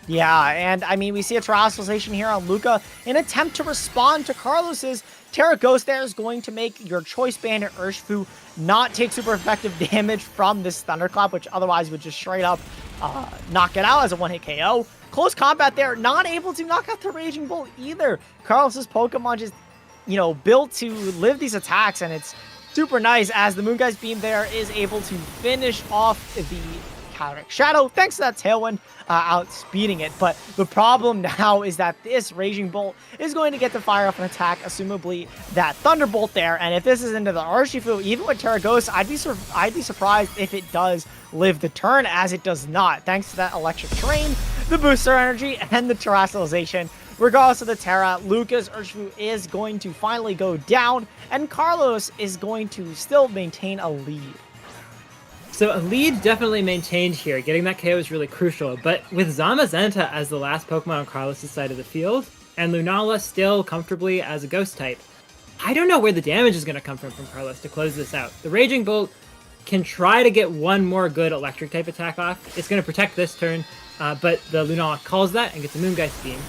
Speaker 9: Yeah, and I mean, we see a Terrestrialization here on Luca. In an attempt to respond to Carlos's, Terra Ghost there is going to make your Choice Bandit Urshifu not take super effective damage from this Thunderclap, which otherwise would just straight up knock it out as a one-hit KO. Close combat there, not able to knock out the Raging Bolt either. Carlos's Pokemon just, built to live these attacks, and it's super nice as the Moongeist Beam there is able to finish off the Calyrex Shadow, thanks to that Tailwind, outspeeding it. But the problem now is that this Raging Bolt is going to get to fire off an attack, assumably that Thunderbolt there. And if this is into the Urshifu, even with Terra Ghost, I'd be surprised if it does live the turn, as it does not, thanks to that Electric Terrain, the Booster Energy, and the Terrestrialization. Regardless of the Terra, Luca's Urshifu is going to finally go down, and Carlos is going to still maintain a lead.
Speaker 8: So a lead definitely maintained here. Getting that KO is really crucial, but with Zamazenta as the last Pokemon on Carlos' side of the field, and Lunala still comfortably as a Ghost type, I don't know where the damage is going to come from Carlos to close this out. The Raging Bolt can try to get one more good Electric type attack off. It's going to protect this turn, but the Lunala calls that and gets a Moongeist Beam.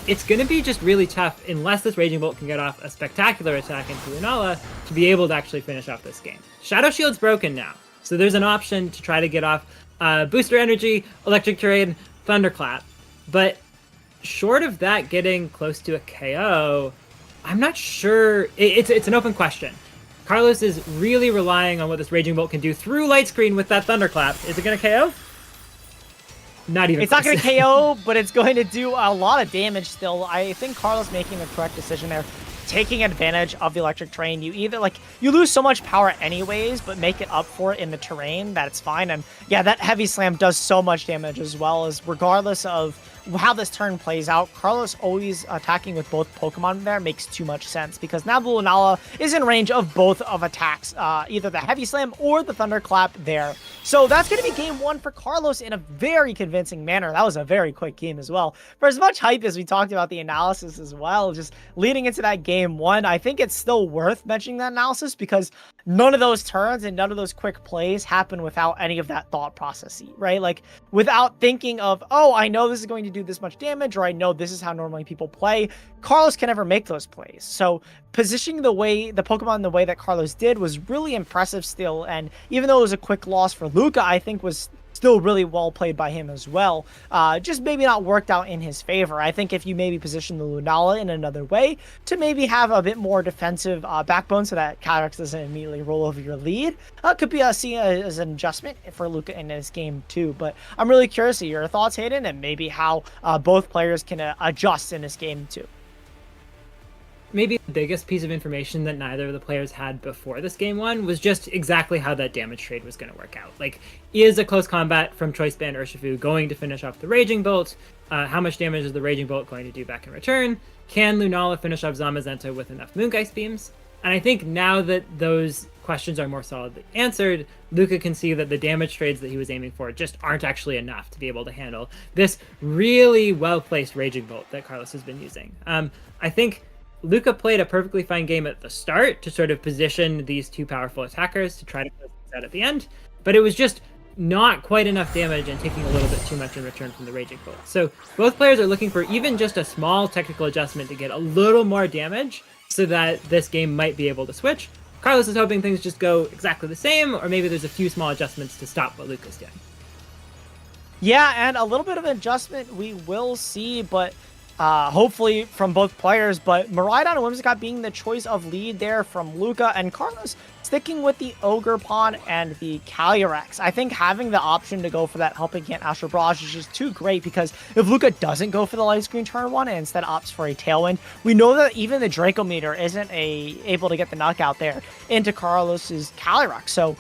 Speaker 8: It's going to be just really tough unless this Raging Bolt can get off a spectacular attack into Lunala to be able to actually finish off this game. Shadow Shield's broken now. So there's an option to try to get off Booster Energy, Electric Terrain, Thunderclap. But short of that getting close to a KO, I'm not sure. It's an open question. Carlos is really relying on what this Raging Bolt can do through Light Screen with that Thunderclap. Is it going to KO? Not even.
Speaker 9: It's not going to KO, but it's going to do a lot of damage still. I think Carlos making the correct decision there. Taking advantage of the Electric Terrain. You lose so much power anyways, but make it up for it in the terrain, that it's fine. And yeah, that Heavy Slam does so much damage, as well as regardless of how this turn plays out, Carlos always attacking with both Pokemon there makes too much sense, because now the Lunala is in range of both of attacks, either the Heavy Slam or the Thunderclap there. So that's going to be game 1 for Carlos in a very convincing manner. That was a very quick game as well. For as much hype as we talked about the analysis as well, just leading into that game 1, I think it's still worth mentioning that analysis, because none of those turns and none of those quick plays happen without any of that thought process, right? Like, without thinking of, oh, I know this is going to do this much damage, or I know this is how normally people play. Carlos can never make those plays. So positioning the Pokemon the way that Carlos did was really impressive still, and even though it was a quick loss for Luca, I think was still really well played by him as well. Just maybe not worked out in his favor. I think if you maybe position the Lunala in another way to maybe have a bit more defensive backbone so that Calyrex doesn't immediately roll over your lead, could be seen as an adjustment for Luca in this game too. But I'm really curious to your thoughts, Hayden, and maybe how both players can adjust in this game too.
Speaker 8: maybe the biggest piece of information that neither of the players had before this game one was just exactly how that damage trade was going to work out. Like, is a close combat from Choice Band Urshifu going to finish off the Raging Bolt? How much damage is the Raging Bolt going to do back in return? Can Lunala finish off Zamazenta with enough Moongeist beams? And I think now that those questions are more solidly answered, Luca can see that the damage trades that he was aiming for just aren't actually enough to be able to handle this really well-placed Raging Bolt that Carlos has been using. I think Luca played a perfectly fine game at the start to sort of position these two powerful attackers to try to close things out at the end, but it was just not quite enough damage and taking a little bit too much in return from the Raging Bolt. So both players are looking for even just a small technical adjustment to get a little more damage so that this game might be able to switch. Carlos is hoping things just go exactly the same, or maybe there's a few small adjustments to stop what Luca's doing.
Speaker 9: Yeah, and a little bit of an adjustment we will see, but hopefully from both players. But Miraidon and Whimsicott being the choice of lead there from Luca, and Carlos sticking with the Ogre Pawn and the Calyrex. I think having the option to go for that Helping Hand Astral Barrage is just too great, because if Luca doesn't go for the Light Screen turn one and instead opts for a Tailwind, we know that even the Draco Meter isn't able to get the knockout there into Carlos's Calyrex. So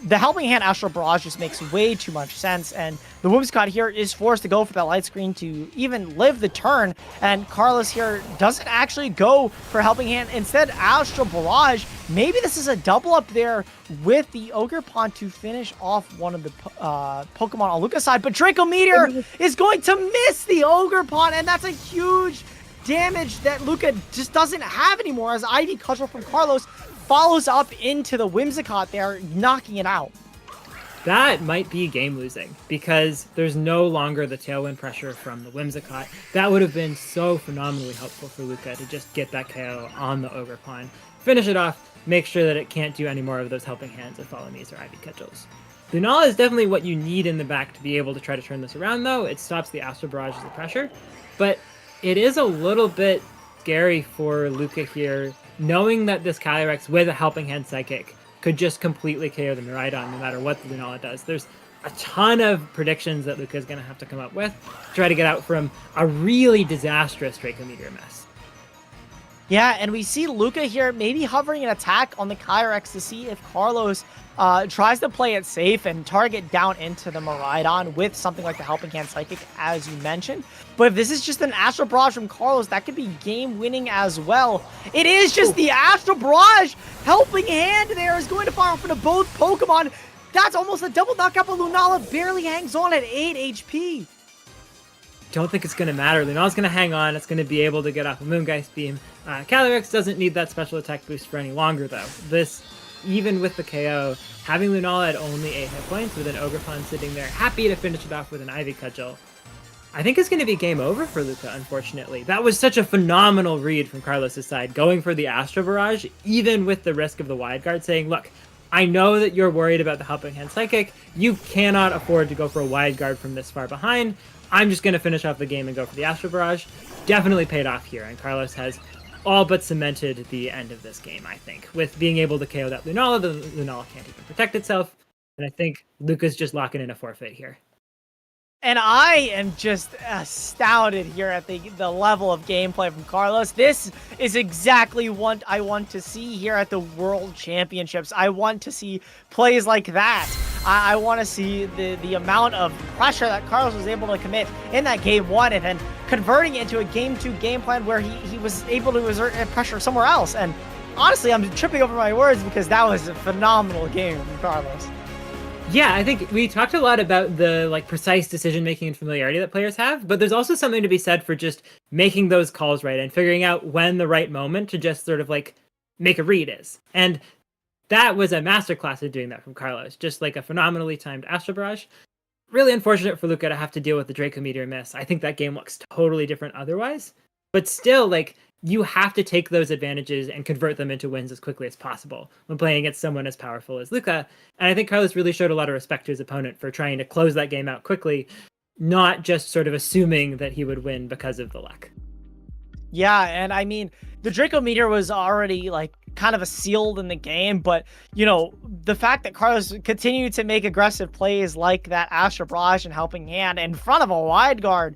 Speaker 9: the Helping Hand Astral Barrage just makes way too much sense, and the Whimsicott here is forced to go for that Light Screen to even live the turn, and Carlos here doesn't actually go for Helping Hand. Instead, Astral Barrage. Maybe this is a double up there with the Ogre Pawn to finish off one of the Pokemon on Luca's side, but Draco Meteor is going to miss the Ogre Pawn, and that's a huge damage that Luca just doesn't have anymore, as Ivy Cudgel from Carlos follows up into the Whimsicott there, knocking it out.
Speaker 8: That might be game losing, because there's no longer the Tailwind pressure from the Whimsicott. That would have been so phenomenally helpful for Luca to just get that KO on the Ogre Pawn, finish it off, make sure that it can't do any more of those Helping Hands of Follow Me's or Ivy Cudgels. Lunala is definitely what you need in the back to be able to try to turn this around, though. It stops the Astral Barrage as a pressure, but it is a little bit scary for Luca here, knowing that this Calyrex with a Helping Hand Psychic could just completely KO the Miraidon no matter what the Lunala does. There's a ton of predictions that Luca's going to have to come up with to try to get out from a really disastrous Draco Meteor mess.
Speaker 9: Yeah, and we see Luca here maybe hovering an attack on the Calyrex to see if Carlos tries to play it safe and target down into the Miraidon with something like the Helping Hand Psychic, as you mentioned. But if this is just an Astral Barrage from Carlos, that could be game-winning as well. It is just the Astral Barrage! Helping Hand there is going to fire off into both Pokemon. That's almost a double knockout, but Lunala barely hangs on at 8 HP.
Speaker 8: Don't think it's going to matter. Lunala's going to hang on. It's going to be able to get off a Moongeist Beam. Calyrex doesn't need that special attack boost for any longer, though. This, even with the KO, having Lunala at only 8 hit points with an Ogre Pawn sitting there, happy to finish it off with an Ivy Cudgel, I think it's going to be game over for Luca, unfortunately. That was such a phenomenal read from Carlos' side, going for the Astral Barrage, even with the risk of the Wide Guard, saying, look, I know that you're worried about the Helping Hand Psychic. You cannot afford to go for a Wide Guard from this far behind. I'm just going to finish off the game and go for the Astral Barrage. Definitely paid off here, and Carlos has all but cemented the end of this game, I think. With being able to KO that Lunala, the Lunala can't even protect itself, and I think Luca's just locking in a forfeit here.
Speaker 9: And I am just astounded here at the level of gameplay from Carlos. This is exactly what I want to see here at the World Championships. I want to see plays like that. I want to see the amount of pressure that Carlos was able to commit in that game one, and then converting it into a game two game plan where he was able to exert pressure somewhere else. And honestly, I'm tripping over my words because that was a phenomenal game from Carlos.
Speaker 8: Yeah, I think we talked a lot about the precise decision-making and familiarity that players have, but there's also something to be said for just making those calls right and figuring out when the right moment to just sort of make a read is. And that was a masterclass of doing that from Carlos, just like a phenomenally timed Astral Barrage. Really unfortunate for Luca to have to deal with the Draco Meteor miss. I think that game looks totally different otherwise, but still, you have to take those advantages and convert them into wins as quickly as possible when playing against someone as powerful as Luca. And I think Carlos really showed a lot of respect to his opponent for trying to close that game out quickly, not just sort of assuming that he would win because of the luck.
Speaker 9: Yeah, and I mean, the Draco Meteor was already kind of a sealed in the game, but the fact that Carlos continued to make aggressive plays like that Astro Barrage and Helping Hand in front of a wide guard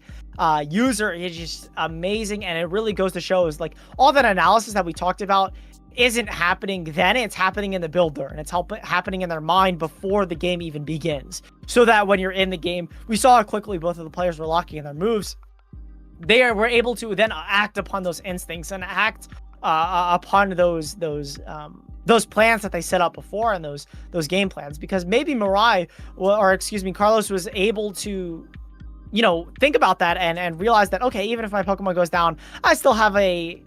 Speaker 9: user is just amazing. And it really goes to show is like all that analysis that we talked about isn't happening then, it's happening in the builder, and it's happening in their mind before the game even begins. So that when you're in the game, we saw how quickly both of the players were locking in their moves. They were able to then act upon those instincts and act upon those plans that they set up before and those game plans, because maybe Carlos was able to think about that and realize that, okay, even if my Pokemon goes down, I still have a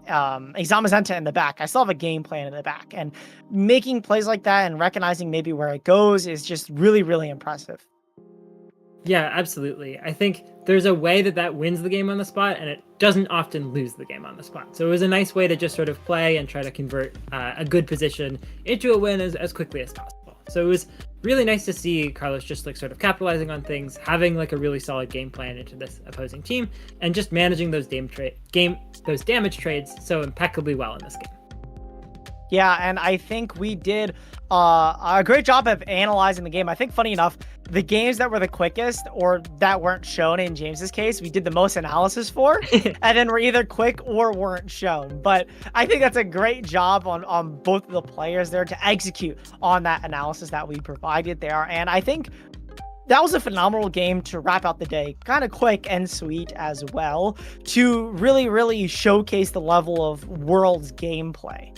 Speaker 9: Zamazenta in the back. I still have a game plan in the back, and making plays like that and recognizing maybe where it goes is just really, really impressive.
Speaker 8: Yeah, absolutely. I think there's a way that wins the game on the spot, and it doesn't often lose the game on the spot. So it was a nice way to just sort of play and try to convert a good position into a win as quickly as possible. So it was really nice to see Carlos just like sort of capitalizing on things, having like a really solid game plan into this opposing team, and just managing those damage trades so impeccably well in this game.
Speaker 9: Yeah, and I think we did a great job of analyzing the game. I think, funny enough, the games that were the quickest or that weren't shown in James's case, we did the most analysis for, and then were either quick or weren't shown. But I think that's a great job on both of the players there to execute on that analysis that we provided there. And I think that was a phenomenal game to wrap out the day, kind of quick and sweet as well, to really, really showcase the level of World's gameplay.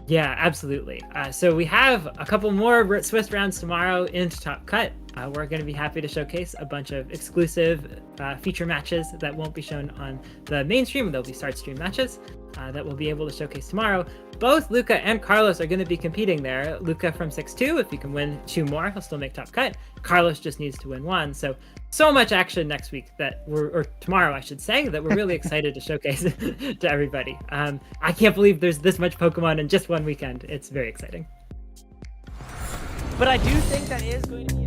Speaker 8: Yeah, absolutely. So we have a couple more Swiss rounds tomorrow into Top Cut. We're going to be happy to showcase a bunch of exclusive feature matches that won't be shown on the mainstream. They'll be start stream matches that we'll be able to showcase tomorrow. Both Luca and Carlos are going to be competing there. Luca from 6-2, if he can win 2 more, he'll still make Top Cut. Carlos just needs to win 1. So much action next week or tomorrow, I should say, that we're really excited to showcase to everybody. I can't believe there's this much Pokemon in just one weekend. It's very exciting.
Speaker 9: But I do think that is going to be